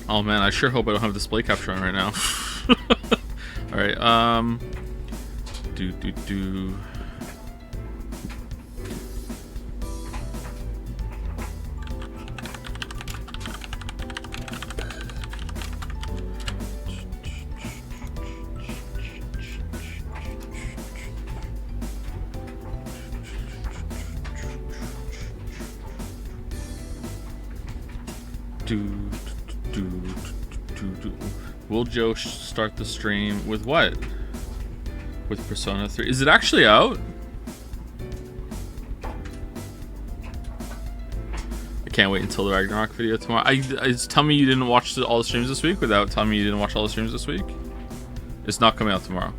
Oh man, I sure hope I don't have display capture on right now. All right, Will Joe start the stream with what? With Persona 3? Is it actually out? I can't wait until the Ragnarok video tomorrow. Tell me you didn't watch all the streams this week without telling me you didn't watch all the streams this week. It's not coming out tomorrow.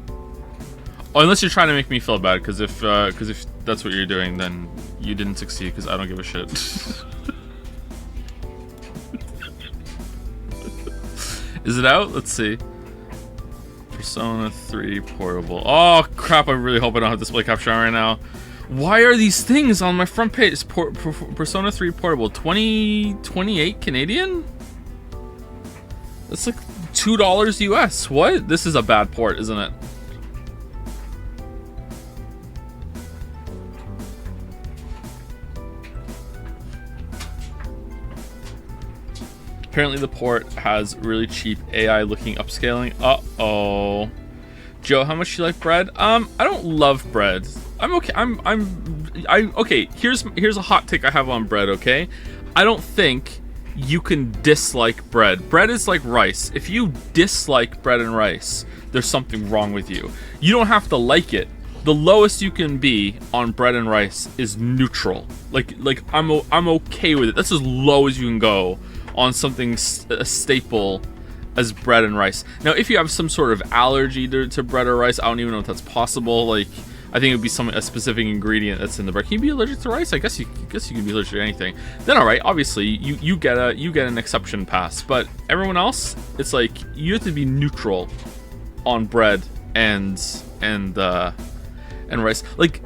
Oh, unless you're trying to make me feel bad, because if that's what you're doing, then you didn't succeed, because I don't give a shit. Is it out? Let's see. Persona 3 Portable. Oh, crap. I really hope I don't have display capture on right now. Why are these things on my front page? Persona 3 Portable. 28 Canadian? That's like $2 US. What? This is a bad port, isn't it? Apparently the port has really cheap AI looking upscaling. Uh-oh. Joe, how much do you like bread? I don't love bread. I'm okay. Okay, here's a hot take I have on bread, okay? I don't think you can dislike bread. Bread is like rice. If you dislike bread and rice, there's something wrong with you. You don't have to like it. The lowest you can be on bread and rice is neutral. Like I'm okay with it. That's as low as you can go on something a staple as bread and rice. Now, if you have some sort of allergy to bread or rice, I don't even know if that's possible. Like, I think it would be a specific ingredient that's in the bread. Can you be allergic to rice? I guess you can be allergic to anything. Then, all right, obviously you get an exception pass. But everyone else, it's like you have to be neutral on bread and rice. Like,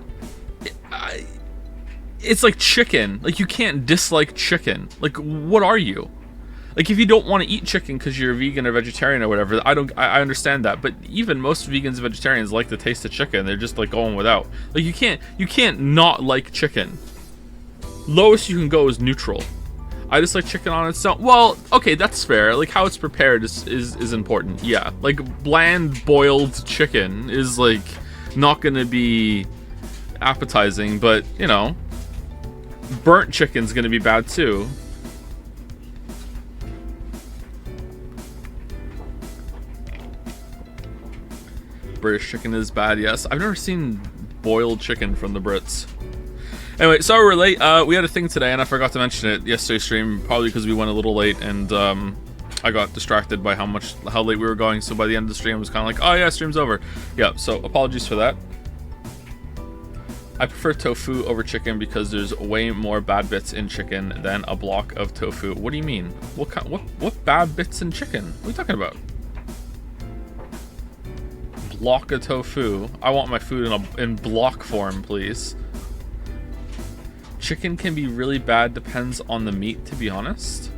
it's like chicken. Like, you can't dislike chicken. Like, what are you? Like, if you don't want to eat chicken because you're a vegan or vegetarian or whatever, I understand that. But even most vegans and vegetarians like the taste of chicken. They're just like going without. Like, you can't not like chicken. Lowest you can go is neutral. I just like chicken on its own. Well, okay, that's fair. Like, how it's prepared is important. Yeah, like bland boiled chicken is like not gonna be appetizing, but you know, burnt chicken's gonna be bad too. British chicken is bad, yes. I've never seen boiled chicken from the Brits. Anyway, sorry we're late. We had a thing today, and I forgot to mention it yesterday's stream, probably because we went a little late, and I got distracted by how late we were going, so by the end of the stream, I was kind of like, oh yeah, stream's over. Yeah, so apologies for that. I prefer tofu over chicken because there's way more bad bits in chicken than a block of tofu. What do you mean? What bad bits in chicken? What are you talking about? Block of tofu. I want my food in block form, please. Chicken can be really bad, depends on the meat, to be honest.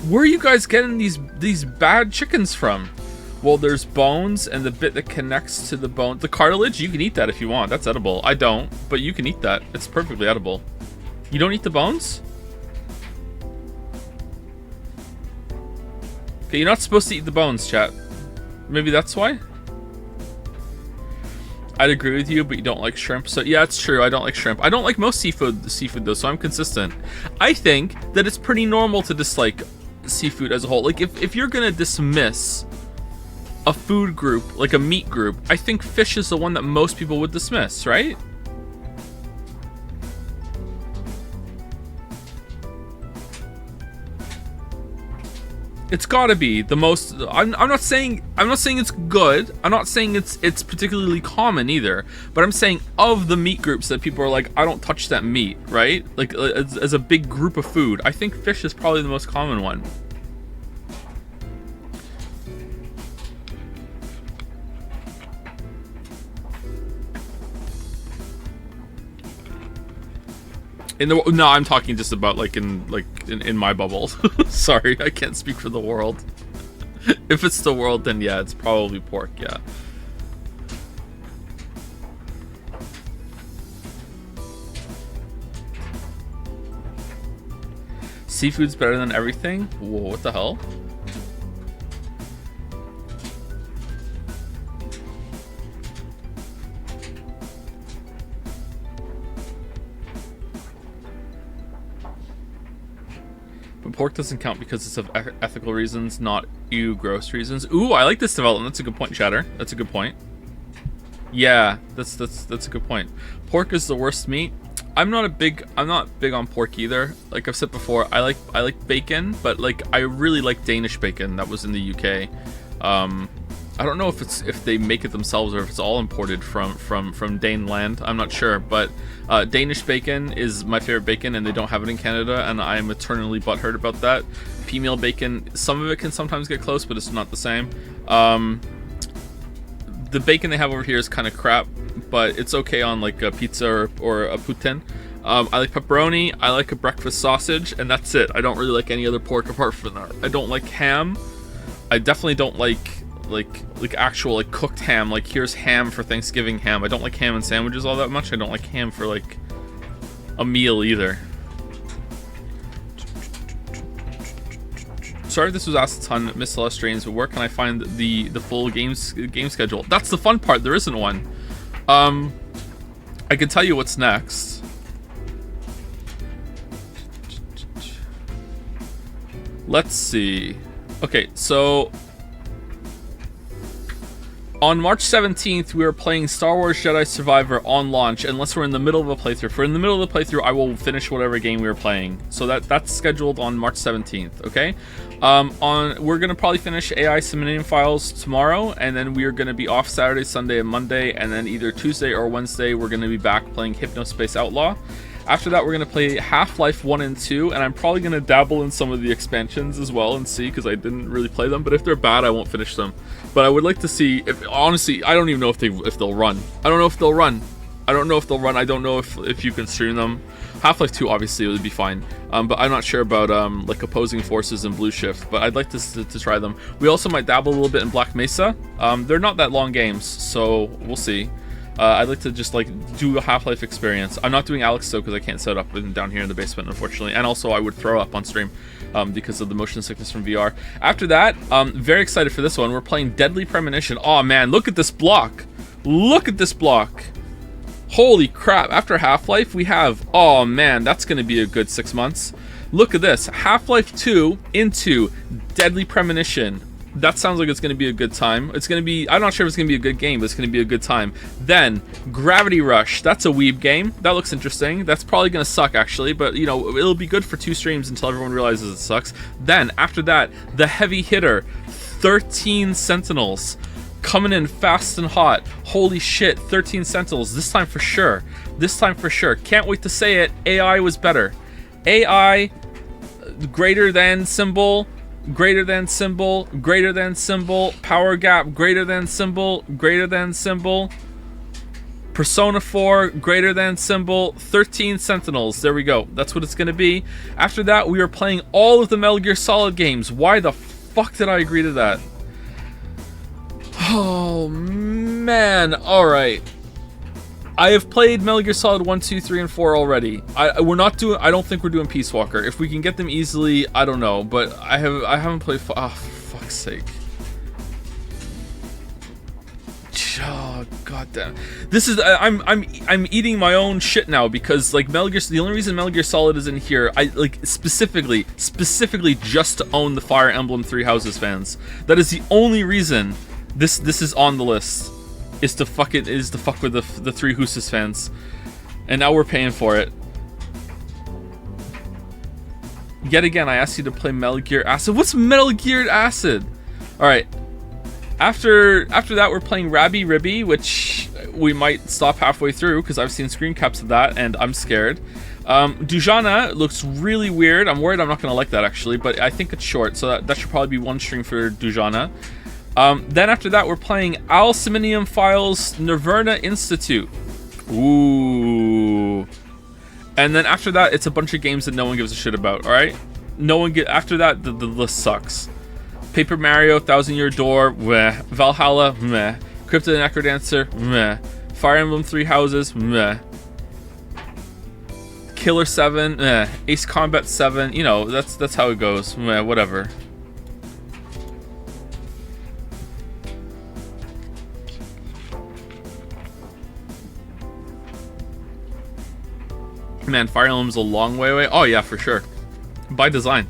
Where are you guys getting these bad chickens from? Well, there's bones and the bit that connects to the bone. The cartilage, you can eat that if you want. That's edible. I don't, but you can eat that. It's perfectly edible. You don't eat the bones? Okay, you're not supposed to eat the bones, chat. Maybe that's why? I'd agree with you, but you don't like shrimp. So yeah, it's true. I don't like shrimp. I don't like most seafood though, so I'm consistent. I think that it's pretty normal to dislike seafood as a whole. Like, if you're gonna dismiss a food group, like a meat group, I think fish is the one that most people would dismiss, right? It's gotta be the most. I'm not saying it's good. I'm not saying it's particularly common either. But I'm saying of the meat groups that people are like, I don't touch that meat, right? Like as a big group of food, I think fish is probably the most common one. No, I'm talking just about like in my bubble. Sorry, I can't speak for the world. If it's the world, then yeah, it's probably pork. Yeah. Seafood's better than everything? Whoa, what the hell? But pork doesn't count because it's of ethical reasons, not ew gross reasons. Ooh, I like this development. That's a good point, Chatter. That's a good point. Yeah, that's a good point. Pork is the worst meat. I'm not big on pork either. Like I've said before, I like bacon, but like I really like Danish bacon that was in the UK. I don't know if they make it themselves or if it's all imported from Daneland. I'm not sure, but Danish bacon is my favorite bacon, and they don't have it in Canada, and I am eternally butthurt about that. Female bacon, some of it can sometimes get close, but it's not the same. The bacon they have over here is kind of crap, but it's okay on like a pizza or a poutine. I like pepperoni, I like a breakfast sausage, and that's it. I don't really like any other pork apart from that. I don't like ham. I definitely don't like actual like cooked ham. Like here's ham for Thanksgiving ham. I don't like ham in sandwiches all that much. I don't like ham for like a meal either. Sorry if this was asked a ton, Miss Celestines, but where can I find the full game schedule? That's the fun part. There isn't one. I can tell you what's next. Let's see. Okay, so on March 17th, we are playing Star Wars Jedi Survivor on launch, unless we're in the middle of a playthrough. If we're in the middle of the playthrough, I will finish whatever game we are playing. So that's scheduled on March 17th, okay? We're going to probably finish AI Somnium Files tomorrow, and then we are going to be off Saturday, Sunday, and Monday, and then either Tuesday or Wednesday, we're going to be back playing Hypnospace Outlaw. After that, we're going to play Half-Life 1 and 2, and I'm probably going to dabble in some of the expansions as well and see, because I didn't really play them. But if they're bad, I won't finish them. But I would like to see, honestly, I don't even know if they'll run. I don't know if they'll run. I don't know if you can stream them. Half-Life 2 obviously would be fine, but I'm not sure about like Opposing Forces and Blue Shift, but I'd like to try them. We also might dabble a little bit in Black Mesa. They're not that long games, so we'll see. I'd like to just like do a Half-Life experience. I'm not doing Alex though because I can't set up down here in the basement, unfortunately, and also I would throw up on stream because of the motion sickness from VR. After that, very excited for this one. We're playing Deadly Premonition. Oh man, look at this block! Look at this block! Holy crap! After Half-Life, we have, oh man, that's going to be a good 6 months. Look at this, Half-Life 2 into Deadly Premonition. That sounds like it's going to be a good time. It's going to be, I'm not sure if it's going to be a good game, but it's going to be a good time. Then, Gravity Rush. That's a weeb game. That looks interesting. That's probably going to suck, actually, but, you know, it'll be good for 2 streams until everyone realizes it sucks. Then, after that, the heavy hitter, 13 Sentinels. Coming in fast and hot. Holy shit, 13 Sentinels. This time for sure. This time for sure. Can't wait to say it. AI was better. AI, greater than symbol, greater than symbol, greater than symbol, power gap, greater than symbol, greater than symbol, Persona 4, greater than symbol, 13 Sentinels. There we go. That's what it's going to be. After that, we are playing all of the Metal Gear Solid games. Why the fuck did I agree to that? Oh, man. Alright. I have played Metal Gear Solid 1, 2, 3, and 4 already. I don't think we're doing Peace Walker. If we can get them easily, I don't know. But I haven't played... Oh, for fuck's sake. Oh, goddamn. This is... I'm eating my own shit now because, like, Metal Gear... The only reason Metal Gear Solid is in here, I, like, specifically just to own the Fire Emblem Three Houses fans. That is the only reason this is on the list. Is to fuck with the Three Houses fans. And now we're paying for it. Yet again, I asked you to play Metal Gear Acid. What's Metal Gear Acid? All right. After that, we're playing Rabby Ribby, which we might stop halfway through because I've seen screen caps of that and I'm scared. Dujana looks really weird. I'm worried I'm not going to like that actually, but I think it's short, so that should probably be one string for Dujana. Then after that, we're playing Somnium Files Nirvana Institute. Ooh. And then after that, it's a bunch of games that no one gives a shit about, alright? After that, the list sucks. Paper Mario, Thousand Year Door, meh. Valhalla, meh. Crypto the Necrodancer, meh. Fire Emblem Three Houses, meh. Killer 7, meh. Ace Combat 7, you know, that's how it goes, meh, whatever. Man, Fire Emblem's a long way away. Oh yeah, for sure. By design.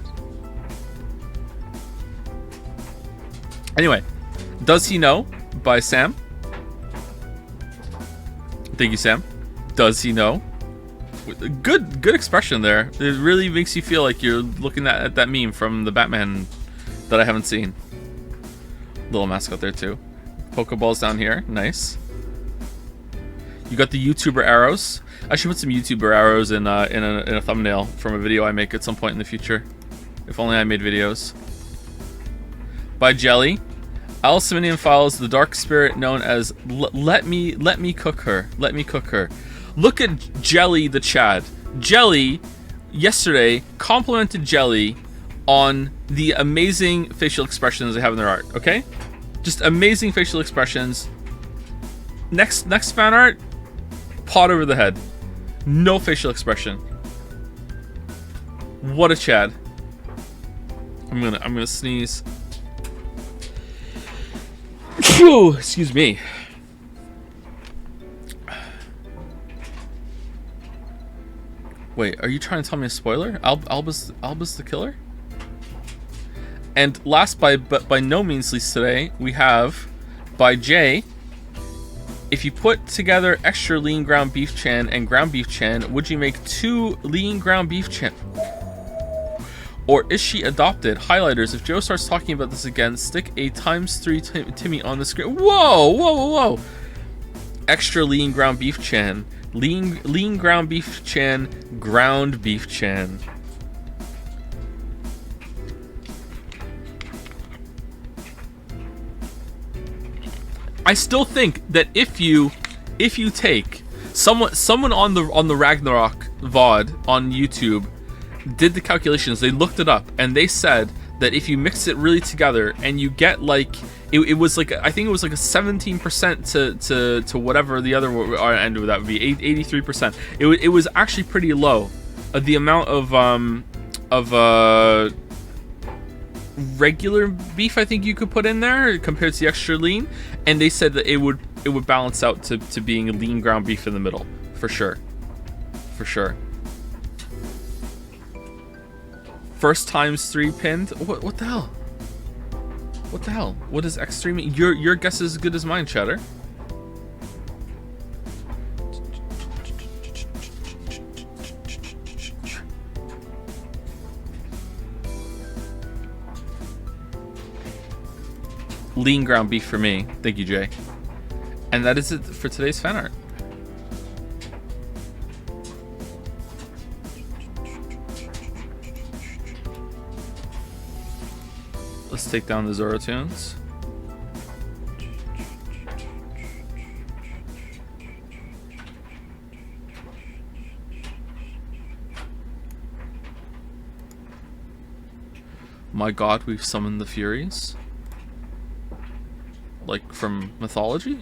Anyway, Does He Know by Sam. Thank you, Sam. Does he know? Good expression there. It really makes you feel like you're looking at that meme from the Batman that I haven't seen. Little mascot there too. Pokeballs down here. Nice. You got the YouTuber arrows. I should put some YouTuber arrows in a thumbnail from a video I make at some point in the future. If only I made videos. By Jelly. Somnium Files, the dark spirit known as let me cook her. Let me cook her. Look at Jelly the Chad. Jelly yesterday complimented Jelly on the amazing facial expressions they have in their art, okay? Just amazing facial expressions. Next fan art, pot over the head. No facial expression. What a Chad. I'm gonna sneeze. Phew, excuse me. Wait, are you trying to tell me a spoiler? Albus the Killer? And last but by no means least today, we have by Jay. If you put together extra lean ground beef chan and ground beef chan, would you make 2 lean ground beef chan? Or is she adopted? Highlighters, if Joe starts talking about this again, stick a ×3 Timmy on the screen. Whoa! Extra lean ground beef chan. Lean ground beef chan, ground beef chan. I still think that if you take someone on the Ragnarok VOD on YouTube did the calculations, they looked it up and they said that if you mix it really together and you get like it was like, I think it was like a 17% to whatever the other end of that would be, 83%. It was actually pretty low, the amount of regular beef I think you could put in there compared to the extra lean, and they said that it would balance out to being a lean ground beef in the middle, for sure. First ×3 pinned. What the hell? What the hell? What does X3 mean? Your guess is as good as mine, Cheddar. Lean ground beef for me. Thank you, Jay. And that is it for today's fan art. Let's take down the Zoro tunes. My god, we've summoned the Furies. Like from mythology?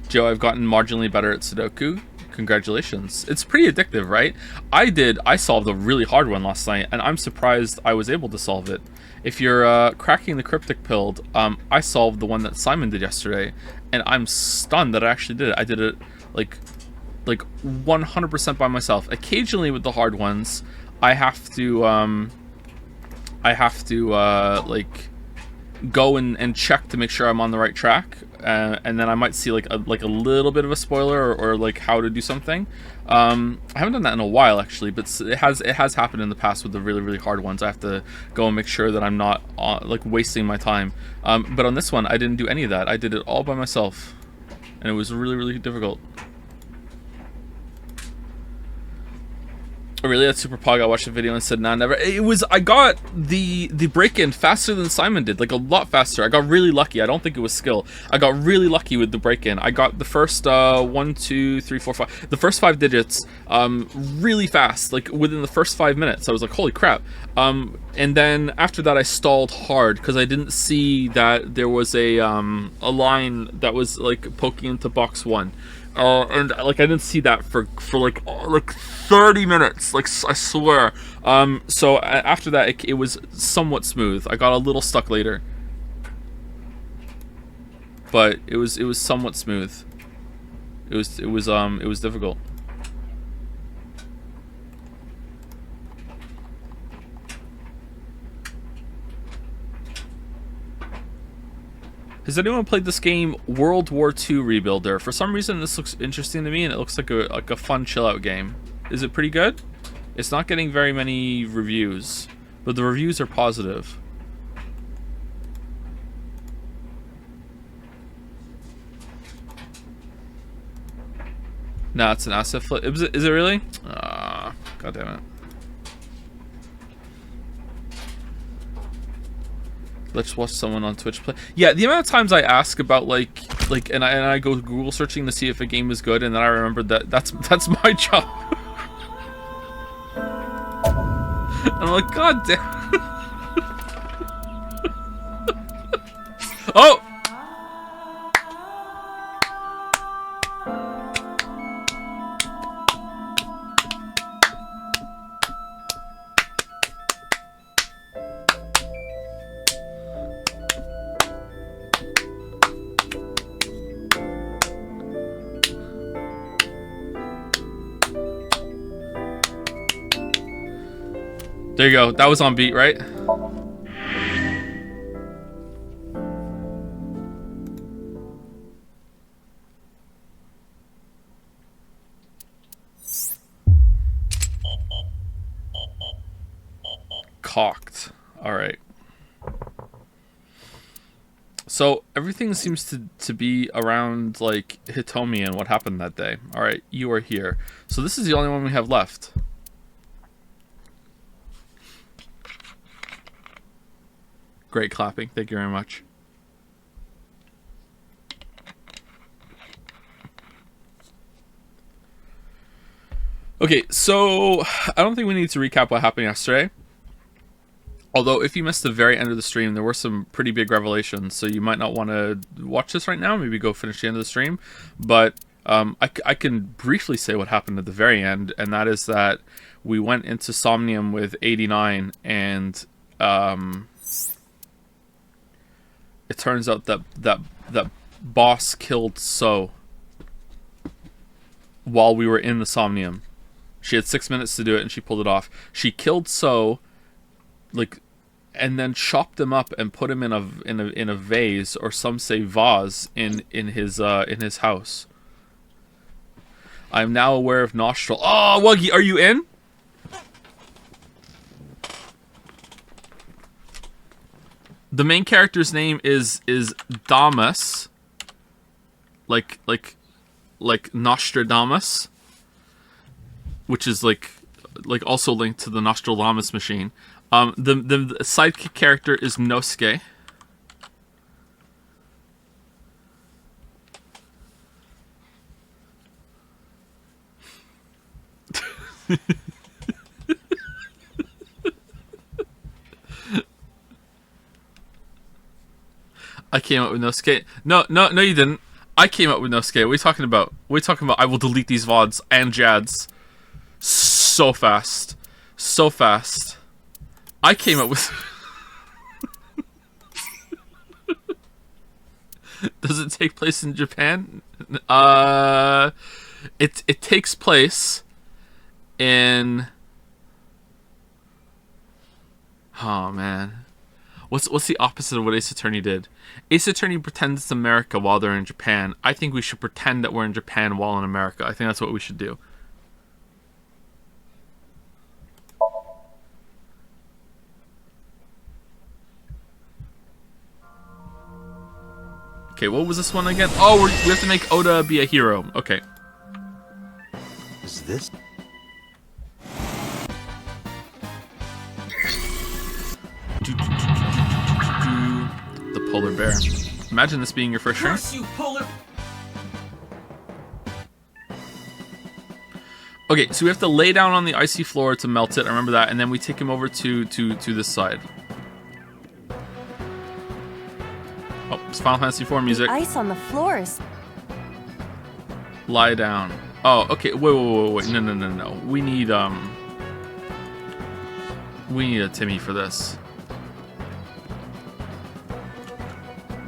Joe, I've gotten marginally better at Sudoku. Congratulations. It's pretty addictive, right? I solved a really hard one last night, and I'm surprised I was able to solve it. If you're cracking the cryptic pilled, I solved the one that Simon did yesterday, and I'm stunned that I actually did it. I did it like 100% by myself. Occasionally with the hard ones, I have to like go and check to make sure I'm on the right track, and then I might see like a little bit of a spoiler or like how to do something, I haven't done that in a while actually, but it has happened in the past with the really really hard ones. I have to go and make sure that I'm not like wasting my time. But on this one, I didn't do any of that. I did it all by myself, and it was really really difficult. Oh, really? That's super pog. I watched the video and said, nah, never. I got the break-in faster than Simon did, like a lot faster. I got really lucky. I don't think it was skill. I got really lucky with the break-in. I got the first 1, 2, 3, 4, 5, the first 5 digits really fast, like within the first 5 minutes. I was like, holy crap. And then after that, I stalled hard because I didn't see that there was a line that was like poking into box 1. And like I didn't see that for like 30 minutes, like I swear. So after that it was somewhat smooth. I got a little stuck later, but it was somewhat smooth. It was difficult. Has anyone played this game, World War II Rebuilder? For some reason, this looks interesting to me, and it looks like a fun chill-out game. Is it pretty good? It's not getting very many reviews, but the reviews are positive. Nah, it's an asset flip. Is it really? Ah, god damn it. Let's watch someone on Twitch play. Yeah, the amount of times I ask about and I go Google searching to see if a game is good, and then I remember that's my job. And I'm like, god damn. Oh. There you go. That was on beat, right? Cocked. All right. So everything seems to be around like Hitomi and what happened that day. All right, you are here. So this is the only one we have left. Great clapping. Thank you very much. Okay, so I don't think we need to recap what happened yesterday. Although, if you missed the very end of the stream, there were some pretty big revelations, so you might not want to watch this right now. Maybe go finish the end of the stream. But I can briefly say what happened at the very end, and that is that we went into Somnium with 89, and it turns out that boss killed So while we were in the Somnium. She had 6 minutes to do it, and she pulled it off. She killed So, like, and then chopped him up and put him in a vase, or some say vase, in his house. I'm now aware of Nostril. Oh, Wuggy, are you in? The main character's name is Damas, like Nostradamus, which is like also linked to the Nostradamus machine. The sidekick character is Nosuke. I came up with Nosuke. No, you didn't. I came up with Nosuke. What are you talking about? What are you talking about? I will delete these VODs and JADs so fast. So fast. I came up with... Does it take place in Japan? It takes place in... Oh, man. What's the opposite of what Ace Attorney did? Ace Attorney pretends it's America while they're in Japan. I think we should pretend that we're in Japan while in America. I think that's what we should do. Okay, what was this one again? Oh, we have to make Ota be a hero. Okay. Is this? The polar bear. Imagine this being your first drink. Curse you, polar. Okay, so we have to lay down on the icy floor to melt it. I remember that, and then we take him over to this side. Oh, it's Final Fantasy IV music. The ice on the floor is... Lie down. Oh, okay. Wait. No. We need a Timmy for this.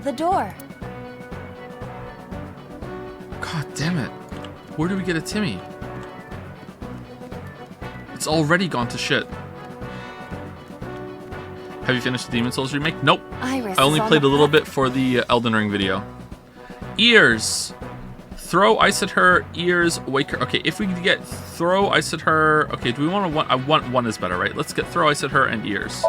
The door. God damn it. Where do we get a Timmy? It's already gone to shit. Have you finished the Demon Souls remake? Nope. Iris I only is on played the a little path. bit for the Elden Ring video. Ears. Throw ice at her. Ears. Wake her. Okay, if we can get throw ice at her. Okay, do we want to one? I want one is better, right? Let's get throw ice at her and ears.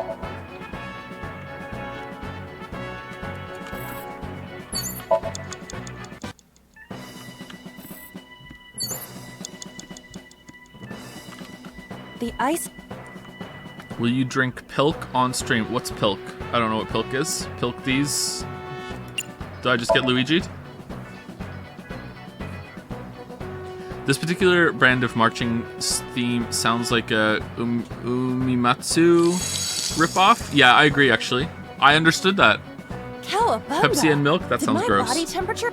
The ice... Will you drink Pilk on stream? What's Pilk? I don't know what Pilk is. Pilk these. Did I just get Luigi'd? This particular brand of marching theme sounds like a Umimatsu ripoff. Yeah, I agree, actually. I understood that. Cowabunga! Pepsi and milk? That Did sounds my gross. body temperature...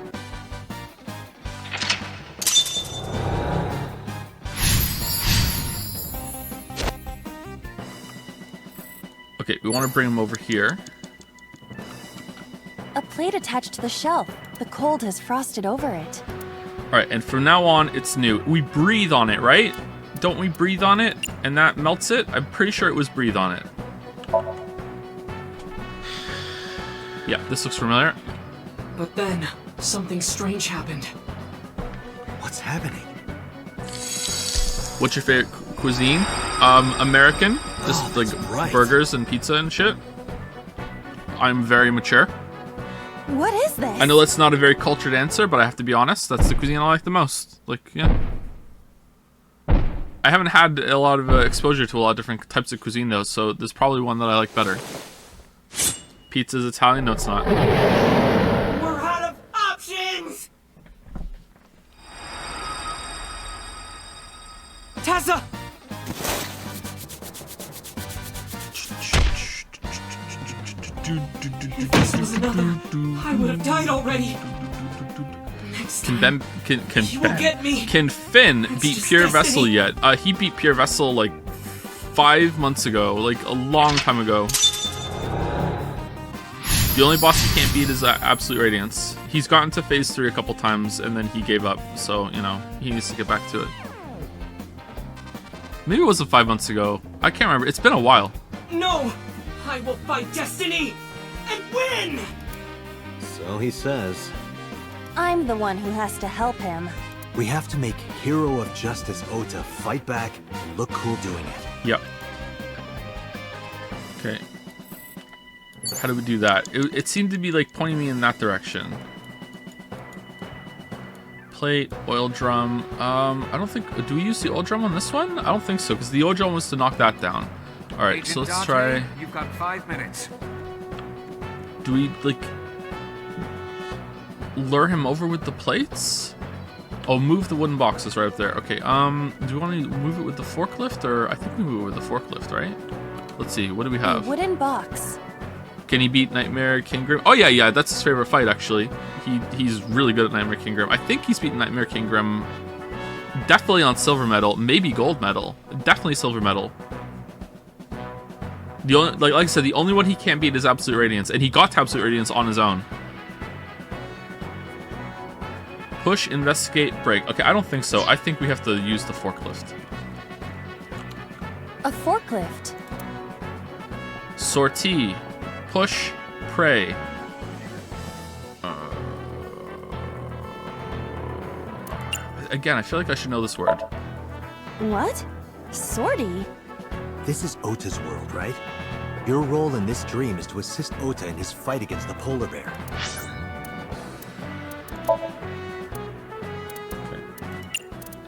Okay, we want to bring him over here. A plate attached to the shelf. The cold has frosted over it. Alright, and from now on, it's new. We breathe on it, right? Don't we breathe on it? And that melts it? I'm pretty sure it was breathe on it. Yeah, this looks familiar. But then, something strange happened. What's happening? What's your favorite cuisine? American. Just like that's right. burgers and pizza and shit. I'm very mature. What is this? I know that's not a very cultured answer, but I have to be honest. That's the cuisine I like the most. Like, yeah. I haven't had a lot of exposure to a lot of different types of cuisine, though, so there's probably one that I like better. Pizza's Italian? No, it's not. We're out of options! Tessa! If this was another, I would have died already. Next time, you will get me. Can Finn It's beat just Pure destiny. Vessel yet? He beat Pure Vessel like 5 months ago, like a long time ago. The only boss he can't beat is Absolute Radiance. He's gotten to phase 3 a couple times and then he gave up, so you know he needs to get back to it. Maybe it wasn't 5 months ago. I can't remember. It's been a while. No! I will fight destiny and win! So he says. I'm the one who has to help him. We have to make Hero of Justice Ota fight back and look cool doing it. Yep. Okay. How do we do that? It seemed to be like pointing me in that direction. Plate, oil drum. I don't think. Do we use the oil drum on this one? I don't think so, because the oil drum was to knock that down. All right, so let's try. You've got 5 minutes. Do we like lure him over with the plates? Oh, move the wooden boxes right up there. Okay. Do we want to move it with the forklift, or I think we move it with the forklift, right? Let's see. What do we A have? wooden box. Can he beat Nightmare King Grim? Oh yeah, that's his favorite fight actually. He's really good at Nightmare King Grim. I think he's beaten Nightmare King Grim definitely on silver medal, maybe gold medal. Definitely silver medal. The only, like I said, the only one he can't beat is Absolute Radiance, and he got to Absolute Radiance on his own. Push, investigate, break. Okay, I don't think so. I think we have to use the forklift. A forklift. Sortie. Push, pray. Again, I feel like I should know this word. What? Sortie? This is Ota's world, right? Your role in this dream is to assist Ota in his fight against the polar bear.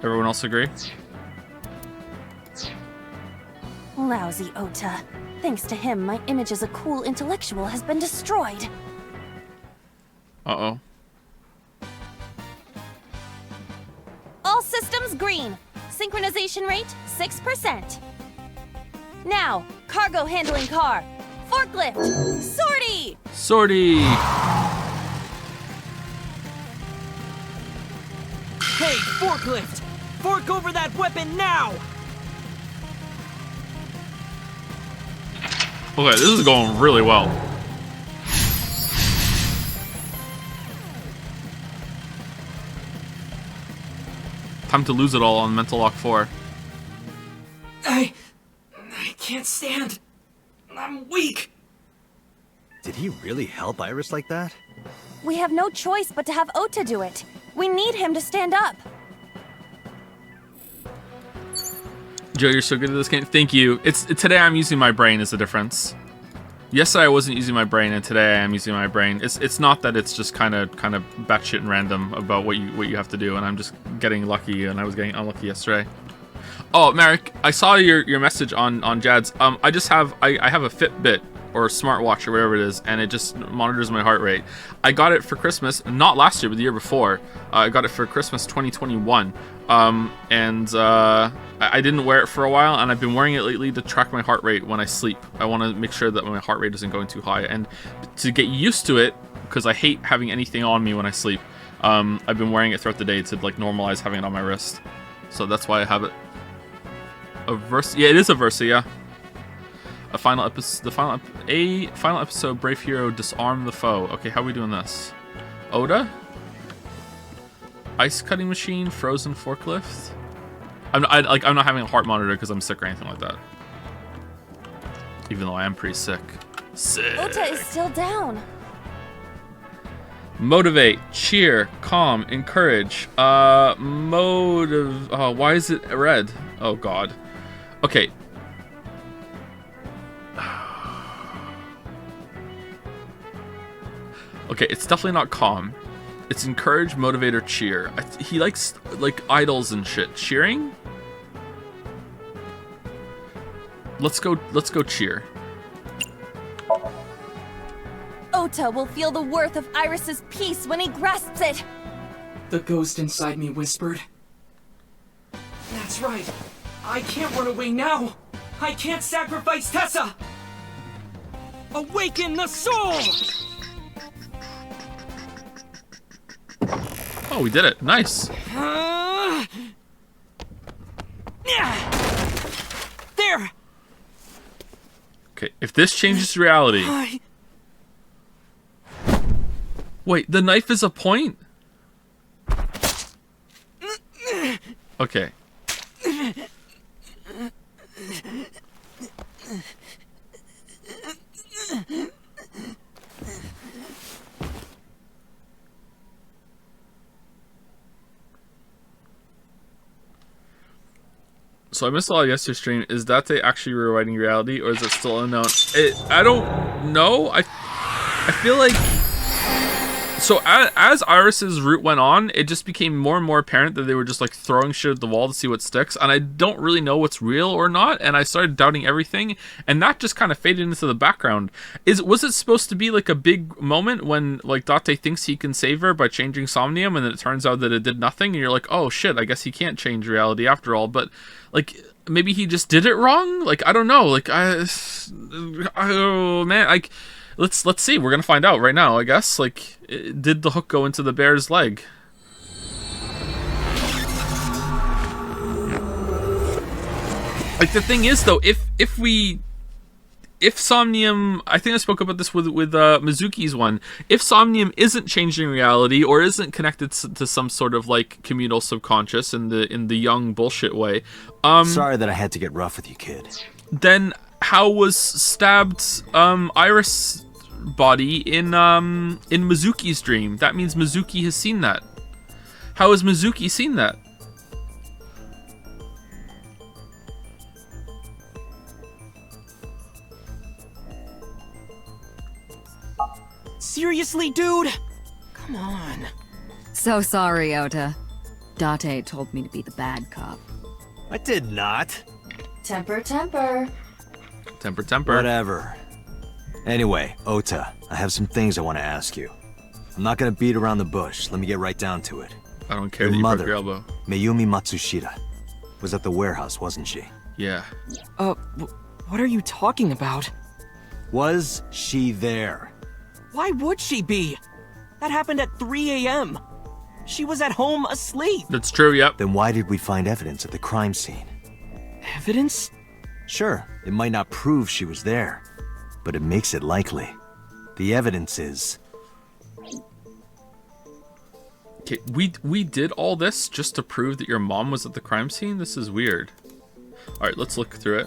Everyone else agree? Lousy Ota. Thanks to him, my image as a cool intellectual has been destroyed. Uh-oh. All systems green. Synchronization rate 6%. Now, cargo handling car. Forklift. Sortie! Sortie! Hey, forklift! Fork over that weapon now! Okay, this is going really well. Time to lose it all on Mental Lock 4. I can't stand. I'm weak. Did he really help Iris like that? We have no choice but to have Ota do it. We need him to stand up. Joe, you're so good at this game. Thank you. Today I'm using my brain is the difference. Yesterday I wasn't using my brain, and today I am using my brain. It's not that it's just kind of batshit and random about what you have to do, and I'm just getting lucky, and I was getting unlucky yesterday. Oh, Merrick, I saw your message on Jad's. I have a Fitbit or a smartwatch or whatever it is, and it just monitors my heart rate. I got it for Christmas, not last year, but the year before. I got it for Christmas 2021, and I didn't wear it for a while, and I've been wearing it lately to track my heart rate when I sleep. I want to make sure that my heart rate isn't going too high, and to get used to it, because I hate having anything on me when I sleep. I've been wearing it throughout the day to like normalize having it on my wrist, so that's why I have it. A Versa, yeah, it is a Versa, yeah. A final episode, final episode. Brave hero disarm the foe. Okay, how are we doing this? Oda, ice cutting machine, frozen forklift. I'm not having a heart monitor because I'm sick or anything like that. Even though I am pretty sick. Sick. Ota is still down. Motivate, cheer, calm, encourage. Oh, why is it red? Oh God. Okay. Okay, it's definitely not calm. It's encourage, motivate, or cheer. He likes like idols and shit. Cheering? Let's go cheer. Ota will feel the worth of Iris's peace when he grasps it. The ghost inside me whispered. That's right. I can't run away now. I can't sacrifice Tessa. Awaken the soul! Oh, we did it. Nice. There! Okay, if this changes reality... Wait, the knife is a point? Okay. So I missed a lot of yesterday's stream. Is Date actually rewriting reality, or is it still unknown? I don't know. I feel like... So as Iris's route went on, it just became more and more apparent that they were just like throwing shit at the wall to see what sticks, and I don't really know what's real or not, and I started doubting everything, and that just kind of faded into the background. Was it supposed to be like a big moment when like Date thinks he can save her by changing Somnium, and then it turns out that it did nothing, and you're like, oh shit, I guess he can't change reality after all, but like maybe he just did it wrong? Like, I don't know, like oh man, like... Let's see. We're gonna find out right now, I guess. Like, did the hook go into the bear's leg? Like, the thing is, though, if Somnium, I think I spoke about this with Mizuki's one. If Somnium isn't changing reality or isn't connected to some sort of like communal subconscious in the young bullshit way, sorry that I had to get rough with you, kid. Then how was stabbed Iris body in Mizuki's dream? That means Mizuki has seen that. How has Mizuki seen that? Seriously, dude? Come on. So sorry, Ota. Date told me to be the bad cop. I did not. Temper, temper. Temper, temper. Whatever. Anyway, Ota, I have some things I want to ask you. I'm not gonna beat around the bush. Let me get right down to it. I don't care Your that you broke mother, your elbow. Mayumi Matsushita, was at the warehouse, wasn't she? Yeah. What are you talking about? Was she there? Why would she be? That happened at 3 a.m. She was at home asleep. That's true, yep. Then why did we find evidence at the crime scene? Evidence? Sure, it might not prove she was there, but it makes it likely. The evidence is... Okay, we did all this just to prove that your mom was at the crime scene? This is weird. Alright, let's look through it.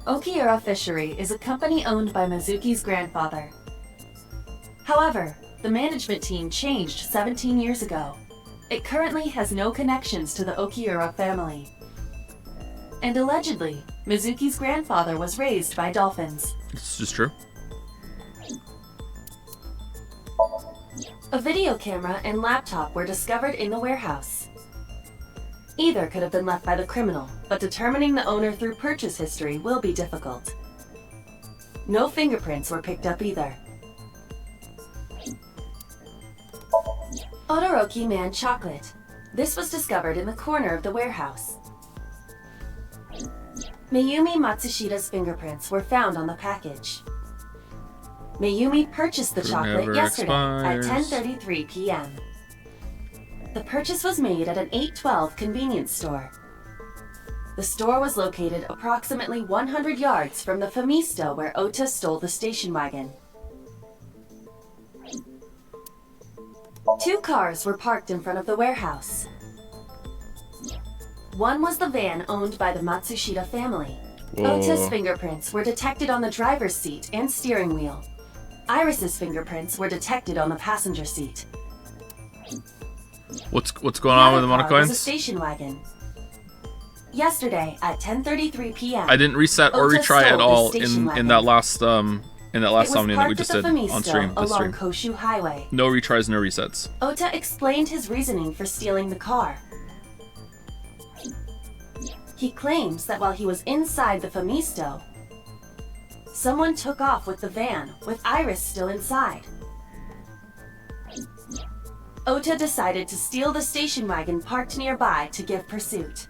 Okiura Fishery is a company owned by Mizuki's grandfather. However, the management team changed 17 years ago. It currently has no connections to the Okiura family. And allegedly, Mizuki's grandfather was raised by dolphins. This is true. A video camera and laptop were discovered in the warehouse. Either could have been left by the criminal, but determining the owner through purchase history will be difficult. No fingerprints were picked up either. Todoroki Man chocolate. This was discovered in the corner of the warehouse. Mayumi Matsushita's fingerprints were found on the package. Mayumi purchased the Fruit chocolate never yesterday expires. at 10:33 p.m. The purchase was made at an 812 convenience store. The store was located approximately 100 yards from the Famisto where Ota stole the station wagon. 2 cars were parked in front of the warehouse. One was the van owned by the Matsushita family. Whoa. Ota's fingerprints were detected on the driver's seat and steering wheel. Iris's fingerprints were detected on the passenger seat. What's going on with the other car was a monocoins? station wagon. Yesterday at 10:33 p.m. I didn't reset or Ota retry at stole the all station in wagon. that last Somnium that we It was just parked did at the on Famisto stream. This along stream. Koshu Highway. No retries, no resets. Ota explained his reasoning for stealing the car. He claims that while he was inside the Famisto, someone took off with the van, with Iris still inside. Ota decided to steal the station wagon parked nearby to give pursuit.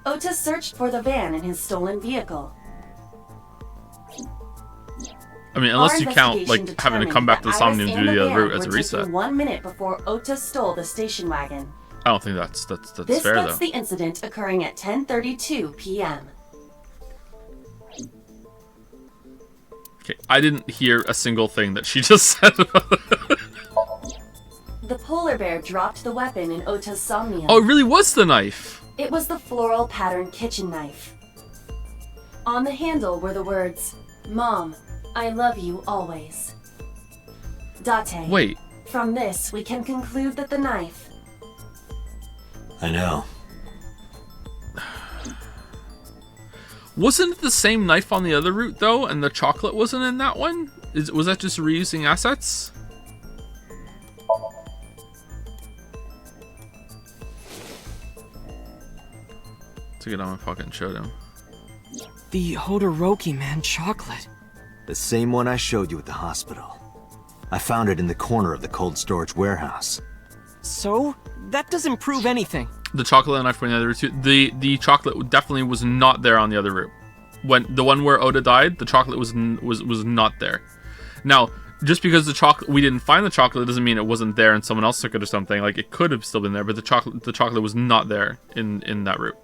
Ota searched for the van in his stolen vehicle. I mean, unless Our you count investigation like having to come back to the determined Somnium that and do Iris the and other van route as a were reset. taken 1 minute before Ota stole the station wagon. I don't think that's This fair puts though. the incident occurring at 10:32 p.m. Okay, I didn't hear a single thing that she just said. The polar bear dropped the weapon in Ota's Somnium. Oh, it really was the knife. It was the floral pattern kitchen knife. On the handle were the words, "Mom, I love you always." Date. Wait, From this, we can conclude that the knife... I know. wasn't it the same knife on the other route though, and the chocolate wasn't in that one? Was that just reusing assets? Took it out of my pocket and showed him. The Todoroki Man chocolate. The same one I showed you at the hospital. I found it in the corner of the cold storage warehouse. So? That doesn't prove anything. The chocolate knife went the other route too. The chocolate definitely was not there on the other route. When the one where Oda died, the chocolate was not there. Now, just because we didn't find the chocolate doesn't mean it wasn't there and someone else took it or something. Like it could have still been there, but the chocolate was not there in that route.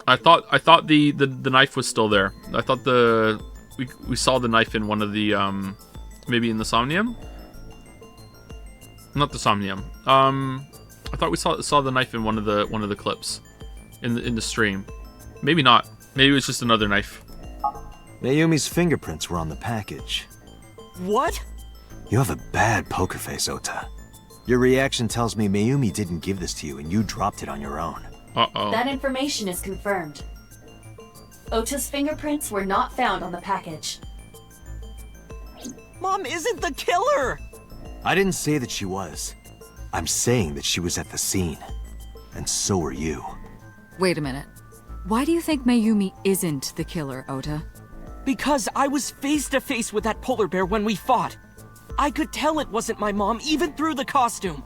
I thought the knife was still there. I thought we saw the knife in one of the maybe in the Somnium. Not the Somnium. I thought we saw the knife in one of the clips in the stream. Maybe not. Maybe it was just another knife. Mayumi's fingerprints were on the package. What? You have a bad poker face, Ota. Your reaction tells me Mayumi didn't give this to you and you dropped it on your own. Uh-oh. That information is confirmed. Ota's fingerprints were not found on the package. Mom isn't the killer! I didn't say that she was. I'm saying that she was at the scene. And so were you. Wait a minute. Why do you think Mayumi isn't the killer, Ota? Because I was face to face with that polar bear when we fought. I could tell it wasn't my mom even through the costume.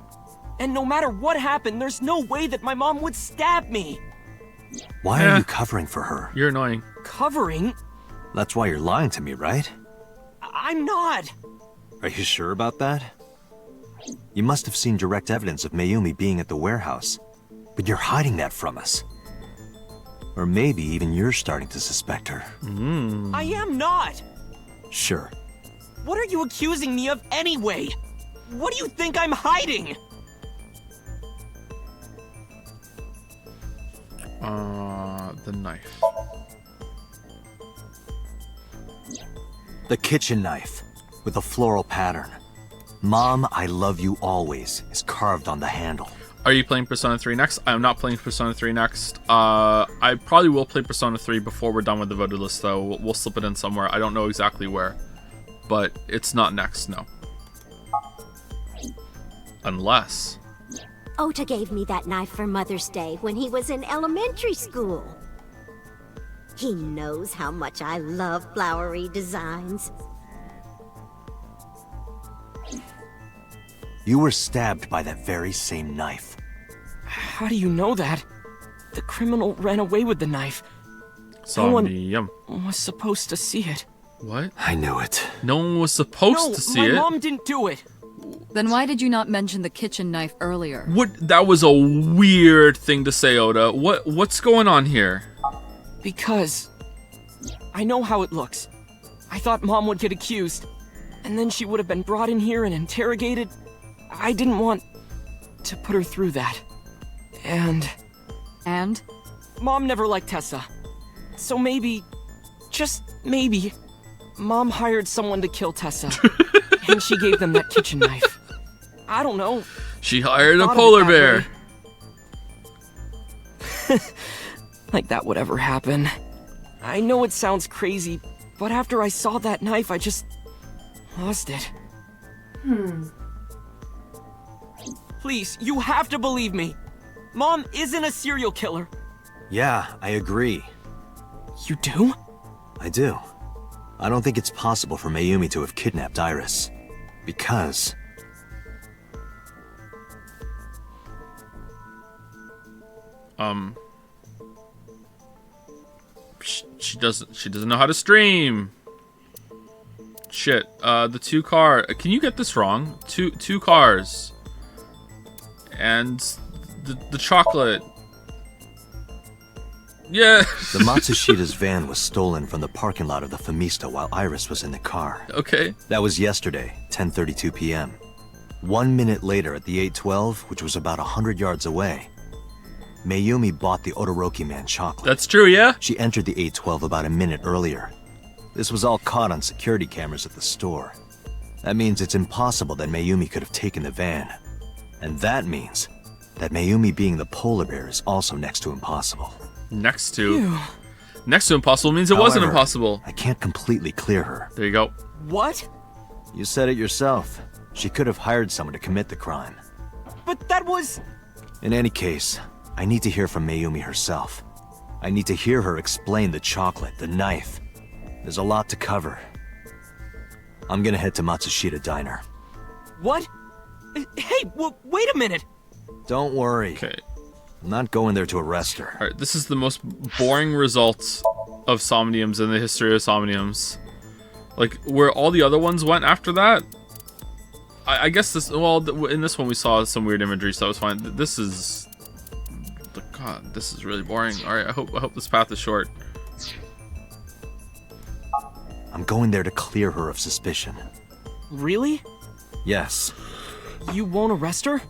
And no matter what happened, there's no way that my mom would stab me. Why are you covering for her? You're annoying. Covering? That's why you're lying to me, right? I'm not. Are you sure about that? You must have seen direct evidence of Mayumi being at the warehouse. But you're hiding that from us. Or maybe even you're starting to suspect her. I am not. Sure. What are you accusing me of anyway? What do you think I'm hiding? The knife. The kitchen knife, with a floral pattern. Mom, I love you always, is carved on the handle. Are you playing Persona 3 next? I'm not playing Persona 3 next. I probably will play Persona 3 before we're done with the voted list, though. We'll slip it in somewhere. I don't know exactly where. But it's not next, no. Unless... Ota gave me that knife for Mother's Day when he was in elementary school. He knows how much I love flowery designs. You were stabbed by that very same knife. How do you know that? The criminal ran away with the knife. Somnium. No one was supposed to see it. What? I knew it. No one was supposed to see my it? mom didn't do it. Then why did you not mention the kitchen knife earlier? What? That was a weird thing to say, Oda. What's going on here? Because I know how it looks. I thought Mom would get accused, and then she would have been brought in here and interrogated. I didn't want to put her through that. And Mom never liked Tessa. So maybe, just maybe, Mom hired someone to kill Tessa. And she gave them that kitchen knife. I don't know. She hired a Thought of it polar that bear. way. Like that would ever happen. I know it sounds crazy, but after I saw that knife, I just lost it. Please, you have to believe me. Mom isn't a serial killer. Yeah, I agree. You do? I do. I don't think it's possible for Mayumi to have kidnapped Iris. Because... She doesn't know how to stream. Shit. The two car. Can you get this wrong? Two cars. And the chocolate. Yeah. the Matsushida's van was stolen from the parking lot of the Famista while Iris was in the car. Okay. That was yesterday, 10:32 p.m. 1 minute later at the 812, which was about 100 yards away, Mayumi bought the Odoroki Man chocolate. That's true, yeah? She entered the 812 about a minute earlier. This was all caught on security cameras at the store. That means it's impossible that Mayumi could have taken the van. And that means that Mayumi being the polar bear is also next to impossible. Next to Ew. impossible means it wasn't However, impossible. I can't completely clear her. There you go. What? You said it yourself. She could have hired someone to commit the crime. But that was... In any case, I need to hear from Mayumi herself. I need to hear her explain the chocolate, the knife. There's a lot to cover. I'm gonna head to Matsushita Diner. What? Hey, wait a minute. Don't worry. Okay. I'm not going there to arrest her. Alright, this is the most boring results of Somniums in the history of Somniums. Like, where all the other ones went after that, I guess this, well, in this one we saw some weird imagery, so that was fine. This is, God, this is really boring. Alright, I hope this path is short. I'm going there to clear her of suspicion. Really? Yes. You won't arrest her?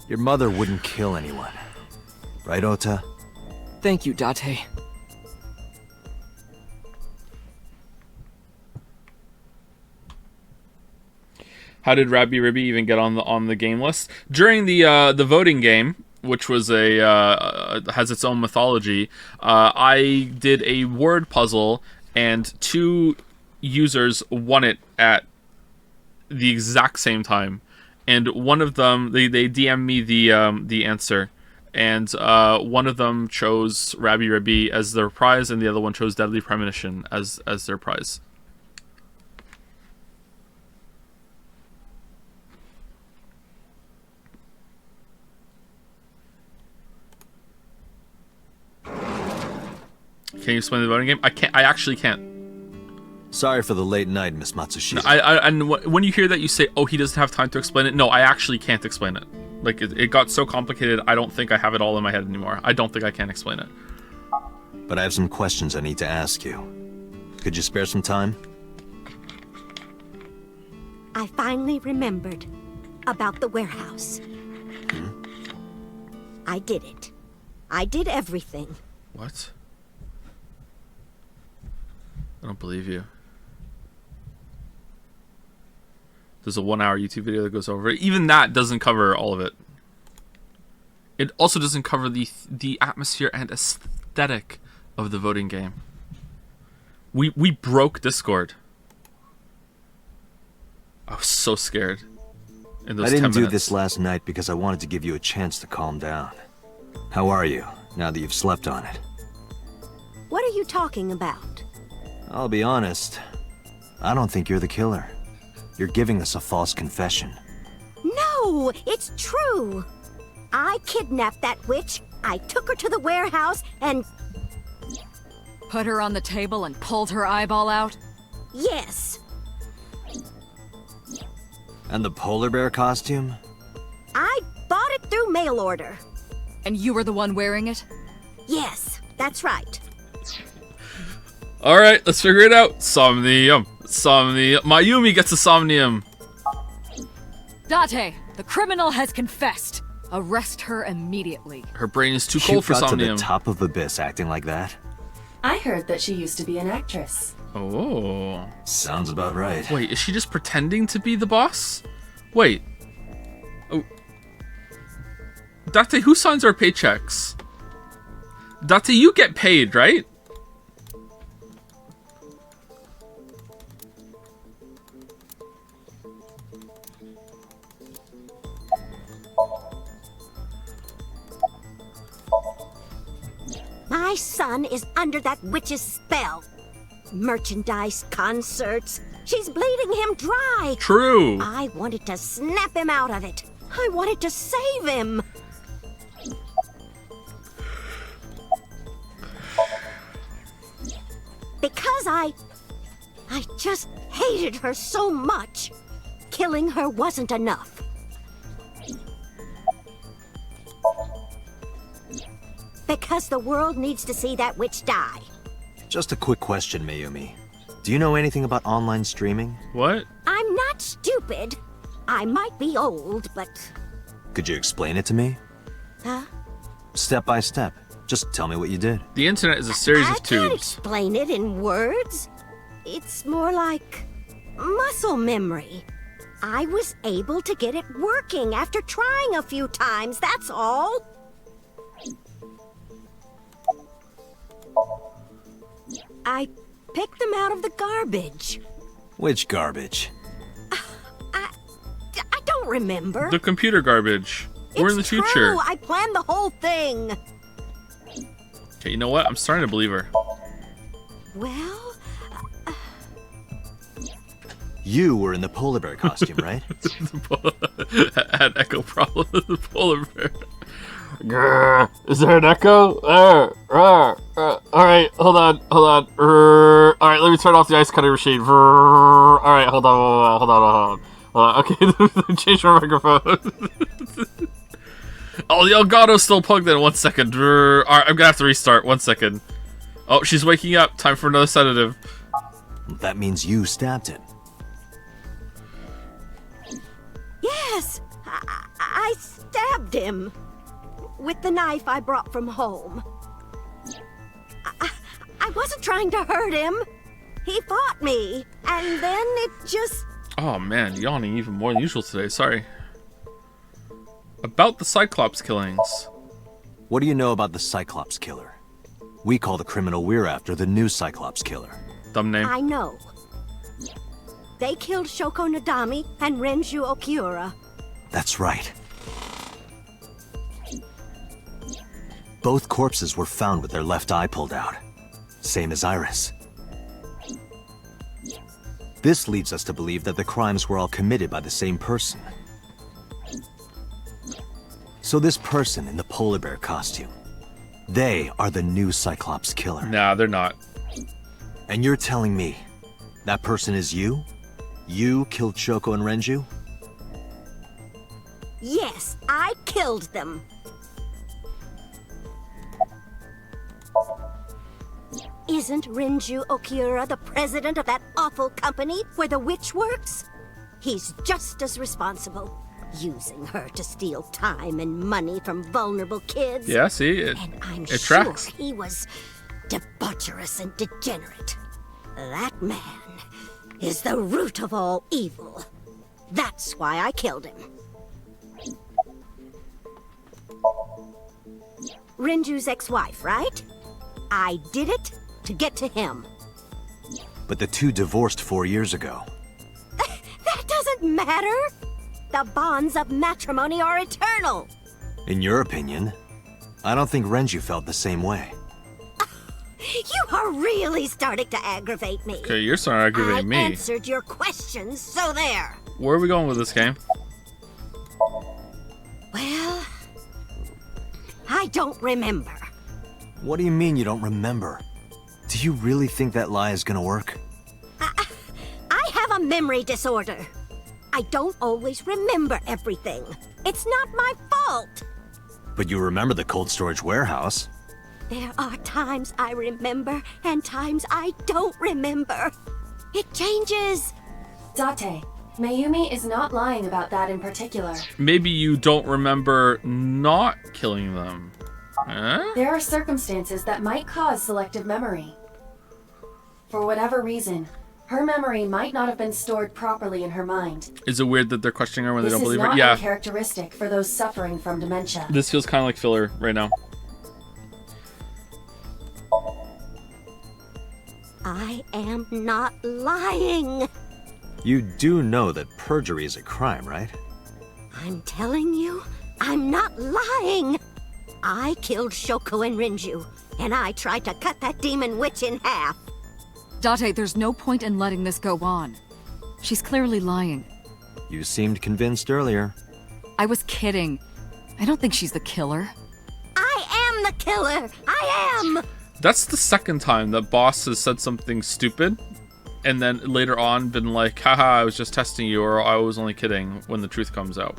Your mother wouldn't kill anyone. Right, Ota? Thank you, Date. How did Rabbi Ribby even get on the game list? During the voting game, which was has its own mythology, I did a word puzzle, and 2 users won it at the exact same time, and one of them they DM me the answer, and one of them chose Rabbi Rabbi as their prize, and the other one chose Deadly Premonition as their prize. Can you explain the voting game? I can't. I actually can't. Sorry for the late night, Miss Matsushita. And when you hear that, you say, "Oh, he doesn't have time to explain it." No, I actually can't explain it. Like it got so complicated. I don't think I have it all in my head anymore. I don't think I can explain it. But I have some questions I need to ask you. Could you spare some time? I finally remembered about the warehouse. I did it. I did everything. What? I don't believe you. There's a 1-hour YouTube video that goes over it. Even that doesn't cover all of it. It also doesn't cover the atmosphere and aesthetic of the voting game. We broke Discord. I was so scared in those 10 minutes. I didn't do this last night because I wanted to give you a chance to calm down. How are you, now that you've slept on it? What are you talking about? I'll be honest. I don't think you're the killer. You're giving us a false confession. No, it's true. I kidnapped that witch, I took her to the warehouse, and... Put her on the table and pulled her eyeball out? Yes. And the polar bear costume? I bought it through mail order. And you were the one wearing it? Yes, that's right. Alright, let's figure it out. Somnium. Somnium. Mayumi gets a somnium. Date, the criminal has confessed. Arrest her immediately. Her brain is too cold for got somnium. to the top of Abyss acting like that? I heard that she used to be an actress. Oh. Sounds about right. Wait, is she just pretending to be the boss? Wait. Oh. Date, who signs our paychecks? Date, you get paid, right? My son is under that witch's spell. Merchandise, concerts. She's bleeding him dry. True. I wanted to snap him out of it. I wanted to save him. Because I just hated her so much. Killing her wasn't enough. Because the world needs to see that witch die. Just a quick question, Mayumi. Do you know anything about online streaming? What? I'm not stupid. I might be old, but... Could you explain it to me? Huh? Step by step. Just tell me what you did. The internet is a series I of can't tubes. explain it in words. It's more like muscle memory. I was able to get it working after trying a few times, that's all. I picked them out of the garbage. Which garbage? I don't remember. The computer garbage. We're in the It's future. true. I planned the whole thing. Okay, you know what? I'm starting to believe her. Well, You were in the polar bear costume, right? Had echo problem with the polar bear. Grr, is there an echo? Alright, hold on. Alright, let me turn off the ice cutting machine. Alright, hold on. Okay, change my microphone. Oh, the Elgato's still plugged in. 1 second. Alright, I'm gonna have to restart. 1 second. Oh, she's waking up. Time for another sedative. That means you stabbed him. yes, I stabbed him with the knife I brought from home. I wasn't trying to hurt him. He fought me, and then it just... Oh man, yawning even more than usual today. Sorry. About the Cyclops killings. What do you know about the Cyclops killer? We call the criminal we're after the new Cyclops killer. Dumb name. I know. They killed Shoko Nadami and Renju Okiura. That's right. Both corpses were found with their left eye pulled out. Same as Iris. This leads us to believe that the crimes were all committed by the same person. So this person in the polar bear costume, they are the new Cyclops killer. Nah, they're not. And you're telling me that person is you? You killed Shoko and Renju? Yes, I killed them. Isn't Renju Okiura the president of that awful company where the witch works? He's just as responsible, using her to steal time and money from vulnerable kids. Yeah, see, And I'm it sure tracks. he was debaucherous and degenerate. That man is the root of all evil. That's why I killed him. Renju's ex-wife, right? I did it to get to him. But the two divorced 4 years ago. That doesn't matter. The bonds of matrimony are eternal. In your opinion, I don't think Renju felt the same way. You are really starting to aggravate me. Okay, you're starting to aggravate me. I answered your questions, so there. Where are we going with this game? Well, I don't remember. What do you mean you don't remember? Do you really think that lie is gonna work? I have a memory disorder. I don't always remember everything. It's not my fault. But you remember the cold storage warehouse. There are times I remember and times I don't remember. It changes. Date, Mayumi is not lying about that in particular. Maybe you don't remember not killing them. Huh? There are circumstances that might cause selective memory. For whatever reason, her memory might not have been stored properly in her mind. Is it weird that they're questioning her when they This don't is believe her? not Yeah. uncharacteristic for those suffering from dementia. This feels kind of like filler right now. I am not lying. You do know that perjury is a crime, right? I'm telling you, I'm not lying. I killed Shoko and Renju, and I tried to cut that demon witch in half. Date, there's no point in letting this go on. She's clearly lying. You seemed convinced earlier. I was kidding. I don't think she's the killer. I am the killer. I am. That's the second time that boss has said something stupid and then later on been like, haha, I was just testing you, or I was only kidding when the truth comes out.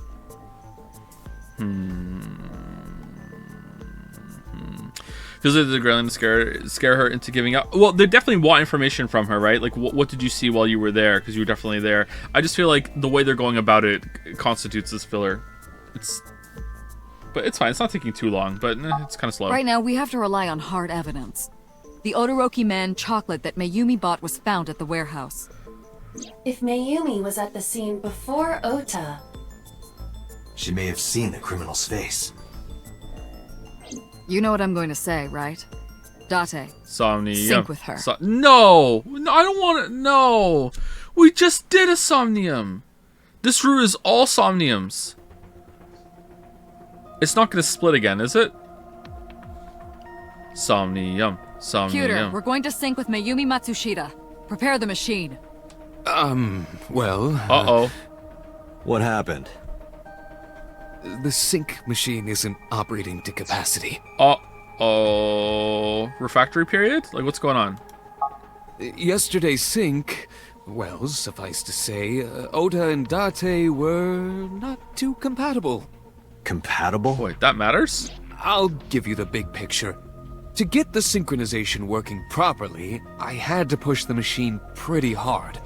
Feels like they're going to scare her into giving up. Well, they definitely want information from her, right? Like, what did you see while you were there? Because you were definitely there. I just feel like the way they're going about it constitutes this filler. But it's fine. It's not taking too long, but it's kind of slow. Right now, we have to rely on hard evidence. The Odoroki Man chocolate that Mayumi bought was found at the warehouse. If Mayumi was at the scene before Ota, She may have seen the criminal's face. You know what I'm going to say, right? Date. Somnium. Sync with her. No, I don't want to. No, we just did a Somnium. This route is all Somniums. It's not going to split again, is it? Somnium. Computer, we're going to sync with Mayumi Matsushita. Prepare the machine. Well... Uh-oh. What happened? The sync machine isn't operating to capacity. Uh-oh. Refractory period? Like, what's going on? Yesterday's sync... Well, suffice to say, Ota and Date were not too compatible. Compatible? Wait, that matters? I'll give you the big picture. To get the synchronization working properly, I had to push the machine pretty hard.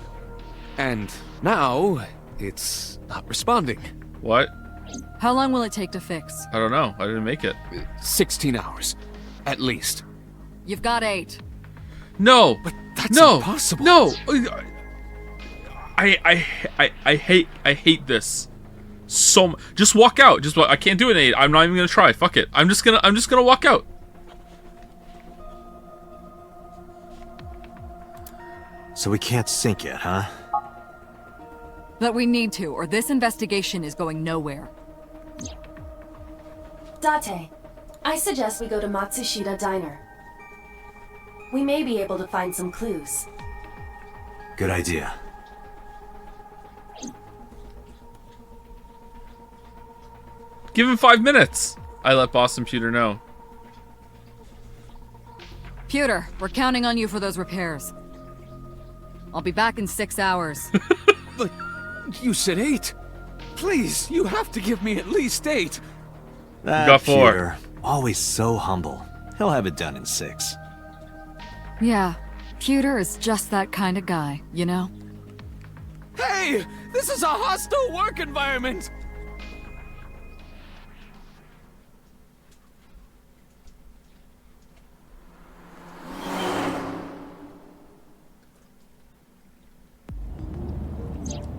And now, it's not responding. What? How long will it take to fix? I don't know. I didn't make it. 16 hours. At least. You've got 8. No. But that's no. impossible. No. I hate this. Just walk out. I can't do an 8. I'm not even gonna try. Fuck it. I'm just gonna walk out. So we can't sync yet, huh? But we need to, or this investigation is going nowhere. Date, I suggest we go to Matsushita Diner. We may be able to find some clues. Good idea. Give him 5 minutes. I let Boston Pewter know. Pewter, we're counting on you for those repairs. I'll be back in 6 hours. But you said 8. Please, you have to give me at least 8. That Got 4. Peter, always so humble. He'll have it done in 6. Yeah, Pewter is just that kind of guy, you know? Hey, this is a hostile work environment.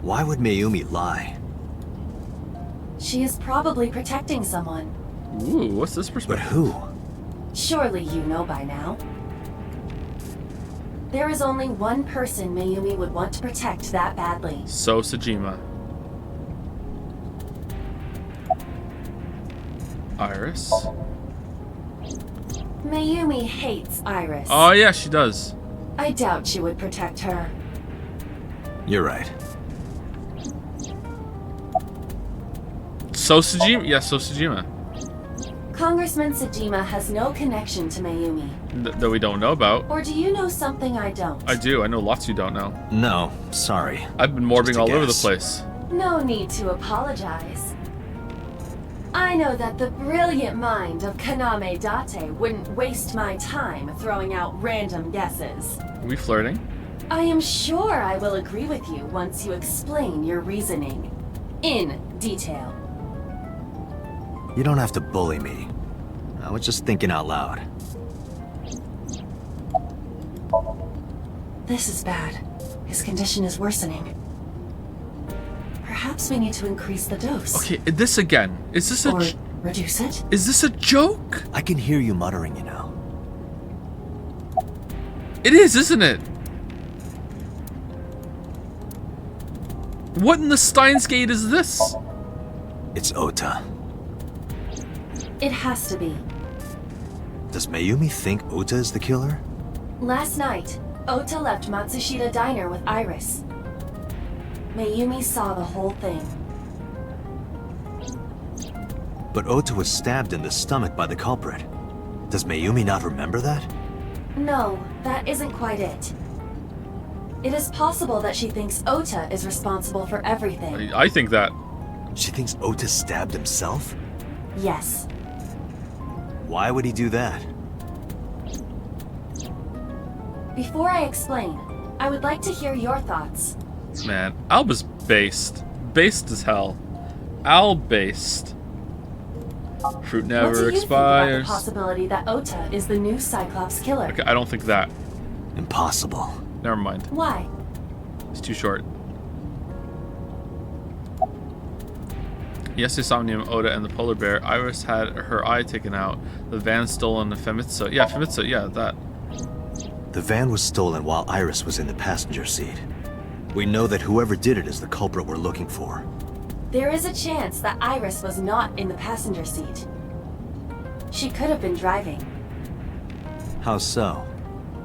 Why would Mayumi lie? She is probably protecting someone. Ooh, what's this But perspective? who? Surely you know by now. There is only one person Mayumi would want to protect that badly. So Sajima. Iris. Mayumi hates Iris. Oh yeah, she does. I doubt she would protect her. You're right. So Sajima? Yeah, so Sajima. Congressman Sajima has no connection to Mayumi. That we don't know about. Or do you know something I don't? I do. I know lots you don't know. No, sorry. I've been morbing Just a all over the guess. place. No need to apologize. I know that the brilliant mind of Kaname Date wouldn't waste my time throwing out random guesses. Are we flirting? I am sure I will agree with you once you explain your reasoning. In detail. You don't have to bully me. I was just thinking out loud. This is bad. His condition is worsening. Perhaps we need to increase the dose. Okay, this again. Is this a Or reduce it? is this a joke? I can hear you muttering, you know. It is, isn't it? What in the Steins Gate is this? It's Ota. It has to be. Does Mayumi think Ota is the killer? Last night, Ota left Matsushita Diner with Iris. Mayumi saw the whole thing. But Ota was stabbed in the stomach by the culprit. Does Mayumi not remember that? No, that isn't quite it. It is possible that she thinks Ota is responsible for everything. I think that. She thinks Ota stabbed himself? Yes. Why would he do that? Before I explain, I would like to hear your thoughts. Man, Alba's based. Based as hell. Al based. Fruit What never do you think about the expires. possibility that Ota is the new Cyclops killer? Okay, I don't think that. Impossible. Never mind. Why? It's too short. Yesterday, Somnium, Oda, and the polar bear. Iris had her eye taken out. The van stolen the Famitsu. Yeah, Famitsu, yeah, that. The van was stolen while Iris was in the passenger seat. We know that whoever did it is the culprit we're looking for. There is a chance that Iris was not in the passenger seat. She could have been driving. How so?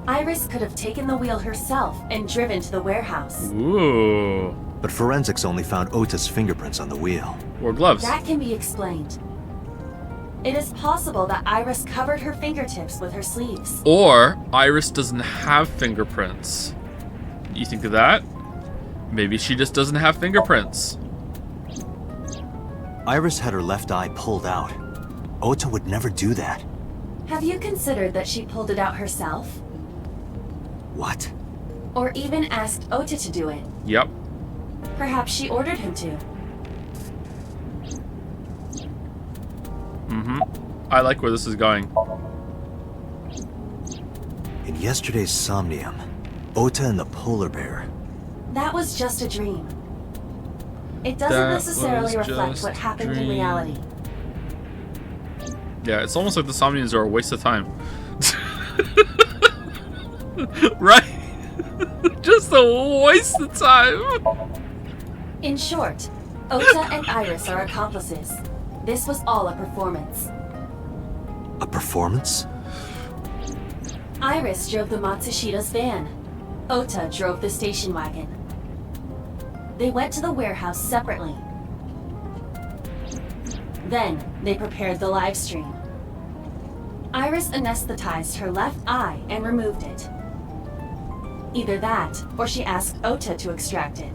Iris could have taken the wheel herself and driven to the warehouse. Ooh. But forensics only found Ota's fingerprints on the wheel. Or gloves. That can be explained. It is possible that Iris covered her fingertips with her sleeves. Or Iris doesn't have fingerprints. You think of that? Maybe she just doesn't have fingerprints. Iris had her left eye pulled out. Ota would never do that. Have you considered that she pulled it out herself? What? Or even asked Ota to do it? Yep. Perhaps she ordered him to. Mm-hmm. I like where this is going. In yesterday's Somnium, Ota and the polar bear. That was just a dream. It doesn't That necessarily was reflect just what happened in dream. reality. Yeah, it's almost like the Somniums are a waste of time. Right? Just a waste of time. In short, Ota and Iris are accomplices. This was all a performance. A performance? Iris drove the Matsushida's van. Ota drove the station wagon. They went to the warehouse separately. Then, they prepared the live stream. Iris anesthetized her left eye and removed it. Either that, or she asked Ota to extract it.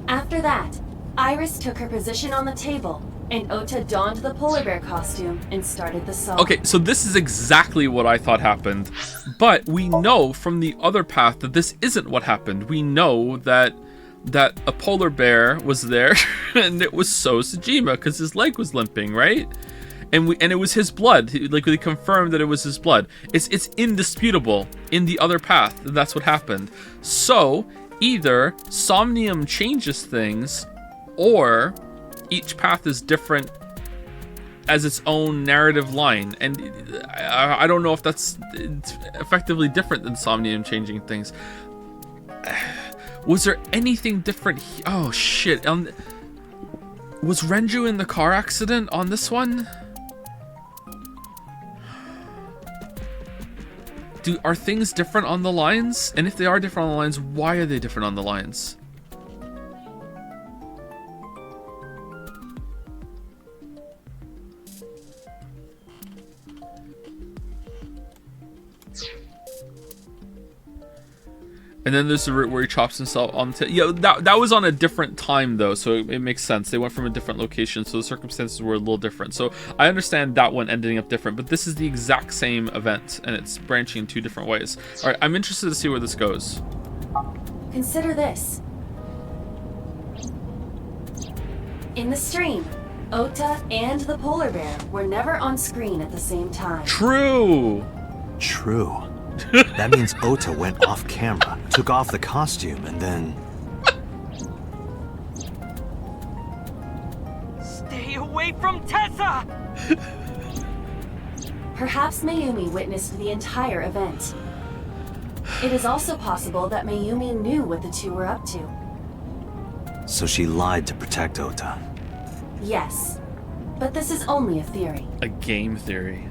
After that, Iris took her position on the table, and Ota donned the polar bear costume and started the song. Okay, so this is exactly what I thought happened, but we know from the other path that this isn't what happened. We know that a polar bear was there, and it was So Sejima because his leg was limping, right? And it was his blood. Like, they confirmed that it was his blood. It's indisputable in the other path that that's what happened. So either Somnium changes things, or each path is different as its own narrative line, and I don't know if it's effectively different than Somnium changing things. Was there anything different? Oh shit! Was Renju in the car accident on this one? Are things different on the lines? And if they are different on the lines, why are they different on the lines? And then there's the route where he chops himself on the yeah, that was on a different time though, so it makes sense. They went from a different location, so the circumstances were a little different. So I understand that one ending up different, but this is the exact same event, and it's branching in two different ways. All right, I'm interested to see where this goes. Consider this. In the stream, Ota and the polar bear were never on screen at the same time. True. True. That means Ota went off camera, took off the costume, and then... Stay away from Tessa! Perhaps Mayumi witnessed the entire event. It is also possible that Mayumi knew what the two were up to. So she lied to protect Ota. Yes, but this is only a theory. A game theory.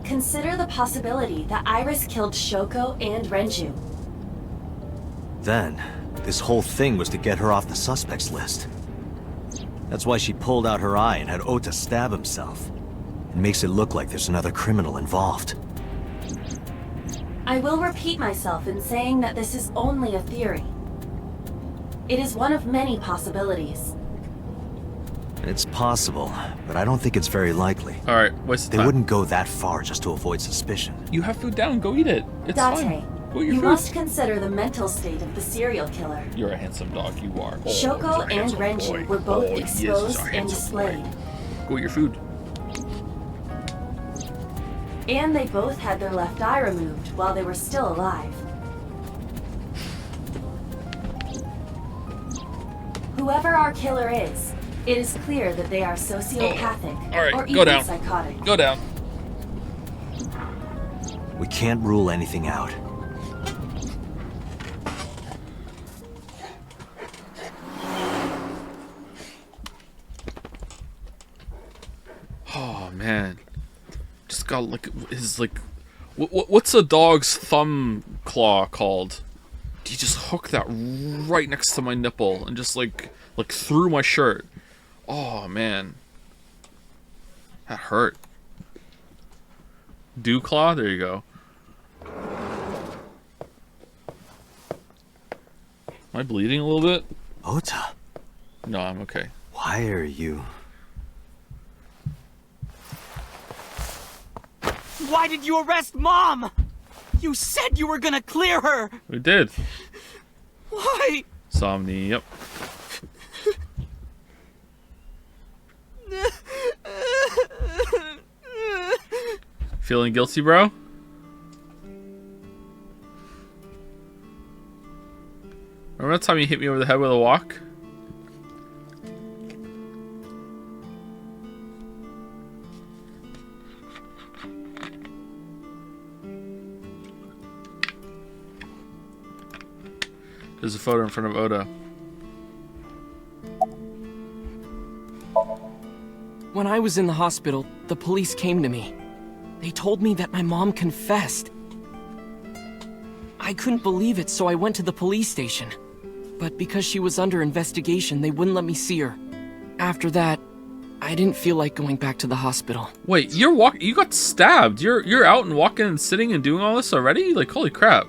Consider the possibility that Iris killed Shoko and Renju. Then, this whole thing was to get her off the suspects list. That's why she pulled out her eye and had Ota stab himself. It makes it look like there's another criminal involved. I will repeat myself in saying that this is only a theory. It is one of many possibilities. It's possible, but I don't think it's very likely. All right, what's the They time? wouldn't go that far just to avoid suspicion. You have food down. Go eat it. It's Date, fine. Go eat your you food. must consider the mental state of the serial killer. You're a handsome dog. You are. Oh, Shoko you're a and handsome Renju boy. were both Oh, yes, exposed you're a and handsome displayed. boy. Go eat your food. And they both had their left eye removed while they were still alive. Whoever our killer is, it is clear that they are sociopathic All right, or go even down. psychotic. Go down. We can't rule anything out. Oh man, just got like his like, what's a dog's thumb claw called? He just hooked that right next to my nipple and just like through my shirt. Oh man, that hurt. Dew claw, there you go. Am I bleeding a little bit? Ota, No, I'm okay. why are you... Why did you arrest Mom? You said you were gonna clear her! We did. Why? Somni, yep. Feeling guilty, bro? Remember that time you hit me over the head with a walk? There's a photo in front of Oda. When I was in the hospital, the police came to me. They told me that my mom confessed. I couldn't believe it, so I went to the police station. But because she was under investigation, they wouldn't let me see her. After that, I didn't feel like going back to the hospital. Wait, you got stabbed. You're out and walking and sitting and doing all this already? Like, holy crap.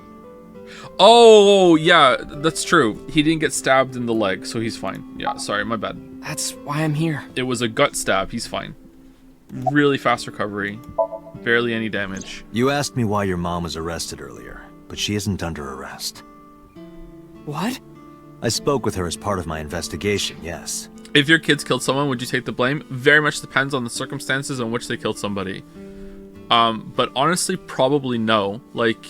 Oh, yeah, that's true. He didn't get stabbed in the leg, so he's fine. Yeah, sorry, my bad. That's why I'm here. It was a gut stab. He's fine. Really fast recovery. Barely any damage. You asked me why your mom was arrested earlier, but she isn't under arrest. What? I spoke with her as part of my investigation, yes. If your kids killed someone, would you take the blame? Very much depends on the circumstances in which they killed somebody. But honestly, probably no. Like,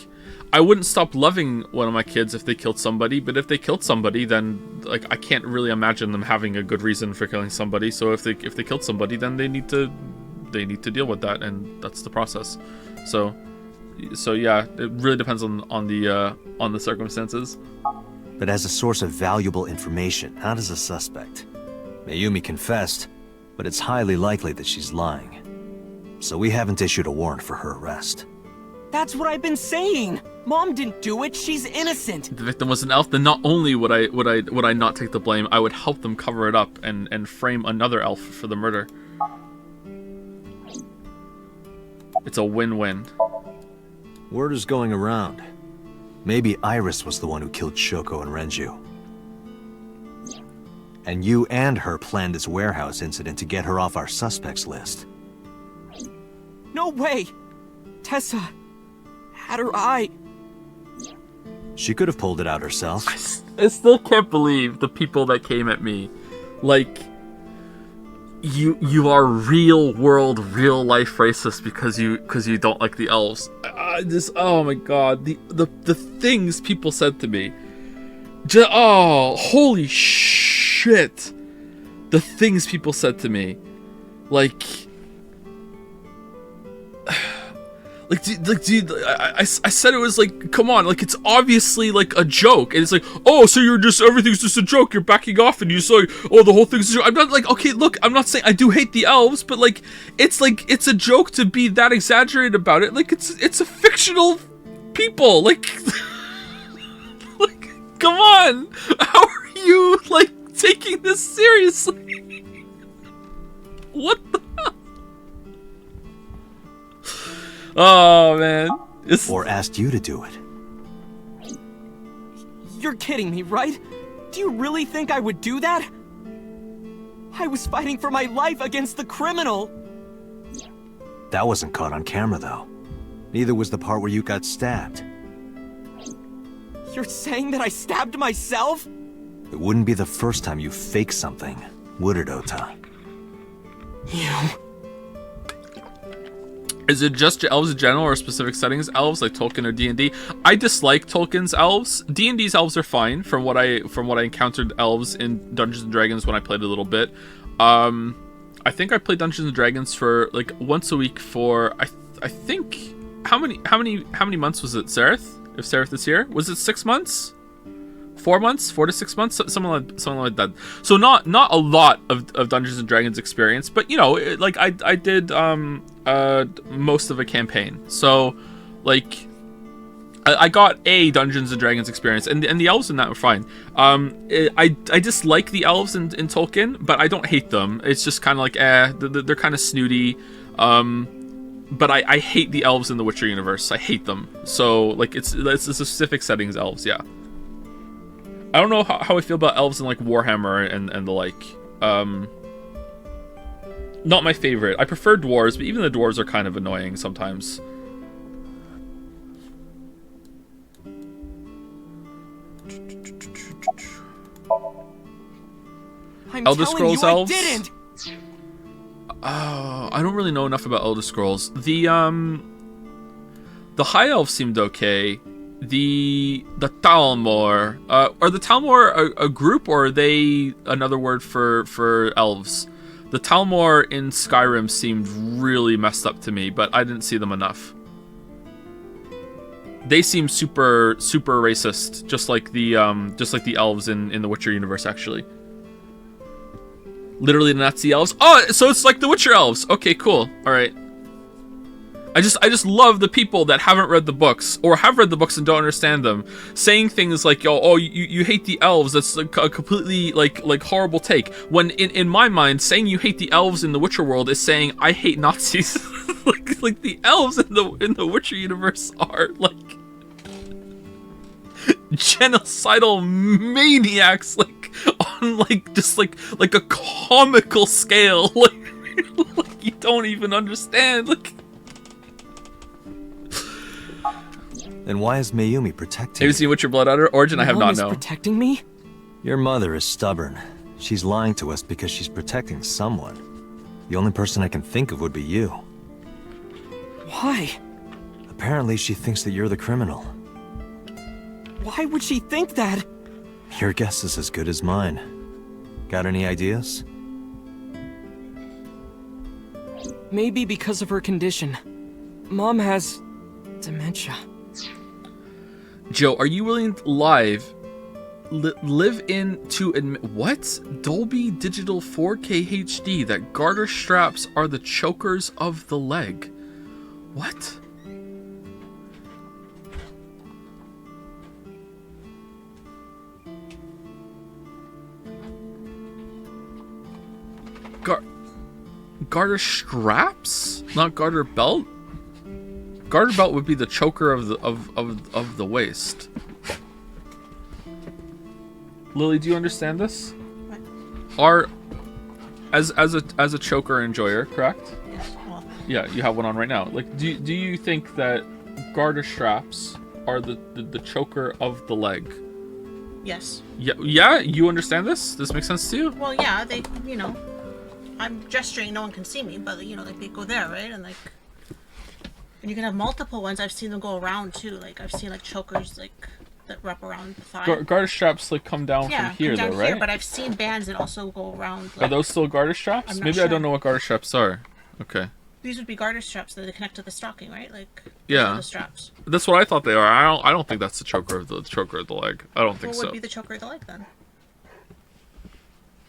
I wouldn't stop loving one of my kids if they killed somebody, but if they killed somebody, then like I can't really imagine them having a good reason for killing somebody. So if they killed somebody, then they need to deal with that, and that's the process. So yeah, it really depends on the circumstances. But as a source of valuable information, not as a suspect. Mayumi confessed, but it's highly likely that she's lying. So we haven't issued a warrant for her arrest. That's what I've been saying! Mom didn't do it, she's innocent! If the victim was an elf, then not only would I not take the blame, I would help them cover it up and frame another elf for the murder. It's a win-win. Word is going around. Maybe Iris was the one who killed Shoko and Renju. And you and her planned this warehouse incident to get her off our suspects list. No way! Tessa had her eye. She could have pulled it out herself. I still can't believe the people that came at me. Like, you are real world, real life racist because you don't like the elves. Oh my god, the things people said to me. Holy shit. The things people said to me. Like, dude, I said it was like, come on, like, it's obviously like a joke, and it's like, oh, so everything's just a joke, you're backing off, and you say, oh, the whole thing's a joke. I'm not like, okay, look, I'm not saying I do hate the elves, but like, it's a joke to be that exaggerated about it. Like, it's a fictional people, like, like, come on, how are you like taking this seriously? What the hell? Oh, man. Or asked you to do it. You're kidding me, right? Do you really think I would do that? I was fighting for my life against the criminal! That wasn't caught on camera, though. Neither was the part where you got stabbed. You're saying that I stabbed myself? It wouldn't be the first time you faked something, would it, Ota? You... Is it just elves in general or specific settings elves like Tolkien or D&D? I dislike Tolkien's elves. D&D's elves are fine from what I encountered elves in Dungeons and Dragons when I played a little bit. I think I played Dungeons and Dragons for like once a week for I think how many months was it, Sereth? If Sereth is here, was it 6 months? 4 months, 4 to 6 months, something like that. So not a lot of Dungeons and Dragons experience, but you know, like I did most of a campaign. So like I got a Dungeons and Dragons experience, and the elves in that were fine. I dislike the elves in Tolkien, but I don't hate them. It's just kind of like they're kind of snooty. But I hate the elves in the Witcher universe. I hate them. So like it's the specific settings elves, yeah. I don't know how I feel about elves in like Warhammer and the like. Not my favorite. I prefer dwarves, but even the dwarves are kind of annoying sometimes. Elder Scrolls elves? I didn't. I don't really know enough about Elder Scrolls. The High Elves seemed okay. The Talmor, are the Talmor a group, or are they another word for elves? The Talmor in Skyrim seemed really messed up to me, but I didn't see them enough. They seem super racist, just like the elves in the Witcher universe, actually. Literally the Nazi elves. Oh, so it's like the Witcher elves. Okay, cool. All right. I just love the people that haven't read the books or have read the books and don't understand them, saying things like, "Oh, you hate the elves." That's a completely like horrible take. When in my mind, saying you hate the elves in the Witcher world is saying I hate Nazis. like the elves in the Witcher universe are like genocidal maniacs, like on like just like a comical scale. Like you don't even understand. Like. Then why is Mayumi protecting Have you seen Witcher Blood Origin? I have not known. Protecting me? Your mother is stubborn. She's lying to us because she's protecting someone. The only person I can think of would be you. Why? Apparently she thinks that you're the criminal. Why would she think that? Your guess is as good as mine. Got any ideas? Maybe because of her condition. Mom has dementia. Joe, are you willing to live in to admit what? Dolby Digital 4K HD that garter straps are the chokers of the leg. What? Garter straps? Not garter belt? Garter belt would be the choker of the waist. Lily, do you understand this? What? As a choker enjoyer, correct? Yes. Well. Yeah, you have one on right now. Like, do you think that garter straps are the choker of the leg? Yes. Yeah. You understand this? This makes sense to you? Well, yeah. They, I'm gesturing. No one can see me, but like they go there, right? And like. And you can have multiple ones. I've seen them go around too. Like I've seen like chokers like that wrap around the thigh. Garter straps like come down from here, come down though, right? But I've seen bands that also go around. Like, are those still garter straps? Maybe sure. I don't know what garter straps are. Okay. These would be garter straps that they connect to the stocking, right? Like the straps. That's what I thought they are. I don't think that's the choker of the leg. I don't think so. What would be the choker of the leg then?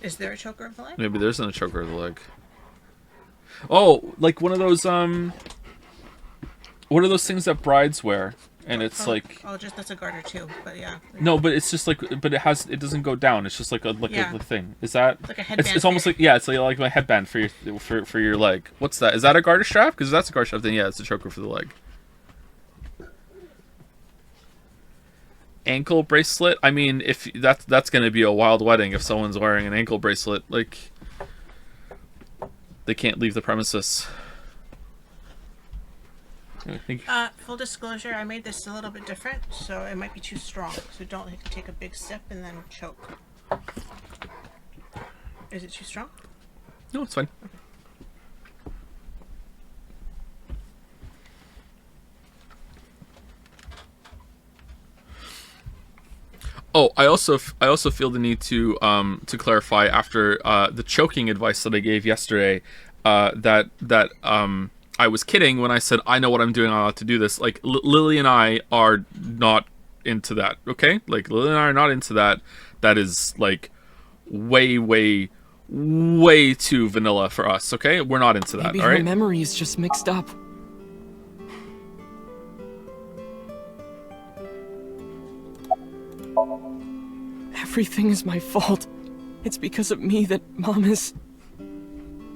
Is there a choker of the leg? Maybe there isn't a choker of the leg. Oh, like one of those what are those things that brides wear? And it's that's a garter too, but yeah. No, but it's just like, but it doesn't go down. It's just like a thing. Is that like a headband? It's almost like it's like a headband for your leg. What's that? Is that a garter strap? Because if that's a garter strap, then yeah, it's a choker for the leg. Ankle bracelet. I mean, if that's gonna be a wild wedding if someone's wearing an ankle bracelet, like they can't leave the premises. Full disclosure, I made this a little bit different, so it might be too strong. So don't take a big sip and then choke. Is it too strong? No, it's fine. Okay. Oh, I also feel the need to clarify after the choking advice that I gave yesterday, that I was kidding when I said I know what I'm doing. I'm allowed to do this. Like Lily and I are not into that. Okay, like Lily and I are not into that. That is like way too vanilla for us. Okay, we're not into that. Maybe all right. Her memory is just mixed up. Everything is my fault. It's because of me that Mom is...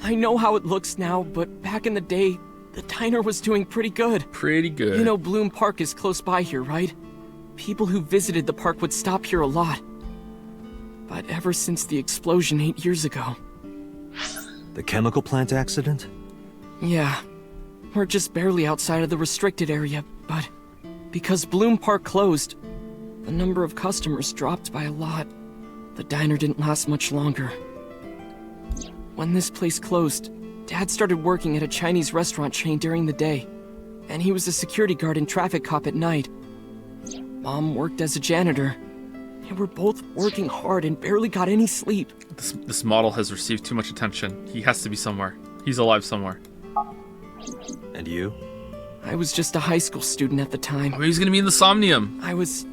I know how it looks now, but back in the day, the diner was doing pretty good. Pretty good. You know Bloom Park is close by here, right? People who visited the park would stop here a lot. But ever since the explosion 8 years ago... The chemical plant accident? Yeah. We're just barely outside of the restricted area, but... because Bloom Park closed, the number of customers dropped by a lot. The diner didn't last much longer. When this place closed, Dad started working at a Chinese restaurant chain during the day, and he was a security guard and traffic cop at night. Mom worked as a janitor. They were both working hard and barely got any sleep. This model has received too much attention. He has to be somewhere. He's alive somewhere. And you? I was just a high school student at the time. Oh, he's gonna be in the Somnium. I was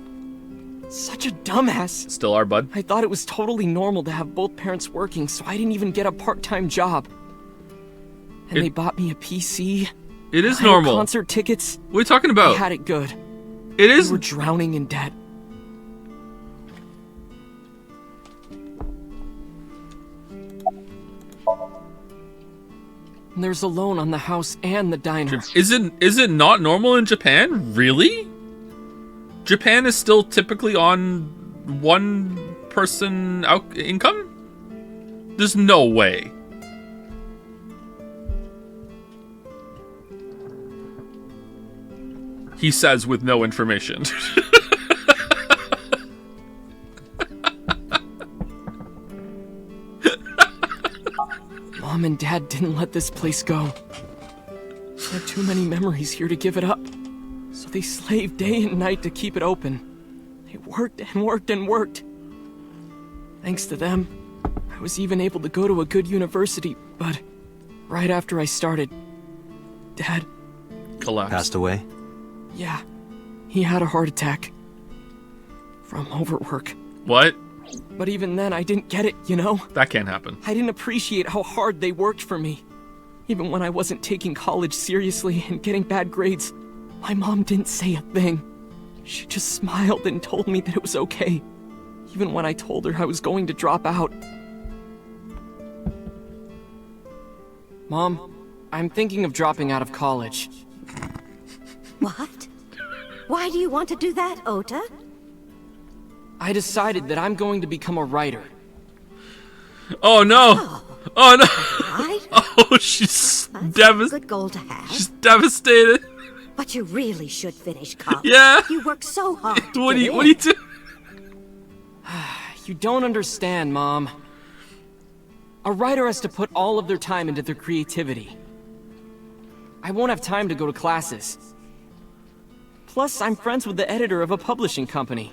such a dumbass. Still are, bud. I thought it was totally normal to have both parents working, so I didn't even get a part-time job. And they bought me a PC. It is I had normal. concert tickets. What are you talking about? I had it good. It is. We were drowning in debt. And there's a loan on the house and the diner. Is it not normal in Japan? Really? Japan is still typically on one person income? There's no way. He says with no information. Mom and Dad didn't let this place go. There are too many memories here to give it up. So they slaved day and night to keep it open. They worked and worked and worked. Thanks to them, I was even able to go to a good university, but right after I started, Dad collapsed. Passed away? Yeah, he had a heart attack. From overwork. What? But even then, I didn't get it, you know? That can't happen. I didn't appreciate how hard they worked for me. Even when I wasn't taking college seriously and getting bad grades, my mom didn't say a thing. She just smiled and told me that it was okay, even when I told her I was going to drop out. Mom, I'm thinking of dropping out of college. What? Why do you want to do that, Ota? I decided that I'm going to become a writer. Oh no! Oh no! Right? Oh, she's devastated. Good goal to have. She's devastated. But you really should finish college. Yeah. You work so hard. What do you do? You don't understand, Mom. A writer has to put all of their time into their creativity. I won't have time to go to classes. Plus, I'm friends with the editor of a publishing company.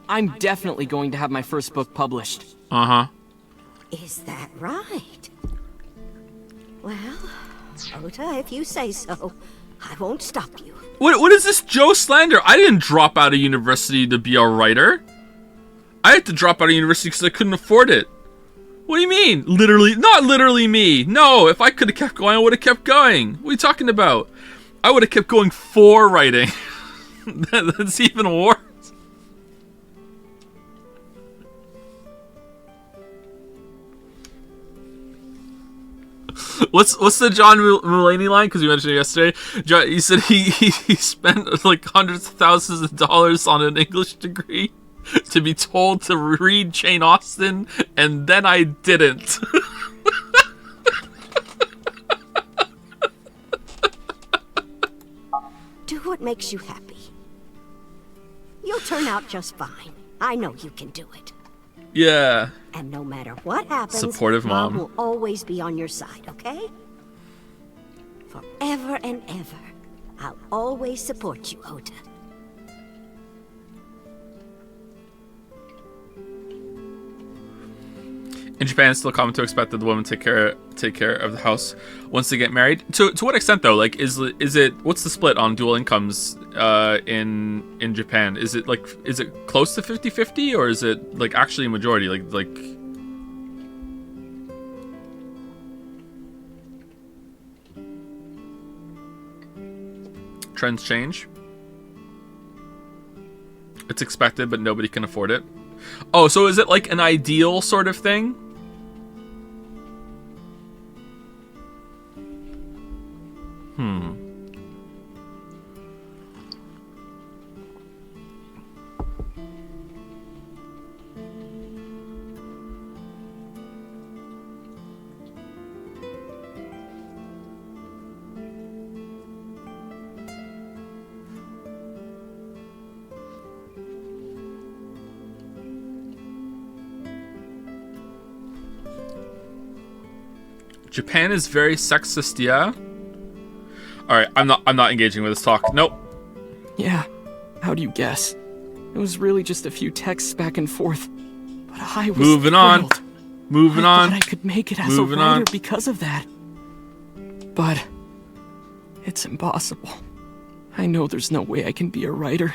I'm definitely going to have my first book published. Uh-huh. Is that right? Well, Ota, if you say so, I won't stop you. What is this Joe slander? I didn't drop out of university to be a writer. I had to drop out of university because I couldn't afford it. What do you mean? Literally, not literally me. No, if I could have kept going, I would have kept going. What are you talking about? I would have kept going for writing. That's even worse. What's the John Mulaney line? Because you mentioned it yesterday. John, he said he spent like hundreds of thousands of dollars on an English degree to be told to read Jane Austen, and then I didn't. Do what makes you happy. You'll turn out just fine. I know you can do it. Yeah. And no matter what happens, Supportive mom. will always be on your side, okay? Forever and ever, I'll always support you, Ota. In Japan, it's still common to expect that the woman take care of the house once they get married. To what extent though? Like, is it what's the split on dual incomes in Japan? Is it close to 50-50, or is it like actually a majority? Like trends change. It's expected, but nobody can afford it. Oh, so is it like an ideal sort of thing? Japan is very sexist, yeah? Alright, I'm not engaging with this talk. Nope. Yeah, how do you guess? It was really just a few texts back and forth. But I was Moving on. Moving on. I thought I could make it as a writer because of that. But It's impossible. I know there's no way I can be a writer.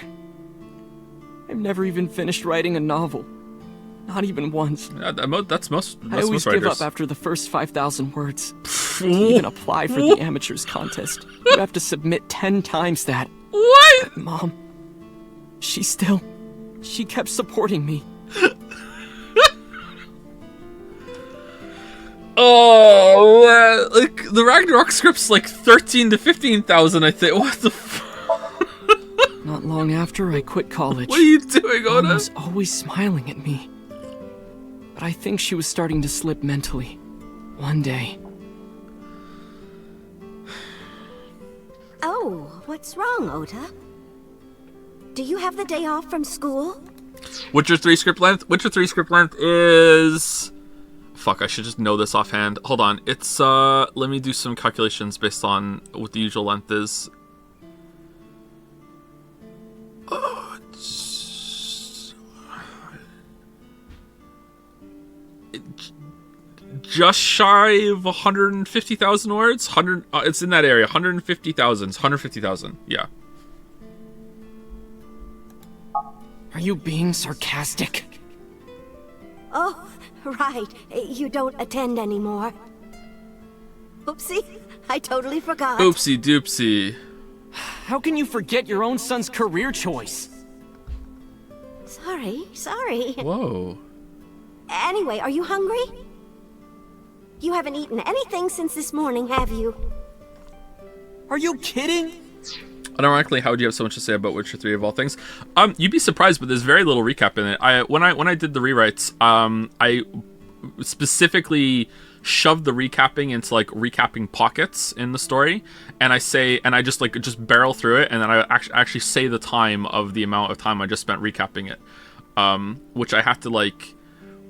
I've never even finished writing a novel. Not even once. Yeah, that's most I always give writers. up after the first 5,000 words. To even apply for the amateurs contest, you have to submit 10 times that. What? But Mom, she kept supporting me. Oh, like the Ragnarok script's like 13 to 15,000, I think. What the Not long after I quit college. What are you doing, Mom Oda? was always smiling at me. But I think she was starting to slip mentally. One day. Oh, what's wrong, Ota? Do you have the day off from school? Witcher 3 script length? Witcher 3 script length is... Fuck, I should just know this offhand. Hold on. It's, let me do some calculations based on what the usual length is. Just shy of 150,000 words? It's in that area. 150,000. 150,000. Yeah. Are you being sarcastic? Oh, right. You don't attend anymore. Oopsie, I totally forgot. Oopsie doopsie. How can you forget your own son's career choice? Sorry. Whoa. Anyway, are you hungry? You haven't eaten anything since this morning, have you? Are you kidding? Unironically, how would you have so much to say about Witcher 3 of all things? You'd be surprised, but there's very little recap in it. When I did the rewrites, I specifically shoved the recapping into like recapping pockets in the story, and I just barrel through it, and then I actually say the time of the amount of time I just spent recapping it, which I have to like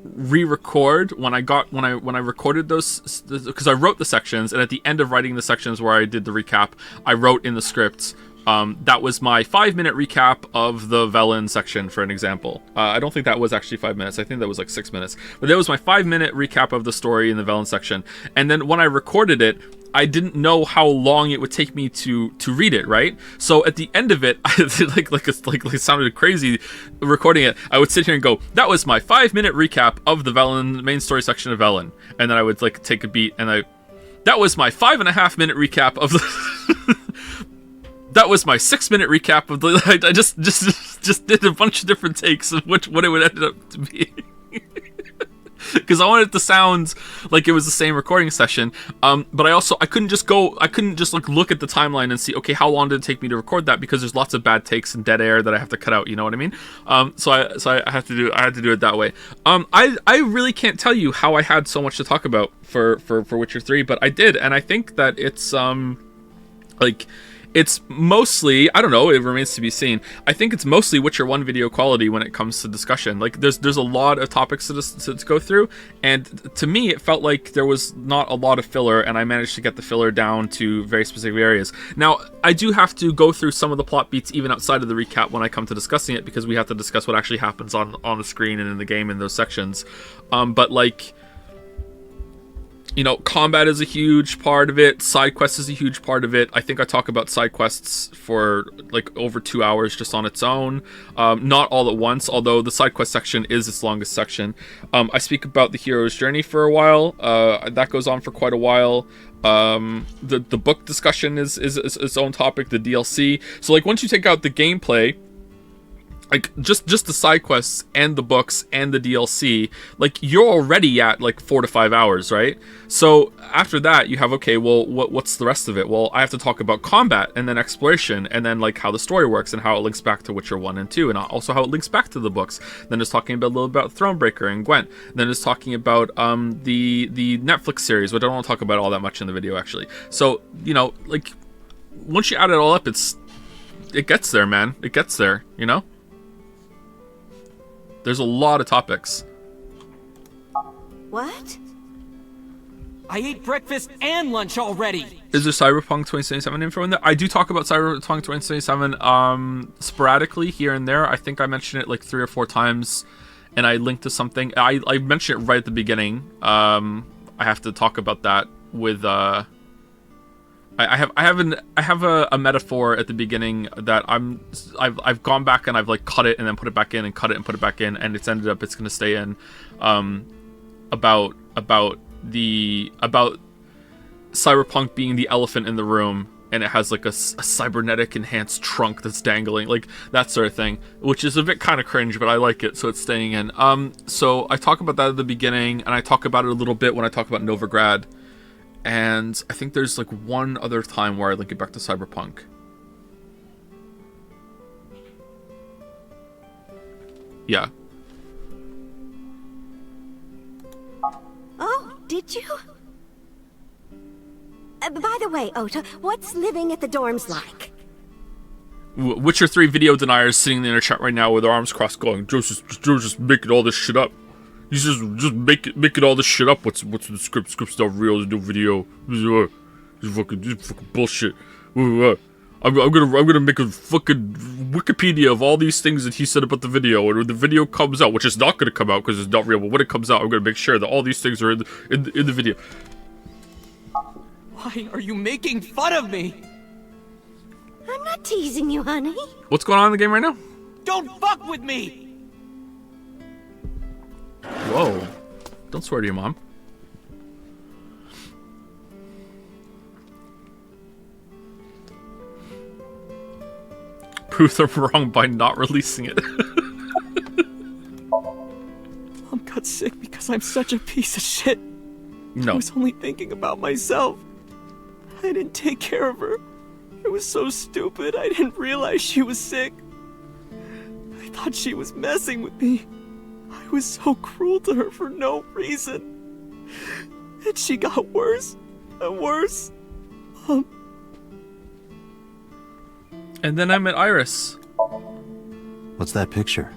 re-record when I recorded those, because I wrote the sections, and at the end of writing the sections where I did the recap, I wrote in the script, that was my 5-minute recap of the Velen section, for an example. I don't think that was actually 5 minutes. I think that was like 6 minutes. But that was my 5-minute recap of the story in the Velen section. And then when I recorded it, I didn't know how long it would take me to read it, right? So at the end of it, it sounded crazy recording it. I would sit here and go, that was my 5-minute recap of the Velen main story section of Velen. And then I would like take a beat, and that was my 5.5-minute recap of the that was my 6-minute recap of the I just did a bunch of different takes of what it would end up to be. Because I wanted it to sound like it was the same recording session, but I couldn't just like look at the timeline and see, okay, how long did it take me to record that, because there's lots of bad takes and dead air that I have to cut out, you know what I mean? So I had to do it that way. I really can't tell you how I had so much to talk about for Witcher 3, but I did, and I think that it's like, it's mostly, I don't know, it remains to be seen. I think it's mostly Witcher 1 video quality when it comes to discussion. Like, there's a lot of topics to go through, and to me, it felt like there was not a lot of filler, and I managed to get the filler down to very specific areas. Now, I do have to go through some of the plot beats even outside of the recap when I come to discussing it, because we have to discuss what actually happens on the screen and in the game in those sections. But, like, you know, combat is a huge part of it. Side quests is a huge part of it. I think I talk about side quests for like over 2 hours just on its own. Not all at once, although the side quest section is its longest section. I speak about the hero's journey for a while. That goes on for quite a while. The book discussion is its own topic, the DLC. So like once you take out the gameplay, like just the side quests and the books and the DLC, like you're already at like 4 to 5 hours, right? So after that you have, okay, well, what's the rest of it? Well, I have to talk about combat and then exploration and then like how the story works and how it links back to Witcher 1 and 2 and also how it links back to the books. Then it's talking about a little about Thronebreaker and Gwent. Then it's talking about the Netflix series, but I don't want to talk about all that much in the video actually. So, you know, like once you add it all up, it gets there, man. It gets there, you know? There's a lot of topics. What? I ate breakfast and lunch already. Is there Cyberpunk 2077 info in there? I do talk about Cyberpunk 2077 sporadically here and there. I think I mentioned it like 3 or 4 times, and I linked to something. I mentioned it right at the beginning. I have to talk about that with I have a metaphor at the beginning that I've gone back and I've like cut it and then put it back in and cut it and put it back in, and it's ended up it's gonna stay in, about Cyberpunk being the elephant in the room, and it has like a cybernetic enhanced trunk that's dangling, like that sort of thing, which is a bit kind of cringe, but I like it, so it's staying in. So I talk about that at the beginning, and I talk about it a little bit when I talk about Novigrad, and I think there's like one other time where I link it back to Cyberpunk. Yeah. Oh, did you? By the way, Ota, what's living at the dorms like? Witcher 3 video deniers sitting in their chat right now with their arms crossed going, Joe's just making all this shit up. He's just making all this shit up. What's the script? Script's not real. There's no video. This fucking bullshit. I'm gonna make a fucking Wikipedia of all these things that he said about the video, and when the video comes out, which is not gonna come out because it's not real, but when it comes out, I'm gonna make sure that all these things are in the video. Why are you making fun of me? I'm not teasing you, honey. What's going on in the game right now? Don't fuck with me! Whoa. Don't swear to your mom. Prove them wrong by not releasing it. Mom got sick because I'm such a piece of shit. No. I was only thinking about myself. I didn't take care of her. It was so stupid. I didn't realize she was sick. I thought she was messing with me. I was so cruel to her for no reason. And she got worse and worse. And then I met Iris. What's that picture?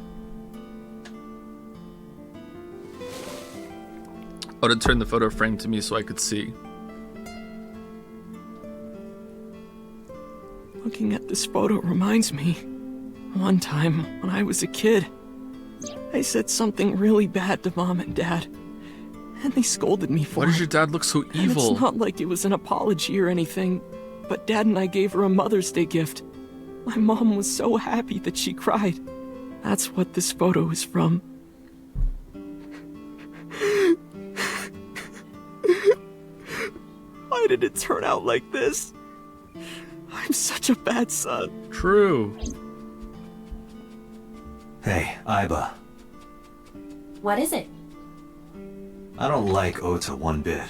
Oda turned the photo frame to me so I could see. Looking at this photo reminds me, one time when I was a kid, I said something really bad to Mom and Dad, and they scolded me for it. Why does your dad look so And evil? it's not like it was an apology or anything, but Dad and I gave her a Mother's Day gift. My mom was so happy that she cried. That's what this photo is from. Why did it turn out like this? I'm such a bad son. True. Hey, Aiba. What is it? I don't like Ota one bit.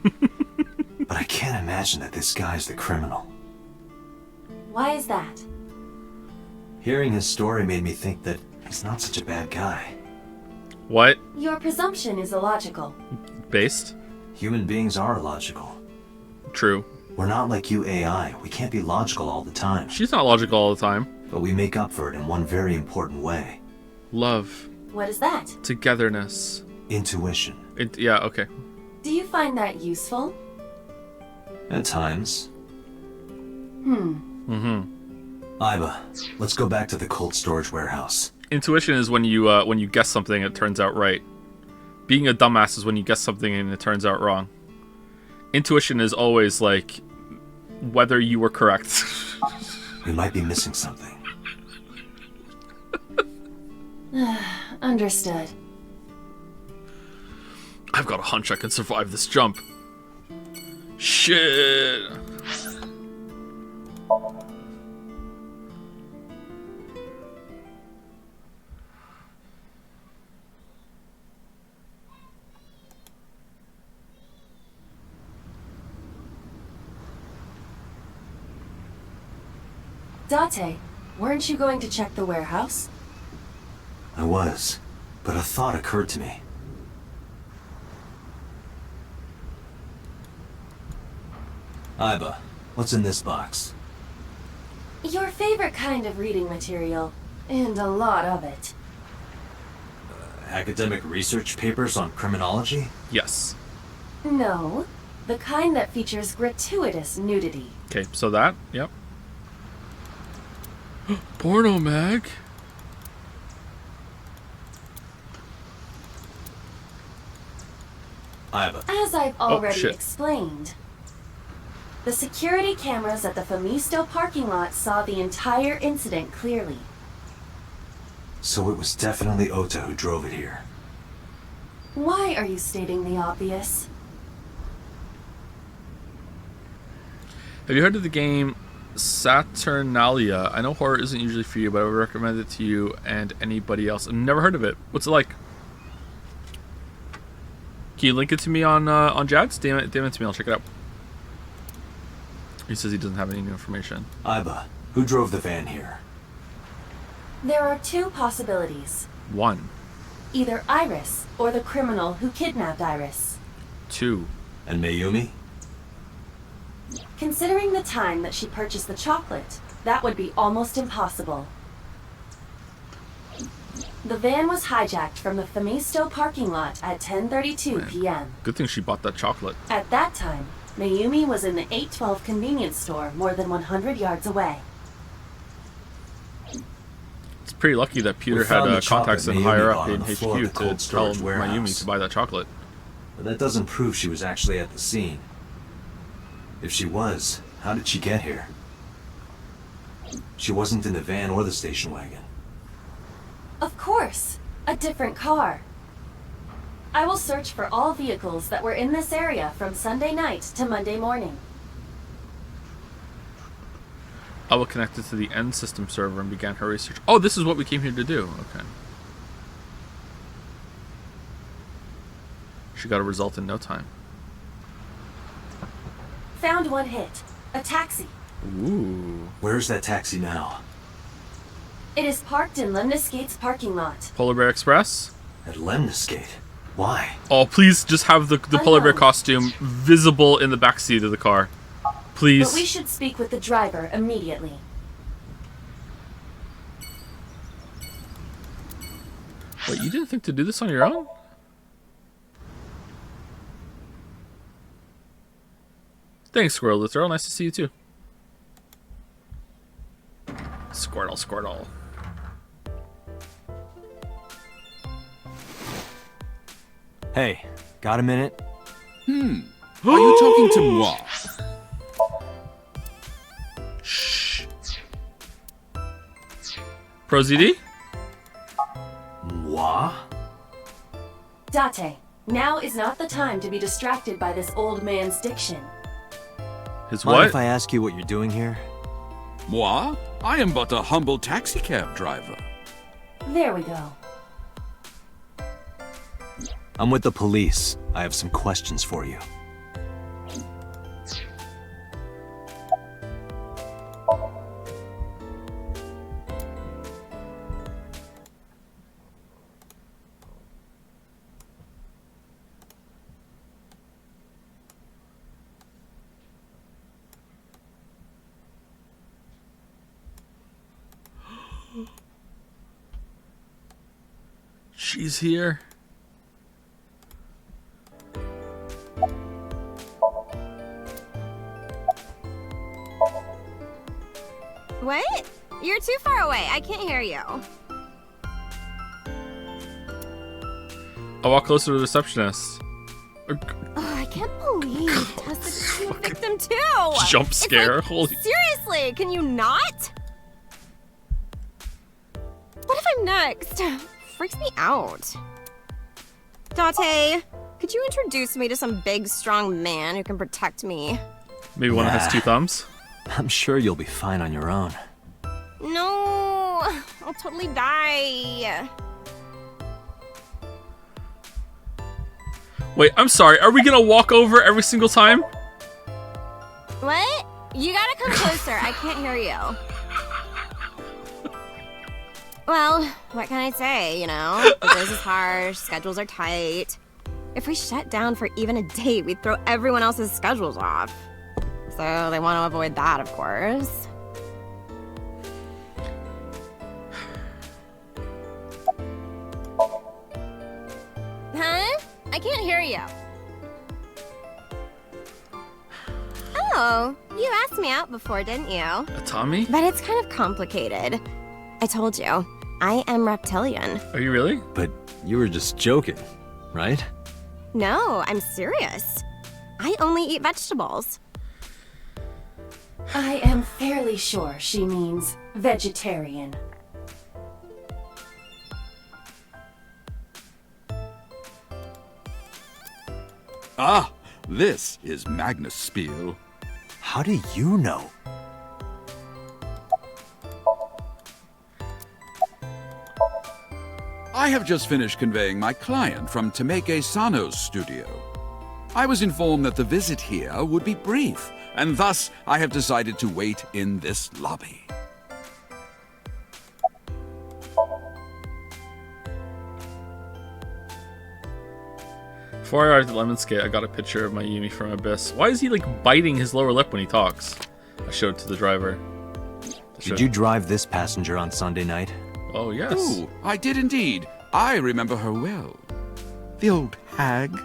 But I can't imagine that this guy's the criminal. Why is that? Hearing his story made me think that he's not such a bad guy. What? Your presumption is illogical. Based? Human beings are illogical. True. We're not like you AI. We can't be logical all the time. She's not logical all the time. But we make up for it in one very important way. Love. What is that? Togetherness. Intuition. Yeah, okay. Do you find that useful? At times. Mm-hmm. Aiba, let's go back to the cold storage warehouse. Intuition is when you guess something and it turns out right. Being a dumbass is when you guess something and it turns out wrong. Intuition is always like whether you were correct. We might be missing something. Understood. I've got a hunch I can survive this jump. Shit. Date, weren't you going to check the warehouse? I was, but a thought occurred to me. Aiba, what's in this box? Your favorite kind of reading material, and a lot of it. Academic research papers on criminology? Yes. No, the kind that features gratuitous nudity. Okay, so that, yep. Porno mag. Aiba. As I've already shit. explained, The security cameras at the Famisto parking lot saw the entire incident clearly. So it was definitely Ota who drove it here. Why are you stating the obvious? Have you heard of the game Saturnalia? I know horror isn't usually for you, but I would recommend it to you and anybody else. I've never heard of it. What's it like? Can you link it to me on Jad's? Damn it to me. I'll check it out. He says he doesn't have any new information. Iba, who drove the van here? There are two possibilities. 1. Either Iris or the criminal who kidnapped Iris. 2. And Mayumi? Considering the time that she purchased the chocolate, that would be almost impossible. The van was hijacked from the Famisto parking lot at 10:32 p.m. Good thing she bought that chocolate. At that time, Mayumi was in the 812 convenience store more than 100 yards away. It's pretty lucky that Peter We found had the chocolate contacts in Mayumi higher bought up in on the floor of HQ the to cold tell storage warehouse. Mayumi to buy that chocolate. But that doesn't prove she was actually at the scene. If she was, how did she get here? She wasn't in the van or the station wagon. Of course, a different car. I will search for all vehicles that were in this area from Sunday night to Monday morning. I will connect it to the end system server and began her research. Oh, this is what we came here to do. Okay. She got a result in no time. Found one hit. A taxi. Ooh. Where's that taxi now? It is parked in Lemniscate's parking lot. Polar Bear Express? At Lemniscate. Why? Oh, please just have the Polar Bear costume visible in the backseat of the car. Please. But we should speak with the driver immediately. Wait, you didn't think to do this on your own? Thanks, Squirrel Literal. Nice to see you too. Squirtle, Squirtle. Hey, got a minute? Are you talking to moi? Shh. Pro ZD? Moi? Date, now is not the time to be distracted by this old man's diction. His Mind what? if I ask you what you're doing here? Moi? I am but a humble taxicab driver. There we go. I'm with the police. I have some questions for you. She's here. What? You're too far away. I can't hear you. I'll walk closer to the receptionist. Oh, I can't believe Tessa's a victim too. Jump scare. It's like, Holy. seriously, can you not? What if I'm next? Freaks me out. Date, could you introduce me to some big, strong man who can protect me? Maybe one that has 2 thumbs. I'm sure you'll be fine on your own. No, I'll totally die. Wait, I'm sorry. Are we gonna walk over every single time? What? You gotta come closer. I can't hear you. Well, what can I say, you know? The biz is harsh, schedules are tight. If we shut down for even a date, we'd throw everyone else's schedules off. So they want to avoid that, of course. Huh? I can't hear you. Oh, you asked me out before, didn't you? Tommy? But it's kind of complicated. I told you, I am reptilian. Are you really? But you were just joking, right? No, I'm serious. I only eat vegetables. I am fairly sure she means vegetarian. Ah, this is Magnus Spiel. How do you know? I have just finished conveying my client from Temeke Sano's studio. I was informed that the visit here would be brief, and thus I have decided to wait in this lobby. Before I arrived at Lemonskate, I got a picture of Mayumi from Abyss. Why is he like biting his lower lip when he talks? I showed it to the driver. Did you drive this passenger on Sunday night? Oh, yes. Oh, I did indeed. I remember her well. The old hag.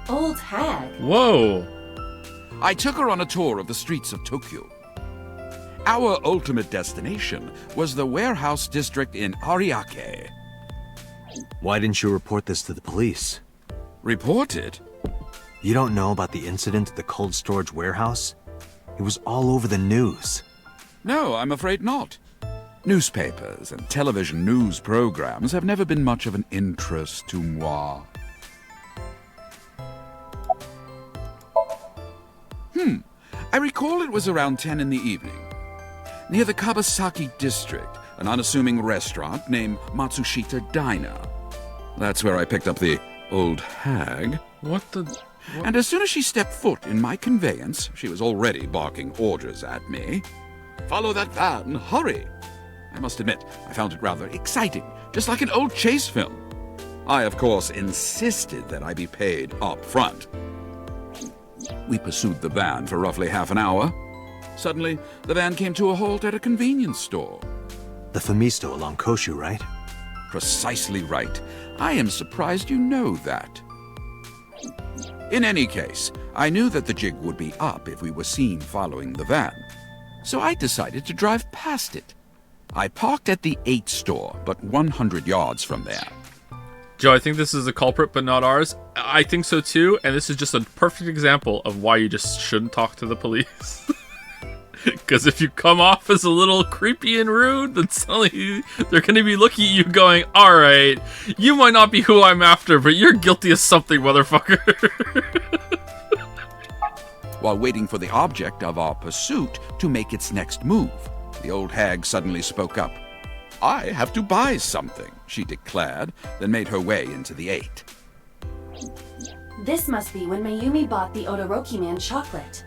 Old hag? Whoa. I took her on a tour of the streets of Tokyo. Our ultimate destination was the warehouse district in Ariake. Why didn't you report this to the police? Report it? You don't know about the incident at the cold storage warehouse? It was all over the news. No, I'm afraid not. Newspapers and television news programs have never been much of an interest to moi. I recall it was around 10 in the evening. Near the Kabasaki district, an unassuming restaurant named Matsushita Diner. That's where I picked up the old hag. What the... What? And as soon as she stepped foot in my conveyance, she was already barking orders at me. Follow that van, hurry! I must admit, I found it rather exciting, just like an old chase film. I, of course, insisted that I be paid up front. We pursued the van for roughly half an hour. Suddenly, the van came to a halt at a convenience store. The Famisto along Koshu, right? Precisely right. I am surprised you know that. In any case, I knew that the jig would be up if we were seen following the van. So I decided to drive past it. I parked at the 8 store, but 100 yards from there. Joe, I think this is a culprit, but not ours. I think so too, and this is just a perfect example of why you just shouldn't talk to the police. Because if you come off as a little creepy and rude, then suddenly they're going to be looking at you going, alright, you might not be who I'm after, but you're guilty of something, motherfucker. While waiting for the object of our pursuit to make its next move, the old hag suddenly spoke up. I have to buy something, she declared, then made her way into the 8. This must be when Mayumi bought the Odoroki Man chocolate.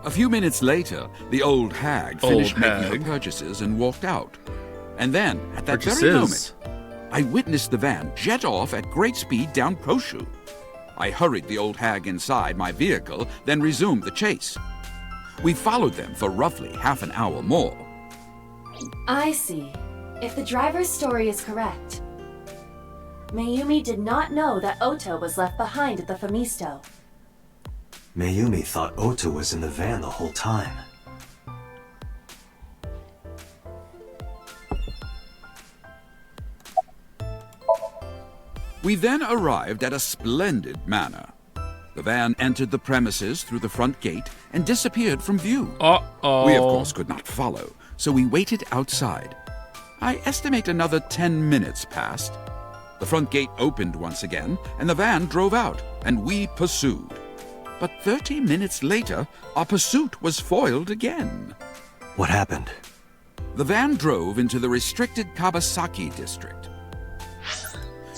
A few minutes later, the old hag finished making her purchases and walked out. And then, at that very moment, I witnessed the van jet off at great speed down Koshu. I hurried the old hag inside my vehicle, then resumed the chase. We followed them for roughly half an hour more. I see. If the driver's story is correct, Mayumi did not know that Oto was left behind at the Famisto. Mayumi thought Oto was in the van the whole time. We then arrived at a splendid manor. The van entered the premises through the front gate and disappeared from view. Uh-oh. We, of course, could not follow, so we waited outside. I estimate another 10 minutes passed. The front gate opened once again, and the van drove out, and we pursued. But 30 minutes later, our pursuit was foiled again. What happened? The van drove into the restricted Kabasaki district.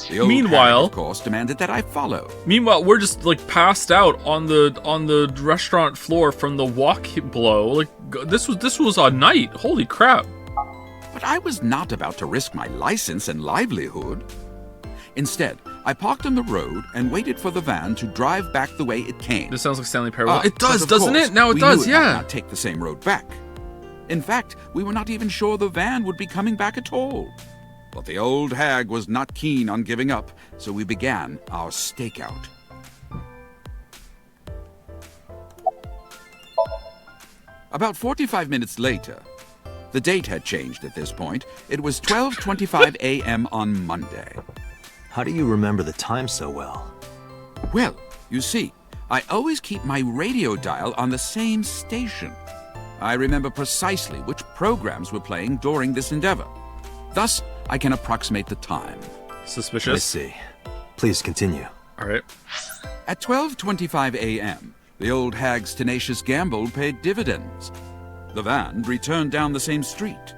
The old Meanwhile, hag, of course, demanded that I follow. Meanwhile, we're just like passed out on the restaurant floor from the walk blow. Like this was a night. Holy crap! But I was not about to risk my license and livelihood. Instead, I parked on the road and waited for the van to drive back the way it came. This sounds like Stanley Parable. It does, But of doesn't course, it? Now it we does, knew it might yeah. not take the same road back. In fact, we were not even sure the van would be coming back at all. But the old hag was not keen on giving up, so we began our stakeout. About 45 minutes later, the date had changed at this point. It was 12:25 a.m. on Monday. How do you remember the time so well? Well, you see, I always keep my radio dial on the same station. I remember precisely which programs were playing during this endeavor. Thus, I can approximate the time. Suspicious. I see. Please continue. All right. At 12:25 a.m., the old hag's tenacious gamble paid dividends. The van returned down the same street.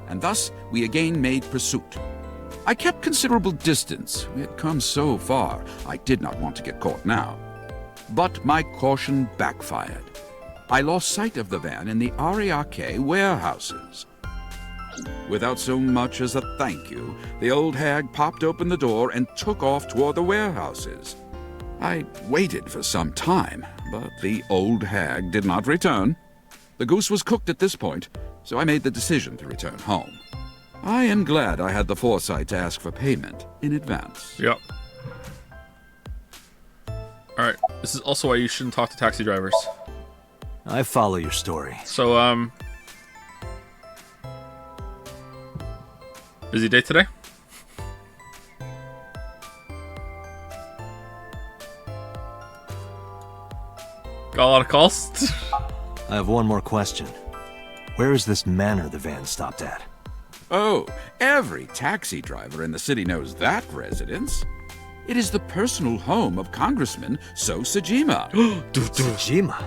And thus, we again made pursuit. I kept considerable distance. We had come so far, I did not want to get caught now. But my caution backfired. I lost sight of the van in the Ariake warehouses. Without so much as a thank you, the old hag popped open the door and took off toward the warehouses. I waited for some time, but the old hag did not return. The goose was cooked at this point, so I made the decision to return home. I am glad I had the foresight to ask for payment in advance. Yep. Alright, this is also why you shouldn't talk to taxi drivers. I follow your story. So, busy day today? Got a lot of calls? I have one more question. Where is this manor the van stopped at? Oh, every taxi driver in the city knows that residence. It is the personal home of Congressman So Sajima. Sajima?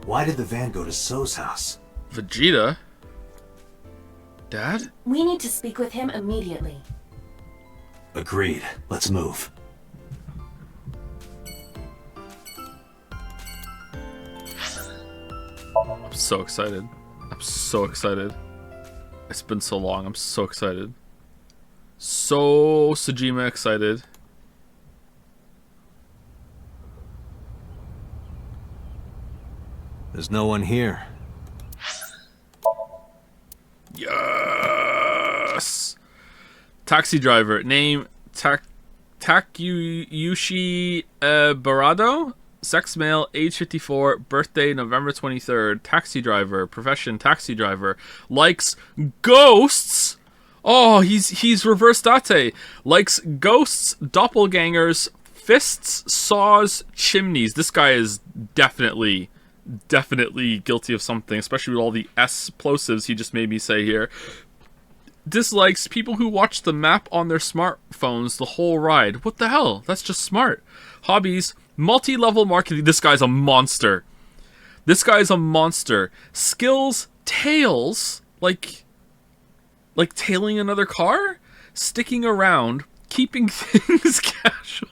Why did the van go to So's house? Vegeta? Dad? We need to speak with him immediately. Agreed. Let's move. I'm so excited. I'm so excited. It's been so long. I'm so excited. So Sajima excited. There's no one here. Yes! Taxi driver. Name Takayushi Barado. Sex male, age 54, birthday November 23rd. Taxi driver. Profession taxi driver. Likes ghosts. Oh, he's reverse date. Likes ghosts, doppelgangers, fists, saws, chimneys. This guy is definitely guilty of something, especially with all the S-plosives he just made me say here. Dislikes people who watch the map on their smartphones the whole ride. What the hell? That's just smart. Hobbies, multi-level marketing. This guy's a monster. This guy's a monster. Skills, tails, like tailing another car? Sticking around, keeping things casual.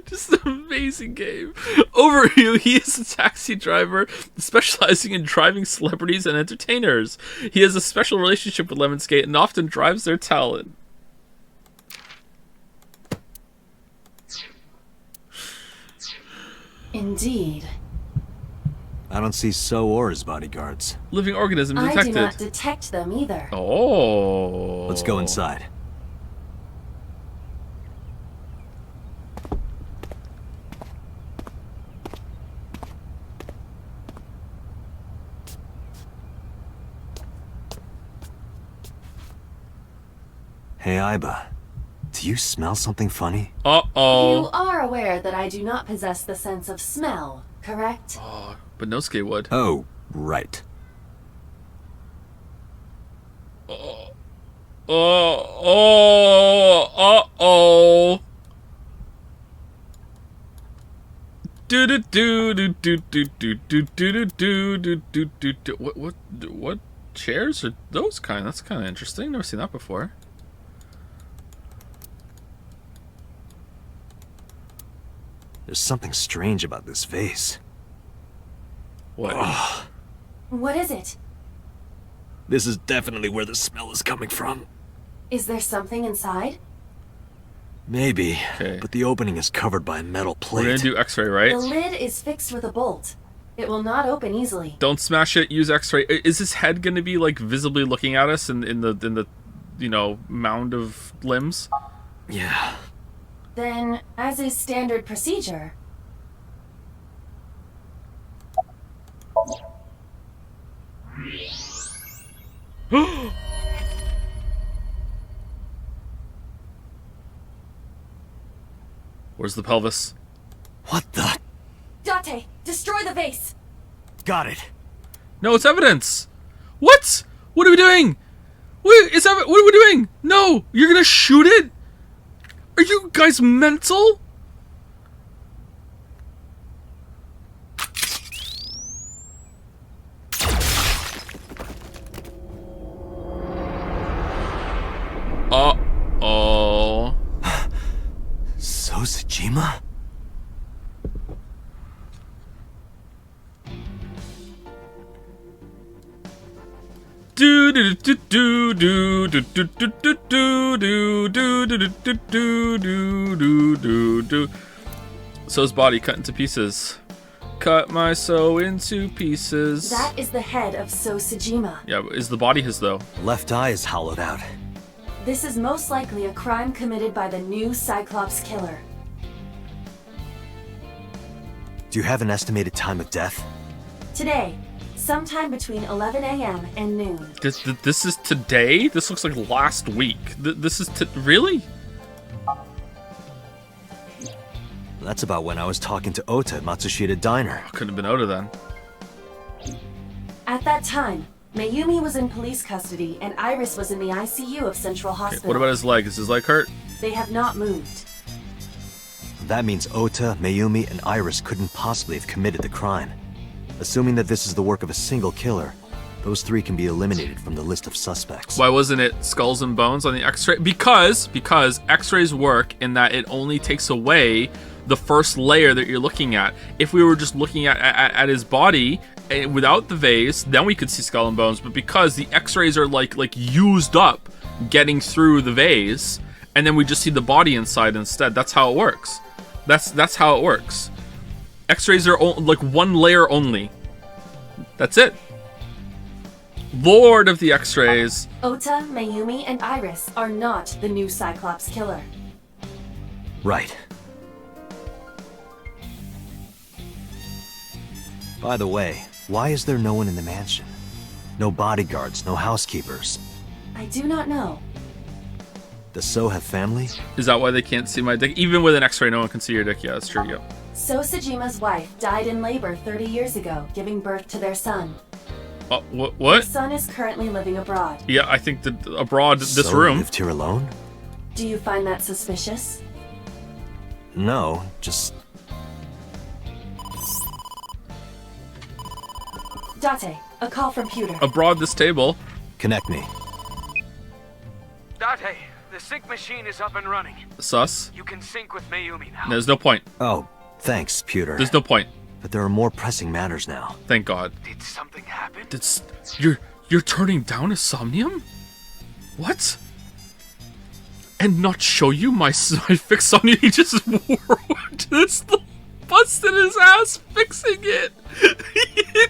Just an amazing game. Overview: he is a taxi driver specializing in driving celebrities and entertainers. He has a special relationship with Lemonsgate and often drives their talent. Indeed. I don't see So or his bodyguards. Living organism detected. I do not detect them either. Oh. Let's go inside. Hey, Aiba. Do you smell something funny? Uh-oh. You are aware that I do not possess the sense of smell, correct? Oh, but Nosuke would. Oh, right. Uh-oh. What chairs are those kind? That's kind of interesting. Never seen that before. There's something strange about this vase. What? Ugh. What is it? This is definitely where the smell is coming from. Is there something inside? Maybe, Okay. but the opening is covered by a metal plate. We're gonna do X-ray, right? The lid is fixed with a bolt. It will not open easily. Don't smash it. Use X-ray. Is his head gonna be like visibly looking at us in the you know, mound of limbs? Yeah. Then, as is standard procedure, Where's the pelvis? What the? Date, destroy the vase! Got it. No, it's evidence. What? What are we doing? Wait, what are we doing? No, you're gonna shoot it? Are you guys mental? Uh-oh. Sosajima? Do do do do do do do do do do do do do do do do do. So's body cut into pieces. Cut my So into pieces. That is the head of Sosajima. Yeah, but is the body his though? Left eye is hollowed out. This is most likely a crime committed by the new Cyclops killer. Do you have an estimated time of death? Today, sometime between 11 a.m. and noon. This is today? This looks like last week. This is really? That's about when I was talking to Ota at Matsushita Diner. Couldn't have been Ota then. At that time, Mayumi was in police custody and Iris was in the ICU of Central Hospital. Okay, what about his leg? Is his leg hurt? They have not moved. That means Ota, Mayumi, and Iris couldn't possibly have committed the crime. Assuming that this is the work of a single killer, those three can be eliminated from the list of suspects. Why wasn't it skulls and bones on the x-ray? Because x-rays work in that it only takes away the first layer that you're looking at. If we were just looking at his body without the vase, then we could see skull and bones. But because the x-rays are like used up getting through the vase, and then we just see the body inside instead. That's how it works. That's how it works. X-rays are like one layer only. That's it. Lord of the X-rays. Ota, Mayumi, and Iris are not the new Cyclops killer. Right. By the way, why is there no one in the mansion? No bodyguards, no housekeepers. I do not know. Does So have family? Is that why they can't see my dick? Even with an x-ray, no one can see your dick. Yeah, that's true, yeah. Sosajima's wife died in labor 30 years ago, giving birth to their son. What? Their son is currently living abroad. Yeah, I think that abroad, this So room. lived here alone? Do you find that suspicious? No, just... Date, a call from Pewter. Abroad this table. Connect me. Date, the sync machine is up and running. Sus. You can sync with Mayumi now. There's no point. Oh, thanks, Pewter. There's no point. But there are more pressing matters now. Thank God. Did something happen? You're turning down a Somnium? What? And not show you my fixed Somnium? He just busted his ass fixing it.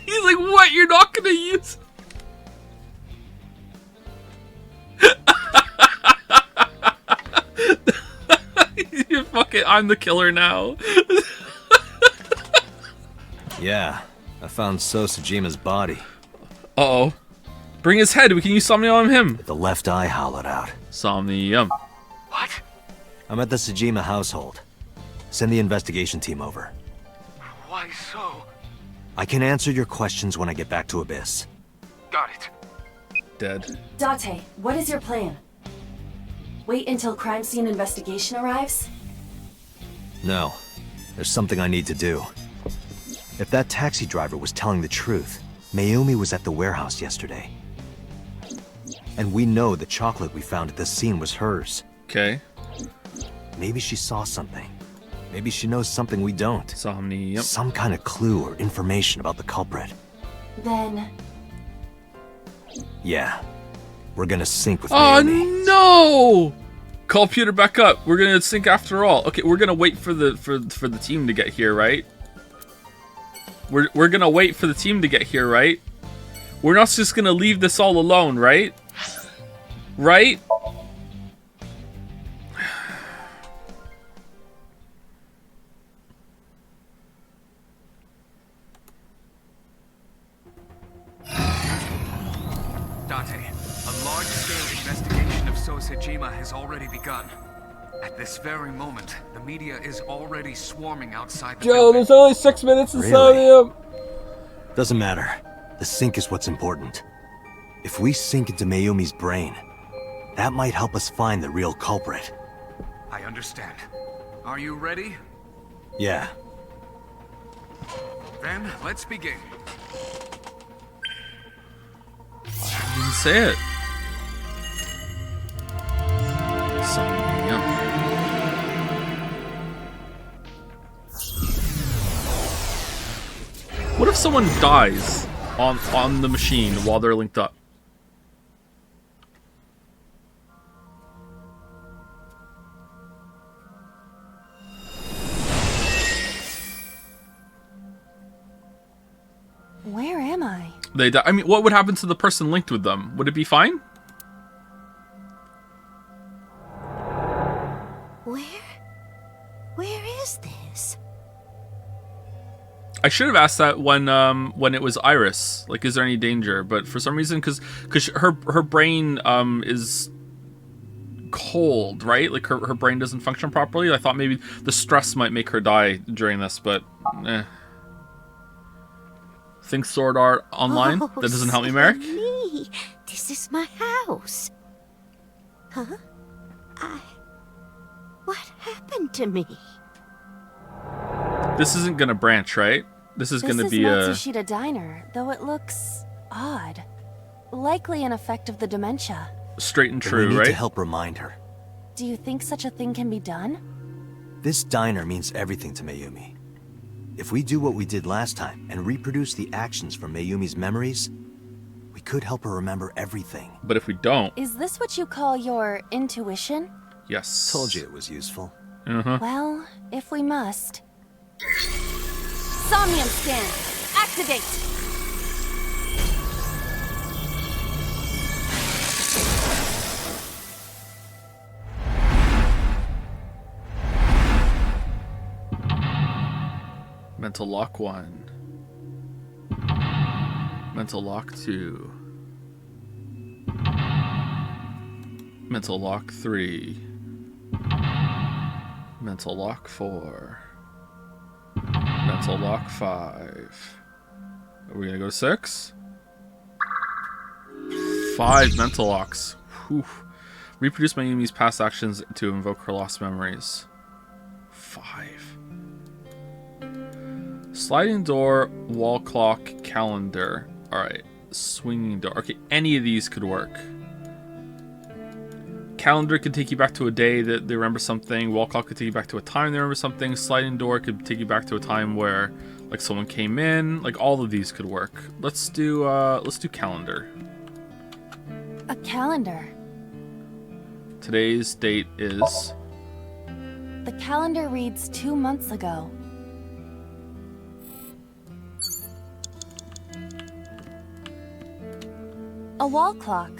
He's like, what? You're not gonna use... You fucking, I'm the killer now. Yeah, I found Sosajima's body. Uh-oh. Bring his head, we can use Somnium on him. The left eye hollowed out. Somnium. What? I'm at the Sajima household. Send the investigation team over. Why so? I can answer your questions when I get back to Abyss. Got it. Dead. Date, what is your plan? Wait until crime scene investigation arrives? No, there's something I need to do. If that taxi driver was telling the truth, Mayumi was at the warehouse yesterday. And we know the chocolate we found at the scene was hers. Okay. Maybe she saw something. Maybe she knows something we don't. Somnium. Some kind of clue or information about the culprit. Then... Yeah. We're gonna sync with Oh Mayumi. no! Call Pewter back up. We're gonna sync after all. Okay, we're gonna wait for the team to get here, right? We're gonna wait for the team to get here, right? We're not just gonna leave this all alone, right? Right? Date, a large-scale investigation of Sosajima has already begun. At this very moment, the media is already swarming outside the Joe, building. there's only 6 minutes in Really? Somnium. Doesn't matter. The sync is what's important. If we sink into Mayumi's brain, that might help us find the real culprit. I understand. Are you ready? Yeah. Then, let's begin. I didn't say it. Somnium. What if someone dies on the machine while they're linked up? Where am I? They die. I mean, what would happen to the person linked with them? Would it be fine? Where is this? I should have asked that when it was Iris. Like, is there any danger? But for some reason, because her brain is cold, right? Like her brain doesn't function properly. I thought maybe the stress might make her die during this, but Think Sword Art Online. Oh, That doesn't help me, Merrick. Me. This is my house. Huh? What happened to me? This isn't gonna branch, right? This is gonna be This is Matsushita Diner, though it looks odd. Likely an effect of the dementia. straight and But true, we need right? to help remind her. Do you think such a thing can be done? This diner means everything to Mayumi. If we do what we did last time and reproduce the actions from Mayumi's memories, we could help her remember everything. But if we don't, Is this what you call your intuition? yes. Told you it was useful. Well, if we must. Somnium scan! Activate! Mental lock 1. Mental lock 2. Mental lock 3. Mental lock 4. Mental lock 5. Are we gonna go to 6? 5 mental locks. Whew. Reproduce Mayumi's past actions to invoke her lost memories. 5. Sliding door, wall clock, calendar. Alright. Swinging door. Okay, any of these could work. Calendar could take you back to a day that they remember something. Wall clock could take you back to a time they remember something. Sliding door could take you back to a time where, like, someone came in. Like, all of these could work. Let's do calendar. A calendar. Today's date is... The calendar reads 2 months ago. A wall clock.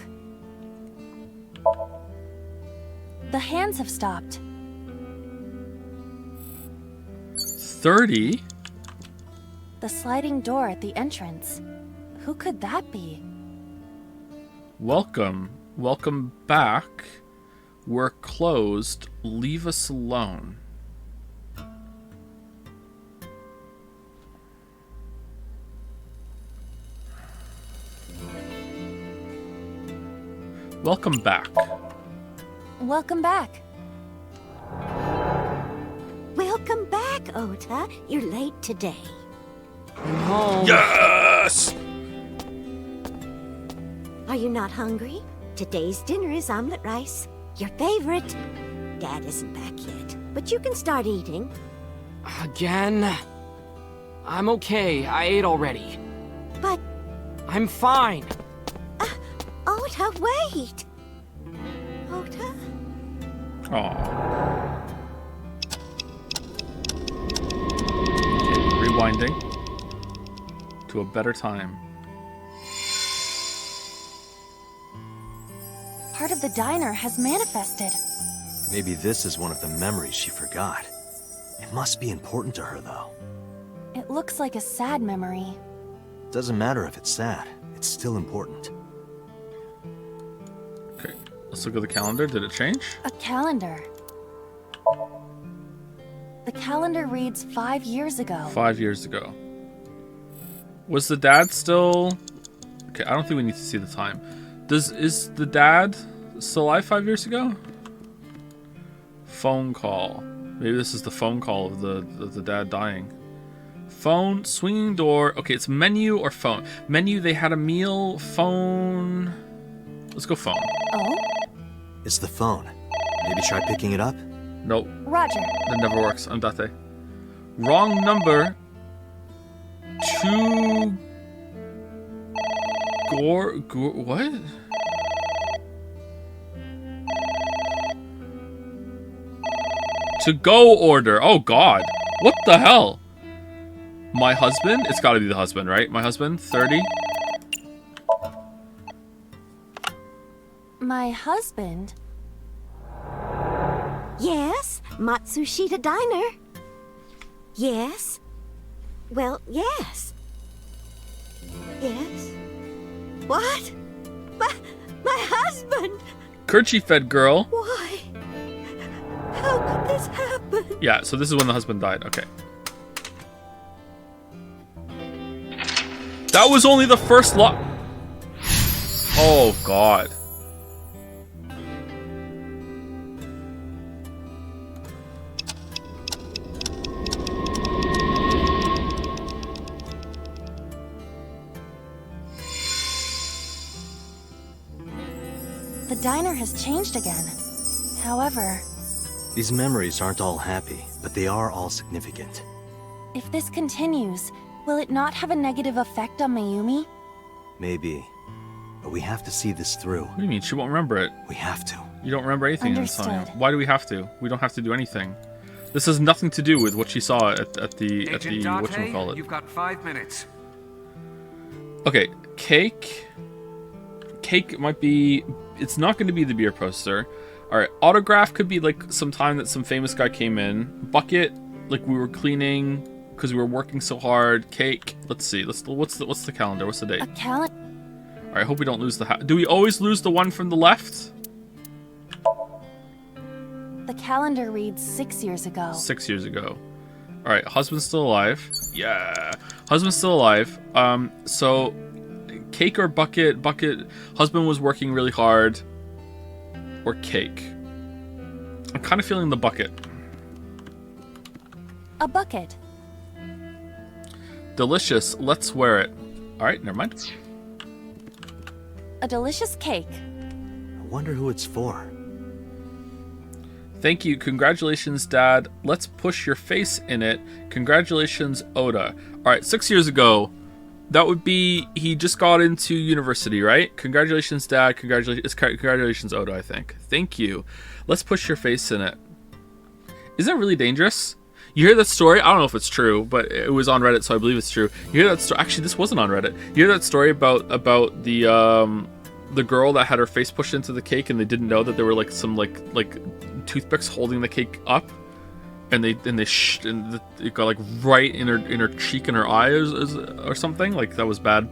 The hands have stopped. 30? The sliding door at the entrance. Who could that be? Welcome. Welcome back. We're closed. Leave us alone. Welcome back. Welcome back. Welcome back, Ota. You're late today. No. Yes! Are you not hungry? Today's dinner is omelet rice. Your favorite. Dad isn't back yet, but you can start eating. Again? I'm okay. I ate already. But, I'm fine. Ota, wait! Ota? Aww. Okay, rewinding to a better time. Part of the diner has manifested. Maybe this is one of the memories she forgot. It must be important to her, though. It looks like a sad memory. Doesn't matter if it's sad. It's still important. Okay, let's look at the calendar. Did it change? A calendar. The calendar reads 5 years ago. 5 years ago. Was the dad still... Okay, I don't think we need to see the time. Is the dad still alive 5 years ago? Phone call. Maybe this is the phone call of the dad dying. Phone, swinging door. Okay, it's menu or phone. Menu, they had a meal. Phone. Let's go phone. Oh? It's the phone. Maybe try picking it up? Nope. Roger. That never works. Andate. Wrong number. To... Gore... What? To go order. Oh, God. What the hell? My husband? It's gotta be the husband, right? My husband, 30. My husband? Yes, Matsushita Diner. Yes. Well, yes. Yes. What? My husband! Kerchief-fed girl. Why? How could this happen? Yeah, so this is when the husband died. Okay. That was only the first lot. Oh, God. The diner has changed again. However, These memories aren't all happy, but they are all significant. if this continues, will it not have a negative effect on Mayumi? Maybe. But we have to see this through. What do you mean? She won't remember it. We have to. You don't remember anything in Understood. Insomnia. Why do we have to? We don't have to do anything. This has nothing to do with what she saw at the Agent whatchamacallit. you've got 5 minutes. Okay, cake. Cake might be... It's not going to be the beer poster. Alright, autograph could be like some time that some famous guy came in. Bucket, like we were cleaning because we were working so hard. Cake, let's see. What's the calendar? What's the date? A calendar? Alright, I hope we don't lose the... Do we always lose the one from the left? The calendar reads 6 years ago. 6 years ago. Alright, husband's still alive. Yeah. Husband's still alive. So cake or bucket? Bucket. Husband was working really hard. Or cake. I'm kind of feeling the bucket. A bucket. Delicious. Let's wear it. Alright, never mind. A delicious cake. I wonder who it's for. Thank you. Congratulations, Dad. Let's push your face in it. Congratulations, Oda. Alright, 6 years ago. That would be... He just got into university, right? Congratulations, Dad. Congratulations, Oda, I think. Thank you. Let's push your face in it. Is that really dangerous? You hear that story? I don't know if it's true, but it was on Reddit, so I believe it's true. You hear that story? Actually, this wasn't on Reddit. You hear that story about the girl that had her face pushed into the cake, and they didn't know that there were like some like toothpicks holding the cake up, and it got like right in her cheek and her eye or something. Like that was bad.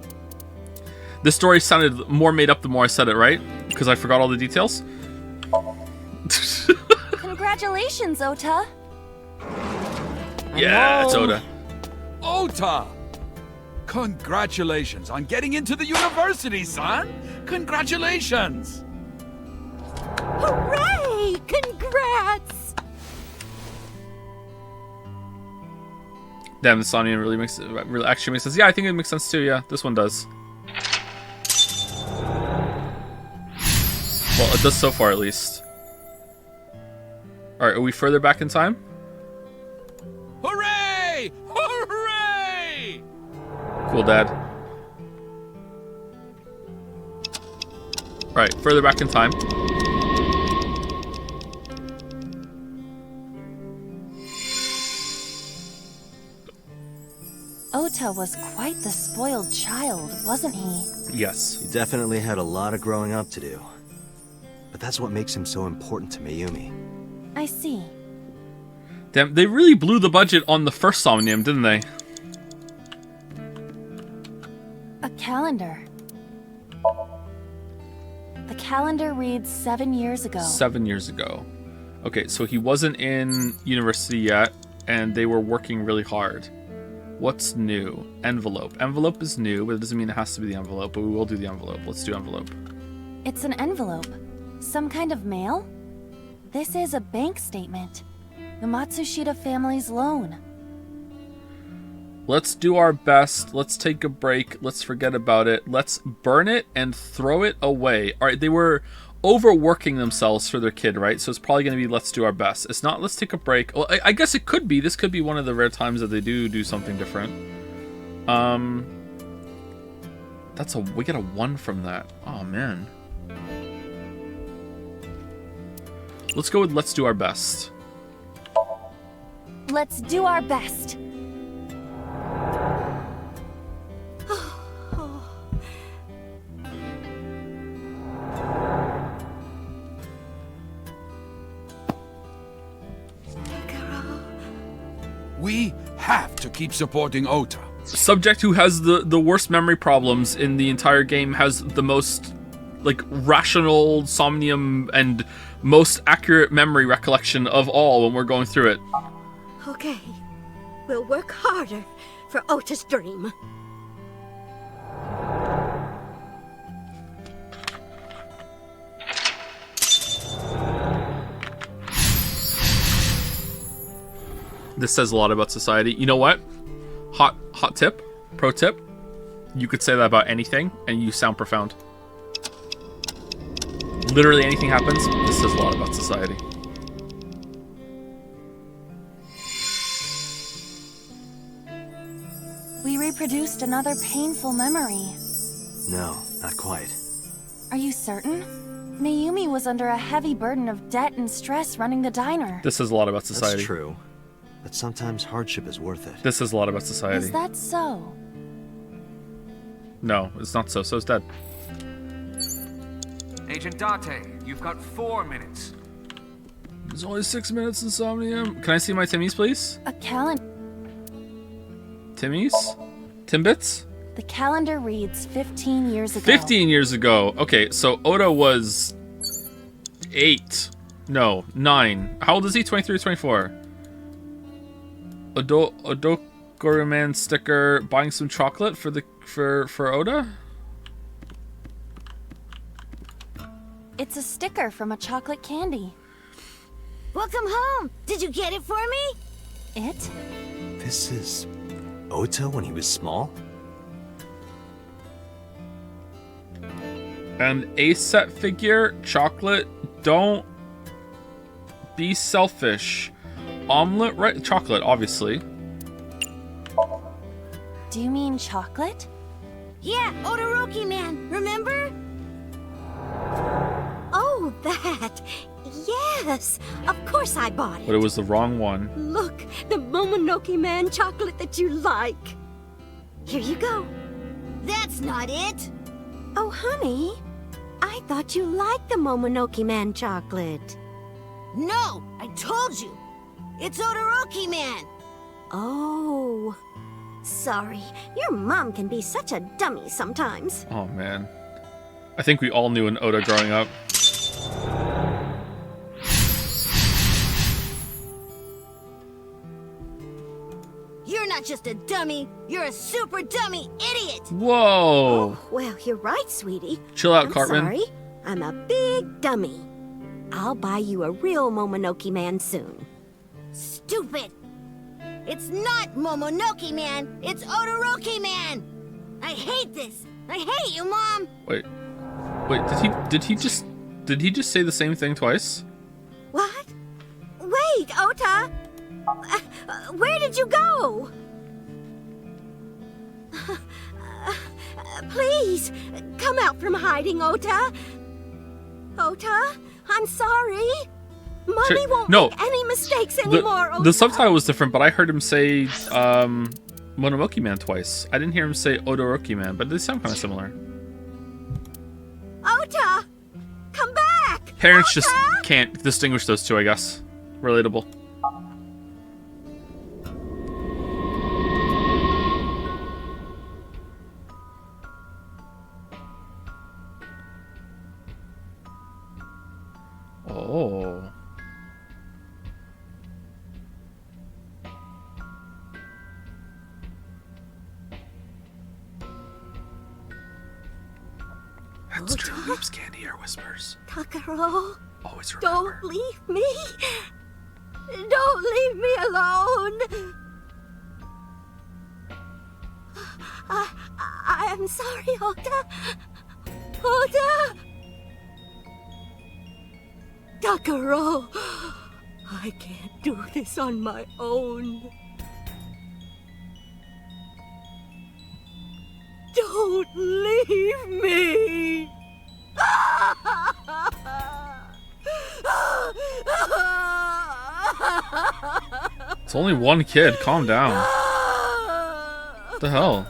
This story sounded more made up the more I said it, right? Because I forgot all the details. Congratulations, Ota. Yeah, it's Oda. Ota! Congratulations on getting into the university, son! Congratulations! Hooray! Congrats! Damn, the Somnium really actually makes sense. Yeah, I think it makes sense too. Yeah, this one does. Well, it does so far at least. All right, are we further back in time? Hooray! Hooray! Cool, Dad. All right, further back in time. Ota was quite the spoiled child, wasn't he? Yes. He definitely had a lot of growing up to do. But that's what makes him so important to Mayumi. I see. Damn, they really blew the budget on the first Somnium, didn't they? A calendar. The calendar reads 7 years ago. 7 years ago. Okay, so he wasn't in university yet. and they were working really hard. What's new? Envelope. Envelope is new, but it doesn't mean it has to be the envelope, but we will do the envelope. Let's do envelope. It's an envelope. Some kind of mail? This is a bank statement. The Matsushita family's loan. Let's do our best. Let's take a break. Let's forget about it. Let's burn it and throw it away. All right, they were overworking themselves for their kid, right? So it's probably going to be let's do our best. It's not let's take a break. Well, I guess it could be. This could be one of the rare times that they do something different. We get a 1 from that. Oh, man. Let's go with let's do our best. Let's do our best. We have to keep supporting Ota. Subject who has the worst memory problems in the entire game has the most, like, rational somnium and most accurate memory recollection of all when we're going through it. Okay. We'll work harder for Ota's dream. This says a lot about society. You know what? Hot tip, pro tip. You could say that about anything, and you sound profound. Literally anything happens, this says a lot about society. We reproduced another painful memory. No, not quite. Are you certain? Mayumi was under a heavy burden of debt and stress running the diner. This says a lot about society. That's true. But sometimes hardship is worth it. This says a lot about society. Is that so? No, it's not so. So it's dead. Agent Date, you've got 4 minutes. There's only 6 minutes in Somnium. Can I see my Timmy's, please? A calendar. Timmy's? Timbits? The calendar reads 15 years ago. 15 years ago. Okay, so Oda was 8. No, 9. How old is he? 23 or 24? Odokoruman sticker. Buying some chocolate for Oda? It's a sticker from a chocolate candy. Welcome home. Did you get it for me? It? This is Ota when he was small? And a set figure, chocolate, don't be selfish. Omelet, right? Chocolate, obviously. Do you mean chocolate? Yeah, Odoroki man, remember? Oh, that. Yes, of course I bought it. But it was the wrong one. Look, the Momonoke man chocolate that you like. Here you go. That's not it. Oh, honey, I thought you liked the Momonoke man chocolate. No, I told you. It's Odoroki man. Oh, sorry. Your mom can be such a dummy sometimes. Oh, man. I think we all knew an Oda growing up. You're not just a dummy, you're a super dummy idiot! Whoa! Oh, well, you're right, sweetie. Chill out, I'm Cartman. Sorry, I'm a big dummy. I'll buy you a real Momonoke man soon. Stupid! It's not Momonoke man, it's Odoroki man! I hate this! I hate you, Mom! Wait, did he just say the same thing twice? What? Wait, Ota! Where did you go? Please, come out from hiding, Ota. Ota, I'm sorry. Mommy won't make any mistakes anymore, Ota. The subtitle was different, but I heard him say Mononoke Man twice. I didn't hear him say Odoroki Man, but they sound kind of similar. Ota, come back! Parents Ota! just can't distinguish those two, I guess. Relatable. Oh. That's true. Leaves candy or whispers. Takaro, Always remember. don't leave me. Don't leave me alone. I am sorry, Ota. Ota! Takaro, I can't do this on my own. Don't leave me! It's only one kid. Calm down. What the hell?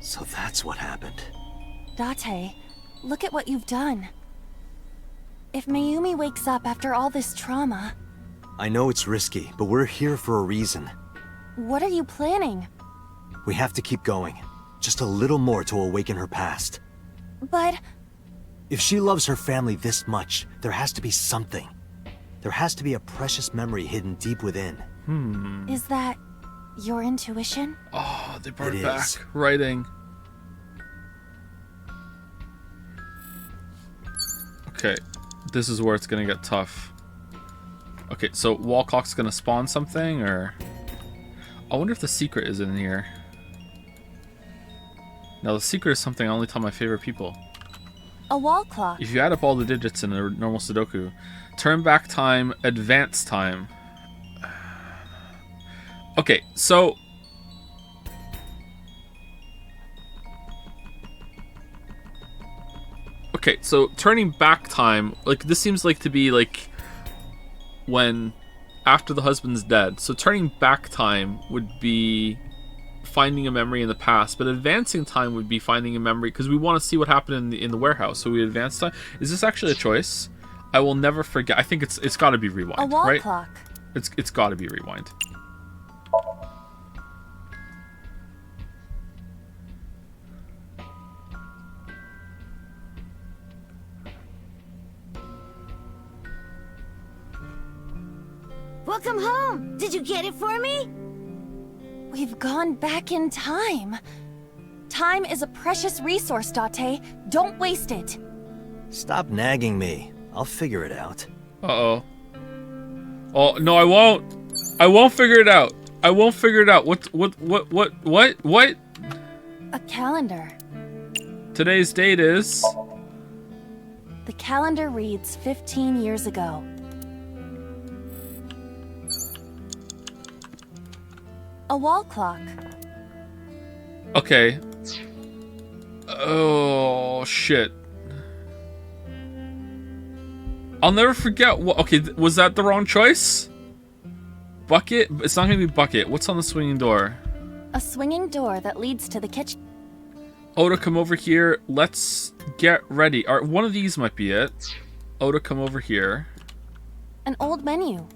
So that's what happened. Date, look at what you've done. If Mayumi wakes up after all this trauma... I know it's risky, but we're here for a reason. What are you planning? We have to keep going. Just a little more to awaken her past. But... If she loves her family this much, there has to be something. There has to be a precious memory hidden deep within. Is that your intuition? Oh, they brought It it back. is. Writing. Okay, this is where it's gonna get tough. Okay, so wall clock's gonna spawn something, or... I wonder if the secret is in here. Now, the secret is something I only tell my favorite people. A wall clock. If you add up all the digits in a normal Sudoku, turn back time, advance time. Okay, so... Okay, so turning back time, like, this seems like to be, like, when, after the husband's dead. So turning back time would be finding a memory in the past, but advancing time would be finding a memory, because we want to see what happened in the warehouse, so we advance time. Is this actually a choice? I will never forget. I think it's got to be rewind, A wall right? clock. It's got to be rewind. Welcome home. Did you get it for me? We've gone back in time. Time is a precious resource, Date. Don't waste it. Stop nagging me. I'll figure it out. Uh-oh. Oh, no, I won't. I won't figure it out. I won't figure it out. What? A calendar. Today's date is... The calendar reads 15 years ago. A wall clock. Okay. Oh, shit. I'll never forget what... Okay, was that the wrong choice? Bucket? It's not gonna be bucket. What's on the swinging door? A swinging door that leads to the kitchen. Oda, come over here. Let's get ready. Alright, one of these might be it. Oda, come over here. An old menu.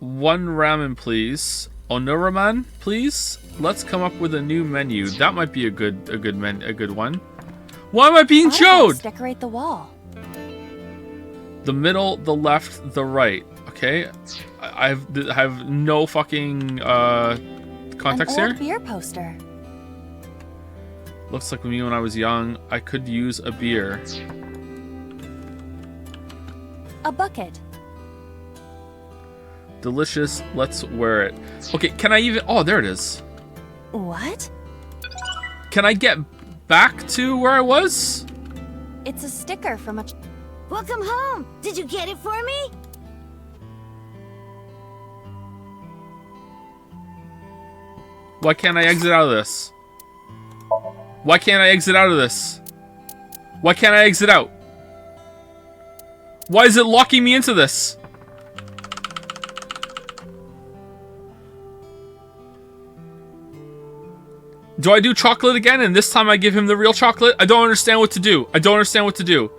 One ramen, please. Onuraman, please. Let's come up with a new menu. That might be a good one. Why am I being showed? Decorate the wall. The middle, the left, the right. Okay, I have no fucking context An old here. beer poster. Looks like me when I was young, I could use a beer. A bucket. Delicious. Let's wear it. Okay, can I even... Oh, there it is. What? Can I get back to where I was? It's a sticker from a... Welcome home. Did you get it for me? Why can't I exit out of this? Why can't I exit out of this? Why can't I exit out? Why is it locking me into this? Do I do chocolate again and this time I give him the real chocolate? I don't understand what to do. I don't understand what to do.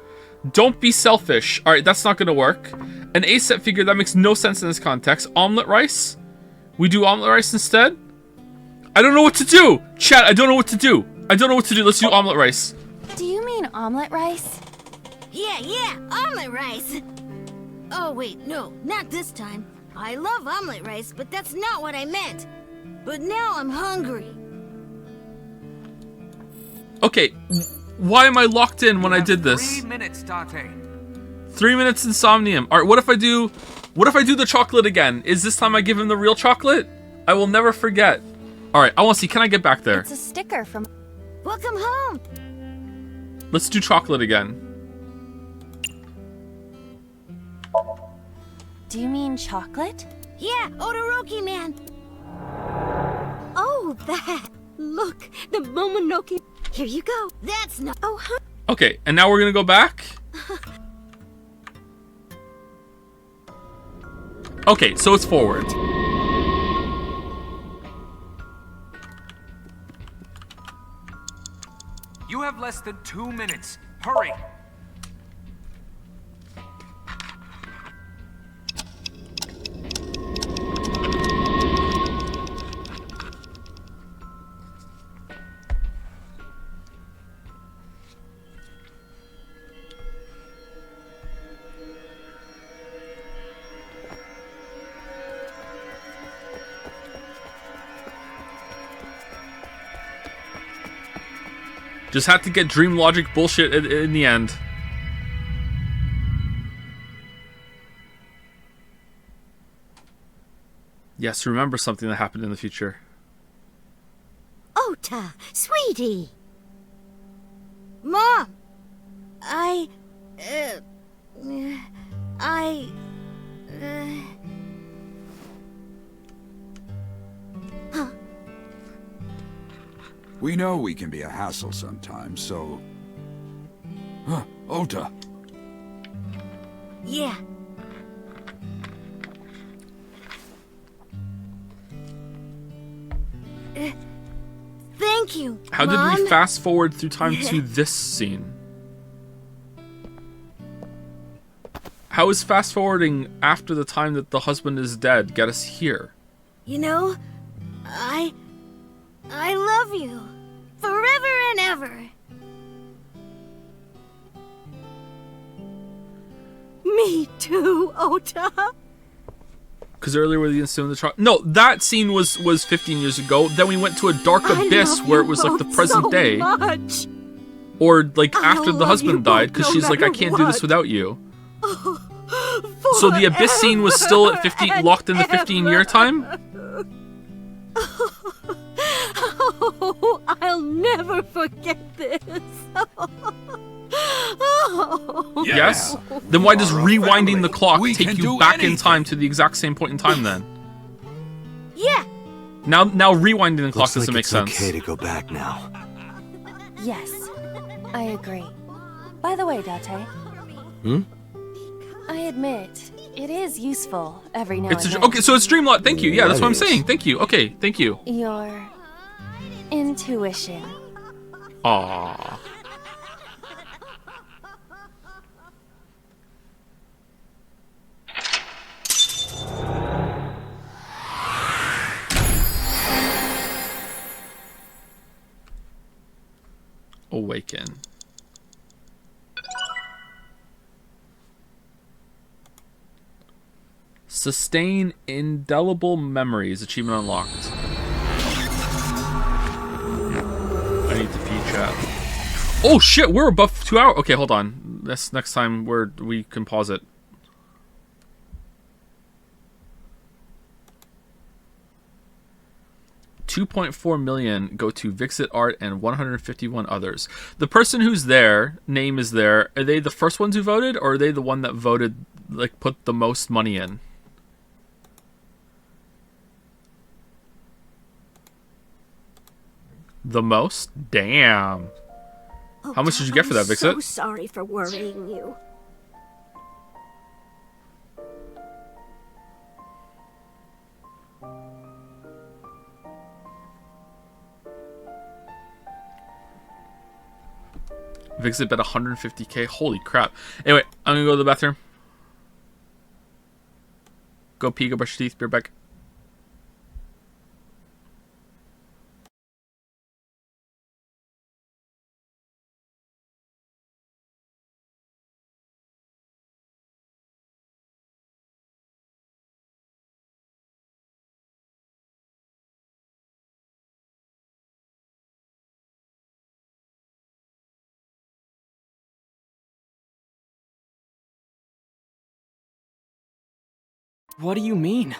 Don't be selfish. Alright, that's not gonna work. An A-set figure, that makes no sense in this context. Omelet rice? We do omelet rice instead? I don't know what to do! Chat, I don't know what to do. I don't know what to do. Let's do omelet rice. Do you mean omelet rice? Yeah, omelet rice. Oh, wait, no, not this time. I love omelet rice, but that's not what I meant. but now I'm hungry. Okay, why am I locked in when I did this? 3 minutes, Date. 3 minutes in Somnium. All right, what if I do the chocolate again? Is this time I give him the real chocolate? I will never forget. All right, I want to see. Can I get back there? It's a sticker from... Welcome home. Let's do chocolate again. Do you mean chocolate? Yeah, Odoroki man. Oh, that. Look, the Momonoke. Here you go. That's not... Oh, huh? Okay, and now we're going to go back. Okay, so it's forward. You have less than 2 minutes. Hurry. Just had to get dream logic bullshit in the end. Yes, remember something that happened in the future. Ota, sweetie. Mom. We know we can be a hassle sometimes, so... Huh, Ota. Yeah. Thank you, How Mom. did we fast forward through time to this scene? How is fast forwarding after the time that the husband is dead get us here? You know, I love you. Forever and ever. Me too, Ota. Because earlier we didn't the truck. No, that scene was 15 years ago. Then we went to a dark abyss where it was like the present so day. Much. Or like after the love husband you died, both because no she's like, I matter can't do this what. without you. So the abyss scene was still at 15, locked in the 15-year time? Oh, I'll never forget this. Oh. Yes? Then why does rewinding the clock We take can you do back in anything. time to the exact same point in time then? Yeah. Now rewinding the clock Looks doesn't like make it's sense. okay to go back now. Yes, I agree. By the way, Date, Hmm? I admit, it is useful every now It's and a, then. okay, so it's Dreamlot. Thank you. Yeah, that's That what I'm is. saying. Thank you. Okay, thank you. Your intuition. Aww. Awaken. Sustain indelible memories. Achievement unlocked. I need to feed chat. Oh shit, we're above 2 hours. Okay, hold on. This next time we can pause it. $2.4 million go to Vixit Art and 151 others. The person who's there, name is there, are they the first ones who voted, or are they the one that voted, like, put the most money in? The most? Damn. How much did you get for that, I'm so Vixit? sorry for worrying you. Vixit bet 150k. Holy crap. Anyway, I'm gonna go to the bathroom. Go pee, go brush your teeth, be right back. What do you mean?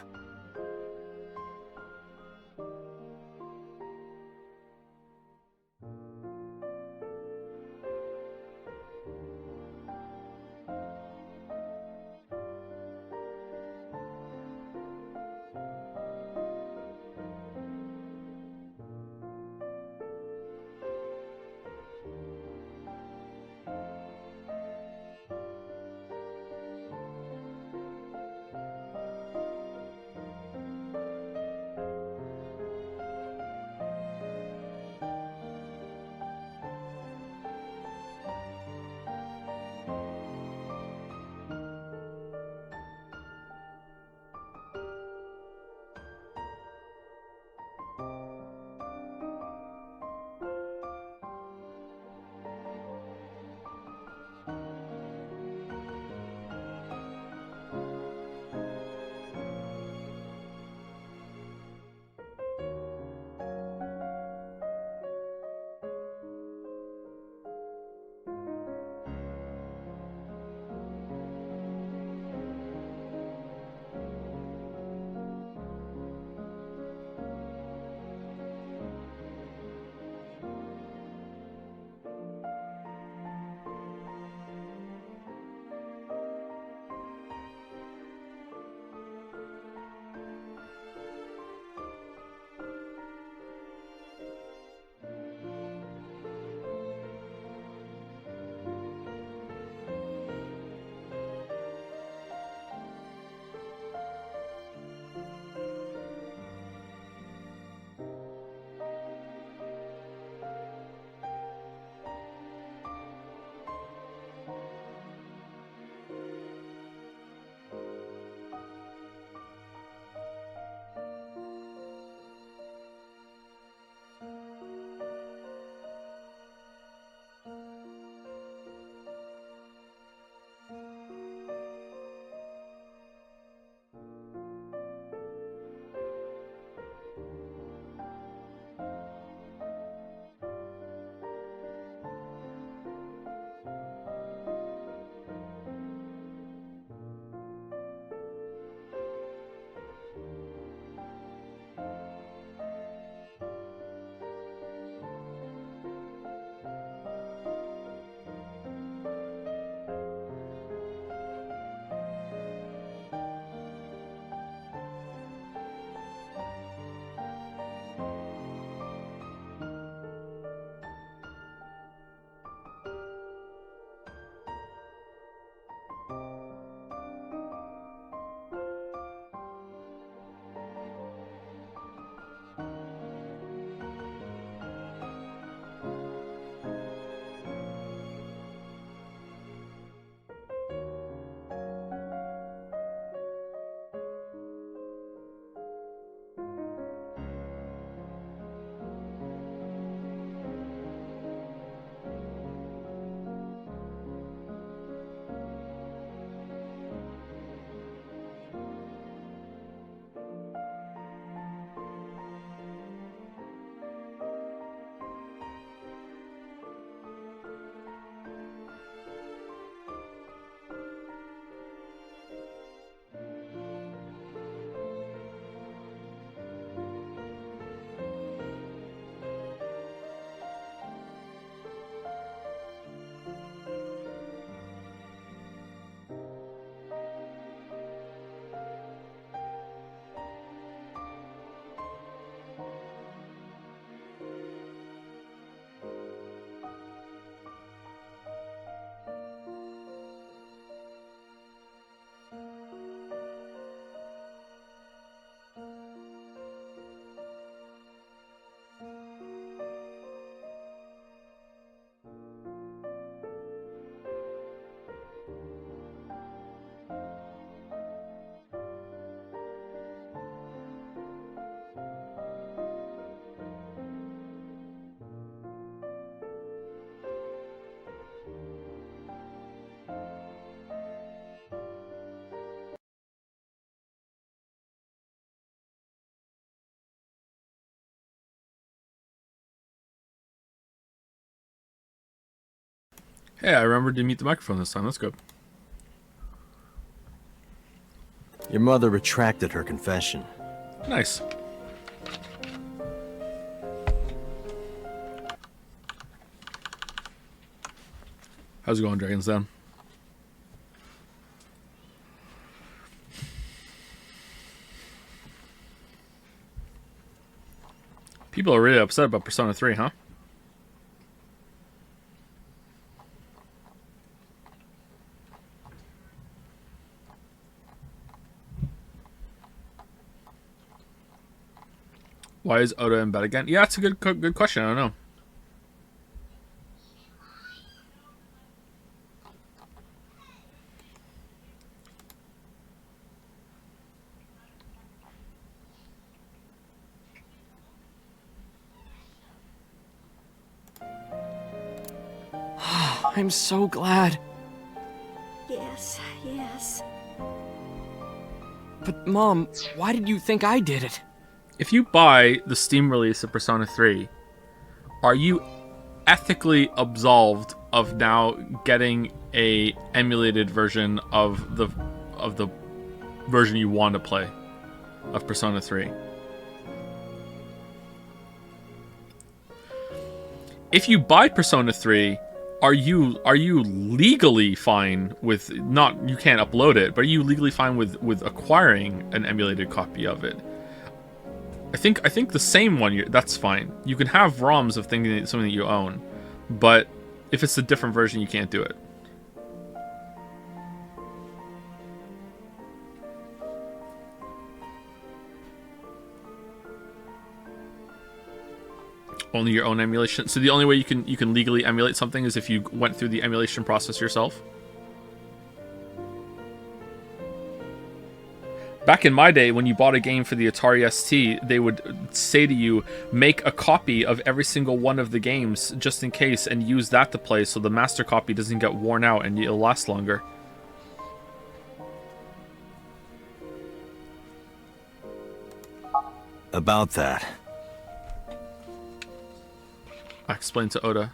Hey, I remembered to mute the microphone this time. That's good. Your mother retracted her confession. Nice. How's it going, Dragon's Den? People are really upset about Persona 3, huh? Why is Oda in bed again? Yeah, it's a good question. I don't know. I'm so glad. Yes, yes. But Mom, why did you think I did it? If you buy the Steam release of Persona 3, are you ethically absolved of now getting a emulated version of the version you want to play of Persona 3? If you buy Persona 3, are you legally fine with you can't upload it, but are you legally fine with acquiring an emulated copy of it? I think the same one, that's fine. You can have ROMs of something that you own, but if it's a different version, you can't do it. Only your own emulation. So the only way you can legally emulate something is if you went through the emulation process yourself. Back in my day, when you bought a game for the Atari ST, they would say to you, make a copy of every single one of the games just in case and use that to play so the master copy doesn't get worn out and it'll last longer. About that. I explained to Oda.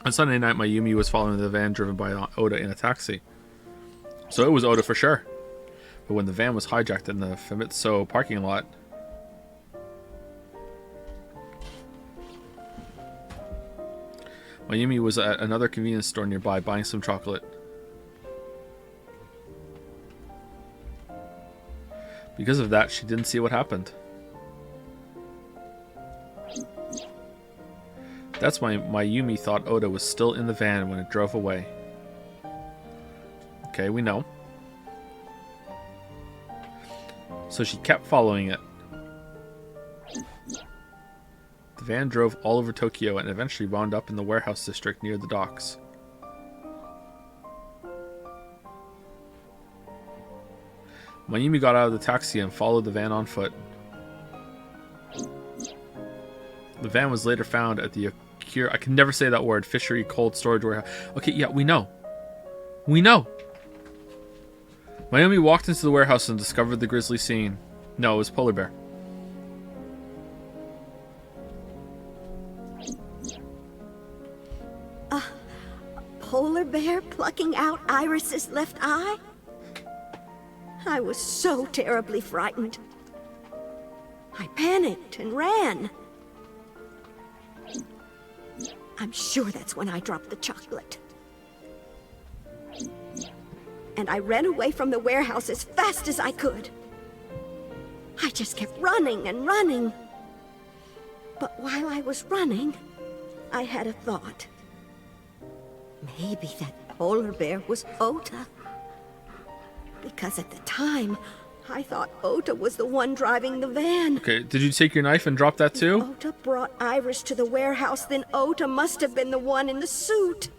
On Sunday night, Mayumi was following the van driven by Oda in a taxi. So it was Oda for sure. But when the van was hijacked in the Famitsu parking lot, Mayumi was at another convenience store nearby buying some chocolate. Because of that, she didn't see what happened. That's why Mayumi thought Oda was still in the van when it drove away. Okay, we know. So she kept following it. The van drove all over Tokyo and eventually wound up in the warehouse district near the docks. Mayumi got out of the taxi and followed the van on foot. The van was later found at the I can never say that word, fishery cold storage warehouse. Okay, yeah, we know. We know. Mayumi walked into the warehouse and discovered the grisly scene. No, it was Polar Bear. A polar bear plucking out Iris's left eye? I was so terribly frightened. I panicked and ran. I'm sure that's when I dropped the chocolate. And I ran away from the warehouse as fast as I could. I just kept running and running. But while I was running, I had a thought. Maybe that polar bear was Ota. Because at the time, I thought Ota was the one driving the van. Okay, did you take your knife and drop that too? Ota brought Iris to the warehouse, then Ota must have been the one in the suit.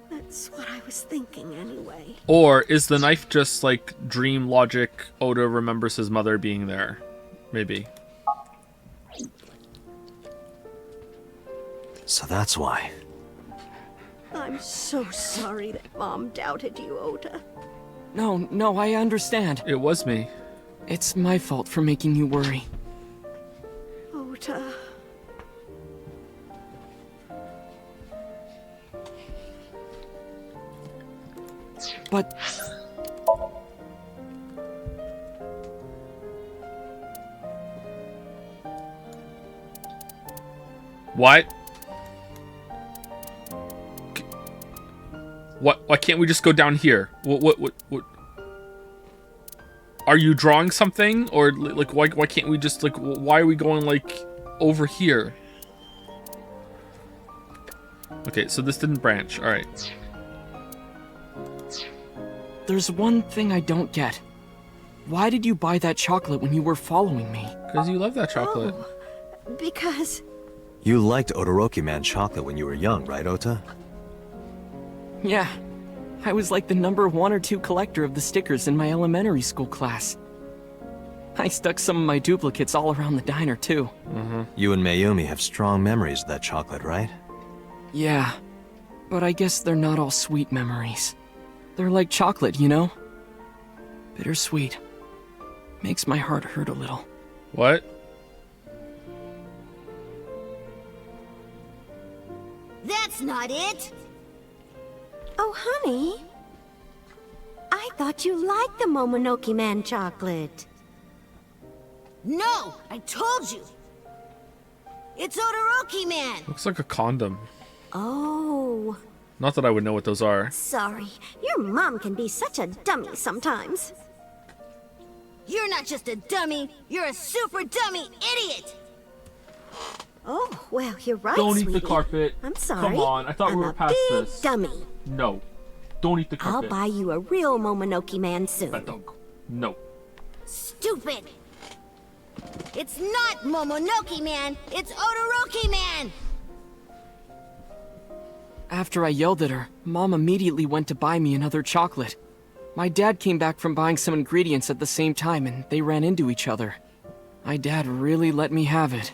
That's what I was thinking anyway. Or is the knife just like dream logic? Oda remembers his mother being there. Maybe. So that's why. I'm so sorry that Mom doubted you, Ota. No, I understand. It was me. It's my fault for making you worry. Ota. but... What? What? Why can't we just go down here? What? Are you drawing something? Or, like, why can't we just, like, why are we going, like, over here? Okay, so this didn't branch. Alright. There's one thing I don't get. Why did you buy that chocolate when you were following me? Because you love that chocolate. Oh, because... You liked Todoroki Man chocolate when you were young, right, Ota? Yeah. I was like the number 1 or 2 collector of the stickers in my elementary school class. I stuck some of my duplicates all around the diner, too. You and Mayumi have strong memories of that chocolate, right? Yeah. But I guess they're not all sweet memories. They're like chocolate, you know? Bittersweet. Makes my heart hurt a little. What? That's not it! Oh, honey. I thought you liked the Momonoki Man chocolate. No! I told you! It's Todoroki Man! Looks like a condom. Oh. Not that I would know what those are. Sorry. Your mom can be such a dummy sometimes. You're not just a dummy, you're a super dummy idiot! Oh, well, you're right, Don't eat the sweetie. carpet. I'm sorry. Come on, I thought we were past I'm a big this. dummy. No. Don't eat the I'll carpet. buy you a real Momonoki Man soon. Bad dog. No. Stupid! It's not Momonoki Man, it's Todoroki Man! After I yelled at her, Mom immediately went to buy me another chocolate. My dad came back from buying some ingredients at the same time, and they ran into each other. My dad really let me have it.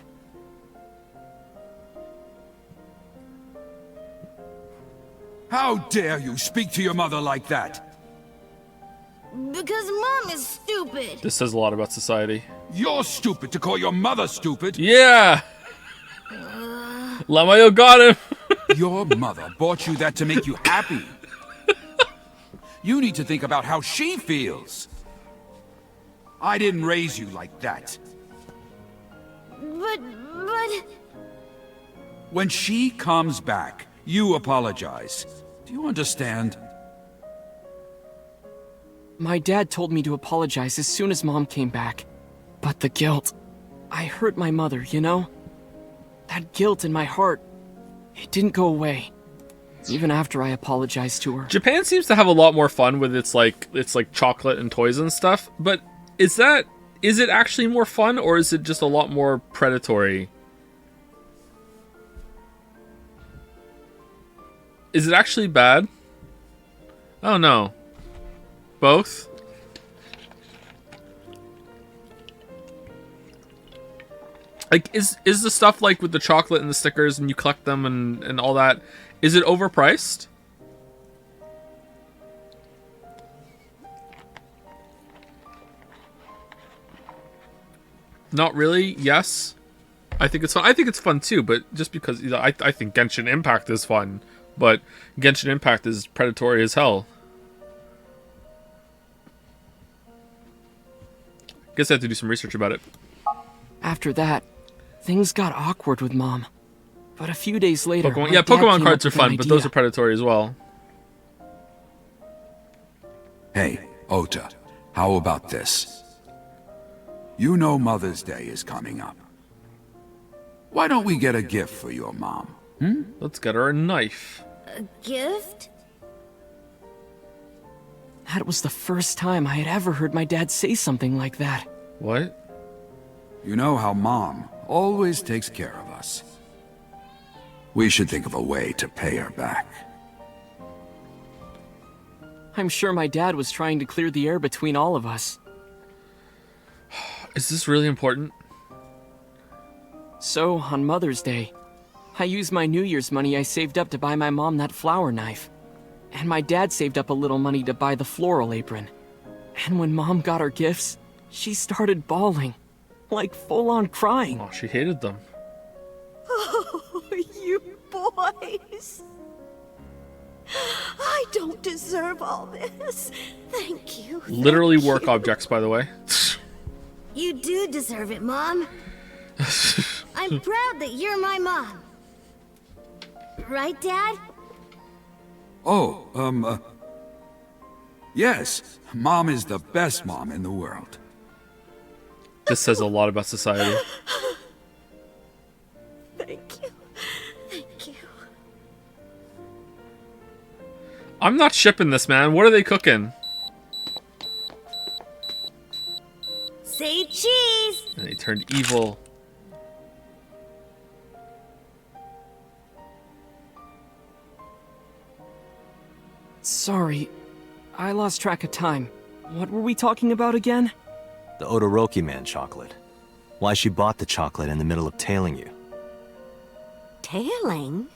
How dare you speak to your mother like that? Because Mom is stupid! This says a lot about society. You're stupid to call your mother stupid. Yeah! Lamayo got him! Your mother bought you that to make you happy. You need to think about how she feels. I didn't raise you like that. But... When she comes back, you apologize. Do you understand? My dad told me to apologize as soon as Mom came back. But the guilt... I hurt my mother, you know? That guilt in my heart, it didn't go away. Even after I apologized to her. Japan seems to have a lot more fun with its like chocolate and toys and stuff, but is it actually more fun, or is it just a lot more predatory? Is it actually bad? I don't know. Both? Like, is the stuff like with the chocolate and the stickers and you collect them and all that, is it overpriced? Not really. Yes. I think it's fun. I think it's fun too, but just because, you know, I think Genshin Impact is fun, but Genshin Impact is predatory as hell. Guess I have to do some research about it. After that, things got awkward with Mom. But a few days later, Pokemon, my yeah, dad Pokemon came cards up are with an fun, but idea. those are predatory as well. Hey, Ota, how about this? You know Mother's Day is coming up. Why don't we get a gift for your mom? Let's get her a knife. A gift? That was the first time I had ever heard my dad say something like that. What? You know how Mom always takes care of us. We should think of a way to pay her back. I'm sure my dad was trying to clear the air between all of us. Is this really important? So, on Mother's Day, I used my New Year's money I saved up to buy my mom that flower knife. And my dad saved up a little money to buy the floral apron. And when Mom got her gifts, she started bawling. Like full-on crying. Oh, she hated them. Oh, you boys. I don't deserve all this. Thank you. Literally work objects, by the way. You do deserve it, Mom. I'm proud that you're my mom. Right, Dad? Oh, yes. Mom is the best mom in the world. This says a lot about society. Thank you. Thank you. I'm not shipping this, man. What are they cooking? Say cheese! And they turned evil. Sorry, I lost track of time. What were we talking about again? The Odoroki Man chocolate. Why she bought the chocolate in the middle of tailing you. Tailing?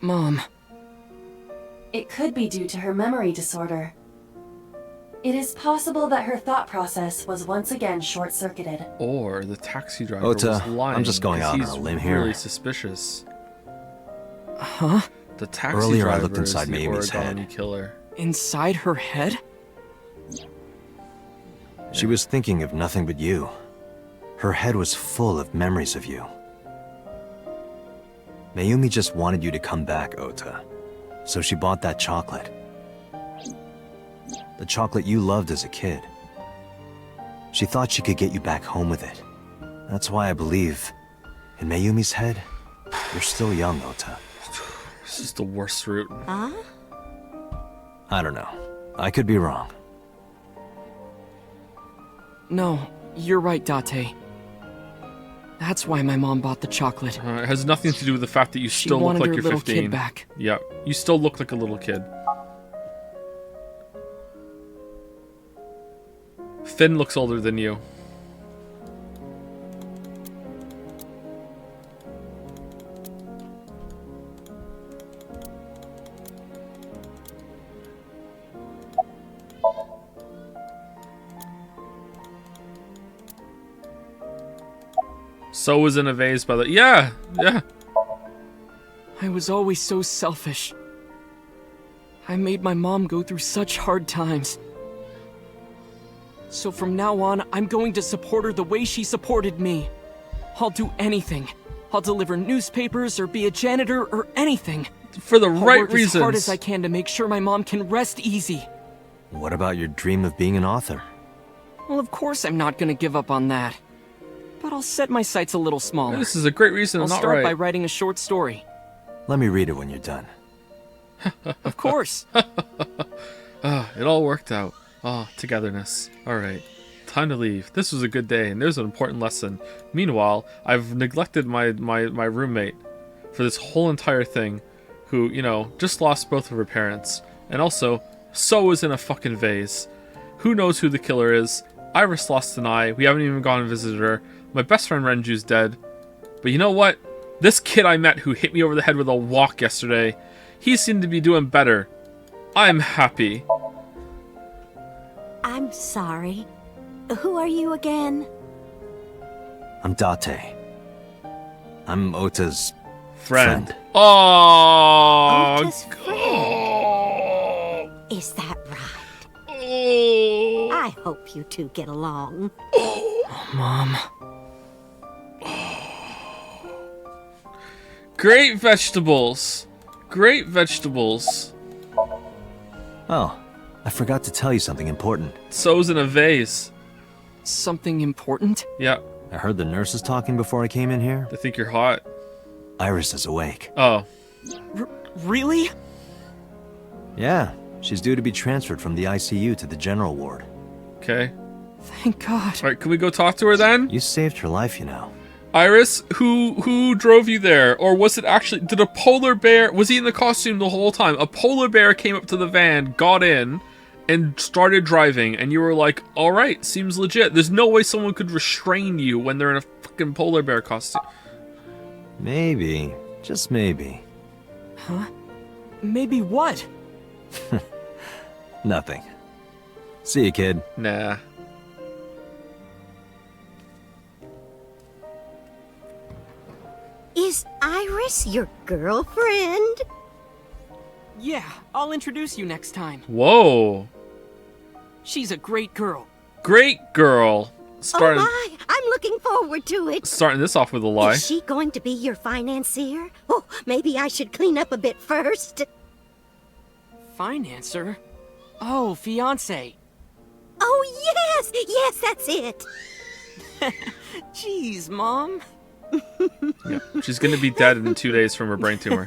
Mom. It could be due to her memory disorder. It is possible that her thought process was once again short-circuited. Or the taxi driver Ota, was lying. I'm just going out on he's a limb here. really suspicious. Huh? The taxi Earlier I driver looked inside is the Mayumi's origami head. killer. Inside her head? She was thinking of nothing but you. Her head was full of memories of you. Mayumi just wanted you to come back, Ota. So she bought that chocolate. The chocolate you loved as a kid. She thought she could get you back home with it. That's why I believe, in Mayumi's head, you're still young, Ota. This is the worst route. Huh? I don't know. I could be wrong. No, you're right, Date. That's why my mom bought the chocolate. It has nothing to do with the fact that you She still look wanted like her you're little 15. kid back. Yeah, you still look like a little kid. Finn looks older than you. So was in a vase by the... Yeah! I was always so selfish. I made my mom go through such hard times. So from now on, I'm going to support her the way she supported me. I'll do anything. I'll deliver newspapers or be a janitor or anything. For the I'll right work reasons. as hard as I can to make sure my mom can rest easy. What about your dream of being an author? Well, of course I'm not going to give up on that. But I'll set my sights a little smaller. This is a great reason I'll to not start write. by writing a short story. Let me read it when you're done. Of course. It all worked out. Togetherness. Alright. Time to leave. This was a good day, and there's an important lesson. Meanwhile, I've neglected my roommate for this whole entire thing, who, you know, just lost both of her parents. And also, so was in a fucking vase. Who knows who the killer is? Iris lost an eye. We haven't even gone and visited her. My best friend Renju's dead. But you know what? This kid I met who hit me over the head with a wok yesterday, he seemed to be doing better. I'm happy. I'm sorry. Who are you again? I'm Date. I'm Ota's Friend. friend. Oh, Ota's friend. Is that right? I hope you two get along. Mom. Great vegetables. Great vegetables. Oh, I forgot to tell you something important. So's in a vase. Something important? Yeah. I heard the nurses talking before I came in here. They think you're hot. Iris is awake. Oh. Really? Yeah, she's due to be transferred from the ICU to the general ward. Okay. Thank God. Alright, can we go talk to her then? You saved her life, you know. Iris, who drove you there? Or was it actually... Did a polar bear... Was he in the costume the whole time? A polar bear came up to the van, got in, and started driving, and you were like, alright, seems legit. There's no way someone could restrain you when they're in a fucking polar bear costume. Maybe. Just maybe. Huh? Maybe what? Nothing. See you, kid. Nah. Is Iris Iris, your girlfriend? Yeah, I'll introduce you next time. Whoa. She's a great girl. Great girl. Oh my, I'm looking forward to it. Starting this off with a lie. Is she going to be your financier? Oh, maybe I should clean up a bit first. Financer? Oh, fiance. Oh, yes! Yes, that's it! Jeez, Mom. Yeah, she's gonna be dead in 2 days from her brain tumor.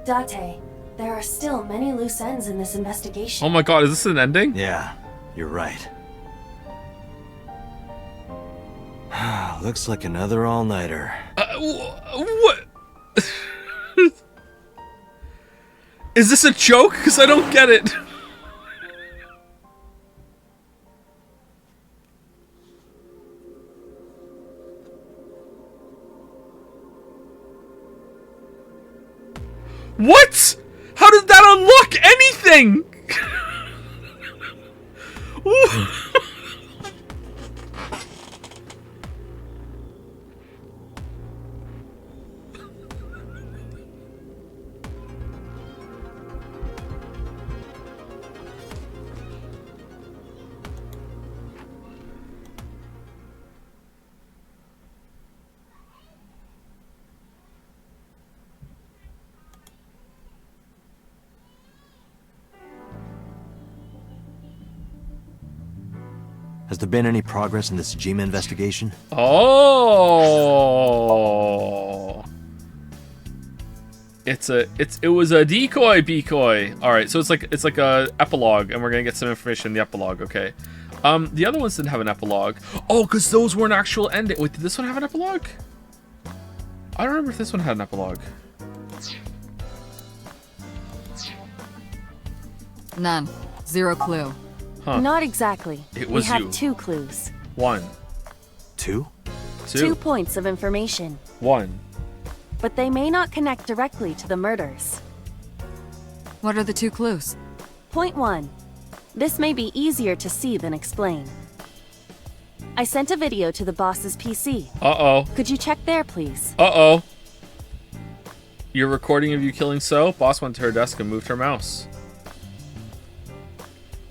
Date, there are still many loose ends in this investigation. Oh my god, is this an ending? Yeah, you're right. Looks like another all-nighter. What? Is this a joke? Because I don't get it. What? How did that unlock anything? Has there been any progress in this Jima investigation? Oh. It was a decoy. All right, so it's like a epilogue, and we're gonna get some information in the epilogue. Okay. The other ones didn't have an epilogue. Oh, because those weren't actual ending. Wait, did this one have an epilogue? I don't remember if this one had an epilogue. None. Zero clue. Huh. Not exactly. It was we have you. 2 clues. 1. 2? 2 points of information. 1. But they may not connect directly to the murders. What are the 2 clues? Point 1. This may be easier to see than explain. I sent a video to the boss's PC. Uh-oh. Could you check there, please? Uh-oh. Your recording of you killing So? Boss went to her desk and moved her mouse.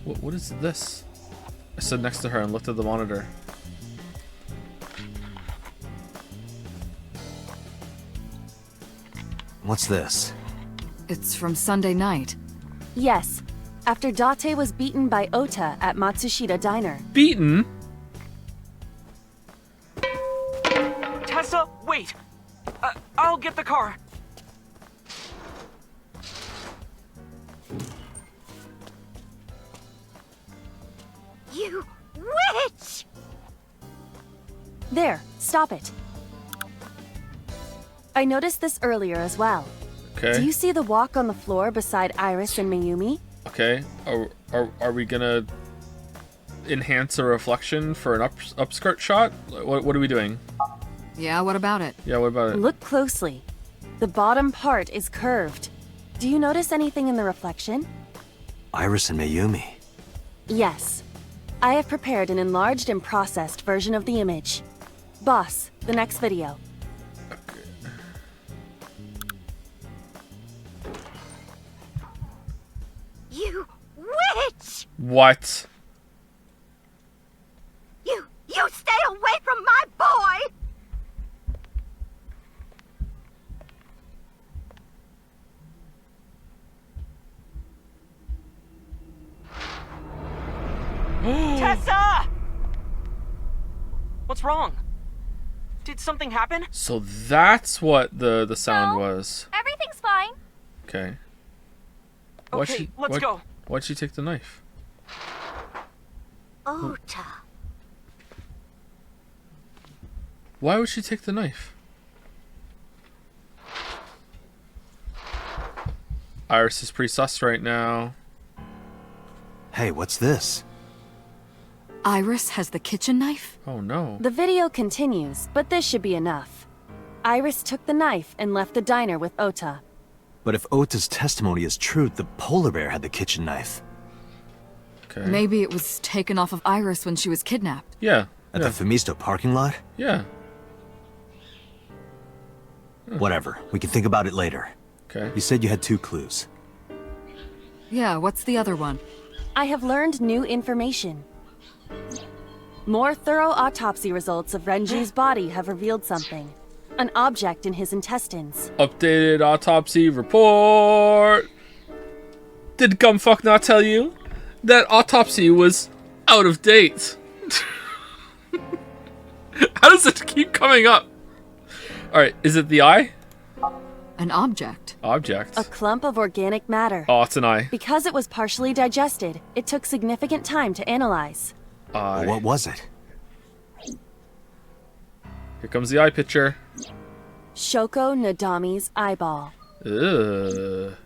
What is this? I stood next to her and looked at the monitor. What's this? It's from Sunday night. Yes. After Date was beaten by Ota at Matsushita Diner. Beaten? Tessa, wait! I'll get the car. You witch! There, stop it. I noticed this earlier as well. Okay. Do you see the walk on the floor beside Iris and Mayumi? Okay. Are we gonna enhance a reflection for an upskirt shot? What are we doing? Yeah, what about it? Yeah, what about it? Look closely. The bottom part is curved. Do you notice anything in the reflection? Iris and Mayumi. Yes. I have prepared an enlarged and processed version of the image. Boss, the next video. You witch! What? You stay away from my boy! Tessa! What's wrong? Did something happen? So that's what the sound was. Everything's fine. Okay. Okay, let's go. Why'd she take the knife? Ota. Why would she take the knife? Iris is pretty sus right now. Hey, what's this? Iris has the kitchen knife? Oh no. The video continues, but this should be enough. Iris took the knife and left the diner with Ota. But if Ota's testimony is true, the polar bear had the kitchen knife. Okay. Maybe it was taken off of Iris when she was kidnapped. Yeah. At the Femisto parking lot? Yeah. Whatever. We can think about it later. Okay. You said you had 2 clues. Yeah, what's the other one? I have learned new information. More thorough autopsy results of Renju's body have revealed something. An object in his intestines. Updated autopsy report. Did Gumfuck not tell you that autopsy was out of date? How does it keep coming up? Alright, is it the eye? An object. Object. A clump of organic matter. Oh, it's an eye. Because it was partially digested, it took significant time to analyze. Eye. What was it? Here comes the eye picture. Shoko Nadami's eyeball. Ugh.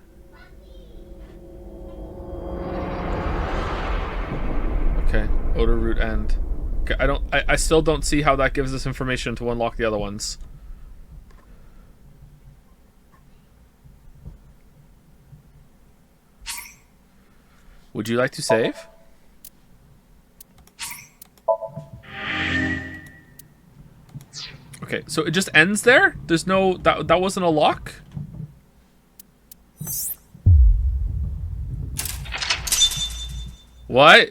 Okay, odor root end. Okay, I still don't see how that gives us information to unlock the other ones. Would you like to save? Okay, so it just ends there? There's no... That wasn't a lock? What?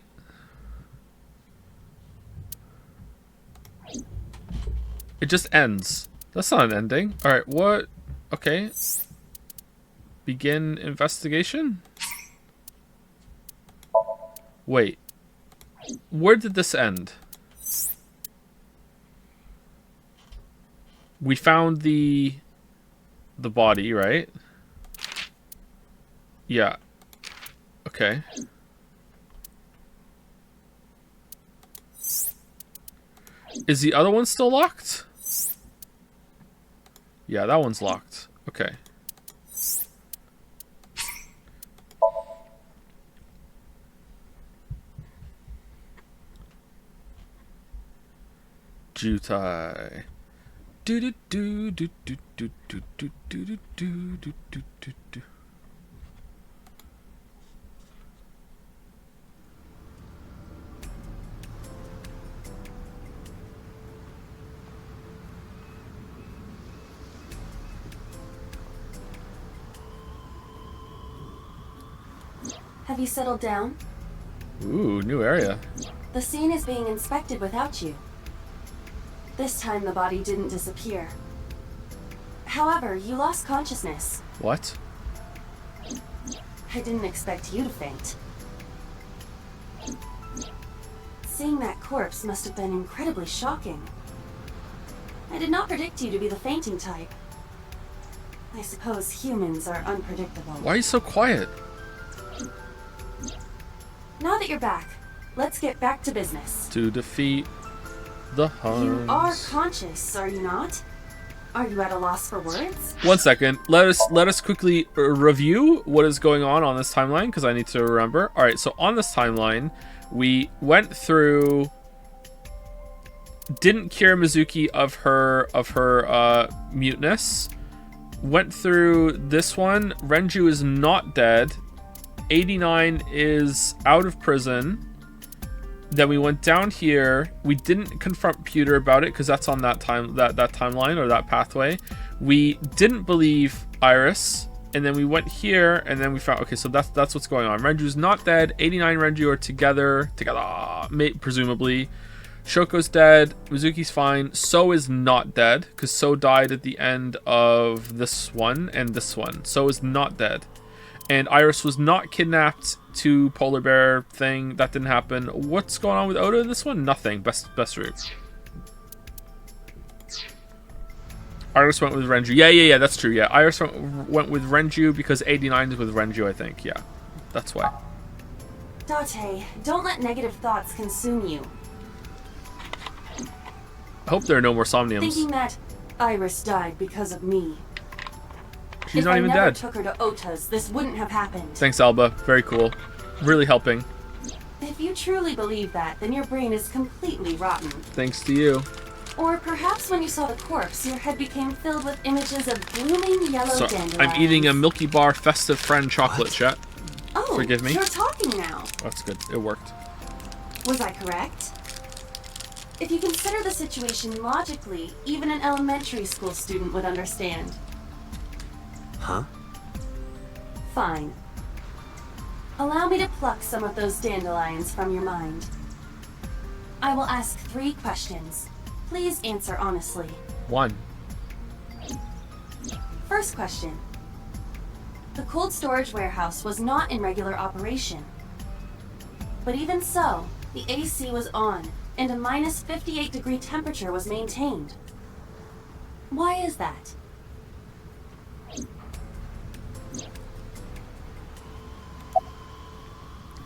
It just ends. That's not an ending. Alright, what? Okay. Begin investigation? Wait. Where did this end? We found the body, right? Yeah. Okay. Is the other one still locked? Yeah, that one's locked. Okay. Jutai. Do do do do do do do do do do do do do do. Have you settled down? Ooh, new area. The scene is being inspected without you. This time the body didn't disappear. However, you lost consciousness. What? I didn't expect you to faint. Seeing that corpse must have been incredibly shocking. I did not predict you to be the fainting type. I suppose humans are unpredictable. Why are you so quiet? Now that you're back, let's get back to business. To defeat the Huns. You are conscious, are you not? Are you at a loss for words? 1 second. Let us quickly review what is going on this timeline, because I need to remember. All right, so on this timeline, we went through. Didn't cure Mizuki of her muteness. Went through this one. Renju is not dead. 89 is out of prison. Then we went down here. We didn't confront Pewter about it because that's on that timeline or that pathway. We didn't believe Iris, and then we went here, and then we found. Okay, so that's what's going on. Renju's not dead. 89 Renju are together, presumably. Shoko's dead. Mizuki's fine. So is not dead because So died at the end of this one and this one. So is not dead. And Iris was not kidnapped to Polar Bear thing. That didn't happen. What's going on with Oda in this one? Nothing. Best route. Iris went with Renju. Yeah, that's true. Yeah, Iris went with Renju because 89 is with Renju, I think. Yeah, that's why. Date, don't let negative thoughts consume you. I hope there are no more Somniums. Thinking that Iris died because of me. She's not even dead. If I never took her to Ota's, this wouldn't have happened. Thanks, Alba. Very cool. Really helping. If you truly believe that, then your brain is completely rotten. Thanks to you. Or perhaps when you saw the corpse, your head became filled with images of blooming yellow So dandelions. I'm eating a Milky Bar Festive Friend chocolate, chat. Oh, Forgive me. you're talking now. That's good. It worked. Was I correct? If you consider the situation logically, even an elementary school student would understand. Huh? Fine. Allow me to pluck some of those dandelions from your mind. I will ask 3 questions. Please answer honestly. 1. First question. The cold storage warehouse was not in regular operation. But even so, the AC was on, and a minus 58-degree temperature was maintained. Why is that?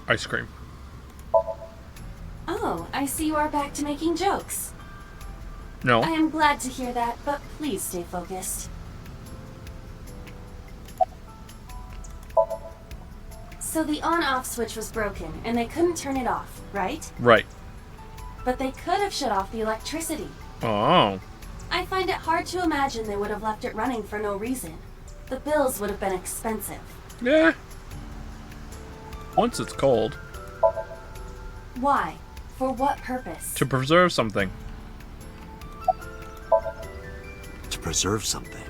Ice cream. Oh, I see you are back to making jokes. No. I am glad to hear that, but please stay focused. So the on-off switch was broken, and they couldn't turn it off, right? Right. But they could have shut off the electricity. Oh. I find it hard to imagine they would have left it running for no reason. The bills would have been expensive. Yeah. Once it's cold. Why? For what purpose? To preserve something. To preserve something.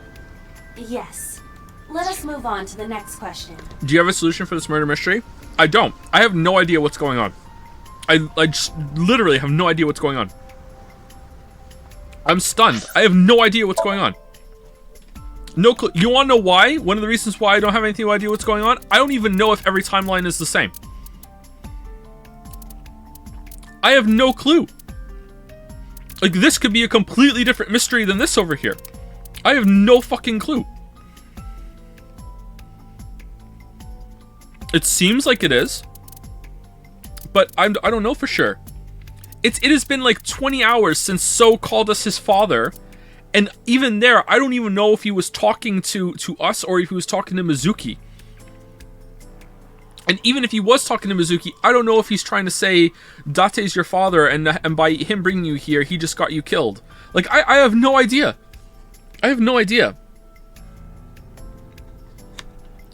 Yes. Let us move on to the next question. Do you have a solution for this murder mystery? I don't. I have no idea what's going on. I just literally have no idea what's going on. I'm stunned. I have no idea what's going on. No clue. You want to know why? One of the reasons why I don't have any idea what's going on? I don't even know if every timeline is the same. I have no clue. Like, this could be a completely different mystery than this over here. I have no fucking clue. It seems like it is, but I don't know for sure. It has been like 20 hours since So called us his father, and even there, I don't even know if he was talking to us or if he was talking to Mizuki. And even if he was talking to Mizuki, I don't know if he's trying to say Date's your father, and by him bringing you here, he just got you killed. Like, I have no idea. I have no idea.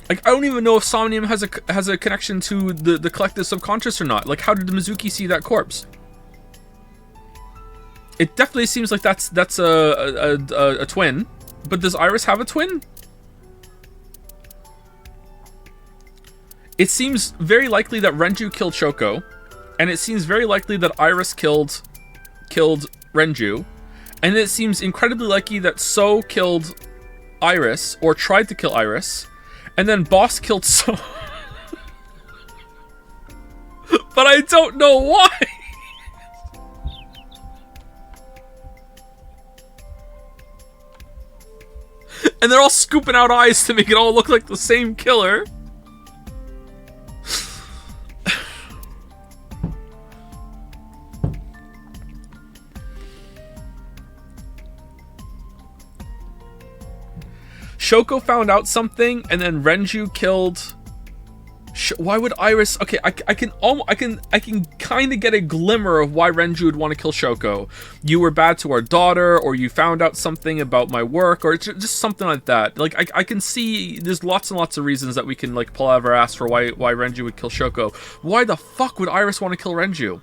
Like, I don't even know if Somnium has a connection to the collective subconscious or not. Like, how did Mizuki see that corpse? It definitely seems like that's a twin. But does Iris have a twin? It seems very likely that Renju killed Shoko, and it seems very likely that Iris killed Renju, and it seems incredibly likely that So killed Iris, or tried to kill Iris, and then Boss killed So. But I don't know why. And they're all scooping out eyes to make it all look like the same killer. Shoko found out something, and then Renju killed. Why would Iris? Okay, I can kind of get a glimmer of why Renju would want to kill Shoko. You were bad to our daughter, or you found out something about my work, or just something like that. Like I can see there's lots and lots of reasons that we can like pull out of our ass for why Renju would kill Shoko. Why the fuck would Iris want to kill Renju?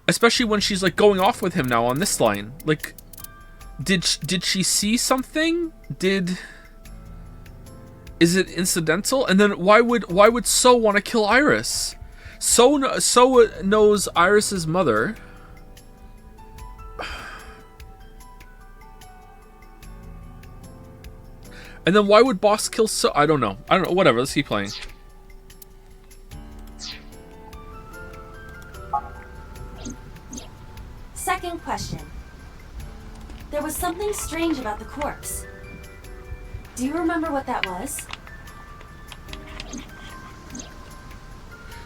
Especially when she's like going off with him now on this line. Like, did she see something? Is it incidental? And then why would So want to kill Iris? So knows Iris's mother. And then why would Boss kill So? I don't know. Whatever. Let's keep playing. Second question. There was something strange about the corpse. Do you remember what that was?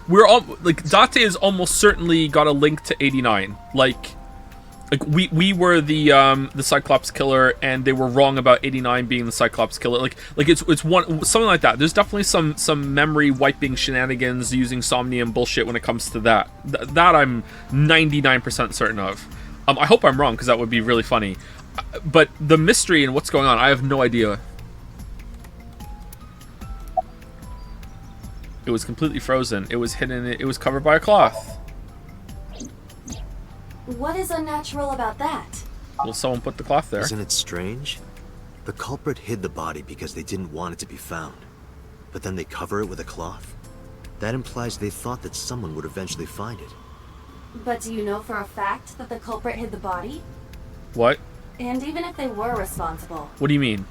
We're all like Date has almost certainly got a link to 89. Like we were the Cyclops killer, and they were wrong about 89 being the Cyclops killer. Like it's one something like that. There's definitely some memory wiping shenanigans using Somnium bullshit when it comes to that. That I'm 99% certain of. I hope I'm wrong, because that would be really funny. But the mystery and what's going on, I have no idea. It was completely frozen. It was hidden. It was covered by a cloth. What is unnatural about that? Well, someone put the cloth there. Isn't it strange? The culprit hid the body because they didn't want it to be found. But then they cover it with a cloth? That implies they thought that someone would eventually find it. But do you know for a fact that the culprit hid the body? What? And even if they were responsible, What do you mean?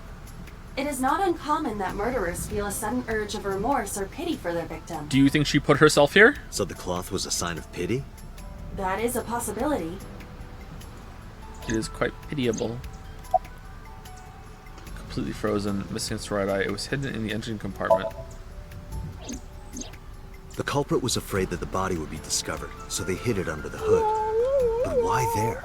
it is not uncommon that murderers feel a sudden urge of remorse or pity for their victim. Do you think she put herself here? So the cloth was a sign of pity? That is a possibility. It is quite pitiable. Completely frozen, missing its right eye. It was hidden in the engine compartment. The culprit was afraid that the body would be discovered, so they hid it under the hood. But why there?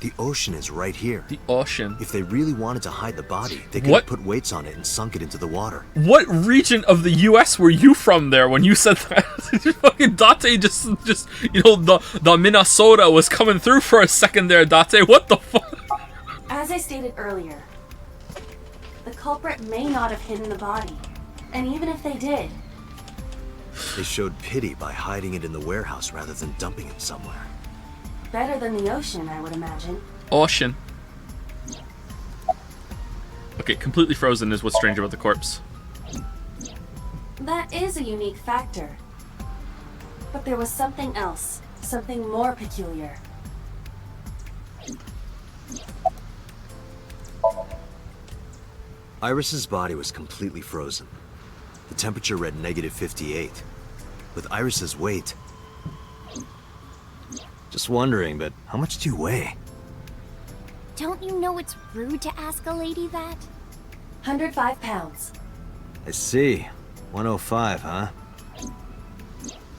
The ocean is right here. The ocean. If they really wanted to hide the body, they could What? have put weights on it and sunk it into the water. What region of the U.S. were you from there when you said that? Fucking Date just you know, the Minnesota was coming through for a second there, Date. What the fuck? As I stated earlier, the culprit may not have hidden the body. And even if they did, They showed pity by hiding it in the warehouse rather than dumping it somewhere. better than the ocean, I would imagine. Ocean. Okay, completely frozen is what's strange about the corpse. That is a unique factor. But there was something else, something more peculiar. Iris's body was completely frozen. The temperature read -58. With Iris's weight... Just wondering, but how much do you weigh? Don't you know it's rude to ask a lady that? 105 pounds. I see. 105, huh?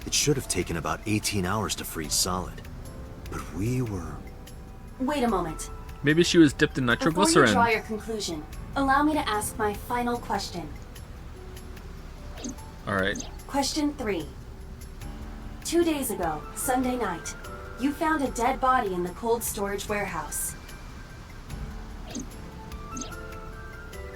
It should have taken about 18 hours to freeze solid. But we were... Wait a moment. Maybe she was dipped in Before you nitroglycerin. draw your conclusion, allow me to ask my final question. Alright. Question 3. 2 days ago, Sunday night, you found a dead body in the cold storage warehouse.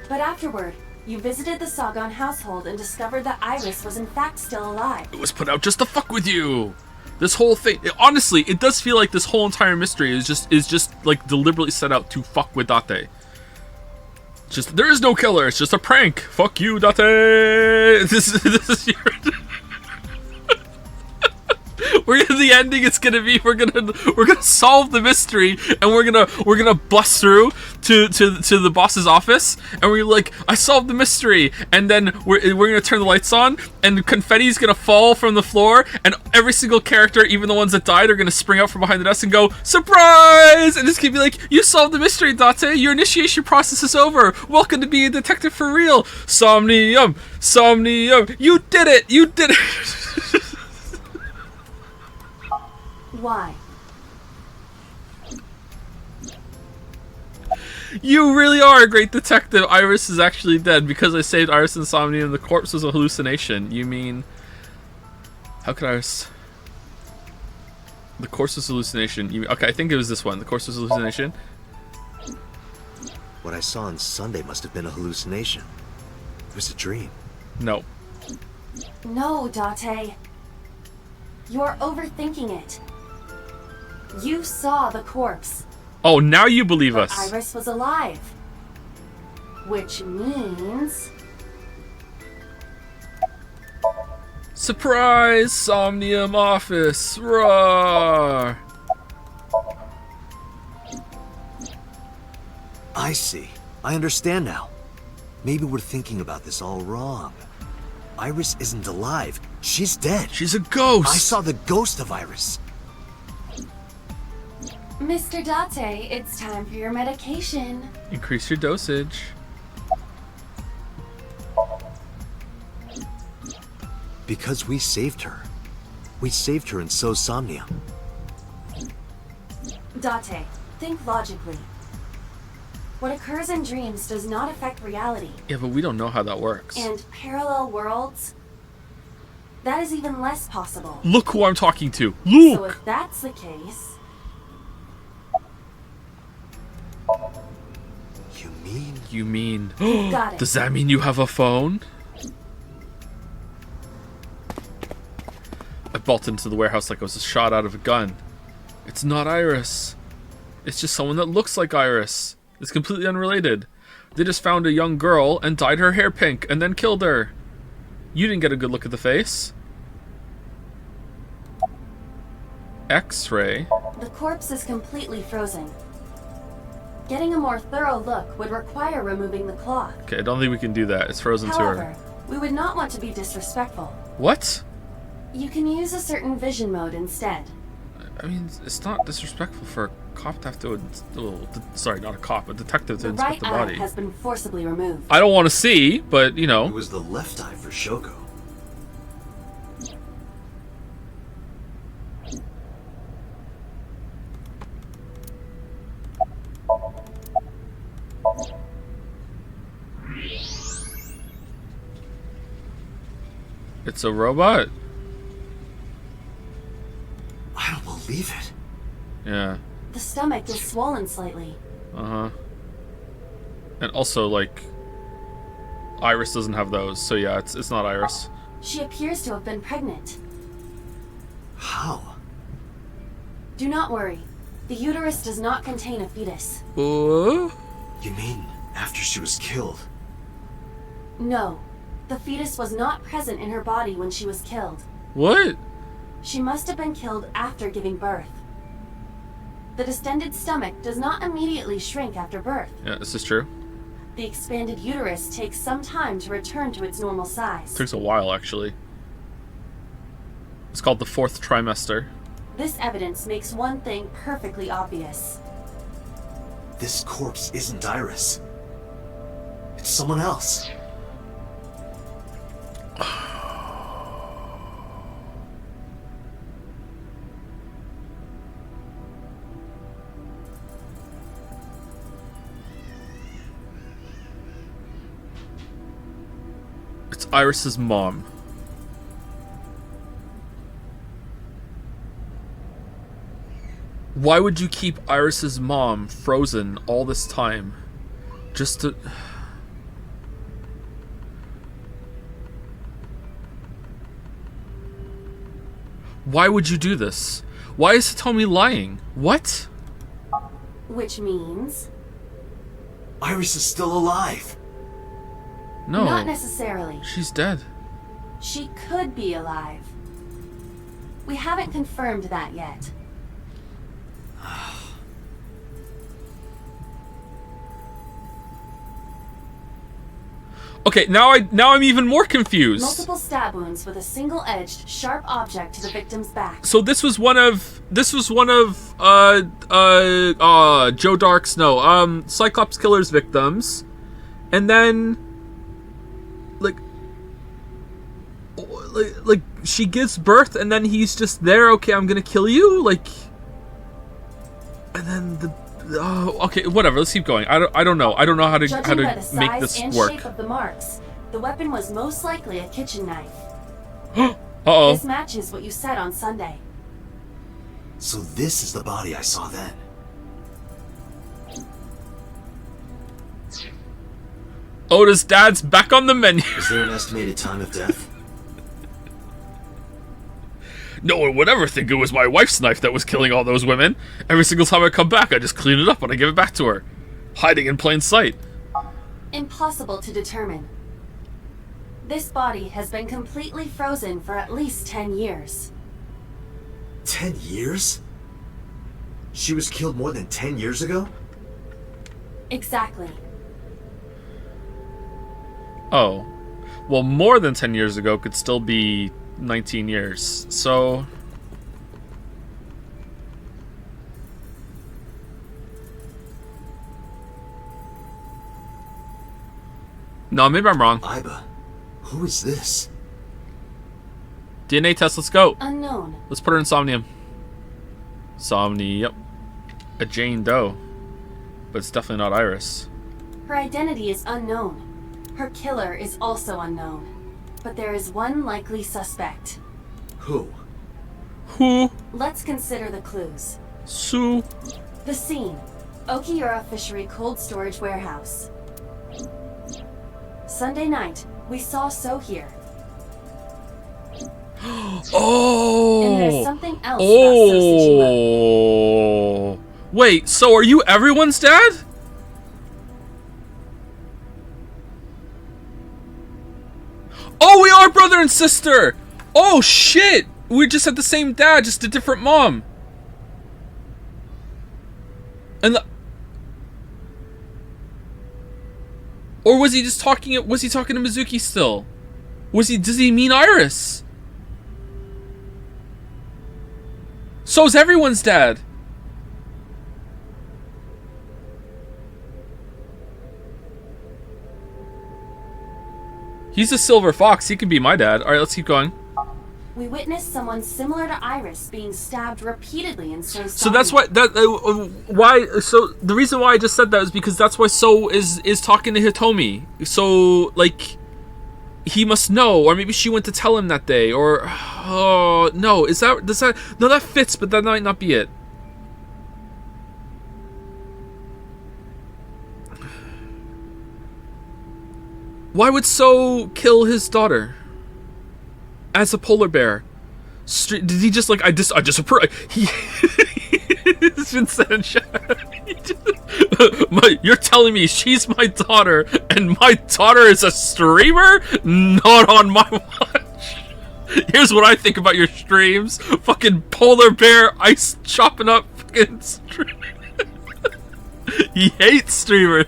But afterward, you visited the Sagan household and discovered that Iris was in fact still alive. It was put out just to fuck with you. This whole thing, honestly, it does feel like this whole entire mystery is just like deliberately set out to fuck with Date. Just there is no killer. It's just a prank. Fuck you, Date. This is your. The ending is gonna be we're gonna solve the mystery and we're gonna bust through to the boss's office and we're like, I solved the mystery, and then we're gonna turn the lights on and confetti's gonna fall from the floor and every single character, even the ones that died, are gonna spring out from behind the desk and go, surprise, and it's gonna be like, you solved the mystery, Date. Your initiation process is over. Welcome to being a detective for real. Somnium, you did it. Why? You really are a great detective. Iris is actually dead because I saved Iris and Somnium. The corpse was a hallucination. You mean... How could Iris... The corpse was a hallucination. Okay, I think it was this one. The corpse was a hallucination. What I saw on Sunday must have been a hallucination. It was a dream. No. No, Date. You're overthinking it. You saw the corpse. Oh, now you believe us. Iris was alive. Which means... Surprise! Somnium office! Roar! I see. I understand now. Maybe we're thinking about this all wrong. Iris isn't alive. She's dead. She's a ghost. I saw the ghost of Iris. Mr. Date, it's time for your medication. Increase your dosage. Because we saved her. We saved her and so Somnium. Date, think logically. What occurs in dreams does not affect reality. Yeah, but we don't know how that works. And parallel worlds? That is even less possible. Look who I'm talking to. Look! So if that's the case, You mean... Got it. Does that mean you have a phone? I bolted into the warehouse like I was shot out of a gun. It's not Iris. It's just someone that looks like Iris. It's completely unrelated. They just found a young girl and dyed her hair pink and then killed her. You didn't get a good look at the face. X-ray. The corpse is completely frozen. Getting a more thorough look would require removing the cloth. Okay, I don't think we can do that. It's frozen to However, her. we would not want to be disrespectful. What? You can use a certain vision mode instead. I mean, it's not disrespectful for a cop to have to... sorry, not a cop, a detective to The inspect right the eye body. has been forcibly removed. I don't want to see, but, you know. It was the left eye for Shoko. It's a robot? I don't believe it. Yeah. The stomach is swollen slightly. Uh-huh. And also, like... Iris doesn't have those, so yeah, it's not Iris. She appears to have been pregnant. How? Do not worry. The uterus does not contain a fetus. What? You mean after she was killed? No. The fetus was not present in her body when she was killed. What? She must have been killed after giving birth. The distended stomach does not immediately shrink after birth. Yeah, this is true. The expanded uterus takes some time to return to its normal size. Takes a while, actually. It's called the 4th trimester. This evidence makes one thing perfectly obvious. This corpse isn't Iris. It's someone else. It's Iris's mom. Why would you keep Iris's mom frozen all this time? Just to... Why would you do this? Why is Hitomi lying? What? Which means... Iris is still alive. No. Not necessarily. She's dead. She could be alive. We haven't confirmed that yet. Okay, now I'm even more confused. Multiple stab wounds with a single-edged, sharp object to the victim's back. So this was one of Joe Dark's Cyclops Killer's victims, and then like she gives birth, and then he's just there. Okay, I'm gonna kill you, and then okay, whatever. Let's keep going. I don't know. I don't know how to Judging by the make size this and work. shape of the marks, the weapon was most likely a kitchen knife. Uh-oh. This matches what you said on Sunday. So this is the body I saw then. Oda's dad's back on the menu. Is there an estimated time of death? No one would ever think it was my wife's knife that was killing all those women. Every single time I come back, I just clean it up and I give it back to her. Hiding in plain sight. Impossible to determine. This body has been completely frozen for at least 10 years. 10 years? She was killed more than 10 years ago? Exactly. Oh. Well, more than 10 years ago could still be 19 years. So... No, maybe I'm wrong. Iba, who is this? DNA test, let's go. Unknown. Let's put her in Somnium. Yep. A Jane Doe. But it's definitely not Iris. Her identity is unknown. Her killer is also unknown. But there is one likely suspect. Who? Let's consider the clues. Sue. The scene. Okiura Fishery Cold Storage Warehouse. Sunday night, we saw So here. Oh! And there's something else about So Sejima. Oh! Wait, so are you everyone's dad? Oh, we are brother and sister! Oh, shit! We just had the same dad, just a different mom. And the... Or was he just talking... Was he talking to Mizuki still? Does he mean Iris? So's everyone's dad. He's a silver fox. He can be my dad. All right, let's keep going. We witnessed someone similar to Iris being stabbed repeatedly in So's So that's why So the reason why I just said that is because that's why So is talking to Hitomi. So like, he must know, or maybe she went to tell him that day, or oh no, does that no, that fits, but that might not be it. Why would So kill his daughter as a polar bear? Did he just like I just approve? It's been said in chat. You're telling me she's my daughter, and my daughter is a streamer? Not on my watch. Here's what I think about your streams: fucking polar bear ice chopping up fucking streamers. He hates streamers.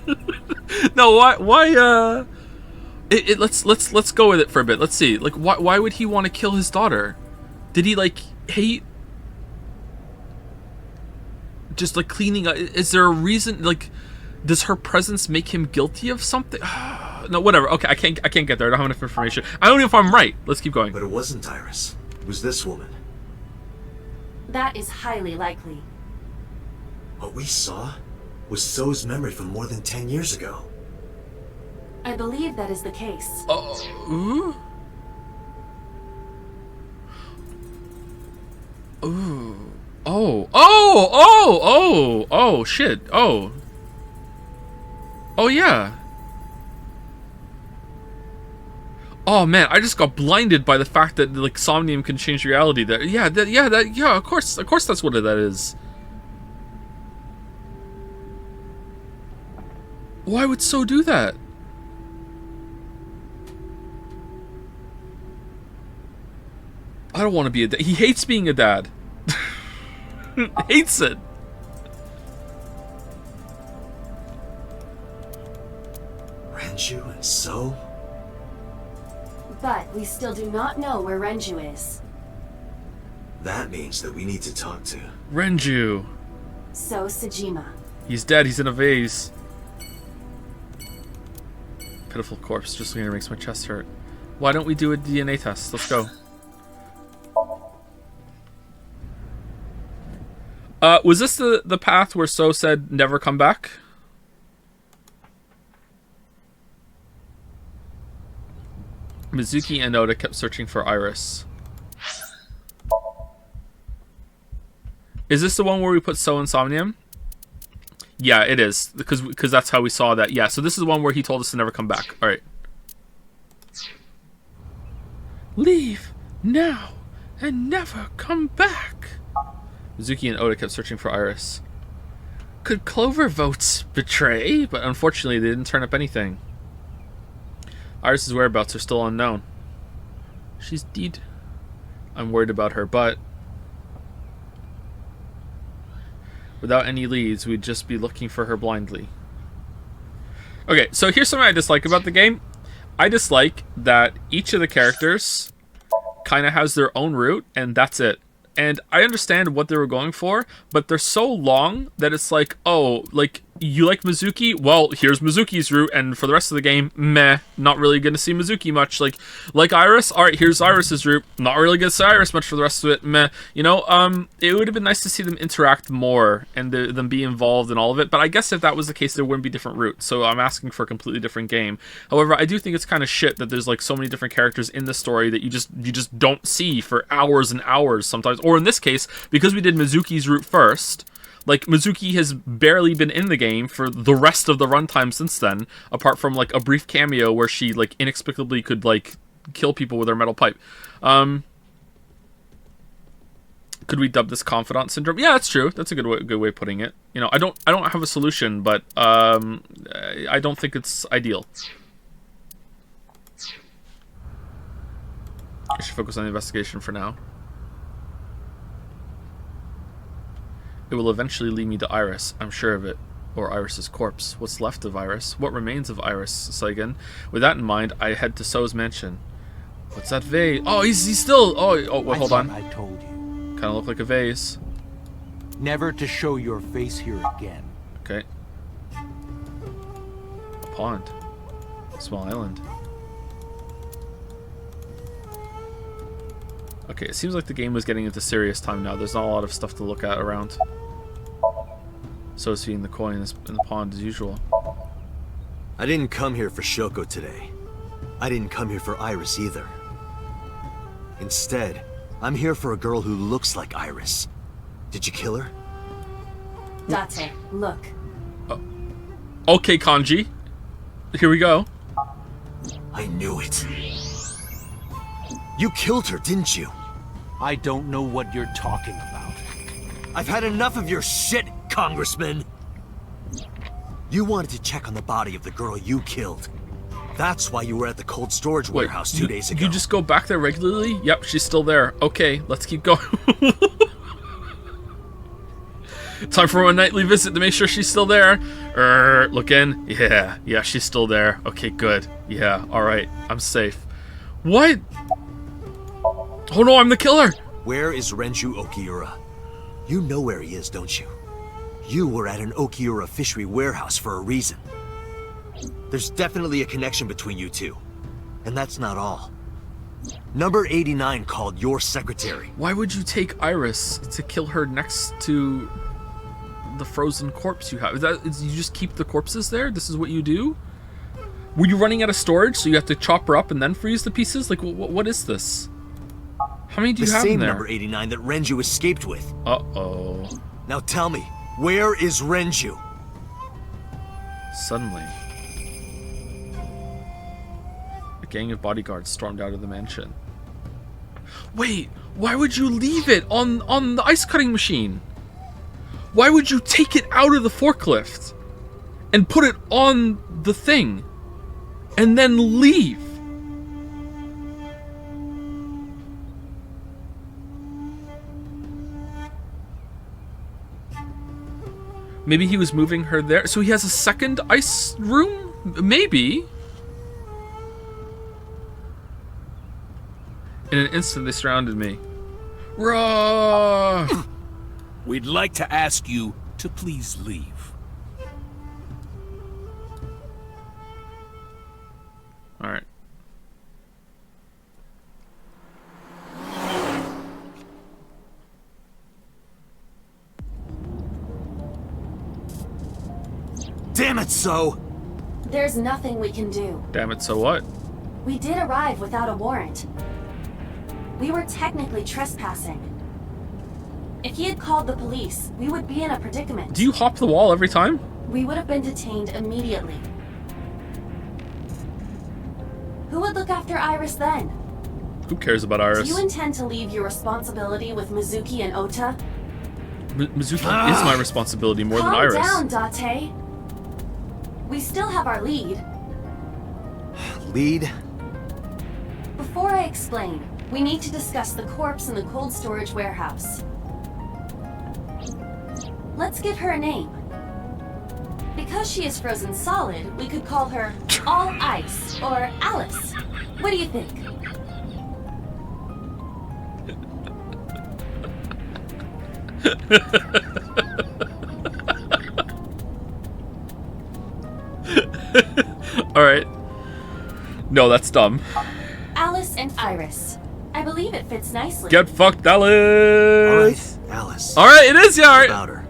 No, why? Let's go with it for a bit. Let's see. Like, why would he want to kill his daughter? Did he like hate? Just like cleaning up. Is there a reason? Like, does her presence make him guilty of something? No, whatever. Okay, I can't get there. I don't have enough information. I don't know if I'm right. Let's keep going. But it wasn't Iris. It was this woman. That is highly likely. What we saw was So's memory from more than 10 years ago. I believe that is the case. Ooh. Ooh. Oh, shit. Oh, yeah. Oh man, I just got blinded by the fact that like Somnium can change reality. Yeah, of course that's what that is. Why would So do that? I don't want to be a dad. He hates being a dad. Hates it. Renju and So? But we still do not know where Renju is. That means that we need to talk to Renju. So Sejima. He's dead. He's in a vase. Pitiful corpse. Just looking at it makes my chest hurt. Why don't we do a DNA test? Let's go. Was this the path where So said never come back? Mizuki and Oda kept searching for Iris. Is this the one where we put So in Somnium? Yeah, it is. Because that's how we saw that. Yeah, so this is the one where he told us to never come back. Alright. Leave now and never come back. Mizuki and Oda kept searching for Iris. Could Clover votes betray? But unfortunately, they didn't turn up anything. Iris's whereabouts are still unknown. She's dead. I'm worried about her, but without any leads, we'd just be looking for her blindly. Okay, so here's something I dislike about the game. I dislike that each of the characters kind of has their own route, and that's it. And I understand what they were going for, but they're so long that it's like, oh, like, you like Mizuki? Well, here's Mizuki's route, and for the rest of the game, meh, not really gonna see Mizuki much. Like Iris? Alright, here's Iris's route. Not really gonna see Iris much for the rest of it, meh. You know, it would have been nice to see them interact more, and them be involved in all of it, but I guess if that was the case, there wouldn't be different routes, so I'm asking for a completely different game. However, I do think it's kind of shit that there's, like, so many different characters in the story that you just don't see for hours and hours sometimes. Or in this case, because we did Mizuki's route first, Like, Mizuki has barely been in the game for the rest of the runtime since then, apart from, like, a brief cameo where she, like, inexplicably could, like, kill people with her metal pipe. Could we dub this confidant syndrome? Yeah, that's true. That's a good way of putting it. You know, I don't have a solution, but I don't think it's ideal. I should focus on the investigation for now. It will eventually lead me to Iris, I'm sure of it. Or Iris's corpse. What's left of Iris? What remains of Iris, Saigon? With that in mind, I head to So's mansion. What's that vase? Oh, he's still... Oh, well, hold on. I told you. Kind of look like a vase. Never to show your face here again. Okay. A pond. A small island. Okay, it seems like the game was getting into serious time now. There's not a lot of stuff to look at around. So is feeding the koi in the pond as usual. I didn't come here for Shoko today. I didn't come here for Iris either. Instead, I'm here for a girl who looks like Iris. Did you kill her? Date, look. Okay, Kanji. Here we go. I knew it. You killed her, didn't you? I don't know what you're talking about. I've had enough of your shit, Congressman. You wanted to check on the body of the girl you killed. That's why you were at the cold storage warehouse 2 days ago. You just go back there regularly? Yep, she's still there. Okay, let's keep going. Time for a nightly visit to make sure she's still there. Look in. Yeah, she's still there. Okay, good. Yeah, alright. I'm safe. What? Oh no, I'm the killer! Where is Renju Okiura? You know where he is, don't you? You were at an Okiura fishery warehouse for a reason. There's definitely a connection between you two. And that's not all. Number 89 called your secretary. Why would you take Iris to kill her next to the frozen corpse you have? You just keep the corpses there? This is what you do? Were you running out of storage so you have to chop her up and then freeze the pieces? Like, what is this? How many do you have in there? The same number 89 that Renju escaped with. Uh-oh. Now tell me, where is Renju? Suddenly, a gang of bodyguards stormed out of the mansion. Wait, why would you leave it on the ice cutting machine? Why would you take it out of the forklift and put it on the thing and then leave? Maybe he was moving her there. So he has a second ice room? Maybe. In an instant, they surrounded me. Roar! We'd like to ask you to please leave. Alright. Damn it, So! There's nothing we can do. Damn it, so what? We did arrive without a warrant. We were technically trespassing. If he had called the police, we would be in a predicament. Do you hop the wall every time? We would have been detained immediately. Who would look after Iris then? Who cares about Iris? Do you intend to leave your responsibility with Mizuki and Ota? Mizuki is my responsibility more than Iris. Calm down, Date. We still have our lead. Lead? Before I explain, we need to discuss the corpse in the cold storage warehouse. Let's give her a name. Because she is frozen solid, we could call her All Ice or Alice. What do you think? Alright. No, that's dumb. Alice and Iris. I believe it fits nicely. Get fucked, Alice! Alright, Alice. Alright, it is, yeah, alright. About her.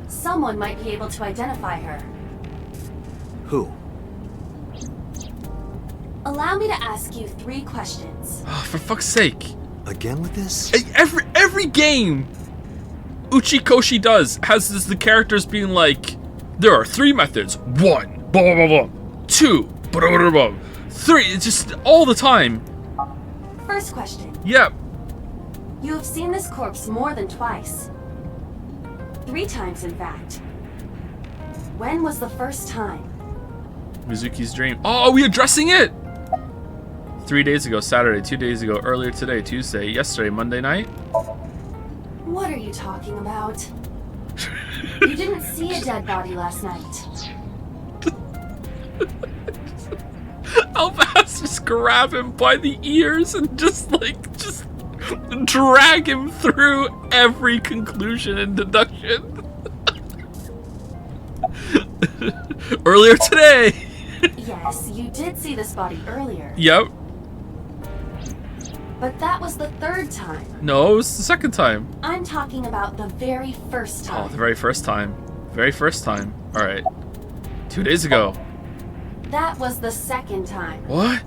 Someone might be able to identify her. Who? Allow me to ask you 3 questions. Oh, for fuck's sake. Again with this? Every game! Uchikoshi does has the characters being like, there are 3 methods. 1, blah blah blah blah. 2, blah blah blah. 3, it's just all the time. First question. Yep. You have seen this corpse more than twice. 3 times, in fact. When was the first time? Mizuki's dream. Oh, are we addressing it? 3 days ago, Saturday. 2 days ago, earlier today, Tuesday, yesterday, Monday night. What are you talking about? You didn't see a dead body last night. I'll just grab him by the ears and just drag him through every conclusion and deduction. Earlier today. Yes, you did see this body earlier. Yep. But that was the 3rd time. No, it was the 2nd time. I'm talking about the very first time. Oh, the very first time. Very first time. Alright. 2 days ago. That was the 2nd time. What?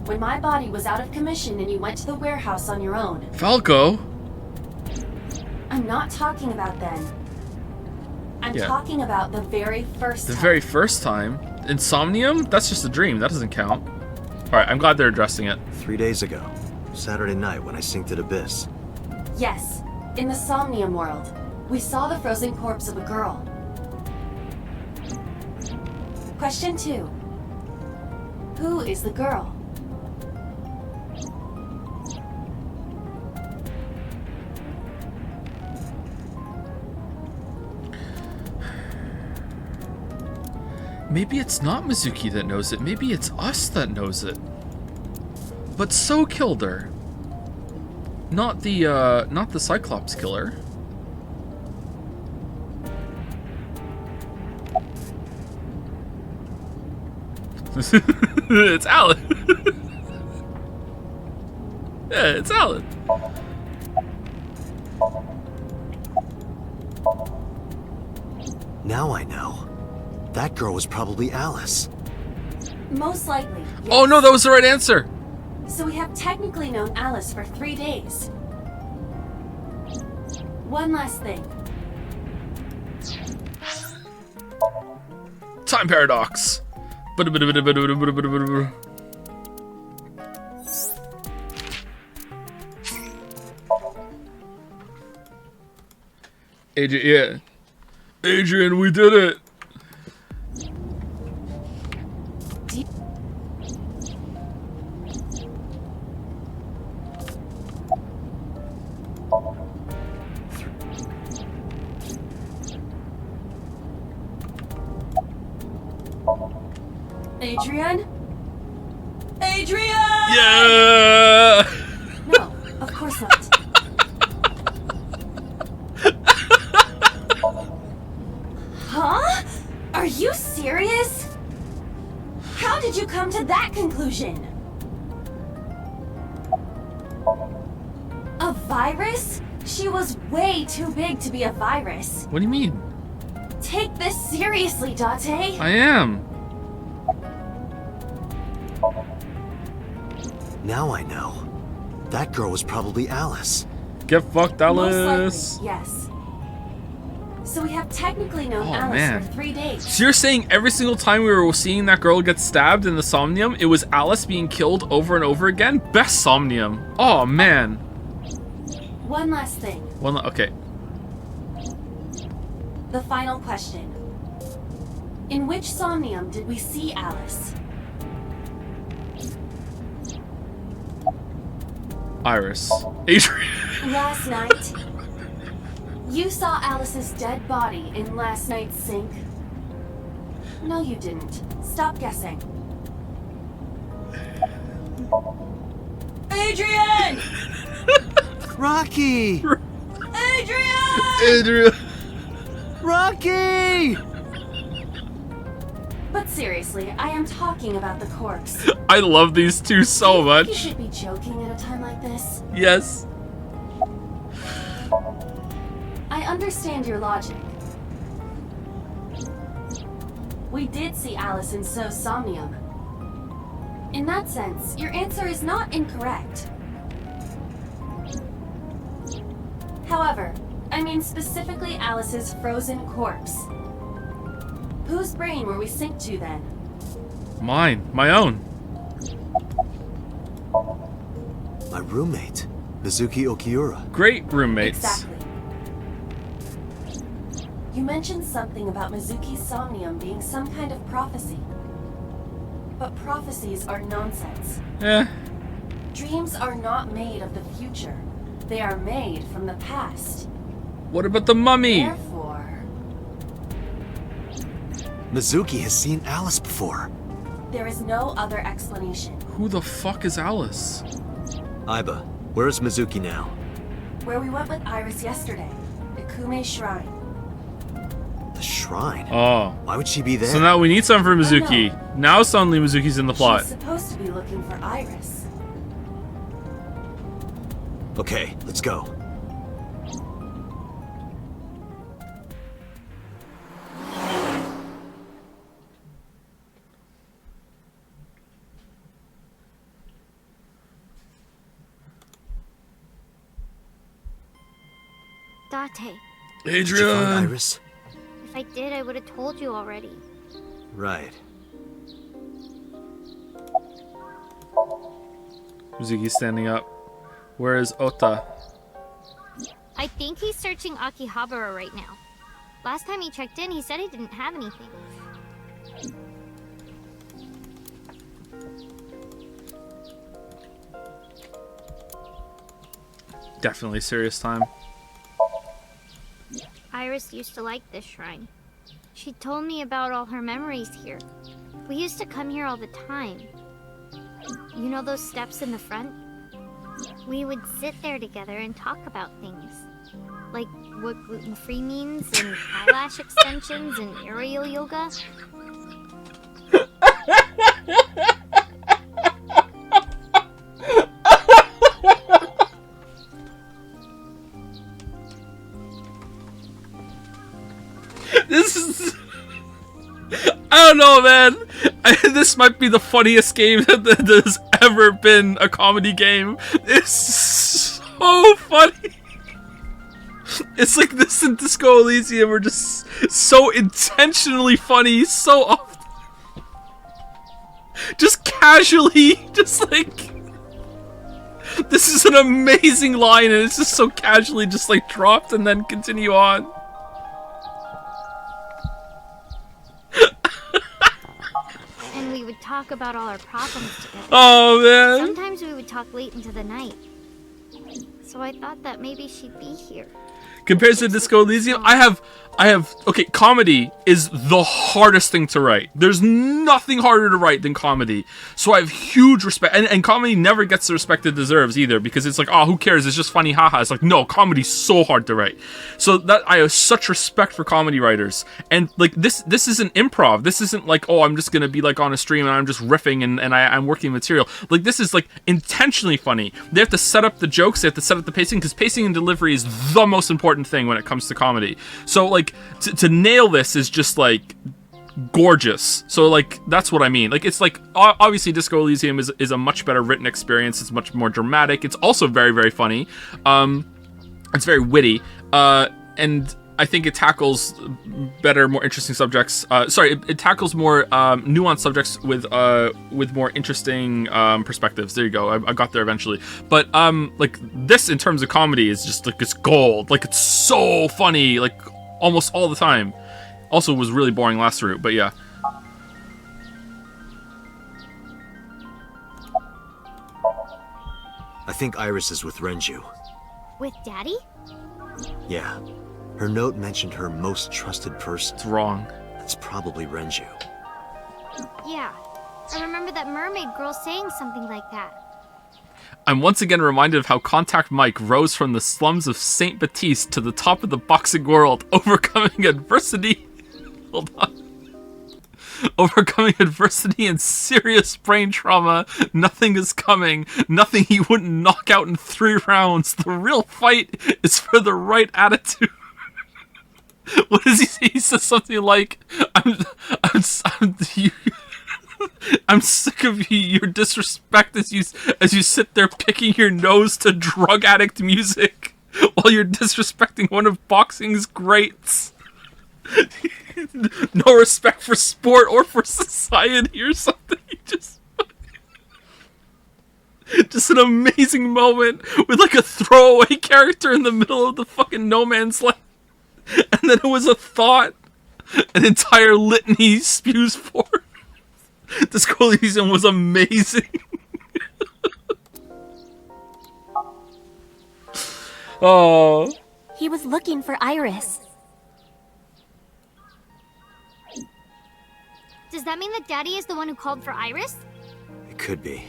When my body was out of commission and you went to the warehouse on your own. Falco? I'm not talking about then. I'm talking about the very first time. The very first time? Insomnium? That's just a dream. That doesn't count. Alright, I'm glad they're addressing it. 3 days ago. Saturday night when I synced at Abyss. Yes, in the Somnium world. We saw the frozen corpse of a girl. Question 2. Who is the girl? Maybe it's not Mizuki that knows it. Maybe it's us that knows it. But So killed her. Not the Cyclops killer. It's Alan. Yeah, it's Alan. Now I know. That girl was probably Alice. Most likely, yes. Oh no, that was the right answer. So we have technically known Alice for 3 days. One last thing. Time paradox. Adrian, yeah. Adrian, we did it. Adrian? Adrian! Yeah! No, of course not. Huh? Are you serious? How did you come to that conclusion? A virus? She was way too big to be a virus. What do you mean? Take this seriously, Date. I am. Now I know. That girl was probably Alice. Get fucked, Alice. Most likely, yes. So we have technically known Alice for 3 days. So you're saying every single time we were seeing that girl get stabbed in the Somnium, it was Alice being killed over and over again? Best Somnium. Oh, man. One last thing. Okay. The final question. In which Somnium did we see Alice? Iris. Adrian. Last night? You saw Alice's dead body in last night's sink? No, you didn't. Stop guessing. Adrian! Rocky! Adrian! Adrian! Rocky! But seriously, I am talking about the corpse. I love these two so much. You should be joking at a time like this. Yes. I understand your logic. We did see Alice in So's Somnium. In that sense, your answer is not incorrect. However, I I mean specifically Alice's frozen corpse. Whose brain were we synced to then? Mine. My own. My roommate, Mizuki Okiura. Great roommates. Exactly. You mentioned something about Mizuki's Somnium being some kind of prophecy. But prophecies are nonsense. Dreams are not made of the future. They are made from the past. What about the mummy? Therefore, Mizuki has seen Alice before. there is no other explanation. Who the fuck is Alice? Aiba, where is Mizuki now? Where we went with Iris yesterday, the Kume Shrine. The shrine? Oh. Why would she be there? So now we need something for Mizuki. Now suddenly Mizuki's in the plot. She's supposed to be looking for Iris. Okay, let's go. Date. Did you find Iris? If I did, I would have told you already. Right. Mizuki's standing up. Where is Ota? I think he's searching Akihabara right now. Last time he checked in, he said he didn't have anything. Definitely serious time. Iris used to like this shrine. She told me about all her memories here. We used to come here all the time. You know those steps in the front? We would sit there together and talk about things. Like what gluten-free means, and eyelash extensions, and aerial yoga. This is... I don't know, man. This might be the funniest game that there's ever been a comedy game. It's so funny. It's like this and Disco Elysium are just so intentionally funny so often. Just casually, just like... This is an amazing line and it's just so casually just like dropped and then continue on. And we would talk about all our problems together. Oh, man. Sometimes we would talk late into the night. So I thought that maybe she'd be here. Compared to Disco Elysium, I have, okay, comedy is the hardest thing to write. There's nothing harder to write than comedy. So I have huge respect, and comedy never gets the respect it deserves either, because it's like, oh, who cares? It's just funny, haha. It's like, no, comedy's so hard to write. So that, I have such respect for comedy writers. And like, this isn't improv. This isn't like, oh, I'm just gonna be like on a stream and I'm just riffing and I'm working material. Like, this is like intentionally funny. They have to set up the jokes, they have to set up the pacing, because pacing and delivery is the most important thing when it comes to comedy. So like, to nail this is just like gorgeous. So like, that's what I mean. Like, it's like, obviously Disco Elysium is a much better written experience. It's much more dramatic. It's also very, very funny. It's very witty. And I think it tackles better, more interesting subjects. It tackles more nuanced subjects with more interesting perspectives. There you go. I got there eventually. But like, this in terms of comedy is just like, it's gold. Like, it's so funny, like almost all the time. Also was really boring last route, but yeah. I think Iris is with Renju. With Daddy? Yeah. Her note mentioned her most trusted person. It's wrong. That's probably Renju. Yeah. I remember that mermaid girl saying something like that. I'm once again reminded of how Contact Mike rose from the slums of St. Baptiste to the top of the boxing world, overcoming adversity. Hold on. Overcoming adversity and serious brain trauma. Nothing is coming. Nothing he wouldn't knock out in 3 rounds. The real fight is for the right attitude. What does he say? He says something like, I'm sick of your disrespect as you sit there picking your nose to drug addict music. while you're disrespecting one of boxing's greats. No respect for sport or for society or something. You just an amazing moment with like a throwaway character in the middle of the fucking no man's land. And then it was a thought an entire litany spews forth. This Coliseum was amazing. Oh. He was looking for Iris. Does that mean that Daddy is the one who called for Iris? It could be.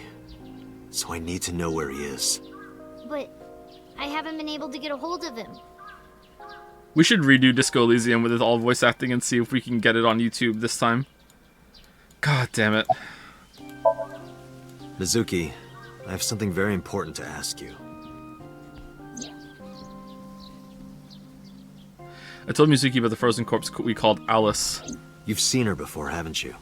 So I need to know where he is. But I haven't been able to get a hold of him. We should redo Disco Elysium with it all voice acting and see if we can get it on YouTube this time. God damn it. Mizuki, I have something very important to ask you. I told Mizuki about the frozen corpse we called Alice. You've seen her before, haven't you?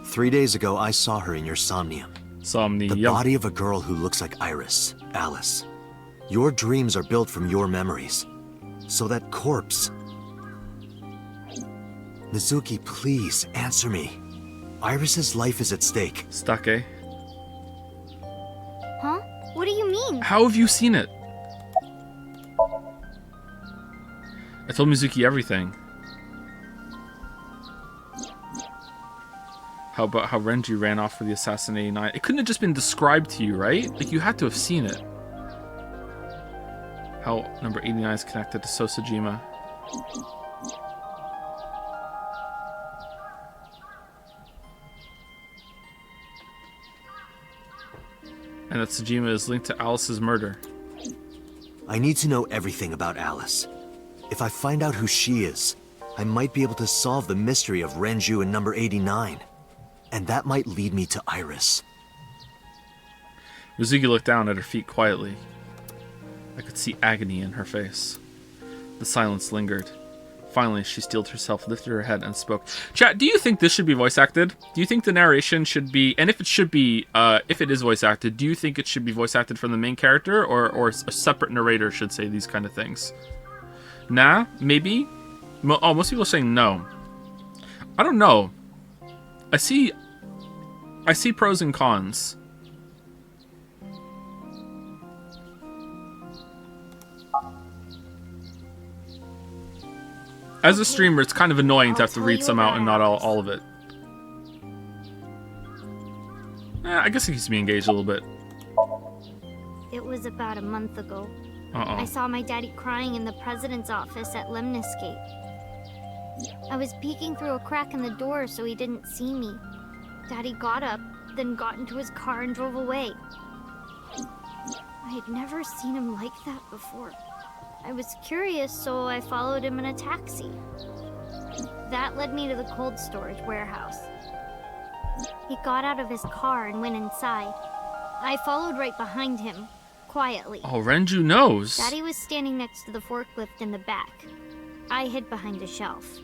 3 days ago, I saw her in your Somnium. Somnium. The body of a girl who looks like Iris, Alice. Your dreams are built from your memories. So that corpse... Mizuki, please, answer me. Iris's life is at stake. Stake. Huh? What do you mean? How have you seen it? I told Mizuki everything. How about how Renji ran off for the Assassin 89? It couldn't have just been described to you, right? Like, you had to have seen it. How number 89 is connected to Sosajima. And that Sojima is linked to Alice's murder. I need to know everything about Alice. If I find out who she is, I might be able to solve the mystery of Renju and number 89. And that might lead me to Iris. Mizuki looked down at her feet quietly. I could see agony in her face. The silence lingered. Finally, she steeled herself, lifted her head, and spoke. Chat, do you think this should be voice acted? Do you think the narration should be... And if it should be... if it is voice acted, do you think it should be voice acted from the main character? Or a separate narrator should say these kind of things? Nah? Maybe? Most people are saying no. I don't know. I see pros and cons. As a streamer, it's kind of annoying to have to read some out and not all of it. I guess it keeps me engaged a little bit. It was about a month ago. Uh-oh. I saw my daddy crying in the president's office at Lemnis Gate. I was peeking through a crack in the door so he didn't see me. Daddy got up, then got into his car and drove away. I had never seen him like that before. I was curious, so I followed him in a taxi. That led me to the cold storage warehouse. He got out of his car and went inside. I followed right behind him, quietly. Oh, Renju knows. Daddy was standing next to the forklift in the back. I hid behind a shelf.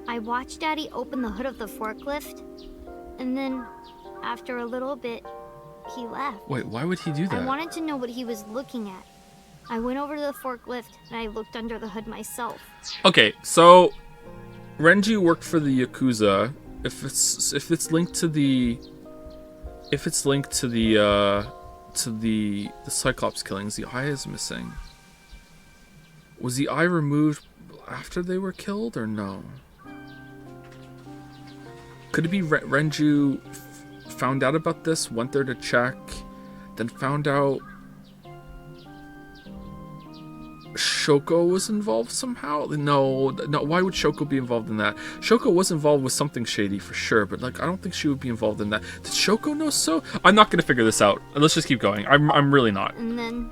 I watched Daddy open the hood of the forklift, and then, after a little bit, he left. Wait, why would he do that? I wanted to know what he was looking at. I went over to the forklift and I looked under the hood myself. Okay, so Renji worked for the Yakuza. If it's linked to the Cyclops killings, the eye is missing. Was the eye removed after they were killed or no? Could it be Renju found out about this, went there to check, then found out Shoko was involved somehow? No, why would Shoko be involved in that? Shoko was involved with something shady for sure, but like I don't think she would be involved in that. Did Shoko know so? I'm not gonna figure this out. Let's just keep going. I'm really not. And then...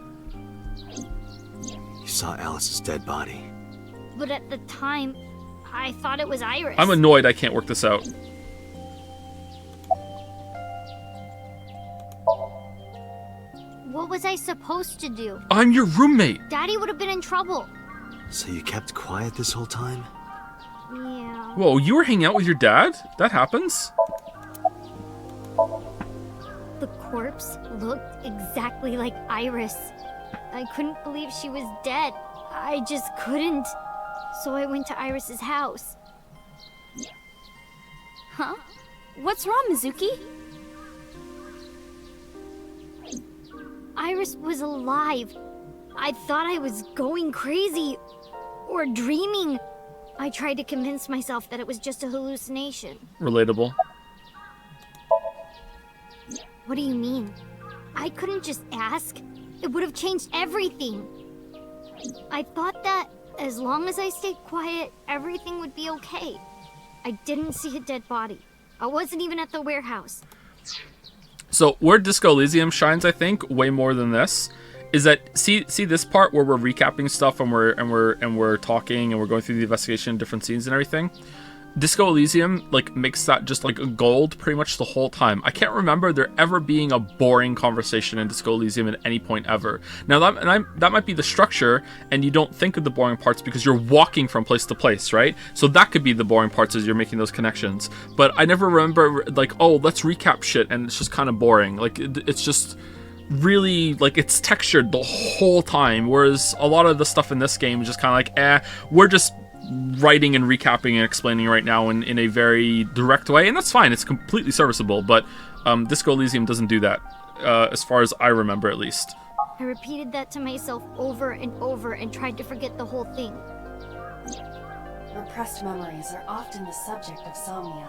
You saw Alice's dead body. But at the time, I thought it was Iris. I'm annoyed I can't work this out. What was I supposed to do? I'm your roommate. Daddy would have been in trouble. So you kept quiet this whole time? Yeah. Whoa, you were hanging out with your dad? That happens? The corpse looked exactly like Iris. I couldn't believe she was dead. I just couldn't. So I went to Iris's house. Huh? What's wrong, Mizuki? Iris was alive. I thought I was going crazy. Or dreaming. I tried to convince myself that it was just a hallucination. Relatable. What do you mean? I couldn't just ask. It would have changed everything. I thought that as long as I stayed quiet, everything would be okay. I didn't see a dead body. I wasn't even at the warehouse. So where Disco Elysium shines, I think, way more than this, is that see this part where we're recapping stuff and we're talking and we're going through the investigation, different scenes and everything. Disco Elysium like makes that just like a gold pretty much the whole time. I can't remember there ever being a boring conversation in Disco Elysium at any point ever. Now that might be the structure, and you don't think of the boring parts because you're walking from place to place, right? So that could be the boring parts as you're making those connections. But I never remember like, oh, let's recap shit, and it's just kind of boring. Like it's just really like it's textured the whole time, whereas a lot of the stuff in this game is just kind of like, we're just writing and recapping and explaining right now in a very direct way, and that's fine. It's completely serviceable, but Disco Elysium doesn't do that, as far as I remember at least. I repeated that to myself over and over and tried to forget the whole thing. Repressed memories are often the subject of somnia.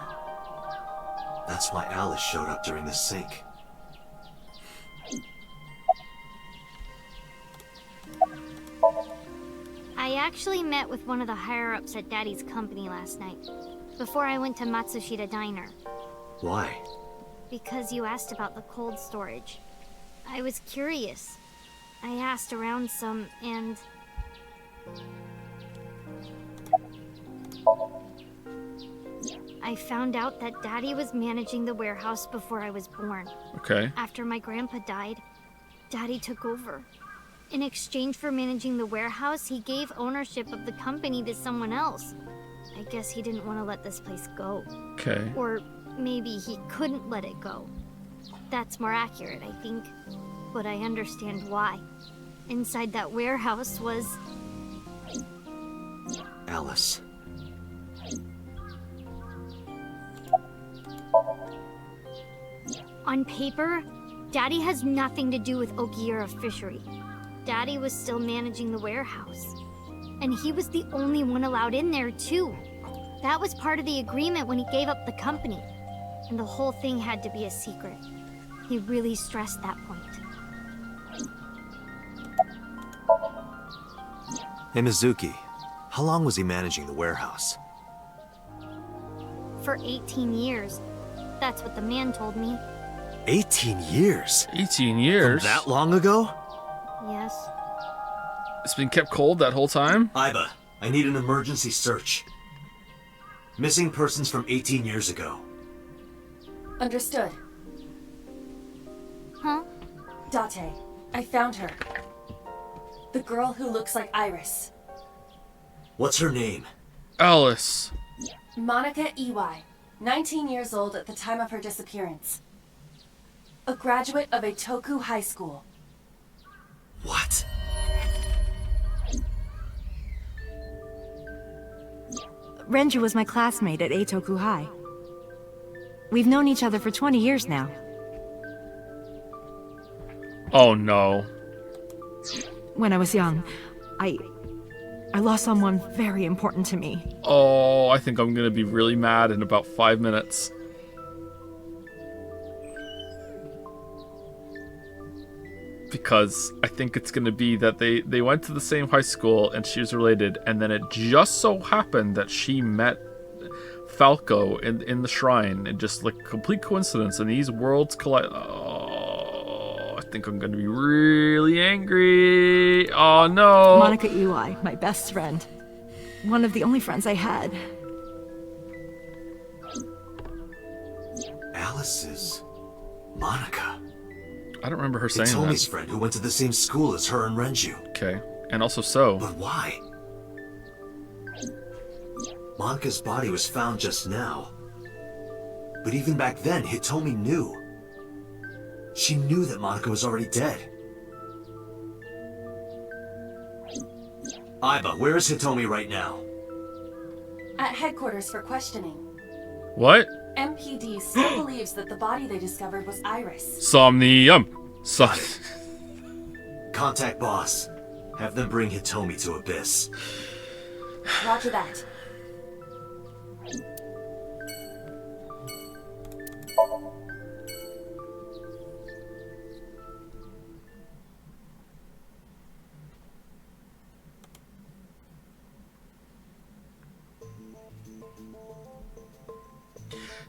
That's why Alice showed up during the sync. I actually met with one of the higher-ups at Daddy's company last night, before I went to Matsushita Diner. Why? Because you asked about the cold storage. I was curious. I asked around some, and... I found out that Daddy was managing the warehouse before I was born. Okay. After my grandpa died, Daddy took over. In exchange for managing the warehouse, he gave ownership of the company to someone else. I guess he didn't want to let this place go. Okay. Or maybe he couldn't let it go. That's more accurate, I think. But I understand why. Inside that warehouse was... Alice. On paper, Daddy has nothing to do with Okiura Fishery. Daddy was still managing the warehouse. And he was the only one allowed in there, too. That was part of the agreement when he gave up the company. And the whole thing had to be a secret. He really stressed that point. Hey, Mizuki. How long was he managing the warehouse? For 18 years. That's what the man told me. 18 years? 18 years? From that long ago? Yes. It's been kept cold that whole time? Iba, I need an emergency search. Missing persons from 18 years ago. Understood. Huh? Date, I found her. The girl who looks like Iris. What's her name? Alice. Monica Iwai, 19 years old at the time of her disappearance. A graduate of Eitoku High School. What? Renju was my classmate at Eitoku High. We've known each other for 20 years now. Oh no. When I was young, I lost someone very important to me. Oh, I think I'm gonna be really mad in about 5 minutes. Because I think it's going to be that they went to the same high school and she was related, and then it just so happened that she met Falco in the shrine, and just like complete coincidence, and these worlds collide. Oh, I think I'm going to be really angry. Oh no. Monica Iwai, my best friend. One of the only friends I had. Alice is Monica. I don't remember her saying that. Hitomi's friend who went to the same school as her and Renju. Okay, and also so. But why? Monica's body was found just now. But even back then, Hitomi knew. She knew that Monica was already dead. Aiba, where is Hitomi right now? At headquarters for questioning. What? MPD still believes that the body they discovered was Iris. Somnium. Contact boss. Have them bring Hitomi to Abyss. Roger that.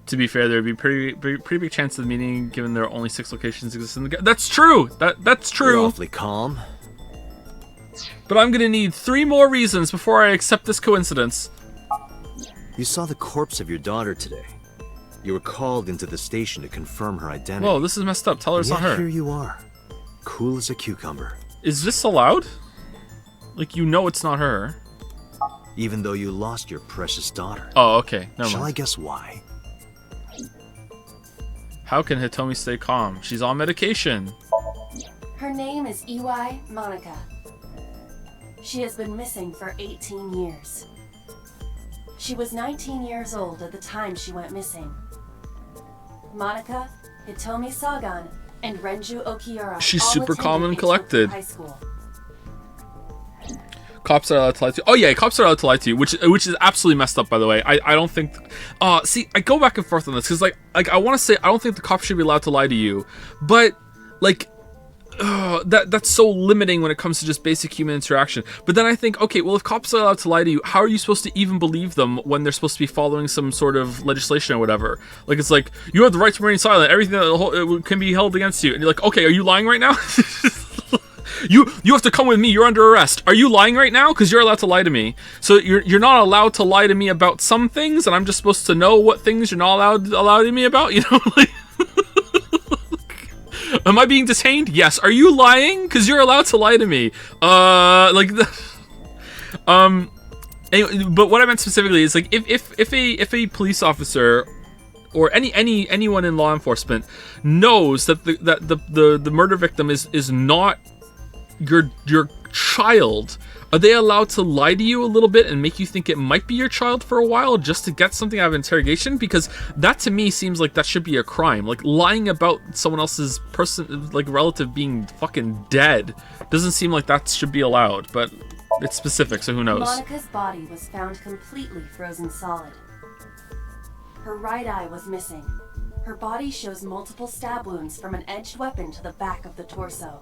To be fair, there'd be pretty big chance of the meeting, given there are only 6 locations exist in the. That's true. That's true. You're awfully calm. But I'm gonna need 3 more reasons before I accept this coincidence. You saw the corpse of your daughter today. You were called into the station to confirm her identity. Whoa, this is messed up. Tell her it's not her. Here you are, cool as a cucumber. Is this allowed? Like, you know it's not her. Even though you lost your precious daughter. Oh, okay. Never Shall mind. I guess why? How can Hitomi stay calm? She's on medication. Her name is Iwai Monica. She has been missing for 18 years. She was 19 years old at the time she went missing. Monica, Hitomi Sagan, and Renju Okiura She's all super calm and attended collected. High school. Cops are allowed to lie to you. Oh yeah, cops are allowed to lie to you, which is absolutely messed up, by the way. I don't think. See, I go back and forth on this because like I want to say I don't think the cops should be allowed to lie to you, but like. That's so limiting when it comes to just basic human interaction. But then I think, okay, well, if cops are allowed to lie to you, how are you supposed to even believe them when they're supposed to be following some sort of legislation or whatever? Like, it's like, you have the right to remain silent. Everything that can be held against you. And you're like, okay, are you lying right now? You have to come with me. You're under arrest. Are you lying right now? Because you're allowed to lie to me. So you're not allowed to lie to me about some things, and I'm just supposed to know what things you're not allowed to me about. You know, like. Am I being detained? Yes. Are you lying? Because you're allowed to lie to me. Anyway, but what I meant specifically is like if a police officer or anyone in law enforcement knows that the murder victim is not your child, are they allowed to lie to you a little bit and make you think it might be your child for a while just to get something out of interrogation? Because that to me seems like that should be a crime. Like lying about someone else's relative being fucking dead doesn't seem like that should be allowed, but it's specific, so who knows? Monica's body was found completely frozen solid. Her right eye was missing. Her body shows multiple stab wounds from an edged weapon to the back of the torso.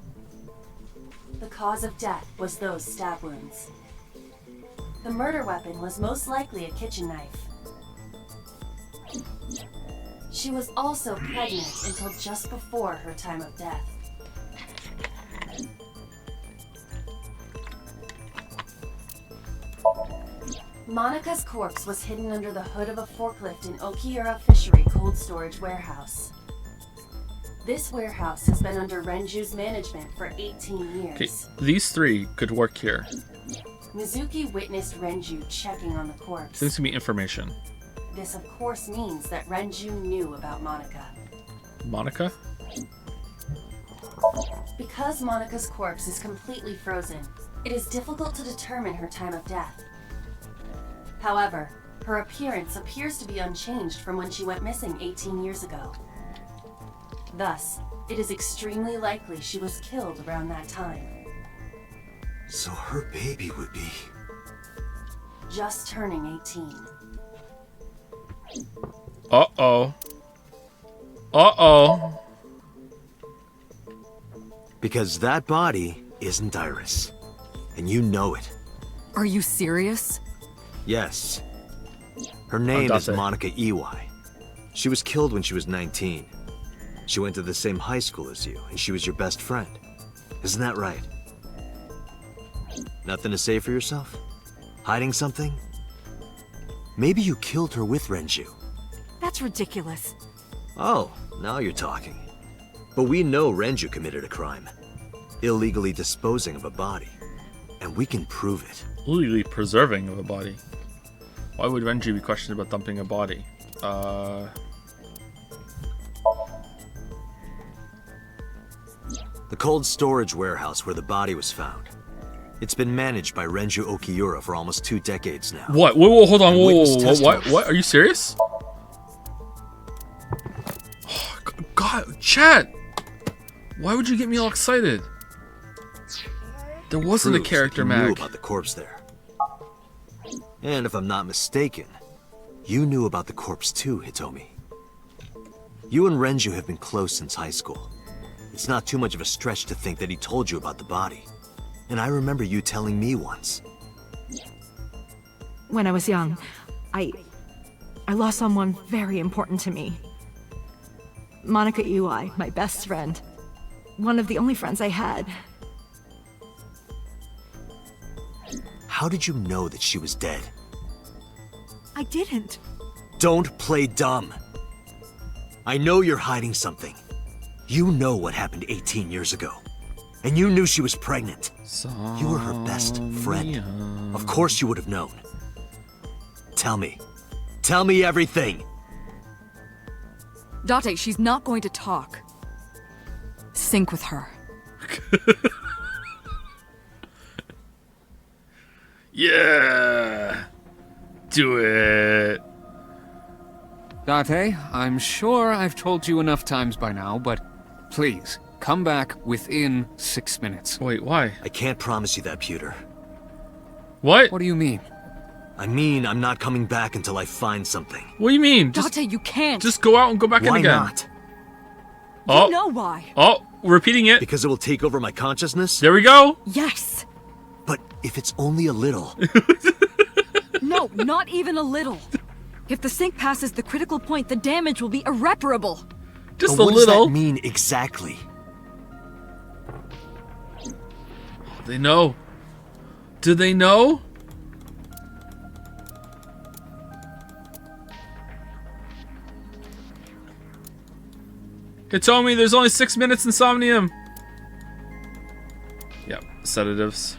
The cause of death was those stab wounds. The murder weapon was most likely a kitchen knife. She was also pregnant until just before her time of death. Monica's corpse was hidden under the hood of a forklift in Okiura Fishery Cold Storage Warehouse. This warehouse has been under Renju's management for 18 years. Okay, these 3 could work here. Mizuki witnessed Renju checking on the corpse. Seems to be information. This of course means that Renju knew about Monica. Monica? Because Monica's corpse is completely frozen, it is difficult to determine her time of death. However, her appearance appears to be unchanged from when she went missing 18 years ago. Thus, it is extremely likely she was killed around that time. So her baby would be... just turning 18. Uh-oh. Uh-oh. Because that body isn't Iris. And you know it. Are you serious? Yes. Her name is Monica Iwai. She was killed when she was 19. She went to the same high school as you, and she was your best friend. Isn't that right? Nothing to say for yourself? Hiding something? Maybe you killed her with Renju. That's ridiculous. Oh, now you're talking. But we know Renju committed a crime. Illegally disposing of a body. And we can prove it. Illegally preserving of a body. Why would Renju be questioned about dumping a body? The cold storage warehouse where the body was found. It's been managed by Renju Okiura for almost 2 decades now. What? Whoa, hold on. And Whoa, witness what? testimony- What? Are you serious? Oh, God, chat. Why would you get me all excited? There wasn't a Proves character that you knew mag. about the corpse there. And if I'm not mistaken, you knew about the corpse too, Hitomi. You and Renju have been close since high school. It's not too much of a stretch to think that he told you about the body. And I remember you telling me once. When I was young, I lost someone very important to me. Monica Iwai, my best friend. One of the only friends I had. How did you know that she was dead? I didn't. Don't play dumb. I know you're hiding something. You know what happened 18 years ago. And you knew she was pregnant. You were her best friend. Of course you would have known. Tell me. Tell me everything. Date, she's not going to talk. Sync with her. Yeah. Do it. Date, I'm sure I've told you enough times by now, but please, come back within 6 minutes. Wait, why? I can't promise you that, Pewter. What? What do you mean? I mean, I'm not coming back until I find something. What do you mean? Date, you can't. Just go out and go back in Why again. not? Oh. You know why. Oh, repeating it. Because it will take over my consciousness? There we go. Yes. But if it's only a little... No, not even a little. If the sync passes the critical point, the damage will be irreparable. Just But a what little. does that mean exactly? They know. Do they know? Hitomi, there's only 6 minutes in Somnium. Yep, sedatives.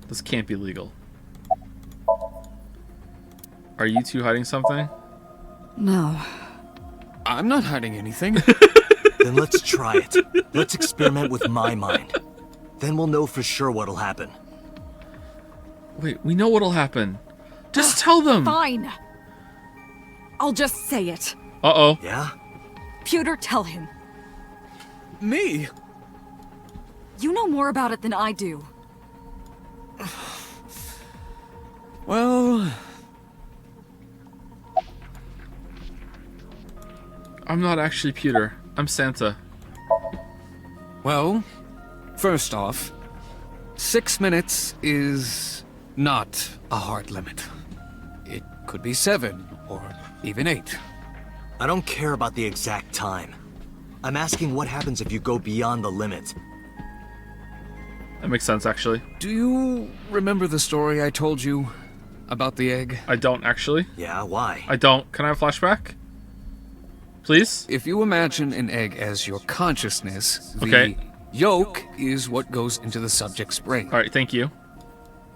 This can't be legal. Are you two hiding something? No. I'm not hiding anything. Then let's try it. Let's experiment with my mind. Then we'll know for sure what'll happen. Wait, we know what'll happen. Just tell them. Fine. I'll just say it. Uh-oh. Yeah? Pewter, tell him. Me? You know more about it than I do. Well... I'm not actually Pewter. I'm Santa. Well, first off, 6 minutes is not a hard limit. It could be 7 or even 8. I don't care about the exact time. I'm asking what happens if you go beyond the limit. That makes sense, actually. Do you remember the story I told you about the egg? I don't, actually. Yeah, why? I don't. Can I have a flashback? Please? If you imagine an egg as your consciousness, the Okay. yolk is what goes into the subject's brain. Alright, thank you.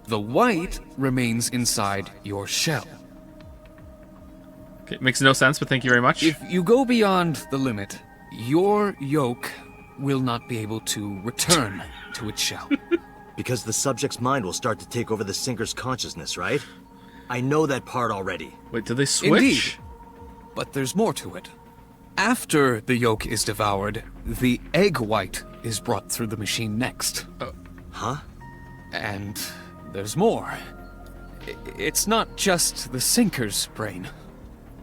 The white remains inside your shell. Okay, makes no sense, but thank you very much. If you go beyond the limit, your yolk will not be able to return to its shell. Because the subject's mind will start to take over the sinker's consciousness, right? I know that part already. Wait, did they switch? Indeed. But there's more to it. After the yolk is devoured, the egg white is brought through the machine next. Huh? And there's more. It's not just the sinker's brain.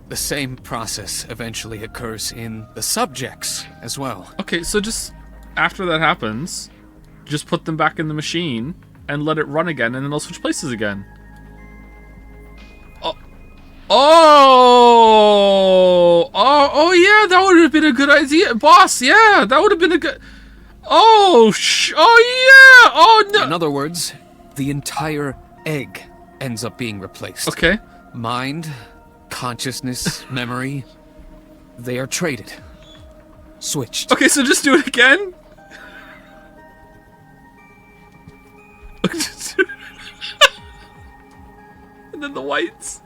The same process eventually occurs in the subject's as well. Okay, so just after that happens, just put them back in the machine and let it run again, and then they'll switch places again. Oh, yeah, that would have been a good idea, boss. Yeah, that would have been a good. Oh yeah. Oh no. In other words, the entire egg ends up being replaced. Okay. Mind, consciousness, memory, they are traded. Switched. Okay, so just do it again. And then the whites.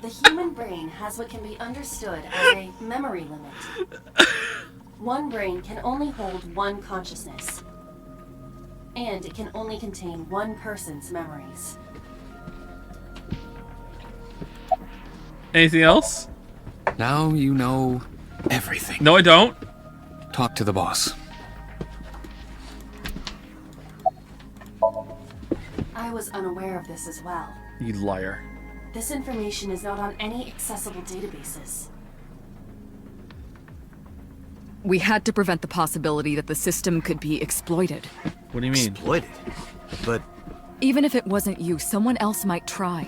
The human One brain has what can be understood as a memory limit. One brain can only hold one consciousness. And it can only contain one person's memories. Anything else? Now you know everything. No, I don't. Talk to the boss. I was unaware of this as well. You liar. This information is not on any accessible databases. We had to prevent the possibility that the system could be exploited. What do you mean? Exploited? But Even if it wasn't you, someone else might try.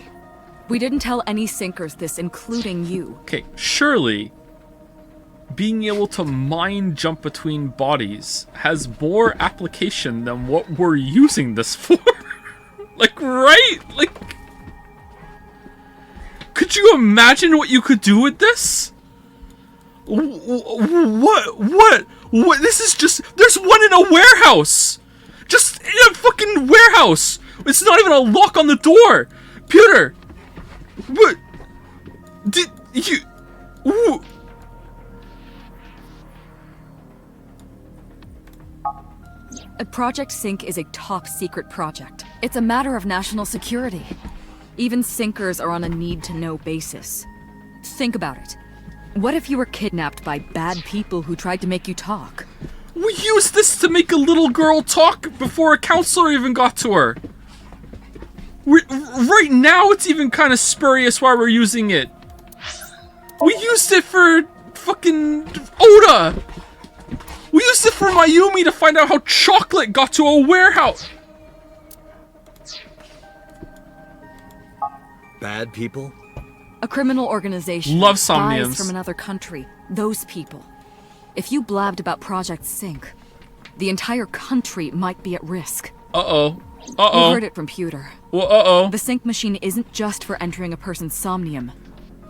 We didn't tell any sinkers this, including you. Okay, surely being able to mind jump between bodies has more application than what we're using this for. Like, right? Like, could you imagine what you could do with this? What? This is just, there's one in a warehouse. Just in a fucking warehouse. It's not even a lock on the door. Peter, what? Did you? Ooh. Project Sync is a top-secret project. It's a matter of national security. Even sinkers are on a need-to-know basis. Think about it. What if you were kidnapped by bad people who tried to make you talk? We used this to make a little girl talk before a counselor even got to her. Right now, it's even kind of spurious why we're using it. We used it for fucking Oda. We used it for Mayumi to find out how chocolate got to a warehouse. bad people? A criminal organization. Love spies Somniums. from another country. Those people. If you blabbed about Project Sync, the entire country might be at risk. Uh-oh. Uh-oh. You heard it from Pewter. Well, uh-oh. The sync machine isn't just for entering a person's somnium.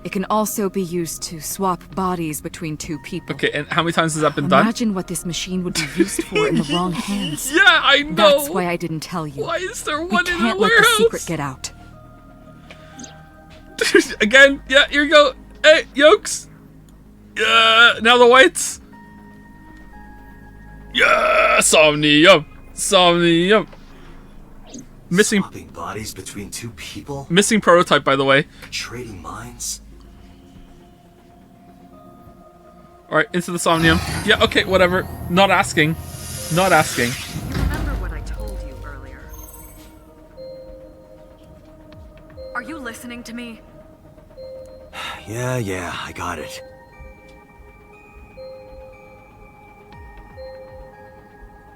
It can also be used to swap bodies between two people. Okay, and how many times has that been done? Imagine what this machine would be used for in the wrong hands. Yeah, I know. That's why I didn't tell you. Why is there We one in a can't let the warehouse? secret get out. Again, yeah, here you go. Hey, yolks. Yeah, now the whites. Yeah, Somnium. Somnium. Missing Swapping bodies between two people? Missing prototype, by the way. Trading minds? Alright, into the Somnium. Yeah, okay, whatever. Not asking. Not asking. Remember what I told you earlier? Are you listening to me? Yeah, I got it.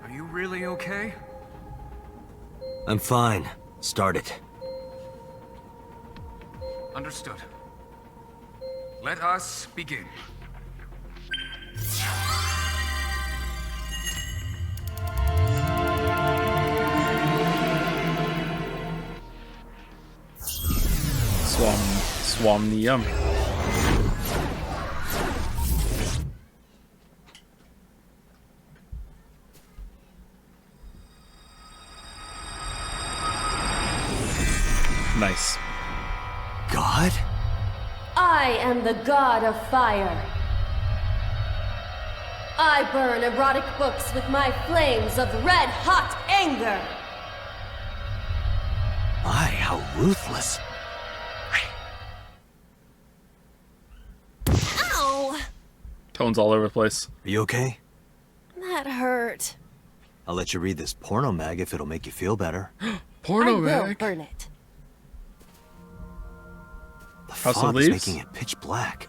Are you really okay? I'm fine. Start it. Understood. Let us begin. Somnium. Nice. God? I am the god of fire. I burn erotic books with my flames of red-hot anger. My, how ruthless. Ow! Tones all over the place. Are you okay? That hurt. I'll let you read this porno mag if it'll make you feel better. Porno I will mag? burn it. The House of fog is Leaves? making it pitch black.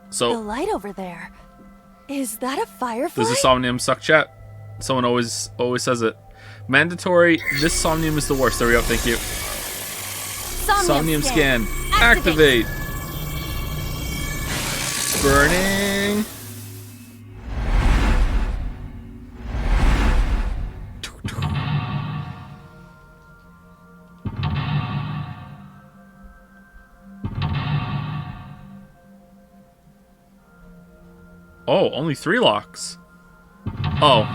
So The light over there. Is that a firefly? there's a Somnium suck chat. Someone always says it. Mandatory. This Somnium is the worst. There we go. Thank you. Somnium scan. Activate. Burning. Oh, only 3 locks. Oh.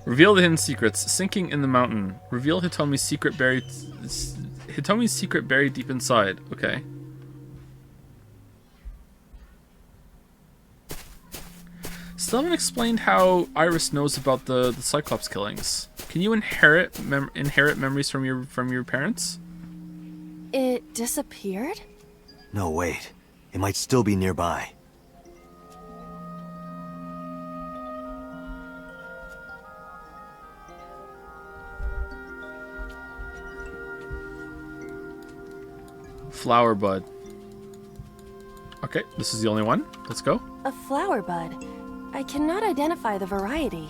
Reveal the hidden secrets. Sinking in the mountain. Reveal Hitomi's secret buried deep inside. Okay. Still haven't explained how Iris knows about the Cyclops killings. Can you inherit memories from your parents? It disappeared? No, wait. It might still be nearby. Flower bud. Okay, this is the only one. Let's go. A flower bud. I cannot identify the variety.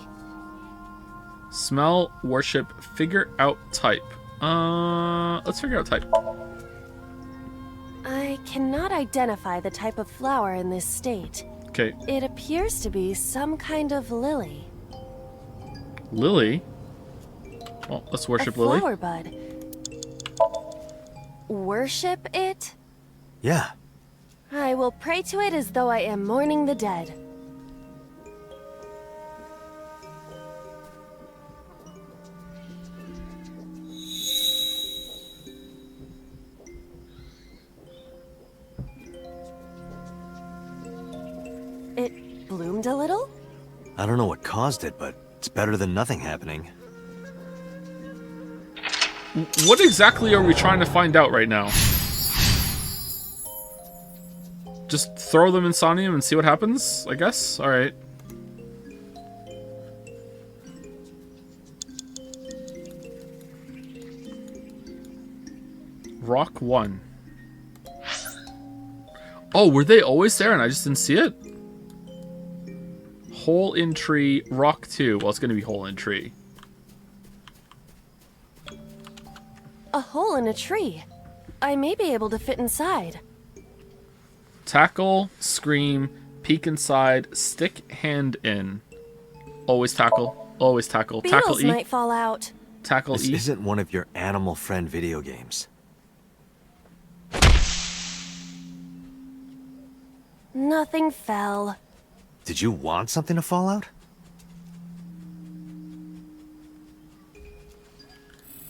Smell, worship, figure out type. Let's figure out type. I cannot identify the type of flower in this state. Okay. It appears to be some kind of lily. Lily? Well, let's worship A Lily. flower bud. Worship it? Yeah. I will pray to it as though I am mourning the dead. It bloomed a little? I don't know what caused it, but it's better than nothing happening. What exactly are we trying to find out right now? Just throw them in Somnium and see what happens, I guess? Alright. Rock 1. Oh, were they always there and I just didn't see it? Hole in tree, rock 2. Well, it's going to be hole in tree. A hole in a tree. I may be able to fit inside. Tackle, scream, peek inside, stick hand in. Always tackle. Always tackle. Tackle Beetles E. might fall out. Tackle This E. isn't one of your animal friend video games. Nothing fell. Did you want something to fall out?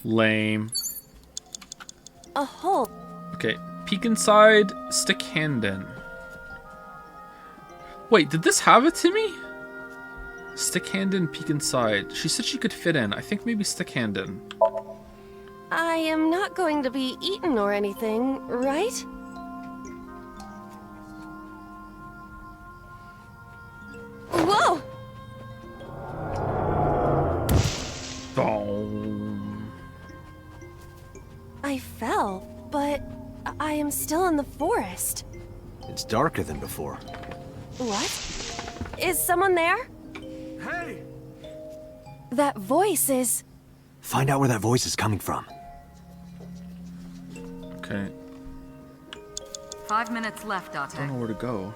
Lame. A hole. Okay, peek inside, stick hand in. Wait, did this have it to me? Stick hand in, peek inside. She said she could fit in. I think maybe stick hand in. I am not going to be eaten or anything, right? Whoa! Boom. I fell, but I am still in the forest. It's darker than before. What? Is someone there? Hey! That voice is... Find out where that voice is coming from. Okay. 5 minutes left, I don't Date. know where to go.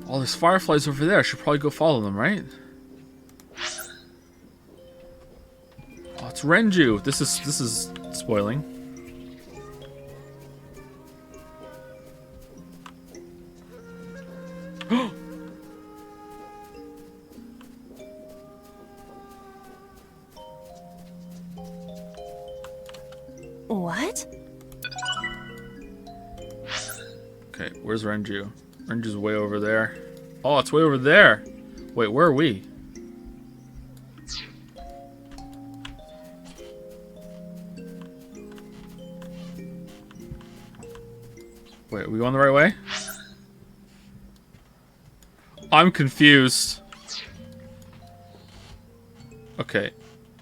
Oh, there's fireflies over there. I should probably go follow them, right? Oh, it's Renju. This is spoiling. What? Okay, where's Renju? Renju's way over there. Oh, it's way over there. Wait, where are we? Wait, are we going the right way? I'm confused. Okay,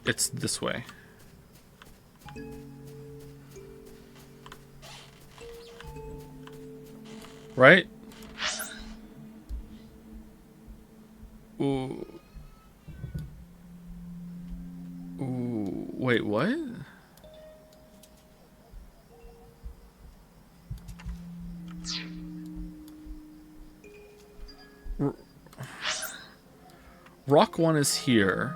it's this way. Right? Ooh. Ooh. Wait, what? Rock 1 is here.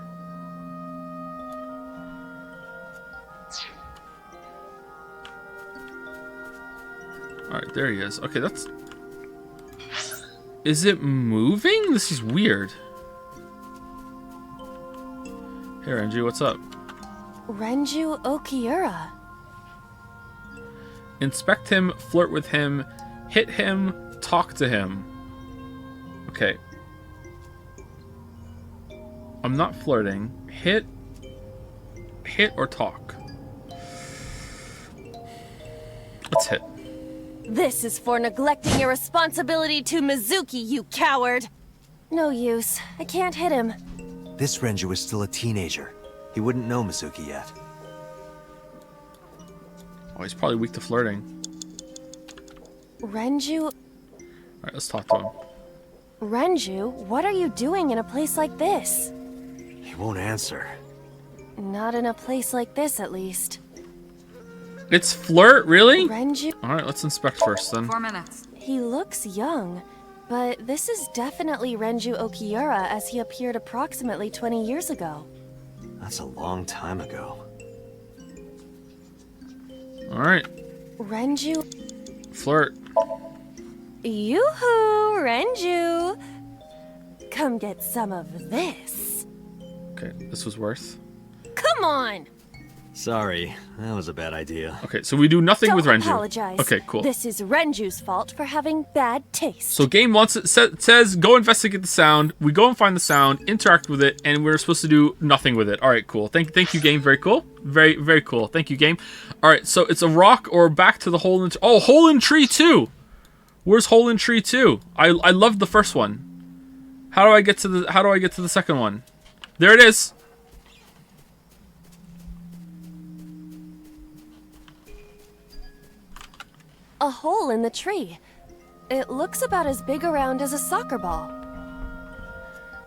Alright, there he is. Okay, that's... Is it moving? This is weird. Hey, Renju, what's up? Renju Okiura. Inspect him, flirt with him, hit him, talk to him. Okay. I'm not flirting. Hit or talk. Let's hit. This is for neglecting your responsibility to Mizuki, you coward! No use. I can't hit him. This Renju is still a teenager. He wouldn't know Mizuki yet. Oh, he's probably weak to flirting. Renju... Alright, let's talk to him. Renju, what are you doing in a place like this? He won't answer. Not in a place like this, at least. It's flirt, really? Renju... Alright, let's inspect first then. 4 minutes. He looks young, but this is definitely Renju Okiura as he appeared approximately 20 years ago. That's a long time ago. Alright. Renju... Flirt. Yoo-hoo, Renju! Come get some of this. Okay, this was worth. Come on! Sorry, that was a bad idea. Okay, so we do nothing with Don't Renju. apologize. Okay, cool. This is Renju's fault for having bad taste. So game wants it says go investigate the sound. We go and find the sound, interact with it, and we're supposed to do nothing with it. All right, cool. Thank you, game. Very cool. Very cool. Thank you, game. All right, so it's a rock or back to the hole in. Oh, hole in tree 2. Where's hole in tree 2? I loved the first one. How do I get to the second one? There it is. A hole in the tree. It looks about as big around as a soccer ball.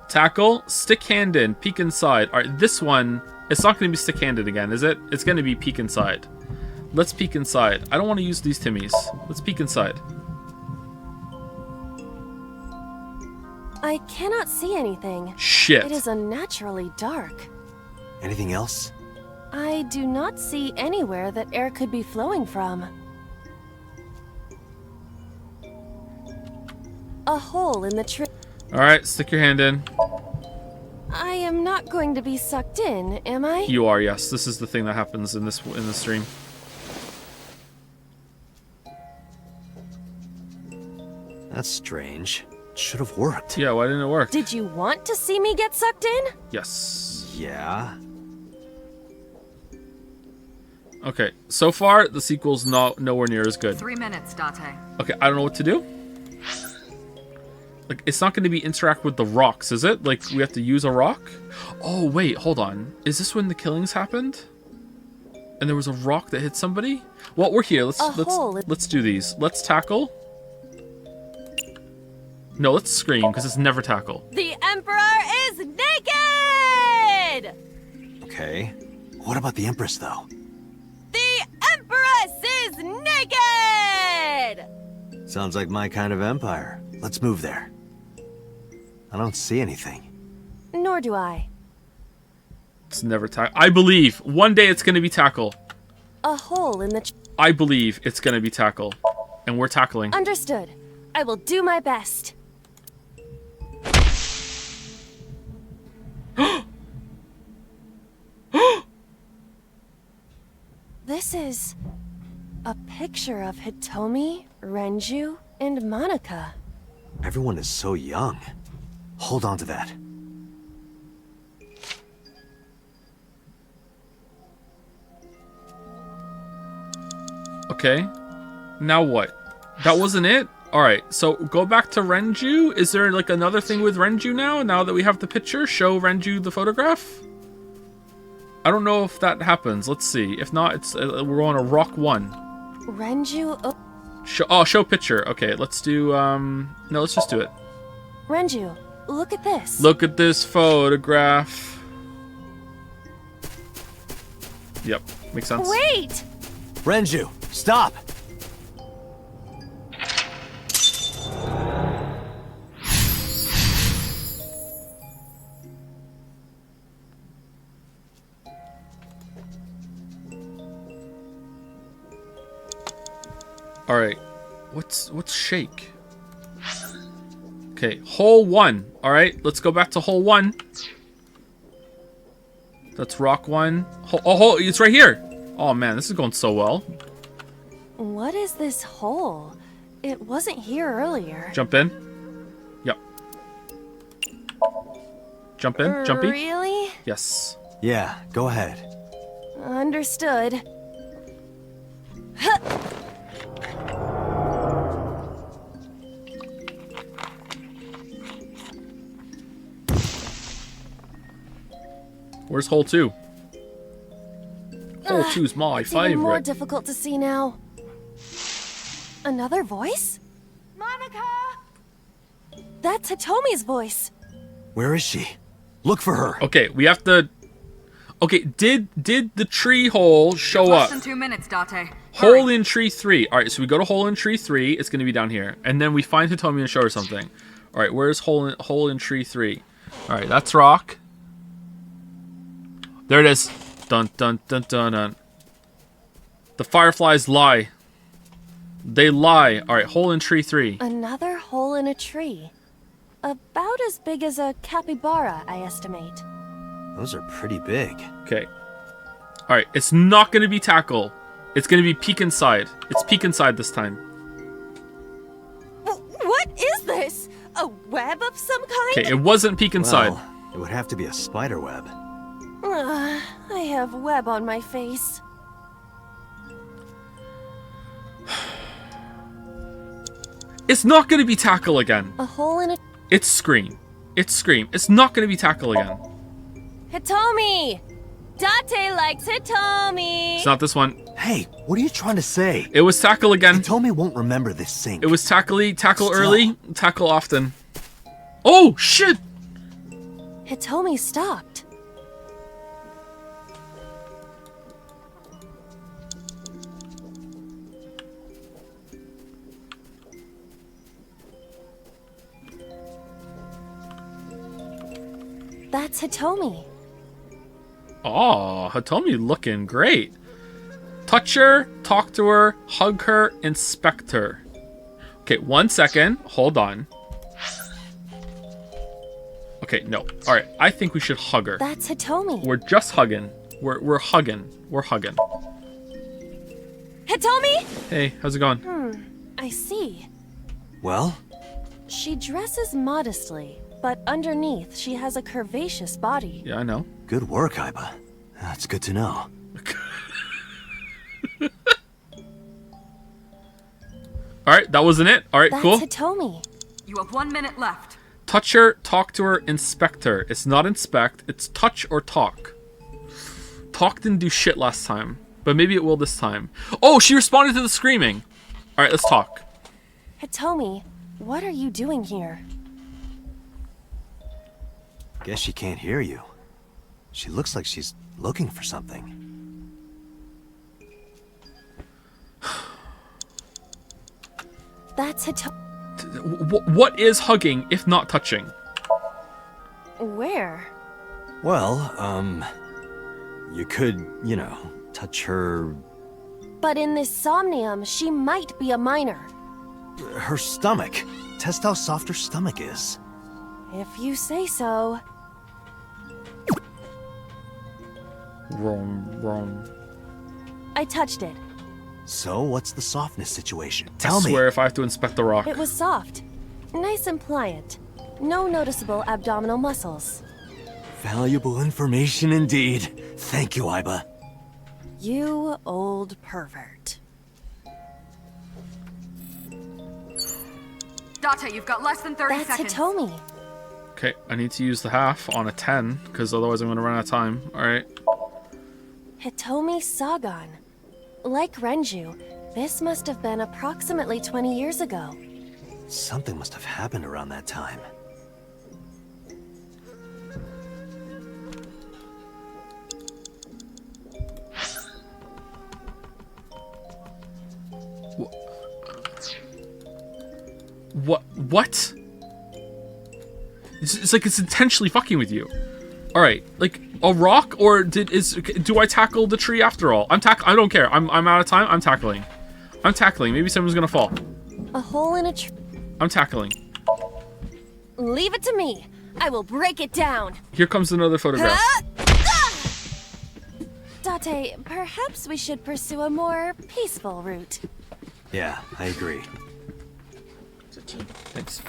Tackle, stick hand in, peek inside. All right, this one, it's not going to be stick handed again, is it? It's going to be peek inside. Let's peek inside. I don't want to use these Timmies. Let's peek inside. I cannot see anything. Shit. It is unnaturally dark. Anything else? I do not see anywhere that air could be flowing from. A hole in the tree. All right, stick your hand in. I am not going to be sucked in, am I? You are, yes. This is the thing that happens in this stream. That's strange. Should have worked. Yeah, why didn't it work? Did you want to see me get sucked in? Yes. Yeah. Okay, so far the sequel's nowhere near as good. 3 minutes, Date. Okay, I don't know what to do. Like, it's not going to be interact with the rocks, is it? Like, we have to use a rock? Oh, wait, hold on. Is this when the killings happened? And there was a rock that hit somebody? Well, we're here. Let's do these. Let's tackle. No, let's scream, because it's never tackle. The Emperor is naked! Okay. What about the Empress, though? The Empress is naked! Sounds like my kind of empire. Let's move there. I don't see anything. Nor do I. It's never tackle. I believe one day it's going to be tackle. A hole in the... I believe it's going to be tackle. And we're tackling. Understood. I will do my best. This is a picture of Hitomi, Renju, and Monica. Everyone is so young. Hold on to that. Okay. Now what? That wasn't it? Alright, so go back to Renju. Is there like another thing with Renju now that we have the picture? Show Renju the photograph? I don't know if that happens. Let's see. If not, it's we're on a rock 1. Renju... Show picture. Okay, let's do... No, let's just do it. Renju, look at this. Look at this photograph. Yep, makes sense. Wait! Renju, stop! Alright. What's shake? Okay, hole 1. All right, let's go back to hole 1. That's rock 1. It's right here. Oh man, this is going so well. What is this hole? It wasn't here earlier. Jump in. Yep. Jump in. Jumpy. Really? Yes. Yeah, go ahead. Understood. Where's hole 2? Hole 2's my It's even more favorite. difficult to see now. Another voice? Monica! That's Hitomi's voice. Where is she? Look for her. Okay, we have to. Okay, did the tree hole show Less up? than 2 minutes, Date. Hole in tree 3. All right, so we go to hole in tree 3. It's gonna be down here, and then we find Hitomi and show her something. All right, where's hole in tree 3? All right, that's rock. There it is. Dun dun dun dun dun. The fireflies lie. They lie. All right, hole in tree 3. Another hole in a tree. About as big as a capybara, I estimate. Those are pretty big. Okay. All right, it's not gonna be tackle. It's gonna be peek inside. It's peek inside this time. What is this? A web of some kind? Okay, it wasn't peek inside. Well, it would have to be a spider web. I have web on my face. It's not gonna be tackle again. A hole in a... It's scream. It's scream. It's not gonna be tackle again. Hitomi! Date likes Hitomi! It's not this one. Hey, what are you trying to say? It was tackle again. Hitomi won't remember this sink. It was tackle Still. early, tackle often. Oh shit! Hitomi stopped. That's Hitomi. Oh, Hitomi looking great. Touch her, talk to her, hug her, inspect her. Okay, 1 second. Hold on. Okay, no. All right, I think we should hug her. That's Hitomi. We're just hugging. We're hugging. We're hugging. Hitomi? Hey, how's it going? I see. Well? She dresses modestly, but underneath she has a curvaceous body. Yeah, I know. Good work, Aiba. That's good to know. All right, that wasn't it. All right, That's cool. Hitomi. You have 1 minute left. Touch her, talk to her, inspect her. It's not inspect, it's touch or talk. Talk didn't do shit last time, but maybe it will this time. Oh, she responded to the screaming. All right, let's talk. Hitomi, what are you doing here? Guess she can't hear you. She looks like she's looking for something. That's Hitomi. What is hugging if not touching? Where? Well, you could, you know, touch her... But in this Somnium, she might be a minor. her stomach. Test how soft her stomach is. If you say so. Wrong. I touched it. So, what's the softness situation? I Tell me. swear if I have to inspect the rock. It was soft. Nice and pliant. No noticeable abdominal muscles. Valuable information indeed. Thank you, Aiba. You old pervert. Date, you've got less than 30 That's seconds. Hitomi. Okay, I need to use the half on a 10, because otherwise I'm going to run out of time. Alright. Hitomi Sagan. Like Renju, this must have been approximately 20 years ago. Something must have happened around that time. What? It's like it's intentionally fucking with you. All right, like a rock, or do I tackle the tree after all? I don't care. I'm out of time. I'm tackling. Maybe someone's gonna fall. A hole in a tree. I'm tackling. Leave it to me. I will break it down. Here comes another photograph. Date, perhaps we should pursue a more peaceful route. Yeah, I agree. Thanks.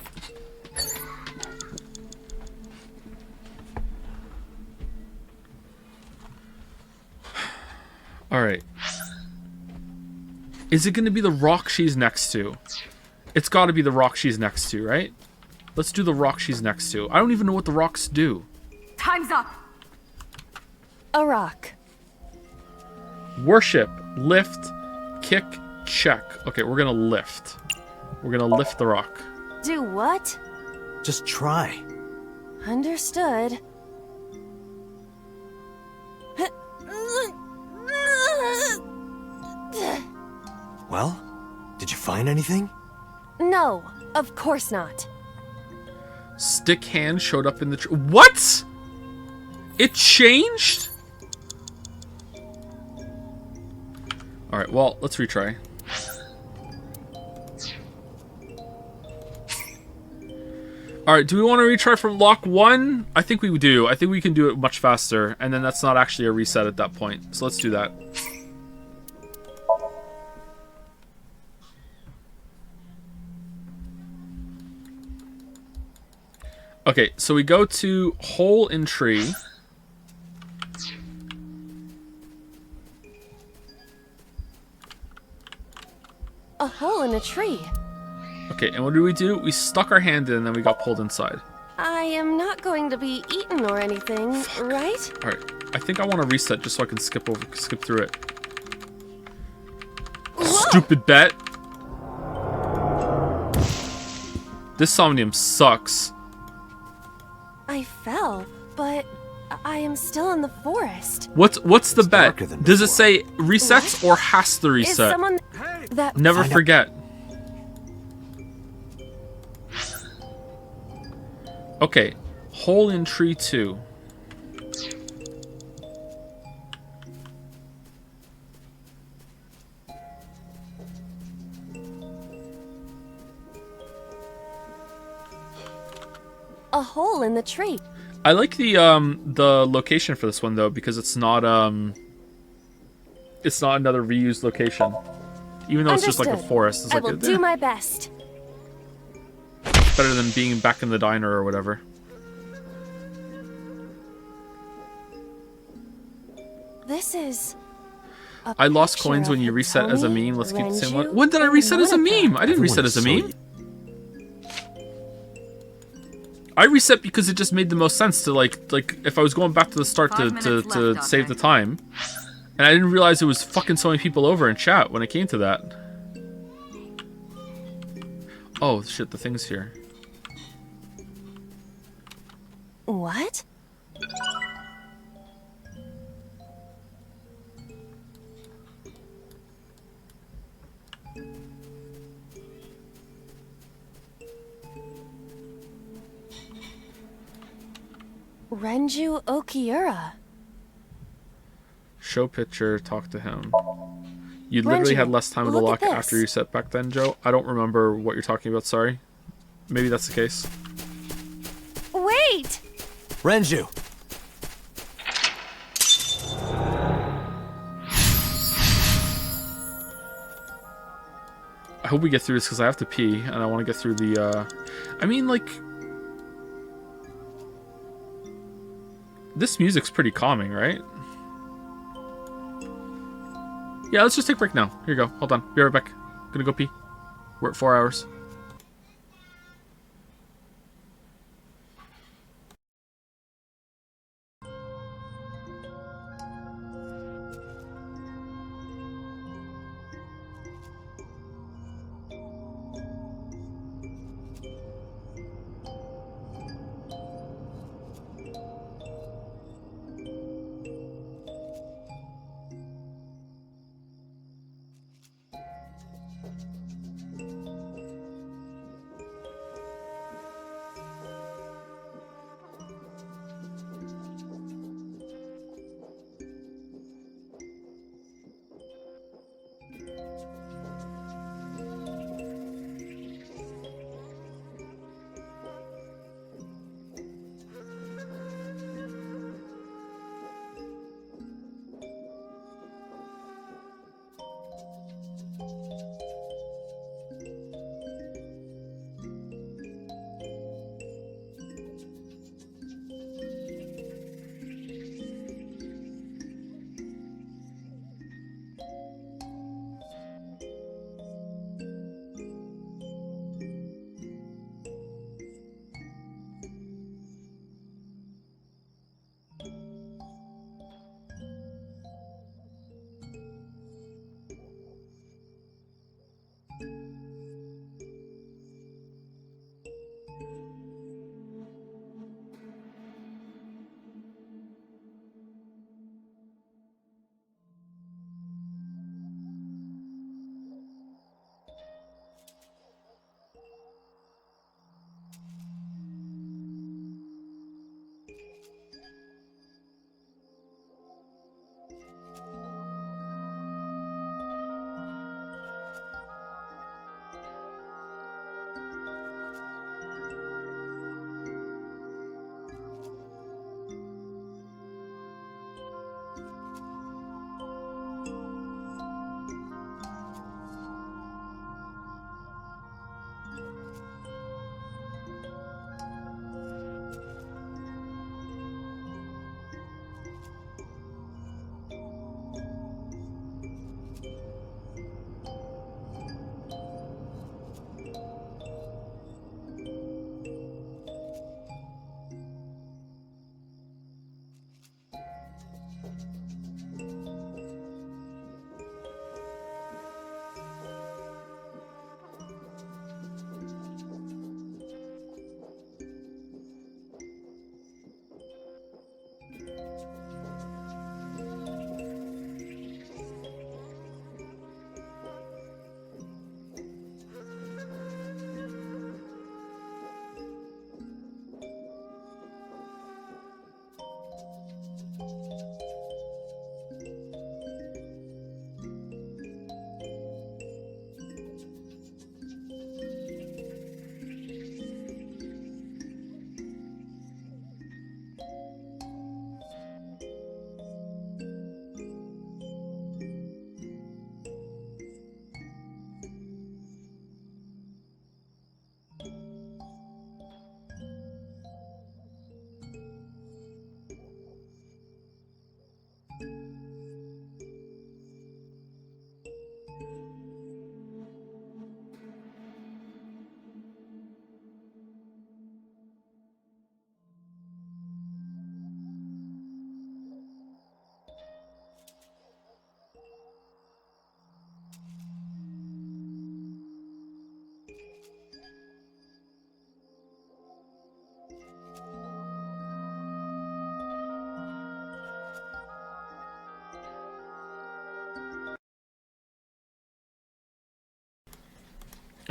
Alright. Is it going to be the rock she's next to? It's got to be the rock she's next to, right? Let's do the rock she's next to. I don't even know what the rocks do. Time's up. A rock. Worship. Lift. Kick. Check. Okay, we're going to lift. We're going to lift the rock. Do what? Just try. Understood. Well, did you find anything? No, of course not. Stick hand showed up in the what? It changed? Alright, well, let's retry. Alright, do we want to retry from lock 1? I think we do. I think we can do it much faster, and then that's not actually a reset at that point. So let's do that. Okay, so we go to hole in tree. A hole in a tree. Okay, and what do? We stuck our hand in and then we got pulled inside. I am not going to be eaten or anything, right? Alright, I think I want to reset just so I can skip through it. Whoa. Stupid bet. This Somnium sucks. I fell, but I am still in the forest. What's the bet? Does it say resets or has to reset? Is someone that Never forget. Okay, hole in tree 2. A hole in the tree. I like the location for this one though, because it's not another reused location. Even though it's just like a forest. It's I like will do my best. It's better than being back in the diner or whatever. This is I lost coins when you reset as a meme. Let's keep the same one. When did I reset as a meme? I didn't reset as a meme. I reset because it just made the most sense to like if I was going back to the start to save the time. And I didn't realize it was fucking so many people over in chat when it came to that. Oh shit, the thing's here. What? Renju Okiura. Show picture, talk to him. You literally had less time of the lock after you set back then, Joe. I don't remember what you're talking about, sorry. Maybe that's the case. Wait! Renju! I hope we get through this because I have to pee and I want to get through the, I mean, like... This music's pretty calming, right? Yeah, let's just take a break now. Here you go. Hold on. Be right back. Gonna go pee. We're at 4 hours.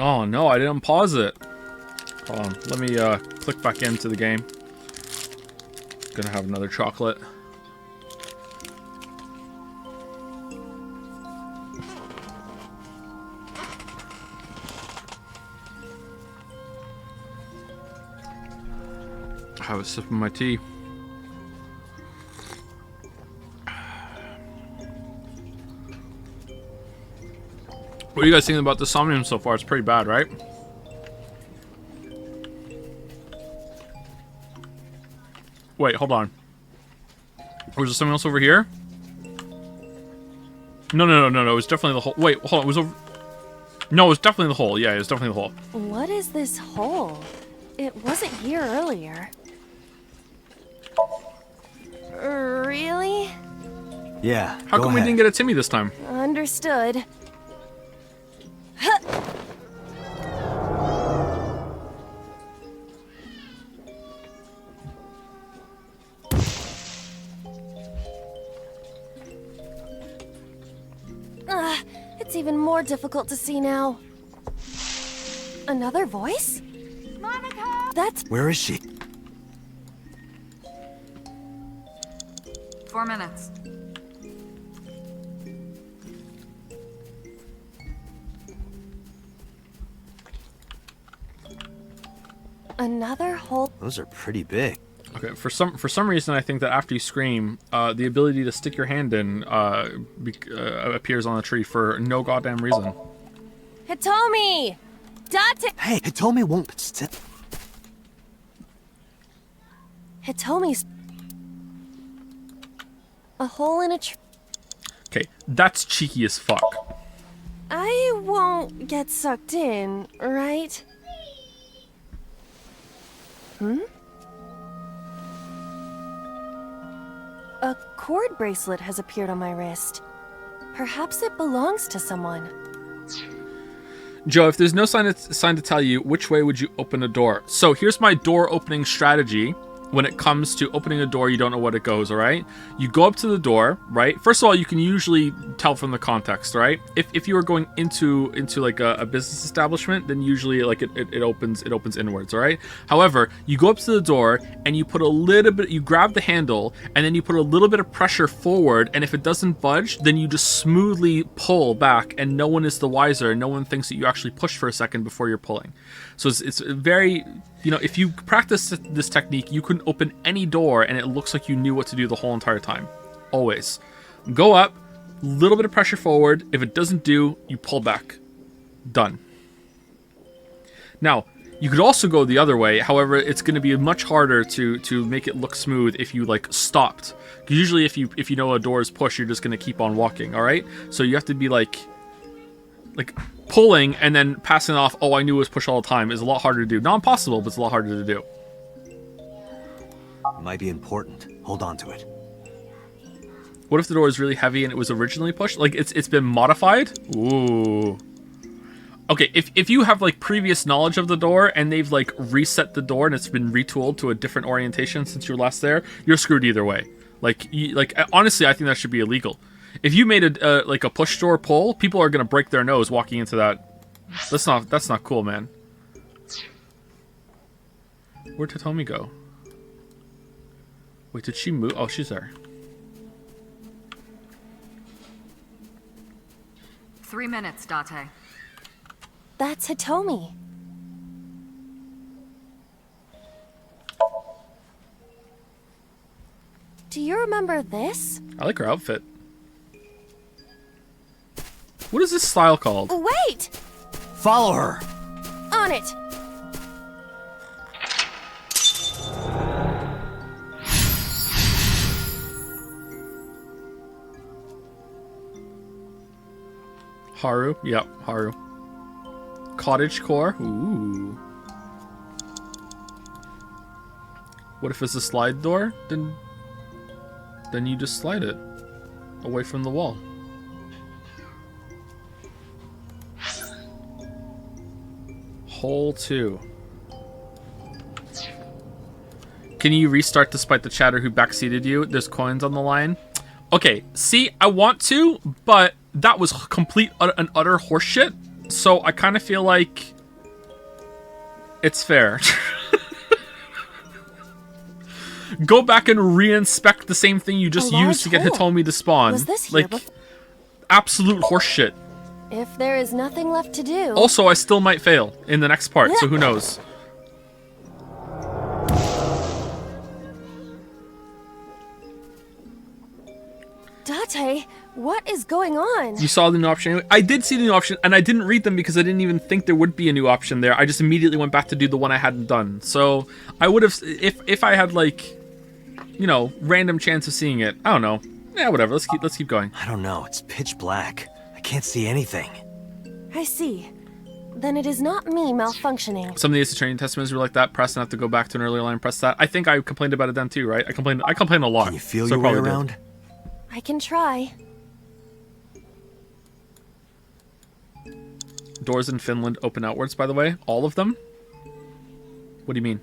Oh no, I didn't pause it. Hold on, let me click back into the game. Gonna have another chocolate. Have a sip of my tea. What are you guys thinking about the Somnium so far? It's pretty bad, right? Wait, hold on. Was there something else over here? No. It was definitely the hole. Wait, hold on. It was over... No, it was definitely the hole. Yeah, it was definitely the hole. What is this hole? It wasn't here earlier. Really? Yeah. How come we didn't get a Timmy this time? Understood. It's even more difficult to see now. Another voice? Monica! That's... Where is she? 4 minutes. Another hole. Those are pretty big. Okay, for some reason, I think that after you scream, the ability to stick your hand in appears on the tree for no goddamn reason. Hitomi! Date! Hey, Hitomi won't sit. Hitomi's... A hole in a tree. Okay, that's cheeky as fuck. I won't get sucked in, right? A cord bracelet has appeared on my wrist. Perhaps it belongs to someone. Joe, if there's no sign to tell you, which way would you open a door? So here's my door opening strategy. When it comes to opening a door, you don't know what it goes, all right? You go up to the door, right? First of all, you can usually tell from the context, right? If you are going into like a business establishment, then usually like it opens inwards, all right? However, you go up to the door and you put a little bit, you grab the handle and then you put a little bit of pressure forward, and if it doesn't budge, then you just smoothly pull back and no one is the wiser. No one thinks that you actually pushed for a second before you're pulling. So it's very, you know, if you practice this technique, you can open any door and it looks like you knew what to do the whole entire time. Always. Go up, little bit of pressure forward. If it doesn't do, you pull back. Done. Now, you could also go the other way. However, it's going to be much harder to make it look smooth if you like stopped. Because usually if you know a door is pushed, you're just going to keep on walking, all right? So you have to be like pulling and then passing off, oh, I knew it was push all the time, is a lot harder to do. Not impossible, but it's a lot harder to do. It might be important. Hold on to it. What if the door is really heavy and it was originally pushed? Like it's been modified? Ooh. Okay, if you have like previous knowledge of the door and they've like reset the door and it's been retooled to a different orientation since you were last there, you're screwed either way. Like honestly, I think that should be illegal. If you made a like a push door pull, people are gonna break their nose walking into that. That's not cool, man. Where'd Hitomi go? Wait, did she move? Oh, she's there. 3 minutes, Date. That's Hitomi. Do you remember this? I like her outfit. What is this style called? Wait! Follow her! On it! Haru? Yep, Haru. Cottage core? Ooh. What if it's a slide door? Then you just slide it away from the wall. Hole 2. Can you restart despite the chatter who backseated you? There's coins on the line. Okay, see, I want to, but that was complete and utter horseshit. So I kind of feel like it's fair. Go back and re-inspect the same thing you just used to get Hitomi to spawn. Was this here like, absolute horseshit. If there is nothing left to do... Also, I still might fail in the next part, so who knows? Date, what is going on? You saw the new option anyway? I did see the new option, and I didn't read them because I didn't even think there would be a new option there. I just immediately went back to do the one I hadn't done. So, I would have... If I had, like, you know, random chance of seeing it. I don't know. Yeah, whatever. Let's keep going. I don't know. It's pitch black. I can't see anything. I see. Then it is not me malfunctioning. Some of the training testaments were like that. Press and have to go back to an earlier line. Press that. I think I complained about it then too, right? I complained a lot. Can you feel so your way probably around? did. I can try. Doors in Finland open outwards, by the way. All of them? What do you mean?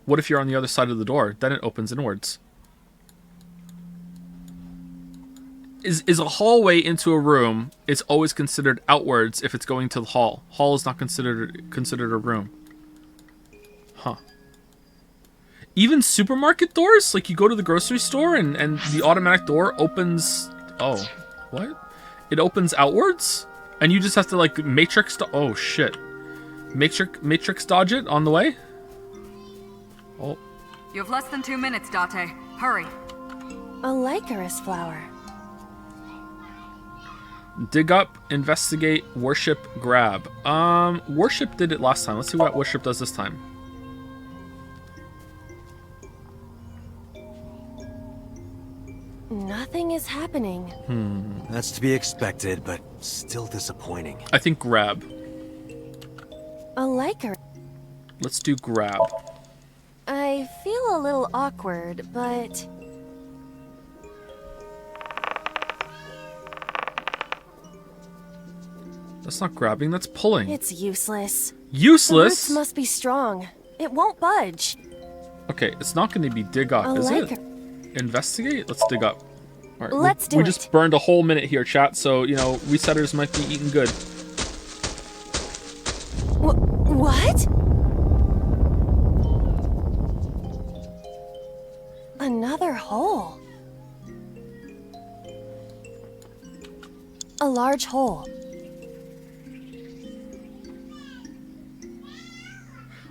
What if you're on the other side of the door? Then it opens inwards. Is a hallway into a room is always considered outwards if it's going to the hall. Hall is not considered a room. Huh. Even supermarket doors? Like you go to the grocery store and the automatic door opens... Oh, what? It opens outwards? And you just have to like matrix... Oh, shit. Matrix dodge it on the way? Oh. You have less than 2 minutes, Date. Hurry. A licorice flower. Dig up, investigate, worship, grab. Worship did it last time. Let's see what worship does this time. Nothing is happening. That's to be expected, but still disappointing. I think grab. A licorice. Let's do grab. I feel a little awkward, but... That's not grabbing, that's pulling. It's useless. Useless? The roots must be strong. It won't budge. Okay, it's not going to be dig up, is it? Investigate? Let's dig up. All right, Let's do we it. just burned a whole minute here, chat, so, you know, resetters might be eating good. What? Another hole. A large hole.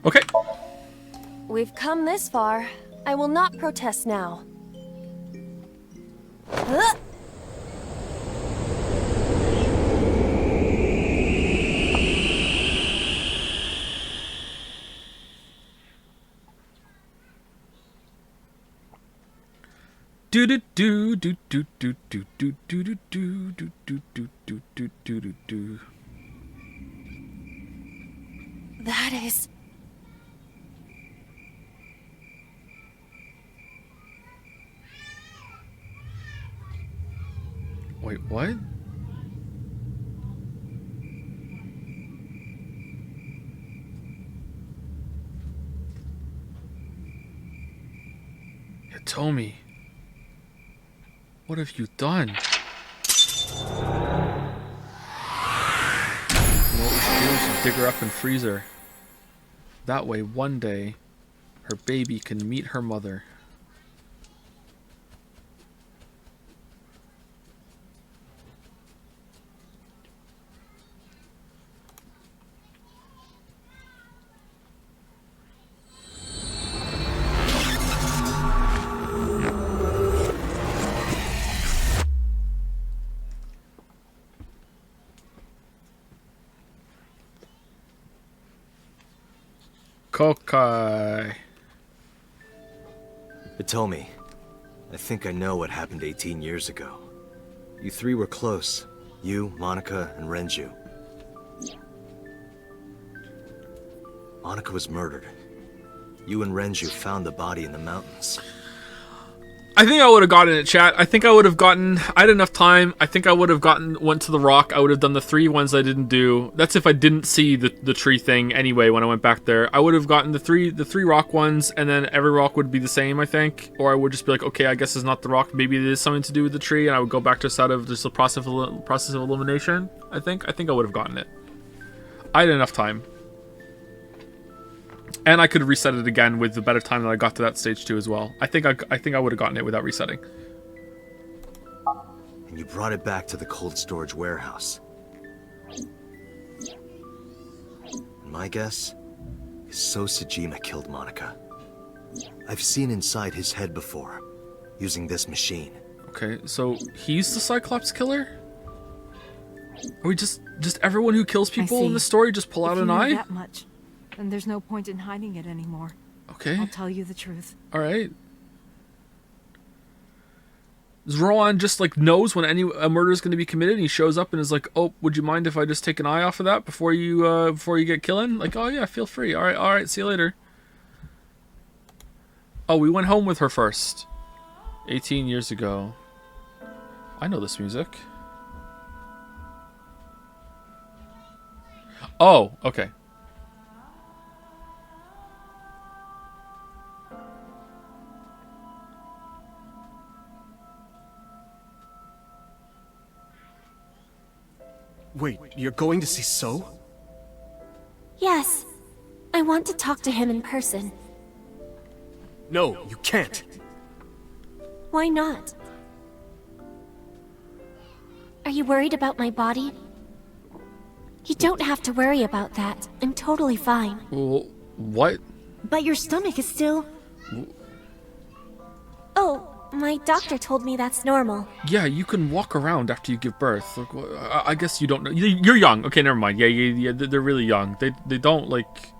Okay. We've come this far. I will not protest now. Do do do do do do do do do do do do do do do do do do. That is... Wait, what? Hitomi, what have you done? You know what we should do? We should dig her up and freeze her. That way, one day, her baby can meet her mother. Kokai. Hitomi, I think I know what happened 18 years ago. You three were close. You, Monica, and Renju. Monica was murdered. You and Renju found the body in the mountains. I think I would have gotten it, chat. I think I would have gotten... I had enough time. I think I would have went to the rock. I would have done the 3 ones I didn't do. That's if I didn't see the tree thing anyway when I went back there. I would have gotten the three rock ones, and then every rock would be the same, I think. Or I would just be like, okay, I guess it's not the rock. Maybe it is something to do with the tree, and I would go back to a set of just the process of elimination, I think. I think I would have gotten it. I had enough time. And I could reset it again with the better time that I got to that stage too as well. I think I would have gotten it without resetting. And you brought it back to the cold storage warehouse. My guess is So Sejima killed Monica. I've seen inside his head before, using this machine. Okay, so he's the Cyclops killer? Are we just everyone who kills people in the story just pull out an eye? That much, then there's no point in hiding it anymore. Okay. I'll tell you the truth. All right. Rowan just like knows when a murder is going to be committed, and he shows up and is like, "Oh, would you mind if I just take an eye off of that before you get killing?" Like, "Oh yeah, feel free. All right, see you later." Oh, we went home with her first. 18 years ago. I know this music. Oh, okay. Wait, you're going to see So? Yes. I want to talk to him in person. No, you can't. Why not? Are you worried about my body? You don't have to worry about that. I'm totally fine. Well, what? But your stomach is still... Oh, my doctor told me that's normal. Yeah, you can walk around after you give birth. Like, I guess you don't know. You're young. Okay, never mind. Yeah. They're really young. They don't like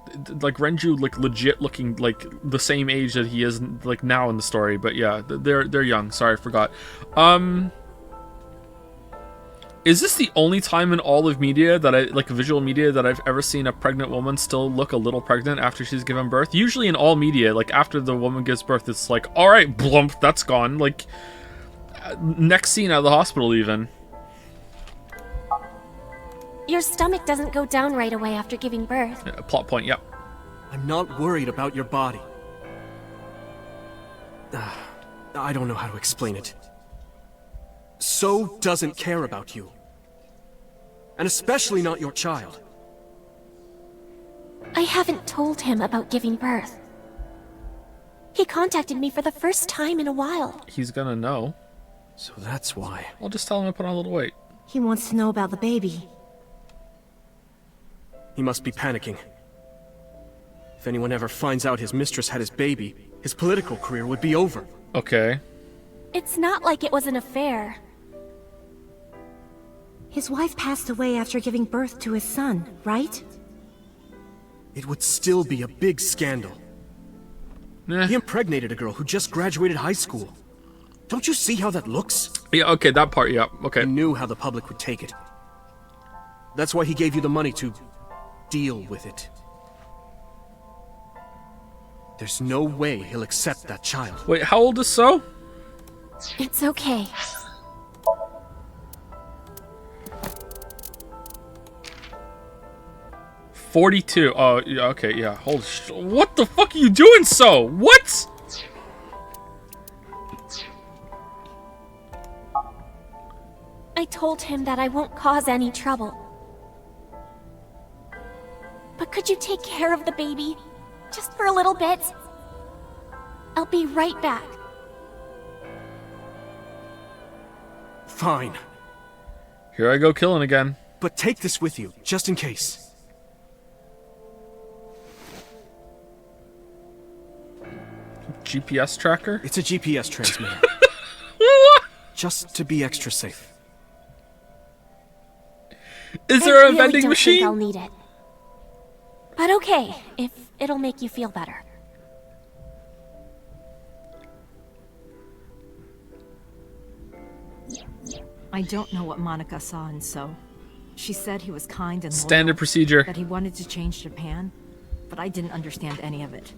Renju like legit looking like the same age that he is like now in the story. But yeah, they're young. Sorry, I forgot. Is this the only time in all of media that visual media that I've ever seen a pregnant woman still look a little pregnant after she's given birth? Usually in all media, like after the woman gives birth, it's like, all right, blump, that's gone. Like next scene out of the hospital even. Your stomach doesn't go down right away after giving birth. Plot point, yep. I'm not worried about your body. I don't know how to explain it. So doesn't care about you. And especially not your child. I haven't told him about giving birth. He contacted me for the first time in a while. He's gonna know. So that's why. I'll just tell him to put on a little weight. He wants to know about the baby. He must be panicking. If anyone ever finds out his mistress had his baby, his political career would be over. Okay. It's not like it was an affair. His wife passed away after giving birth to his son, right? It would still be a big scandal. He impregnated a girl who just graduated high school. Don't you see how that looks? Yeah, okay, that part, yeah, okay. He knew how the public would take it. That's why he gave you the money to deal with it. There's no way he'll accept that child. Wait, how old is So? It's okay. $42. Oh, yeah, okay, yeah. Holy what the fuck are you doing, So? What? I told him that I won't cause any trouble. But could you take care of the baby? Just for a little bit? I'll be right back. Fine. Here I go killing again. But take this with you, just in case. GPS tracker? It's a GPS transmitter. Just to be extra safe. Is there a I vending don't machine? think I'll need it. But okay, if it'll make you feel better. I don't know what Monica saw in So. She said he was kind and loyal, Standard procedure. that he wanted to change Japan, but I didn't understand any of it.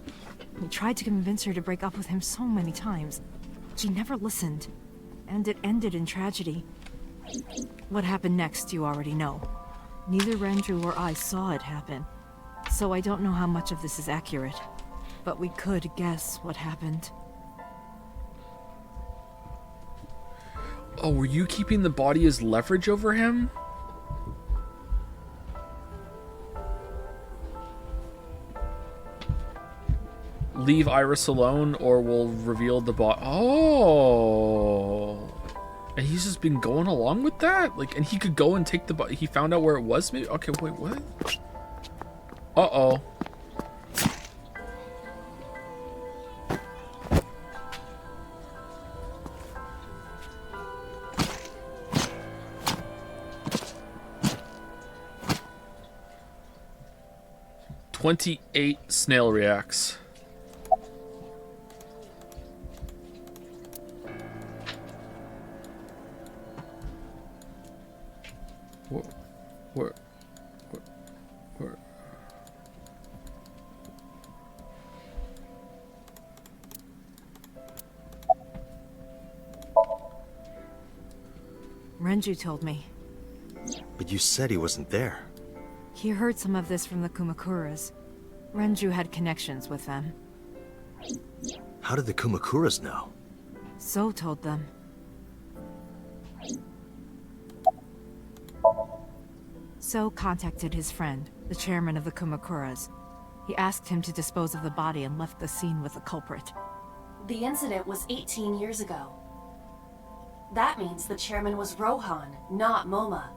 He tried to convince her to break up with him so many times. She never listened, and it ended in tragedy. What happened next, you already know. Neither Renju or I saw it happen, so I don't know how much of this is accurate. But we could guess what happened. Oh, were you keeping the body as leverage over him? Leave Iris alone or we'll reveal the bot. Oh. And he's just been going along with that? Like, and he could go and take the bot. He found out where it was maybe? Okay, wait, what? Uh-oh. "28 snail reacts." Where? Renju told me. But you said he wasn't there. He heard some of this from the Kumakuras. Renju had connections with them. How did the Kumakuras know? So told them. So contacted his friend, the chairman of the Kumakuras. He asked him to dispose of the body and left the scene with the culprit. The incident was 18 years ago. That means the chairman was Rohan, not Moma.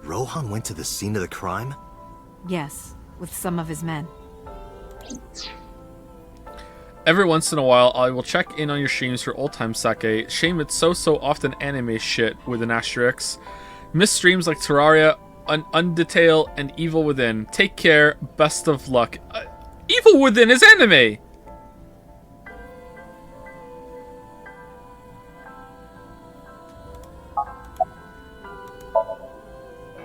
Rohan went to the scene of the crime? Yes, with some of his men. Every once in a while, I will check in on your streams for old-time sake. Shame it's so often anime shit with an asterisk. Miss streams like Terraria, Undetail, and Evil Within. Take care, best of luck. Evil Within is anime!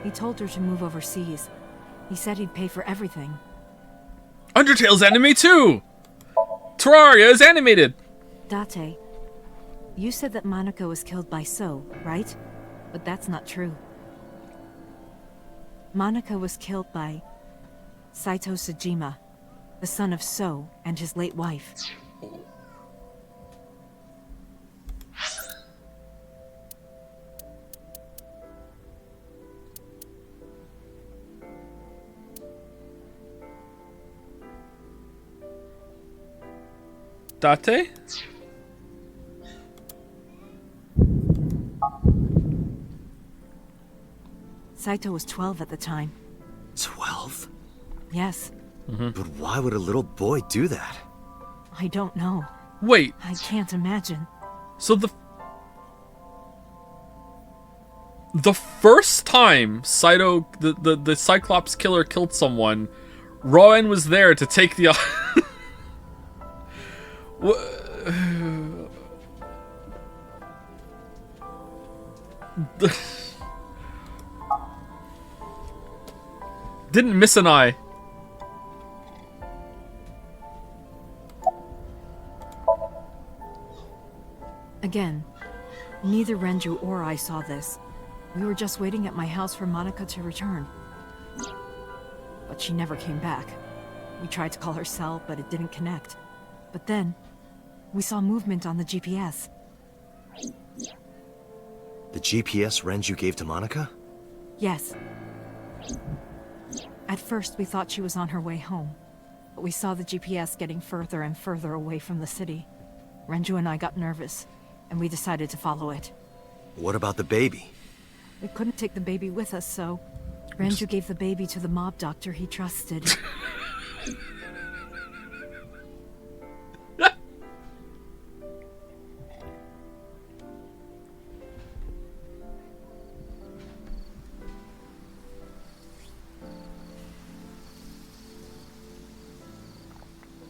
He told her to move overseas. He said he'd pay for everything. Undertale's anime too! Terraria is animated! Date, you said that Monica was killed by So, right? But that's not true. Monica was killed by Saito Sejima, the son of So and his late wife. Date? Saito was 12 at the time. 12? Yes. But why would a little boy do that? I don't know. Wait. I can't imagine. So the first time Saito, the Cyclops killer, killed someone, Rowan was there to take the... Didn't miss an eye. Again, neither Renju or I saw this. We were just waiting at my house for Monica to return. But she never came back. We tried to call her cell, but it didn't connect. But then, we saw movement on the GPS. The GPS Renju gave to Monica? Yes. At first, we thought she was on her way home. But we saw the GPS getting further and further away from the city. Renju and I got nervous, and we decided to follow it. What about the baby? We couldn't take the baby with us, so Renju gave the baby to the mob doctor he trusted.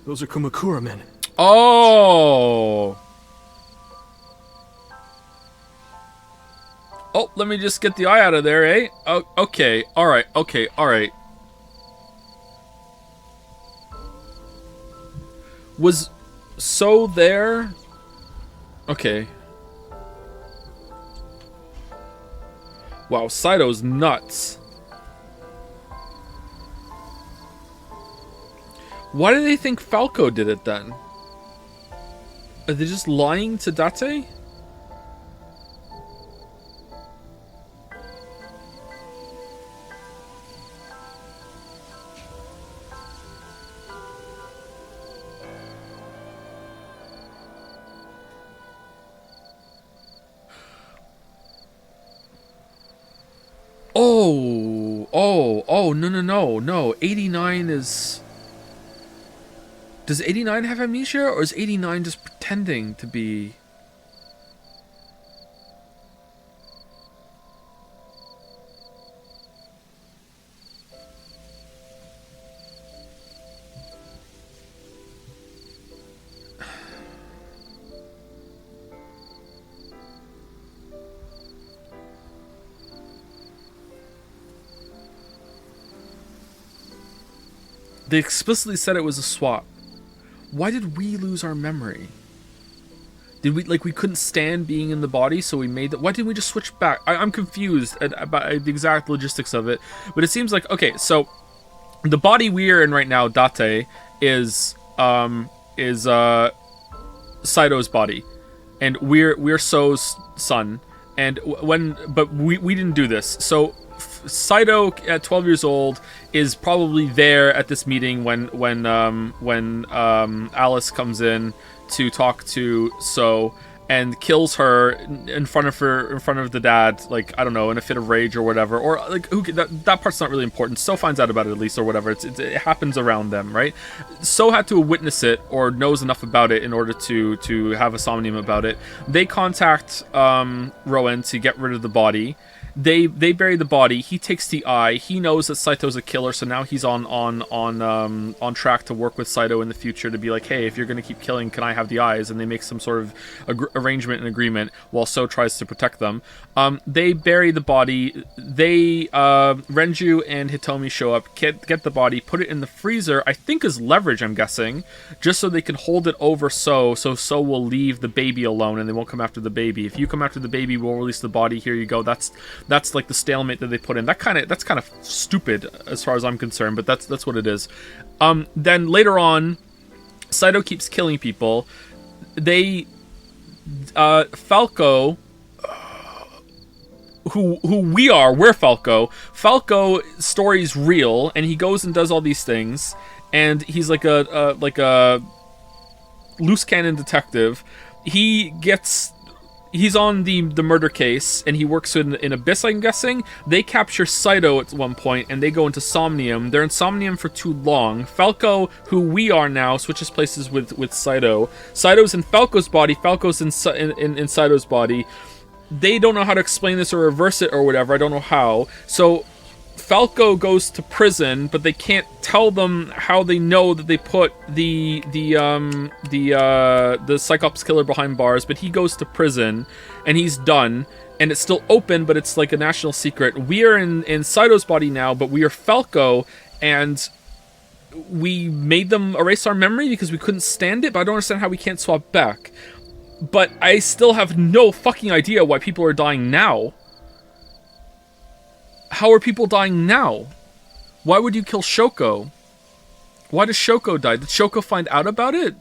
Those are Kumakura men. Oh! Oh, let me just get the eye out of there, eh? Oh, okay, alright, okay, alright. Was So there Okay. Wow, Saito's nuts. Why do they think Falco did it then? Are they just lying to Date? Oh, no. 89 is... Does 89 have amnesia, or is 89 just pretending to be... They explicitly said it was a swap. Why did we lose our memory? Did we, like, we couldn't stand being in the body, so we made that? Why didn't we just switch back? I'm confused about the exact logistics of it, but it seems like, okay, so the body we are in right now, Date, is Saito's body, and we're So's son, and but we didn't do this, so Saito at 12 years old is probably there at this meeting when Alice comes in to talk to So and kills her in front of the dad, like, I don't know, in a fit of rage or whatever, or like that part's not really important. So finds out about it at least, or whatever. It happens around them, right? So had to witness it or knows enough about it in order to have a somnium about it. They contact Rowan to get rid of the body. They bury the body. He takes the eye. He knows that Saito's a killer, so now he's on track to work with Saito in the future to be like, hey, if you're going to keep killing, can I have the eyes? And they make some sort of arrangement and agreement while So tries to protect them. They bury the body. Renju and Hitomi show up, get the body, put it in the freezer, I think as leverage, I'm guessing, just so they can hold it over So So will leave the baby alone and they won't come after the baby. If you come after the baby, we'll release the body. Here you go. That's like the stalemate that they put in. That's kind of stupid as far as I'm concerned, but that's what it is. Then later on, Saito keeps killing people. Falco, we're Falco. Falco story's real, and he goes and does all these things, and he's like a loose cannon detective. He's on the murder case, and he works in Abyss, I'm guessing. They capture Saito at one point, and they go into Somnium. They're in Somnium for too long. Falco, who we are now, switches places with Saito. Saito's in Falco's body. Falco's in Saito's body. They don't know how to explain this or reverse it or whatever. I don't know how. So Falco goes to prison, but they can't tell them how they know that they put the Cyclops killer behind bars. But he goes to prison, and he's done. And it's still open, but it's like a national secret. We are in Saito's body now, but we are Falco, and we made them erase our memory because we couldn't stand it. But I don't understand how we can't swap back. But I still have no fucking idea why people are dying now. How are people dying now? Why would you kill Shoko? Why does Shoko die? Did Shoko find out about it?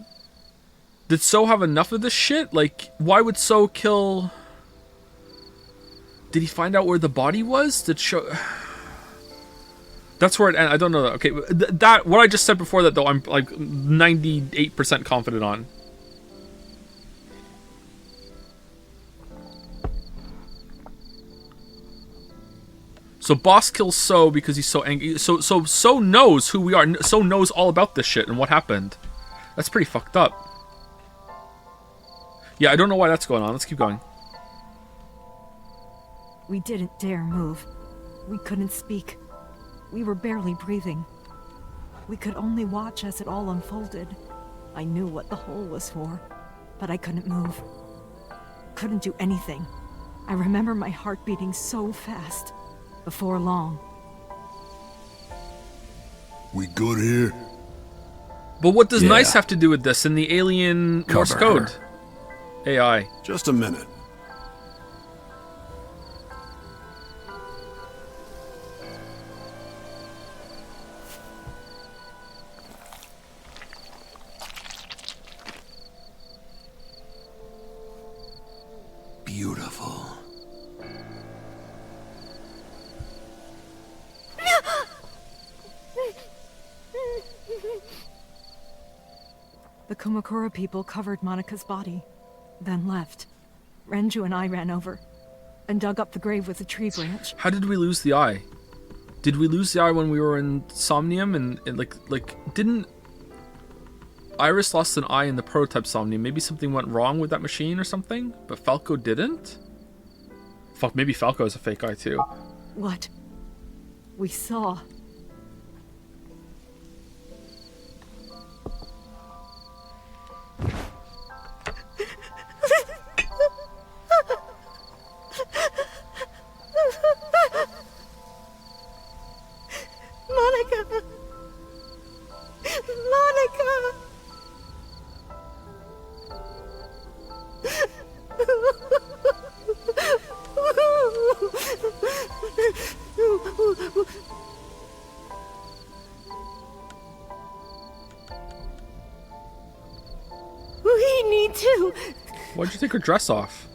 Did So have enough of this shit? Like, why would So kill... Did he find out where the body was? Did Shoko... That's where it ends. I don't know. Okay, that what I just said before that, though, I'm like 98% confident on. So Boss kills So because he's so angry. So knows who we are. So knows all about this shit and what happened. That's pretty fucked up. Yeah, I don't know why that's going on. Let's keep going. We didn't dare move. We couldn't speak. We were barely breathing. We could only watch as it all unfolded. I knew what the hole was for, but I couldn't move. Couldn't do anything. I remember my heart beating so fast. Before long. We good here? But what does nice have to do with this in the alien Morse code? AI. Just a minute. Beautiful. The Kumakura people covered Monika's body, then left. Renju and I ran over, and dug up the grave with a tree branch. How did we lose the eye? Did we lose the eye when we were in Somnium? And didn't Iris lost an eye in the prototype Somnium? Maybe something went wrong with that machine or something? But Falco didn't? Fuck, maybe Falco is a fake eye too. What we saw. Monica! Monica! We need to... Why'd you take her dress off?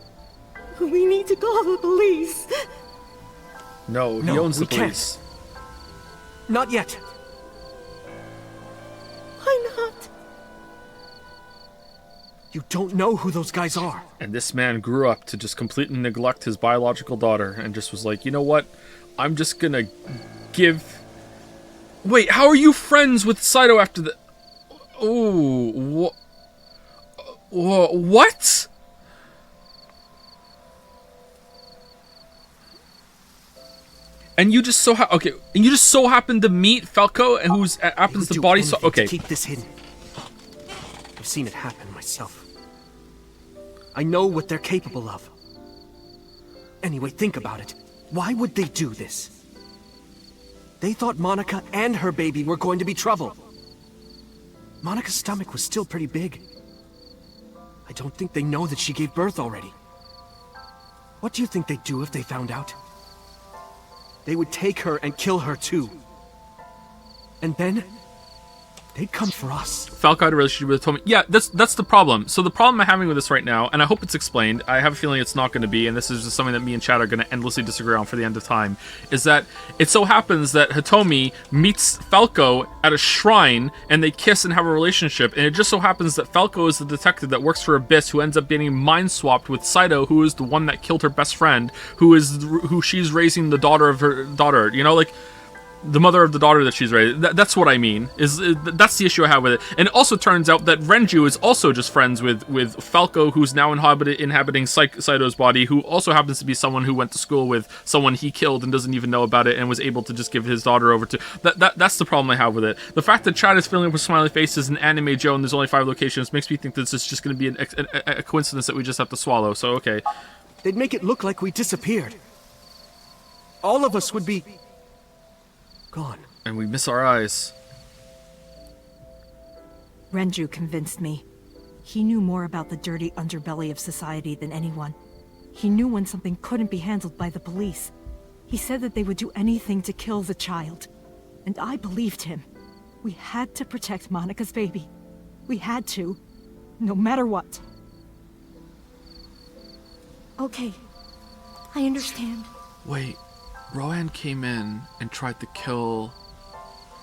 We need to call the police. No, he owns the police. Not yet. Why not? You don't know who those guys are. And this man grew up to just completely neglect his biological daughter and just was like, you know what? I'm just gonna give... Wait, how are you friends with Saito after the... Oh, what? And you just so happened to meet Falco, and who's happens to body so okay. Keep this hidden. I've seen it happen myself. I know what they're capable of. Anyway, think about it. Why would they do this? They thought Monica and her baby were going to be trouble. Monica's stomach was still pretty big. I don't think they know that she gave birth already. What do you think they'd do if they found out? They would take her and kill her too. And then, they'd come for us. Falco had a relationship with Tomi. Yeah, that's the problem. So the problem I'm having with this right now, and I hope it's explained, I have a feeling it's not going to be, and this is just something that me and Chad are going to endlessly disagree on for the end of time, is that it so happens that Hitomi meets Falco at a shrine, and they kiss and have a relationship, and it just so happens that Falco is the detective that works for Abyss, who ends up getting mind-swapped with Saito, who is the one that killed her best friend, who she's raising the daughter of her daughter, you know, like... The mother of the daughter that she's raised. That's what I mean. That's the issue I have with it. And it also turns out that Renju is also just friends with Falco, who's now inhabiting Saito's body, who also happens to be someone who went to school with someone he killed and doesn't even know about it, and was able to just give his daughter over to... That's the problem I have with it. The fact that Chad is filling up with smiley faces and Anime Joe and there's only 5 locations makes me think this is just going to be a coincidence that we just have to swallow, so okay. They'd make it look like we disappeared. All of us would be... gone. And we miss our eyes. Renju convinced me. He knew more about the dirty underbelly of society than anyone. He knew when something couldn't be handled by the police. He said that they would do anything to kill the child. And I believed him. We had to protect Monica's baby. We had to. No matter what. Okay. I understand. Wait. Rowan came in and tried to kill...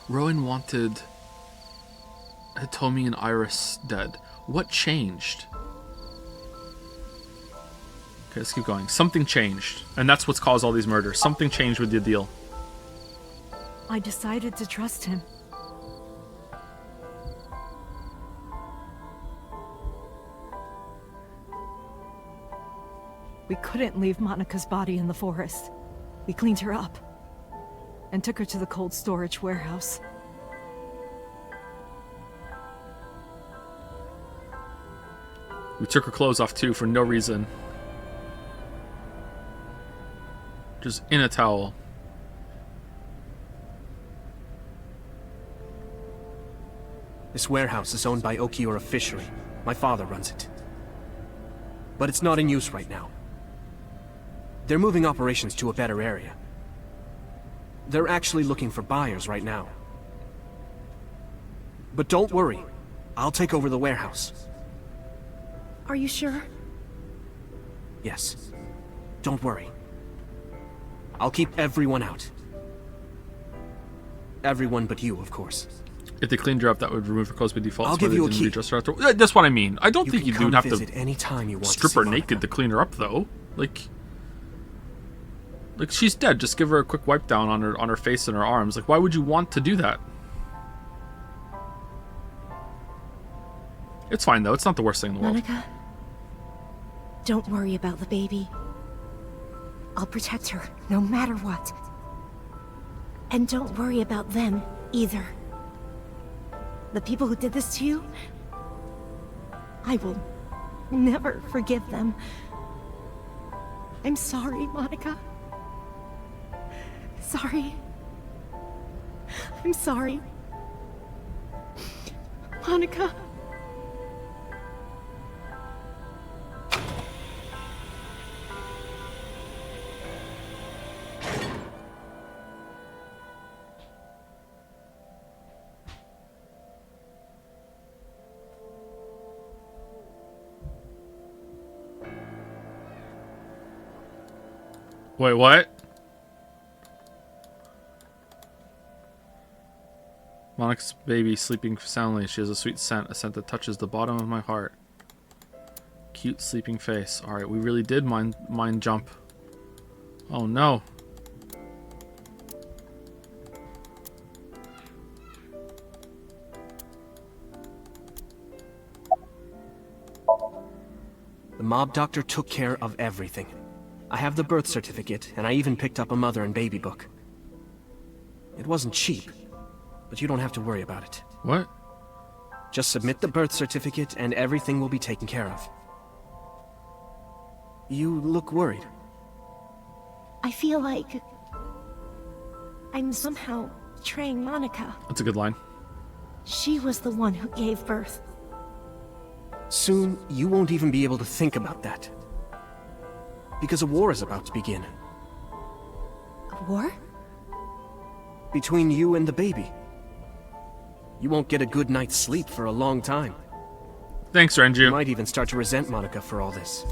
Rowan wanted Hitomi and Iris dead. What changed? Okay, let's keep going. Something changed, and that's what's caused all these murders. Something changed with the deal. I decided to trust him. We couldn't leave Monica's body in the forest. We cleaned her up and took her to the cold storage warehouse. We took her clothes off too for no reason. Just in a towel. This warehouse is owned by Okiura Fishery. My father runs it. but it's not in use right now. They're moving operations to a better area. They're actually looking for buyers right now. But don't worry, I'll take over the warehouse. Are you sure? Yes. Don't worry. I'll keep everyone out. Everyone but you, of course. If they cleaned her up, that would remove her clothes by default. I'll give you a key. That's what I mean. I don't think you would have to anytime you want strip her naked to clean her up, though. Like she's dead. Just give her a quick wipe down on her face and her arms. Like, why would you want to do that? It's fine though. It's not the worst thing in the world. Monica, don't worry about the baby. I'll protect her, no matter what. And don't worry about them, either. The people who did this to you, I will never forgive them. I'm sorry, Monica. Sorry. I'm sorry. Monica. Wait, what? Monica's baby sleeping soundly. She has a sweet scent, a scent that touches the bottom of my heart. Cute sleeping face. Alright, we really did mind jump. Oh no. The mob doctor took care of everything. I have the birth certificate, and I even picked up a mother and baby book. It wasn't cheap, but you don't have to worry about it. What? Just submit the birth certificate, and everything will be taken care of. You look worried. I feel like I'm somehow betraying Monica. That's a good line. She was the one who gave birth. Soon, you won't even be able to think about that. Because a war is about to begin. A war? Between you and the baby. You won't get a good night's sleep for a long time. Thanks, Renju. You might even start to resent Monica for all this.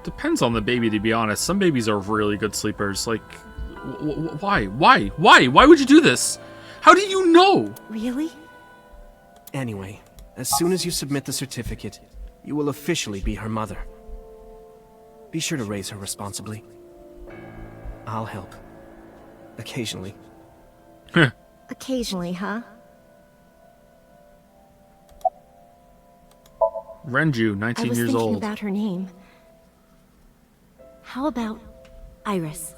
Depends on the baby, to be honest. Some babies are really good sleepers. Like, why? Why would you do this? How do you know? Really? Anyway, as soon as you submit the certificate, you will officially be her mother. Be sure to raise her responsibly. I'll help. Occasionally. Occasionally, huh? Renju, 19 years I was thinking old. about her name. How about Iris?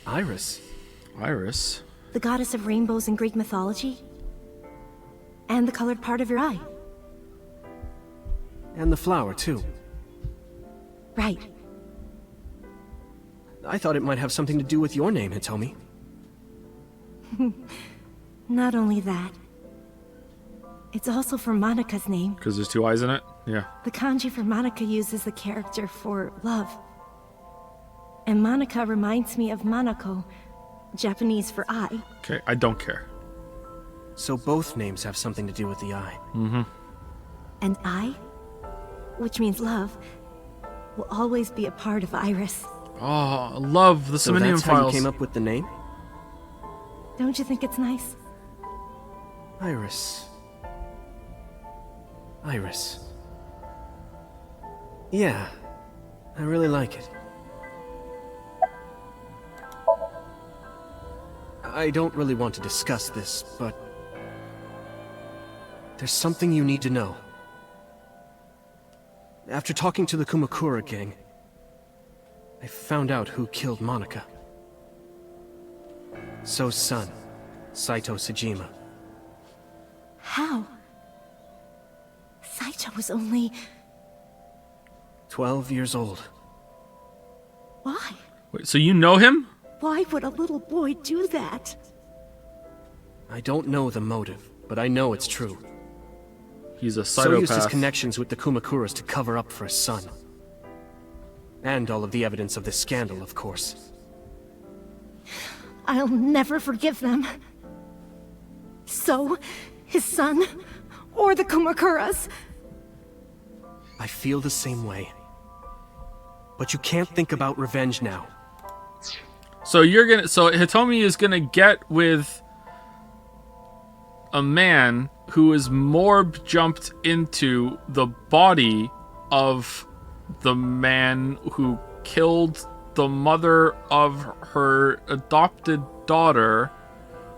Iris? Iris? The goddess of rainbows in Greek mythology? And the colored part of your eye. And the flower, too. Right. I thought it might have something to do with your name, Hitomi. Not only that, it's also for Monica's name. Because there's two eyes in it? Yeah. The kanji for Monica uses the character for love. And Monica reminds me of Manako, Japanese for eye. Okay, I don't care. So both names have something to do with the eye. Mm-hmm. And I, which means love, will always be a part of Iris. Oh, I love the So Somnium that's how you Files. came up with the name? Don't you think it's nice? Iris. Iris. Yeah, I really like it. I don't really want to discuss this, but there's something you need to know. After talking to the Kumakura gang, I found out who killed Monica. So's son, Saito Sejima. How? Saito was only 12 years old. Why? Wait, so you know him? Why would a little boy do that? I don't know the motive, but I know it's true. He's a So used his psychopath. connections with the Kumakuras to cover up for his son. And all of the evidence of this scandal, of course. I'll never forgive them. So, his son, or the Kumakuras. I feel the same way. But you can't think about revenge now. So Hitomi is gonna get with a man who is morb jumped into the body of the man who killed the mother of her adopted daughter,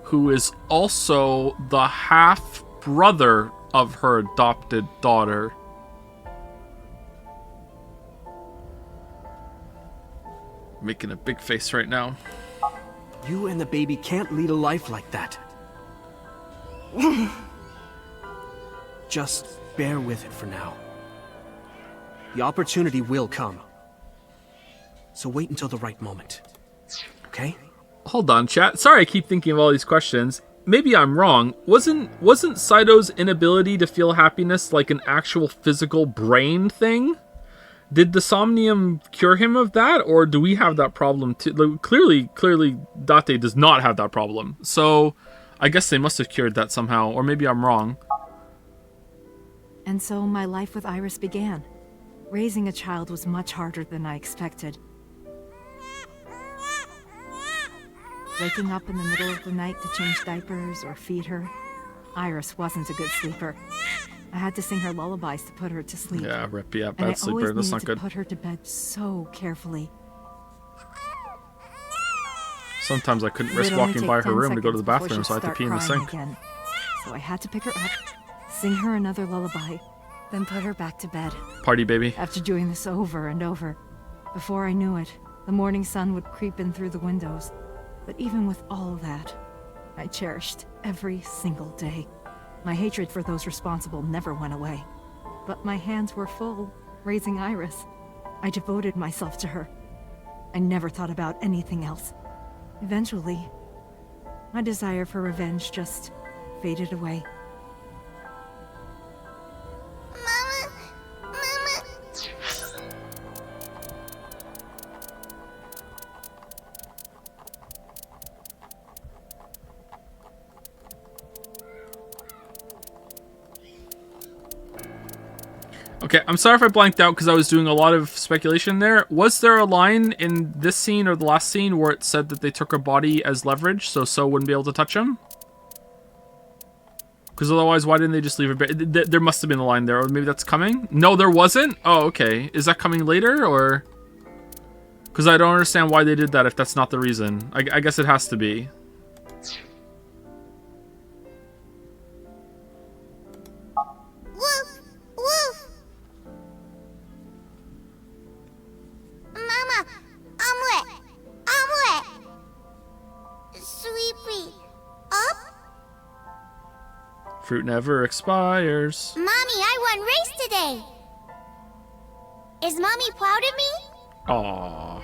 who is also the half brother of her adopted daughter. Making a big face right now. You and the baby can't lead a life like that. Just bear with it for now. The opportunity will come. So wait until the right moment. Okay? Hold on, chat. Sorry, I keep thinking of all these questions. Maybe I'm wrong. Wasn't Saito's inability to feel happiness like an actual physical brain thing? Did the Somnium cure him of that, or do we have that problem too? Like, clearly, Date does not have that problem. So, I guess they must have cured that somehow, or maybe I'm wrong. And so my life with Iris began. Raising a child was much harder than I expected. Waking up in the middle of the night to change diapers or feed her. Iris wasn't a good sleeper. I had to sing her lullabies to put her to sleep. Yeah, rip, yeah, And bad I sleeper. always That's needed not to good. put her to bed so carefully. Sometimes I couldn't It risk would only walking take by her 10 room to go to the seconds before bathroom, she'd so I had to start pee in the crying sink. again. So I had to pick her up, sing her another lullaby, then put her back to bed. Party baby. After doing this over and over, before I knew it, the morning sun would creep in through the windows. But even with all that, I cherished every single day. My hatred for those responsible never went away. But my hands were full, raising Iris. I devoted myself to her. I never thought about anything else. Eventually, my desire for revenge just faded away. Okay, I'm sorry if I blanked out because I was doing a lot of speculation there. Was there a line in this scene or the last scene where it said that they took her body as leverage so wouldn't be able to touch him? Because otherwise, why didn't they just leave it? There must have been a line there, or maybe that's coming? No, there wasn't? Oh, okay. Is that coming later, or...? Because I don't understand why they did that if that's not the reason. I guess it has to be. Woof! Woof! Mama, I'm wet. I'm wet. Sweepy, up? Fruit never expires. Mommy, I won race today. Is Mommy proud of me? Aww.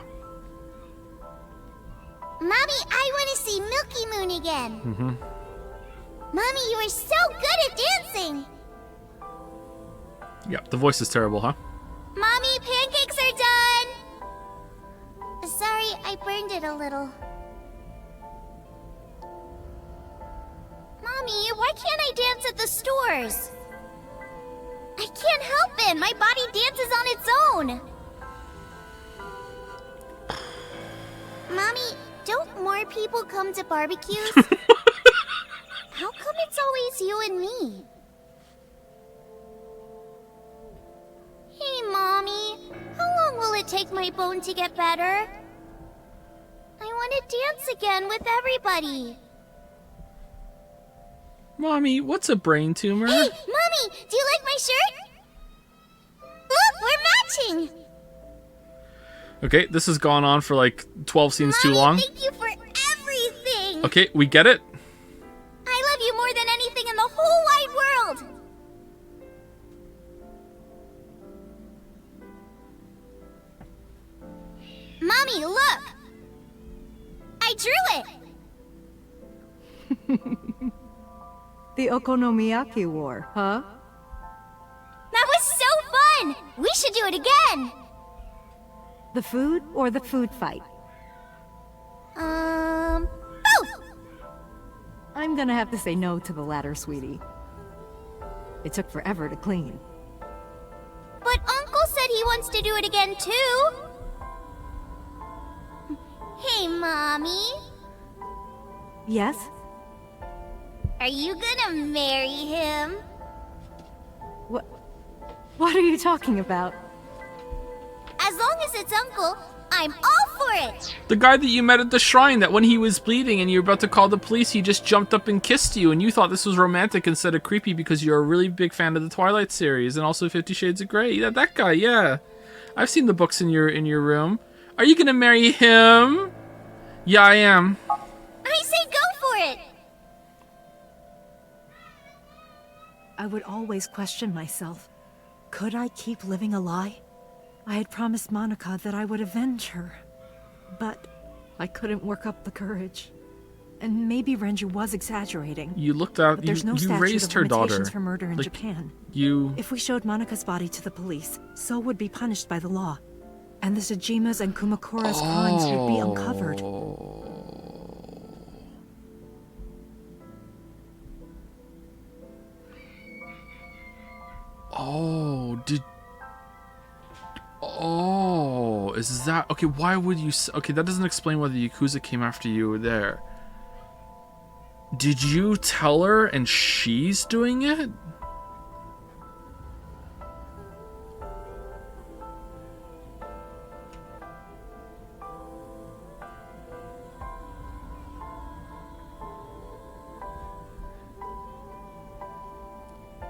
Mommy, I want to see Milky Moon again. Mm-hmm. Mommy, you are so good at dancing. Yeah, the voice is terrible, huh? Mommy, pancakes are done. Sorry, I burned it a little. Mommy, why can't I dance at the stores? I can't help it. My body dances on its own. Mommy, don't more people come to barbecues? How come it's always you and me? Hey, Mommy. How long will it take my bone to get better? I want to dance again with everybody. Mommy, what's a brain tumor? Hey, Mommy, do you like my shirt? Look, we're matching. Okay, this has gone on for like 12 scenes too long. Thank you for everything. Okay, we get it. I love you more than anything in the whole wide world. Mommy, look. I drew it. The Okonomiyaki War, huh? We should do it again! The food or the food fight? Both! I'm gonna have to say no to the latter, sweetie. It took forever to clean. But Uncle said he wants to do it again too! Hey, Mommy. Yes? Are you gonna marry him? What are you talking about? As long as it's Uncle, I'm all for it! The guy that you met at the shrine, that when he was bleeding and you were about to call the police, he just jumped up and kissed you, and you thought this was romantic instead of creepy because you're a really big fan of the Twilight series and also 50 Shades of Grey. Yeah, that guy, yeah. I've seen the books in your room. Are you gonna marry him? Yeah, I am. I say go for it! I would always question myself. Could I keep living a lie? I had promised Monica that I would avenge her. But I couldn't work up the courage. And maybe Renju was exaggerating. You looked out, but there's no you statute raised of her daughter. limitations for murder in Like, Japan. If we showed Monica's body to the police, so would be punished by the law. And the Tsujima's and Kumakura's crimes would be uncovered. Is that... Okay, why would you... Okay, that doesn't explain why the Yakuza came after you there. Did you tell her and she's doing it?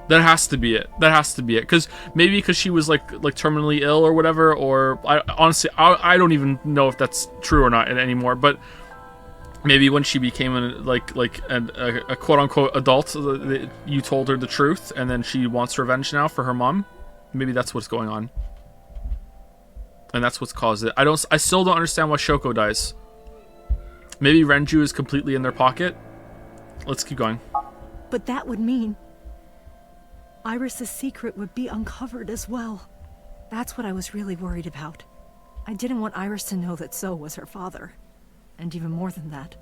That has to be it. That has to be it. Because maybe because she was like terminally ill or whatever. Or honestly, I don't even know if that's true or not anymore. But maybe when she became a quote unquote adult, you told her the truth, and then she wants revenge now for her mom. Maybe that's what's going on, and that's what's caused it. I still don't understand why Shoko dies. Maybe Renju is completely in their pocket. Let's keep going. But that would mean Iris's secret would be uncovered as well. That's what I was really worried about. I didn't want Iris to know that So was her father. And even more than that,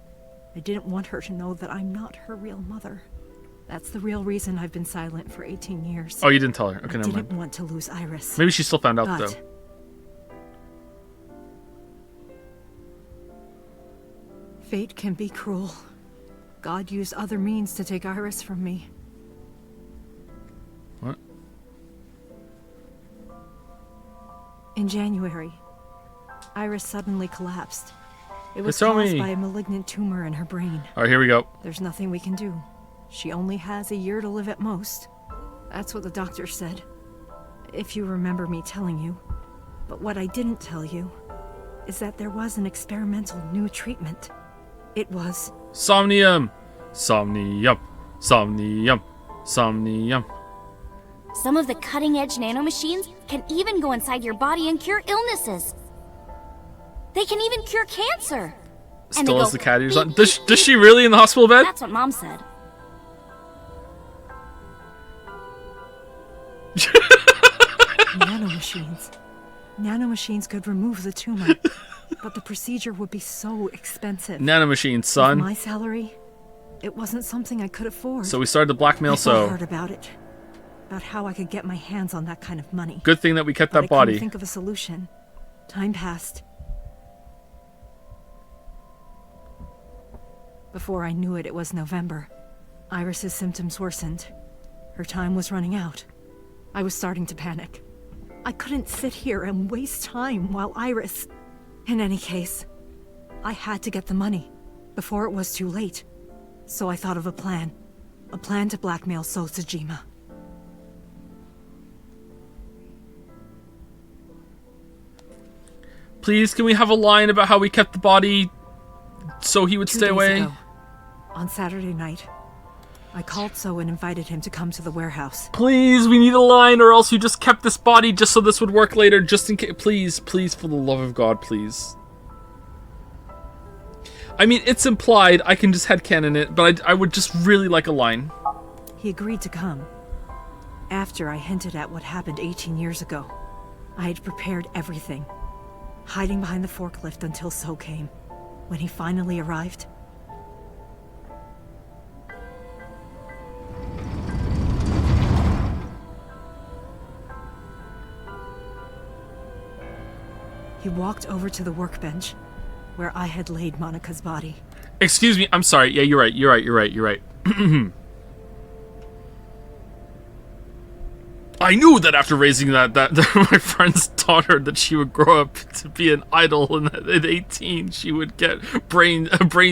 I didn't want her to know that I'm not her real mother. That's the real reason I've been silent for 18 years. Oh, you didn't tell her. Okay, I never mind. didn't want to lose Iris. Maybe she still found out, But though. Fate can be cruel. God used other means to take Iris from me. What? In January, Iris suddenly collapsed. It was Tell caused me. by a malignant tumor in her brain. All right, here we go. There's nothing we can do. She only has a year to live at most. That's what the doctor said. If you remember me telling you. But what I didn't tell you is that there was an experimental new treatment. It was... Somnium! Somnium! Somnium! Somnium! Some of the cutting-edge nanomachines can even go inside your body and cure illnesses. They can even cure cancer. And they Still go has the cat ears on. beep, Does beep, she really in the hospital bed? That's what Mom said. Nanomachines. Nanomachines could remove the tumor. But the procedure would be so expensive. Nanomachine, son. With my salary, it wasn't something I could afford. So we started to blackmail I So. heard about it. About how I could get my hands on that kind of money. Good thing that we kept But that I couldn't body. think of a solution. Time passed. Before I knew it, it was November. Iris's symptoms worsened. Her time was running out. I was starting to panic. I couldn't sit here and waste time while Iris... In any case, I had to get the money before it was too late. So I thought of a plan. A plan to blackmail So Tsujima. Please, can we have a line about how we kept the body so he would 2 stay days away? ago, on Saturday night, I called So and invited him to come to the warehouse. Please, we need a line, or else you just kept this body just so this would work later, just in case. Please, please, for the love of God, please. I mean, it's implied. I can just headcanon it, but I would just really like a line. He agreed to come. After I hinted at what happened 18 years ago. I had prepared everything, hiding behind the forklift until So came. When he finally arrived, he walked over to the workbench where I had laid Monica's body. Excuse me, I'm sorry. Yeah, you're right. I knew that after raising that my friend's daughter, that she would grow up to be an idol, and that at 18 she would get a brain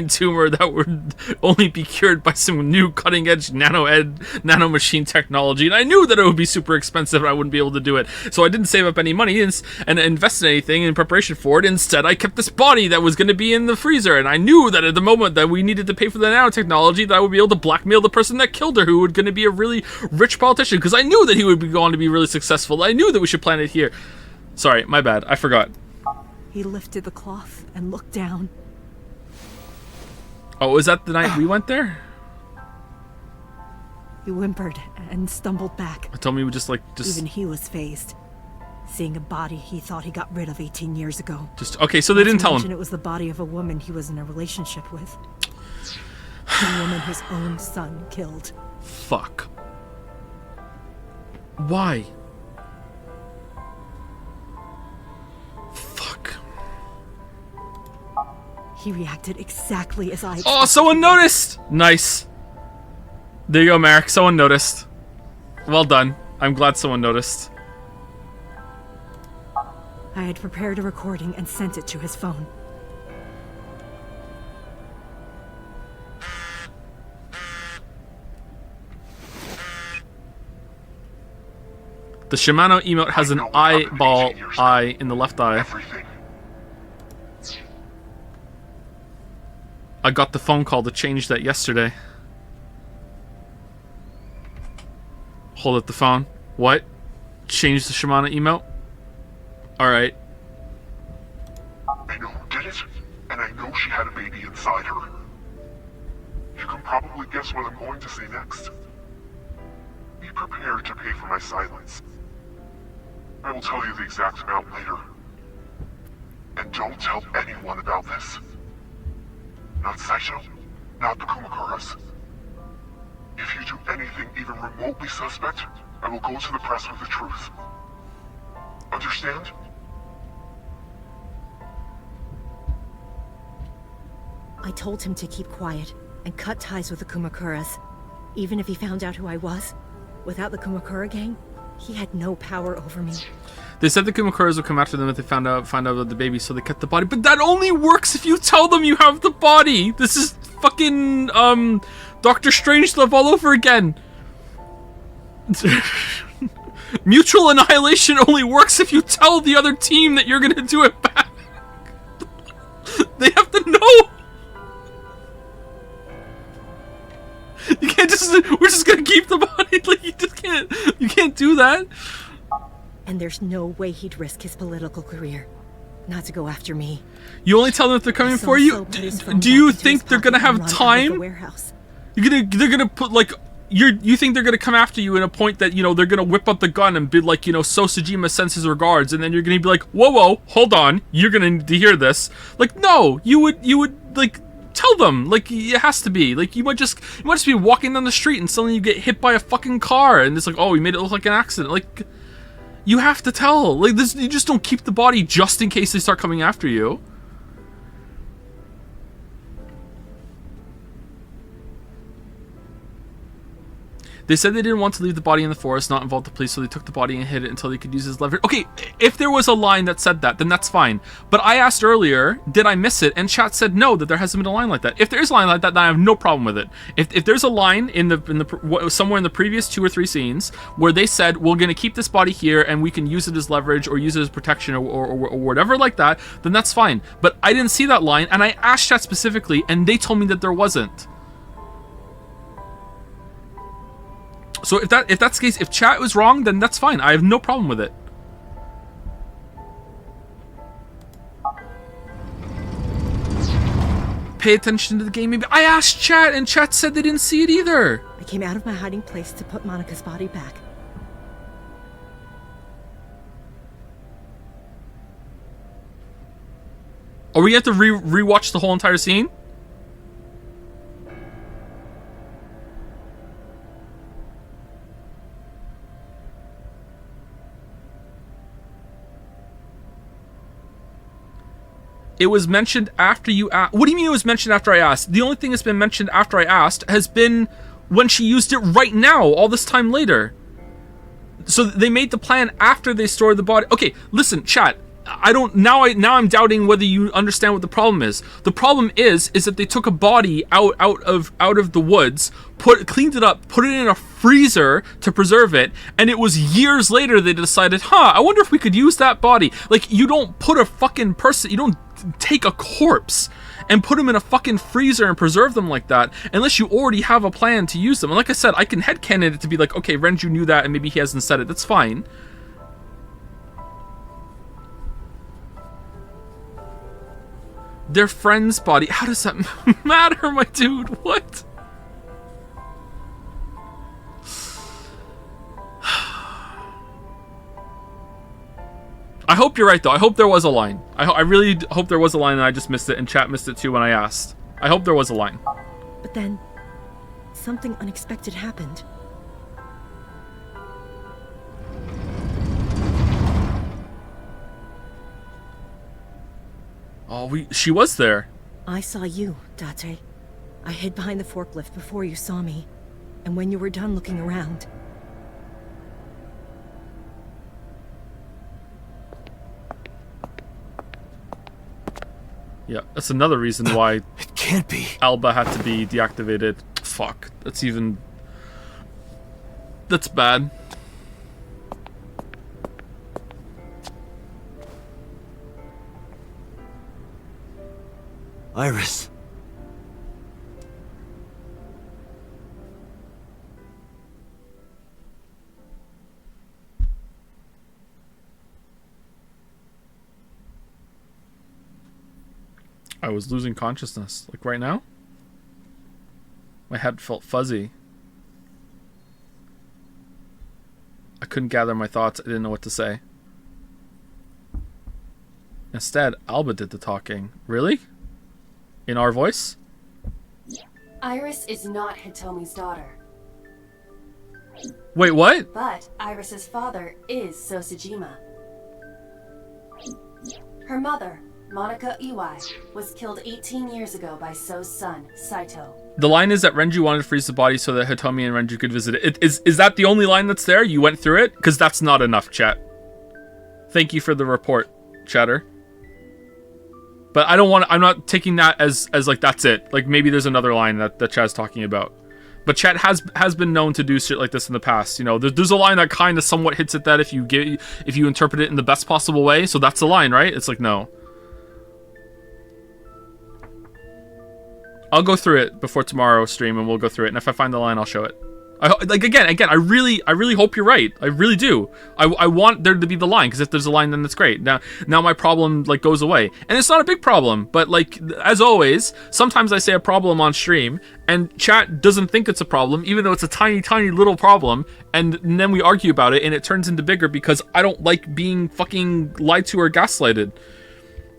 tumor that would only be cured by some new cutting edge nano machine technology. And I knew that it would be super expensive and I wouldn't be able to do it. So I didn't save up any money and invest in anything in preparation for it. Instead, I kept this body that was going to be in the freezer. And I knew that at the moment that we needed to pay for the nanotechnology, that I would be able to blackmail the person that killed her, who was going to be a really rich politician, because I knew that he would be going to be really successful. I knew that we should plan it here. Sorry, my bad. I forgot. He lifted the cloth and looked down. Oh, was that the night we went there? He whimpered and stumbled back. Told me we just. Even he was phased, seeing a body he thought he got rid of 18 years ago. Okay, so they didn't tell him. It was the body of a woman he was in a relationship with. A woman his own son killed. Fuck. Why? Fuck. He reacted exactly as I... Oh, someone noticed! Nice. There you go, Merrick. Someone noticed. Well done. I'm glad someone noticed. I had prepared a recording and sent it to his phone. The Shimano emote has an eyeball eye in the left eye. I got the phone call to change that yesterday. Hold up the phone. What? Change the Shimano emote? Alright. I know who did it, and I know she had a baby inside her. You can probably guess what I'm going to say next. Be prepared to pay for my silence. I will tell you the exact amount later. And don't tell anyone about this. Not Saito, not the Kumakuras. If you do anything even remotely suspect, I will go to the press with the truth. Understand? I told him to keep quiet and cut ties with the Kumakuras. Even if he found out who I was, without the Kumakura gang, he had no power over me. They said the Kumakuras would come after them if they find out about the baby, so they kept the body. But that only works if you tell them you have the body. This is fucking Doctor Strangelove all over again. Mutual annihilation only works if you tell the other team that you're gonna do it back. They have to know. You can't just. We're just gonna keep the body. Like, you just can't. You can't do that. And there's no way he'd risk his political career, not to go after me. You only tell them if they're coming for you. Do you think they're gonna have time? They're gonna put like. You think they're gonna come after you in a point that, you know, they're gonna whip up the gun and be like, you know, So Sejima sends his regards, and then you're gonna be like, whoa, hold on, you're gonna need to hear this. Like, no, you would like tell them. Like, it has to be. Like, you might just be walking down the street and suddenly you get hit by a fucking car, and it's like, oh, we made it look like an accident. Like, you have to tell. Like, this, you just don't keep the body just in case they start coming after you. They said they didn't want to leave the body in the forest, not involve the police, so they took the body and hid it until they could use his leverage. Okay, if there was a line that said that, then that's fine. But I asked earlier, did I miss it? And chat said no, that there hasn't been a line like that. If there is a line like that, then I have no problem with it. If there's a line in the somewhere in the previous 2 or 3 scenes where they said, we're going to keep this body here and we can use it as leverage or use it as protection or whatever like that, then that's fine. But I didn't see that line, and I asked chat specifically, and they told me that there wasn't. So if that's the case, if chat was wrong, then that's fine. I have no problem with it. Pay attention to the game. Maybe I asked chat, and chat said they didn't see it either. I came out of my hiding place to put Monica's body back. Or we have to rewatch the whole entire scene? It was mentioned after you asked. What do you mean it was mentioned after I asked? The only thing that's been mentioned after I asked has been when she used it right now, all this time later. So they made the plan after they stored the body. Okay, listen, chat. Now I'm doubting whether you understand what the problem is. The problem is that they took a body out of the woods, cleaned it up, put it in a freezer to preserve it, and it was years later they decided, I wonder if we could use that body. Like, you don't put a fucking person, you don't take a corpse and put them in a fucking freezer and preserve them like that unless you already have a plan to use them. And like I said, I can headcanon it to be like, okay, Renju knew that and maybe he hasn't said it. That's fine. Their friend's body. How does that matter, my dude? What? I hope you're right, though. I hope there was a line. I really hope there was a line and I just missed it, and chat missed it too when I asked. I hope there was a line. But then, something unexpected happened. Oh, she was there. I saw you, Date. I hid behind the forklift before you saw me. And when you were done looking around... Yeah, that's another reason why it can't be. Alba had to be deactivated. Fuck, that's bad. Iris. I was losing consciousness. Like right now? My head felt fuzzy. I couldn't gather my thoughts. I didn't know what to say. Instead, Alba did the talking. Really? In our voice? Iris is not Hitomi's daughter. Wait, what? But Iris's father is Sosajima. Her mother, Monica Iwai, was killed 18 years ago by So's son, Saito. The line is that Renju wanted to freeze the body so that Hitomi and Renju could visit it. Is that the only line that's there? You went through it? Because that's not enough, chat. Thank you for the report, chatter. But I'm not taking that as like that's it. Like maybe there's another line that Chad's talking about. But chat has been known to do shit like this in the past. You know, there's a line that kind of somewhat hits at that if you interpret it in the best possible way. So that's the line, right? It's like no. I'll go through it before tomorrow's stream, and we'll go through it. And if I find the line, I'll show it. Again, I really hope you're right. I really do. I want there to be the line, because if there's a line, then that's great. Now my problem like goes away, and it's not a big problem. But like as always, sometimes I say a problem on stream, and chat doesn't think it's a problem, even though it's a tiny, tiny little problem. And then we argue about it, and it turns into bigger because I don't like being fucking lied to or gaslighted.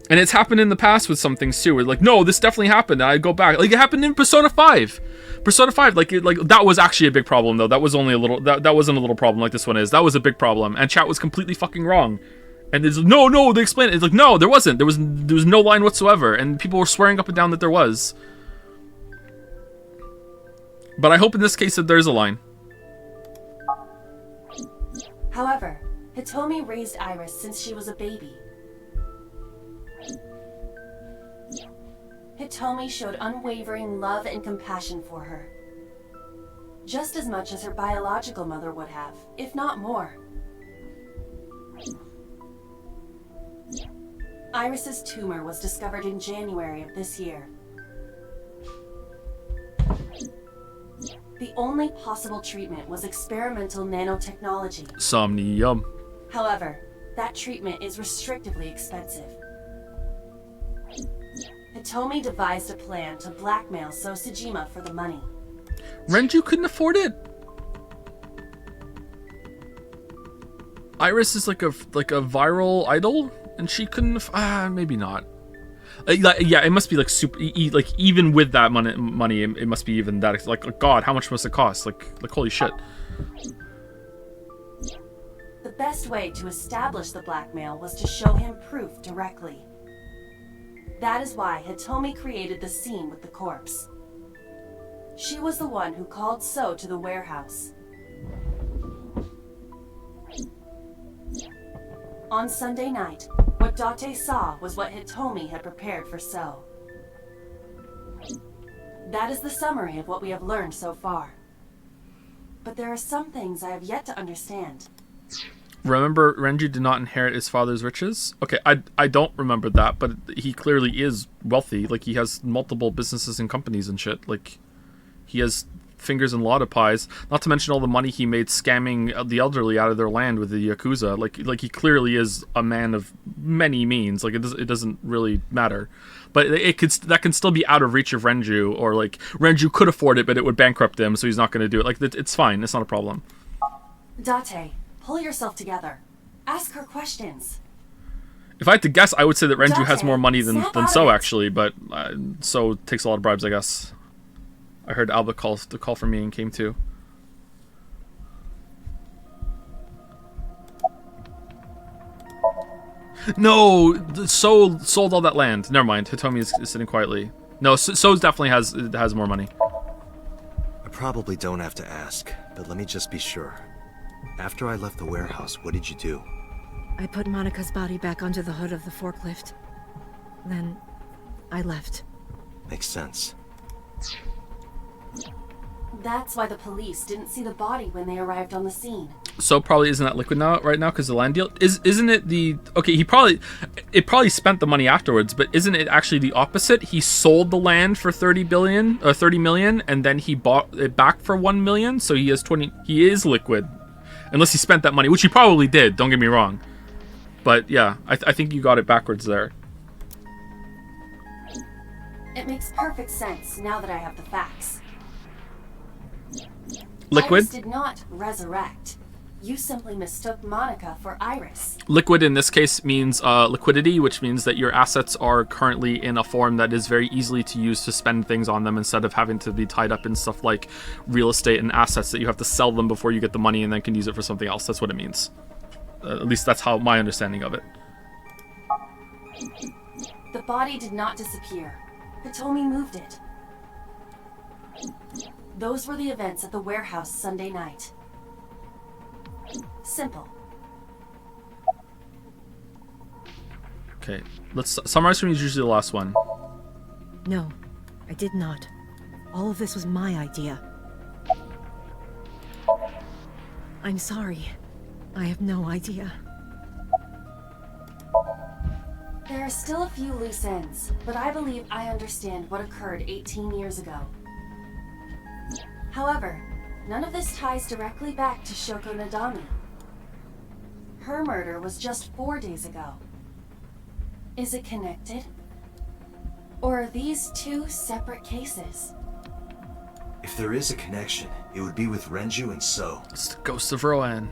And it's happened in the past with some things too. Where like, no, this definitely happened. And I go back, like it happened in Persona 5. Persona 5, like that was actually a big problem though. That was only a little. That wasn't a little problem like this one is. That was a big problem, and chat was completely fucking wrong. And there's no, they explained it. It's like no, there wasn't. There was no line whatsoever, and people were swearing up and down that there was. But I hope in this case that there's a line. However, Hitomi raised Iris since she was a baby. Hitomi showed unwavering love and compassion for her. Just as much as her biological mother would have, if not more. Iris's tumor was discovered in January of this year. The only possible treatment was experimental nanotechnology. Somnium. However, that treatment is restrictively expensive. Hitomi devised a plan to blackmail Sosajima for the money. Renju couldn't afford it. Iris is like a viral idol, and she couldn't. Maybe not. Yeah, it must be like super. Like even with that money, it must be even that. Like God, how much must it cost? Like holy shit. The best way to establish the blackmail was to show him proof directly. That is why Hitomi created the scene with the corpse. She was the one who called So to the warehouse. On Sunday night, what Date saw was what Hitomi had prepared for So. That is the summary of what we have learned so far. But there are some things I have yet to understand. Remember, Renju did not inherit his father's riches? Okay, I don't remember that, but he clearly is wealthy. Like, he has multiple businesses and companies and shit. Like, he has fingers in a lot of pies. Not to mention all the money he made scamming the elderly out of their land with the Yakuza. Like he clearly is a man of many means. Like, it doesn't really matter. But that can still be out of reach of Renju, or like Renju could afford it, but it would bankrupt him, so he's not going to do it. Like, it's fine. It's not a problem. Date, pull yourself together. Ask her questions. If I had to guess, I would say that Renju has Date, more money than snap out So, of it. actually, but So takes a lot of bribes, I guess. I heard Alba call for me and came too. No, So sold all that land. Never mind. Hitomi is sitting quietly. No, So definitely has more money. I probably don't have to ask, but let me just be sure. After I left the warehouse, what did you do? I put Monica's body back onto the hood of the forklift. Then I left. Makes sense. That's why the police didn't see the body when they arrived on the scene. So probably isn't that liquid now right now because the land deal isn't it the okay? It probably spent the money afterwards, but isn't it actually the opposite? He sold the land for 30 million, and then he bought it back for 1 million. So he has 20. He is liquid, unless he spent that money, which he probably did. Don't get me wrong, but yeah, I think you got it backwards there. It makes perfect sense now that I have the facts. Liquid? Iris did not resurrect. You simply mistook Monica for Iris. Liquid in this case means liquidity, which means that your assets are currently in a form that is very easily to use to spend things on them instead of having to be tied up in stuff like real estate and assets that you have to sell them before you get the money and then can use it for something else. That's what it means. At least that's how my understanding of it. The body did not disappear. Hitomi moved it. Those were the events at the warehouse Sunday night. Simple. Okay, let's summarize for me is usually the last one. No, I did not. All of this was my idea. I'm sorry. I have no idea. There are still a few loose ends, but I believe I understand what occurred 18 years ago. However, none of this ties directly back to Shoko Nadami. Her murder was just 4 days ago. Is it connected? Or are these two separate cases? If there is a connection, it would be with Renju and So. It's the ghost of Rohan.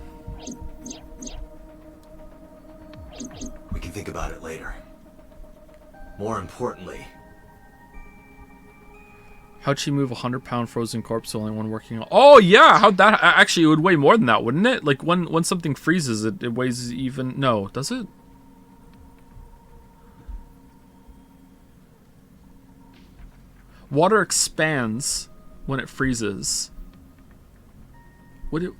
We can think about it later. More importantly, How'd she move a 100-pound frozen corpse to only one working on? Oh yeah, how'd that actually? It would weigh more than that, wouldn't it? Like when something freezes, it weighs even. No, does it? Water expands when it freezes. Would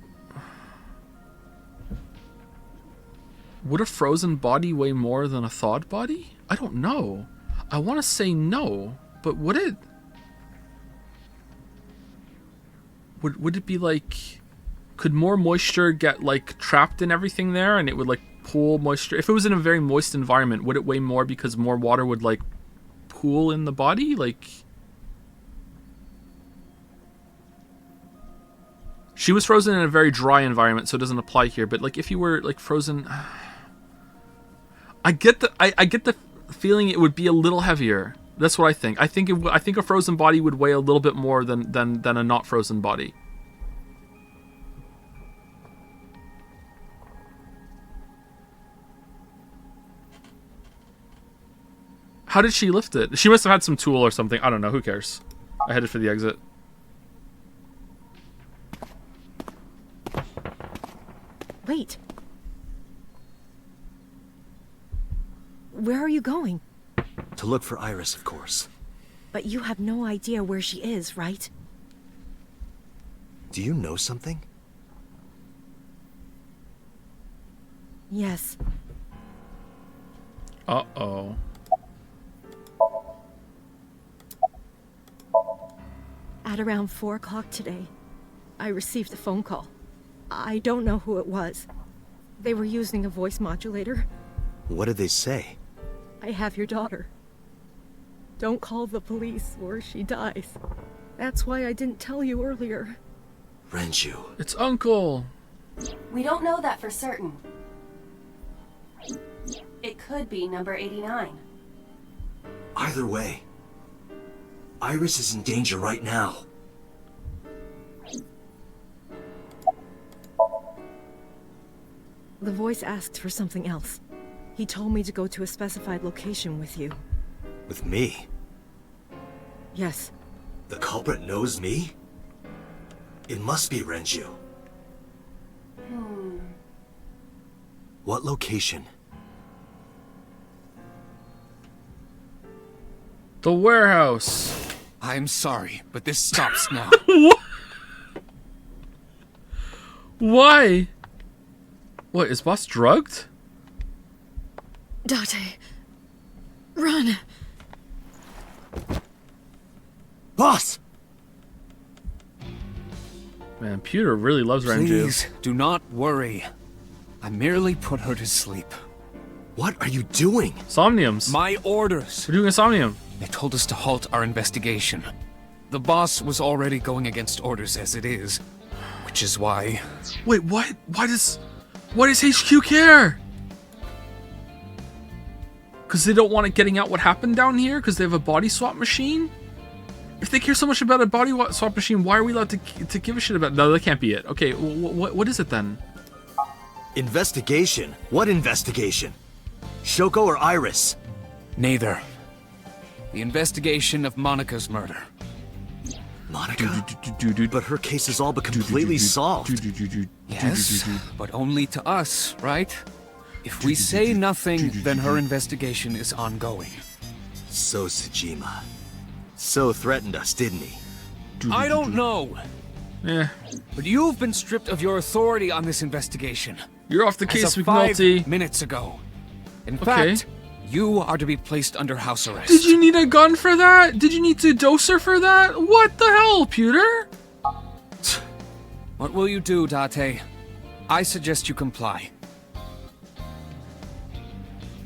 a frozen body weigh more than a thawed body? I don't know. I want to say no, but would it? Would it be like, could more moisture get like trapped in everything there and it would like pool moisture? If it was in a very moist environment, would it weigh more because more water would like pool in the body? Like, she was frozen in a very dry environment, so it doesn't apply here. But like, if you were like frozen, I get the feeling it would be a little heavier. That's what I think. I think a frozen body would weigh a little bit more than a not frozen body. How did she lift it? She must have had some tool or something. I don't know. Who cares? I headed for the exit. Wait. Where are you going? To look for Iris, of course. But you have no idea where she is, right? Do you know something? Yes. Uh-oh. At around 4 o'clock today, I received a phone call. I don't know who it was. They were using a voice modulator. What did they say? I have your daughter. Don't call the police or she dies. That's why I didn't tell you earlier. Renju. It's Uncle. We don't know that for certain. It could be number 89. Either way, Iris is in danger right now. The voice asked for something else. He told me to go to a specified location with you. With me? Yes. The culprit knows me? It must be Renju. What location? The warehouse. I'm sorry, but this stops now. What? Why? What, is Boss drugged? Date, run. Boss! Man, Pewter really loves Renju. Please, do not worry. I merely put her to sleep. What are you doing? Somniums. My orders. We're doing a Somnium. They told us to halt our investigation. The boss was already going against orders as it is, which is why... Wait, what? Why does HQ care? Because they don't want it getting out what happened down here? Because they have a body swap machine? If they care so much about a body swap machine, why are we allowed to give a shit about it? No, that can't be it. Okay, what is it then? Investigation? What investigation? Shoko or Iris? Neither. The investigation of Monika's murder. Monica? But her case is all but completely solved. Yes, but only to us, right? If we say nothing, then her investigation is ongoing. So Tsujima. So threatened us, didn't he? I don't know. Yeah. But you've been stripped of your authority on this investigation. You're off the case, as of McNulty. 5 minutes ago. In Okay. fact, you are to be placed under house arrest. Did you need a gun for that? Did you need to dose her for that? What the hell, Pewter? What will you do, Date? I suggest you comply.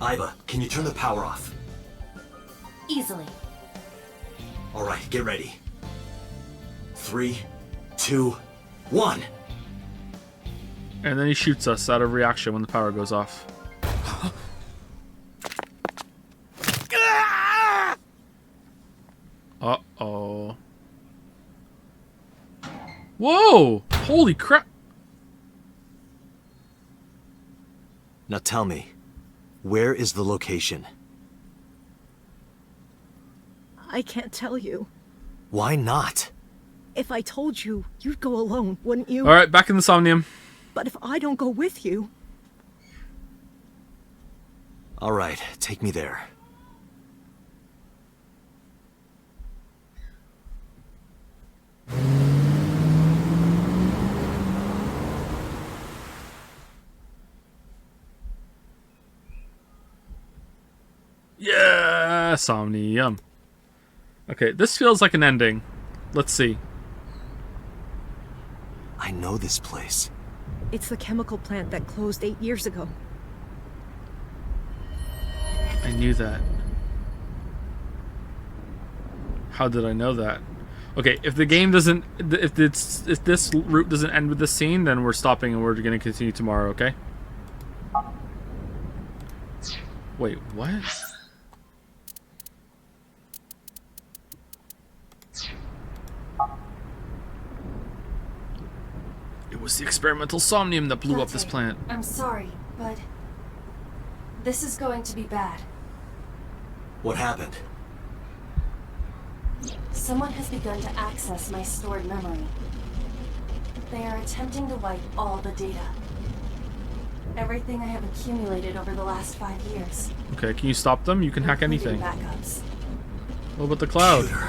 Iva, can you turn the power off? Easily. Alright, get ready. 3, 2, 1. And then he shoots us out of reaction when the power goes off. Uh-oh. Whoa! Holy crap! Now tell me, where is the location? I can't tell you. Why not? If I told you, you'd go alone, wouldn't you? Alright, back in the Somnium. But if I don't go with you... Alright, take me there. Yeah, Somnium. Okay, this feels like an ending. Let's see. I know this place. It's the chemical plant that closed 8 years ago. I knew that. How did I know that? Okay, if the game doesn't, if this route doesn't end with this scene, then we're stopping and we're gonna continue tomorrow. Okay? Wait, what? It was the experimental Somnium that blew up this plant. I'm sorry, but this is going to be bad. What happened? Someone has begun to access my stored memory. They are attempting to wipe all the data. Everything I have accumulated over the last 5 years. Okay, can you stop them? You can hack anything. Backups. What about the cloud? Pewter.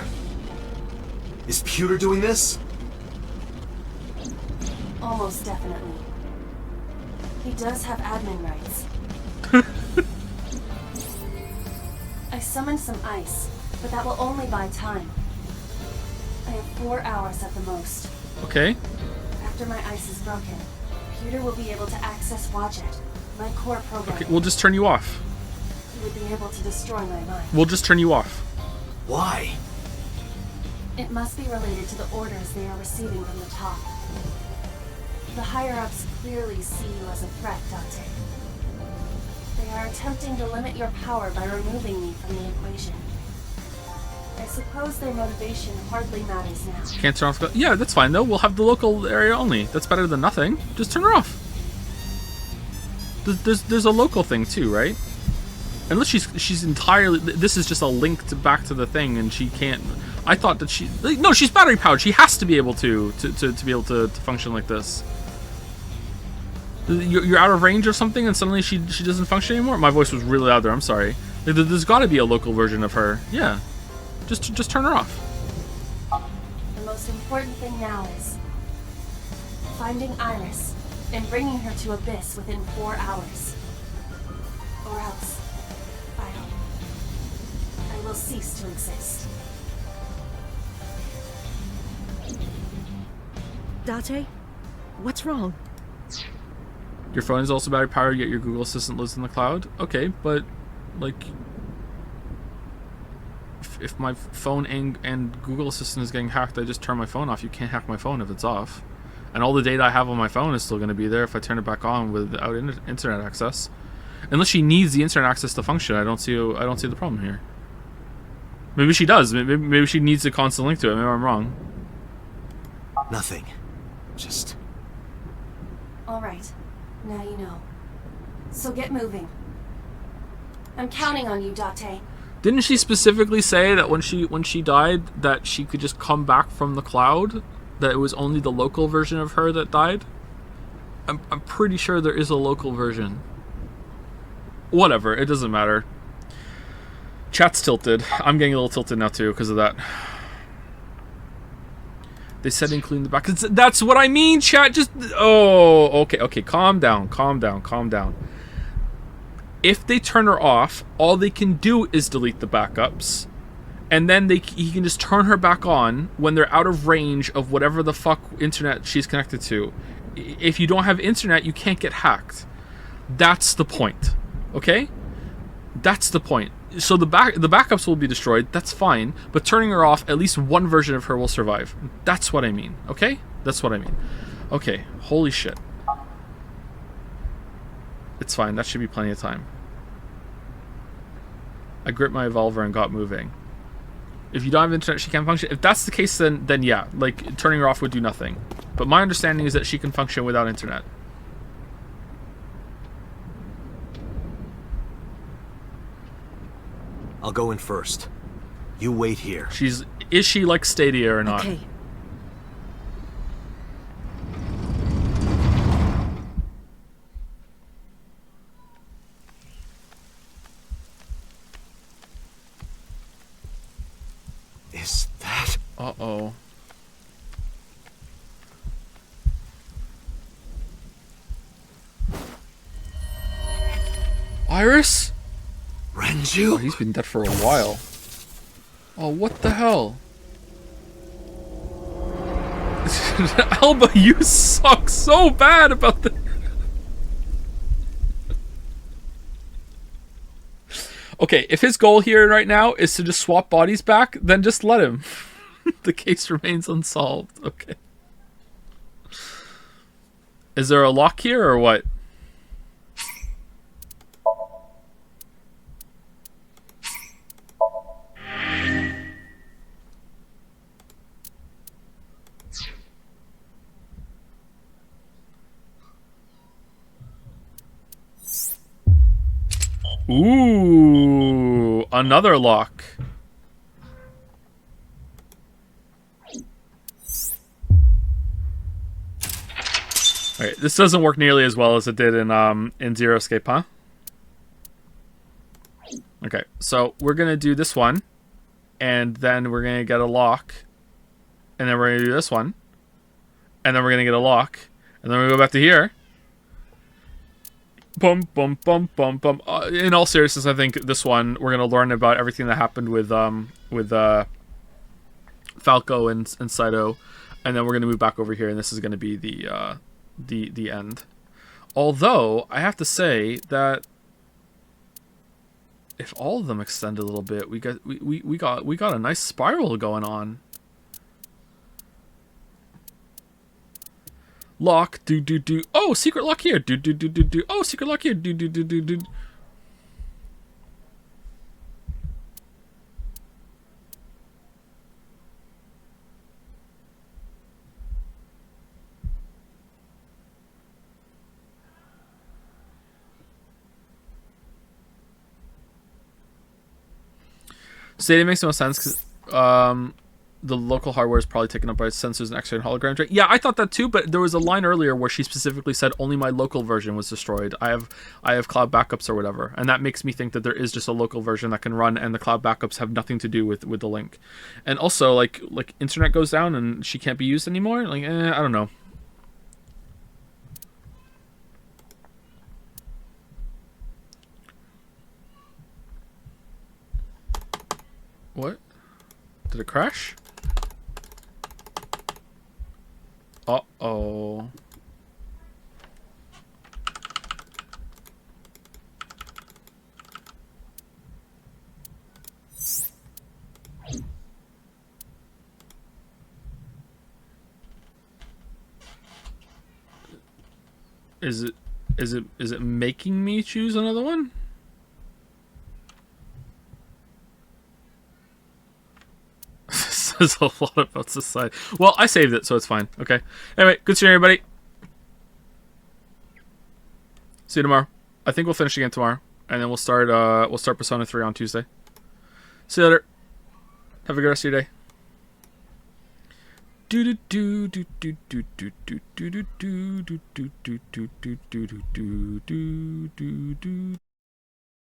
Is Pewter doing this? Almost definitely. He does have admin rights. I summoned some ice, but that will only buy time. I have 4 hours at the most. Okay. After my ice is broken, Pewter will be able to access Wadjet, my core program. Okay, we'll just turn you off. He would be able to destroy my mind. We'll just turn you off. Why? It must be related to the orders they are receiving from the top. The higher-ups clearly see you as a threat, Dante. They are attempting to limit your power by removing me from the equation. I suppose their motivation hardly matters now. Can't turn off the... Yeah, that's fine though. We'll have the local area only. That's better than nothing. Just turn her off. There's a local thing too, right? Unless she's entirely... This is just a link back to the thing and she can't... I thought that she... No, she's battery powered. She has to be able to be able to function like this. You're out of range or something and suddenly she doesn't function anymore? My voice was really loud there. I'm sorry. There's got to be a local version of her. Yeah. Just turn her off. The most important thing now is finding Iris and bringing her to Abyss within 4 hours. Or else, I will cease to exist. Date? What's wrong? Your phone is also battery powered, yet your Google Assistant lives in the cloud? Okay, but, like... If my phone and Google Assistant is getting hacked, I just turn my phone off. You can't hack my phone if it's off. And all the data I have on my phone is still going to be there if I turn it back on without internet access. Unless she needs the internet access to function, I don't see the problem here. Maybe she does. Maybe she needs a constant link to it. Maybe I'm wrong. Nothing. Just... Alright. Now you know. So get moving. I'm counting on you, Date. Didn't she specifically say that when she died that she could just come back from the cloud? That it was only the local version of her that died? I'm pretty sure there is a local version. Whatever, it doesn't matter. Chat's tilted. I'm getting a little tilted now too because of that. They said including the back. That's what I mean, chat. Just... Oh, okay. Calm down. If they turn her off, all they can do is delete the backups. And then he can just turn her back on when they're out of range of whatever the fuck internet she's connected to. If you don't have internet, you can't get hacked. That's the point. Okay? That's the point. So the backups will be destroyed, that's fine, but turning her off, at least one version of her will survive. That's what I mean, okay? That's what I mean. Okay, holy shit. It's fine, that should be plenty of time. I gripped my revolver and got moving. If you don't have internet, she can't function. If that's the case, then yeah, like, turning her off would do nothing. But my understanding is that she can function without internet. I'll go in first. You wait here. Is she like Stadia or not? Okay. Is that... Uh-oh. Iris? Renju? Oh, he's been dead for a while. Oh, what the hell? Alba, you suck so bad about this. Okay, if his goal here right now is to just swap bodies back, then just let him. The case remains unsolved. Okay. Is there a lock here or what? Ooh, another lock. Alright, this doesn't work nearly as well as it did in Zero Escape, huh? Okay, so we're gonna do this one, and then we're gonna get a lock, and then we're gonna do this one, and then we're gonna get a lock, and then we go back to here. Bum bum bum bum bum. In all seriousness, I think this one we're gonna learn about everything that happened with Falco and Saito, and then we're gonna move back over here, and this is gonna be the end. Although I have to say that if all of them extend a little bit, we got a nice spiral going on. Lock, do do do. Oh, secret lock here. Do do do do do. Oh, secret lock here. Do do do do do. Stadium makes no sense because the local hardware is probably taken up by sensors and X-ray and holograms. Right? Yeah, I thought that too, but there was a line earlier where she specifically said only my local version was destroyed. I have cloud backups or whatever, and that makes me think that there is just a local version that can run, and the cloud backups have nothing to do with the link. And also, like internet goes down and she can't be used anymore. Like, I don't know. What? Did it crash? Uh-oh. Is it making me choose another one? Says a lot about society. Well, I saved it, so it's fine. Okay. Anyway, good seeing everybody. See you tomorrow. I think we'll finish again tomorrow, and then we'll start Persona 3 on Tuesday. See you later. Have a good rest of your day. Do do do do do do do do do do do do do do do do do do do do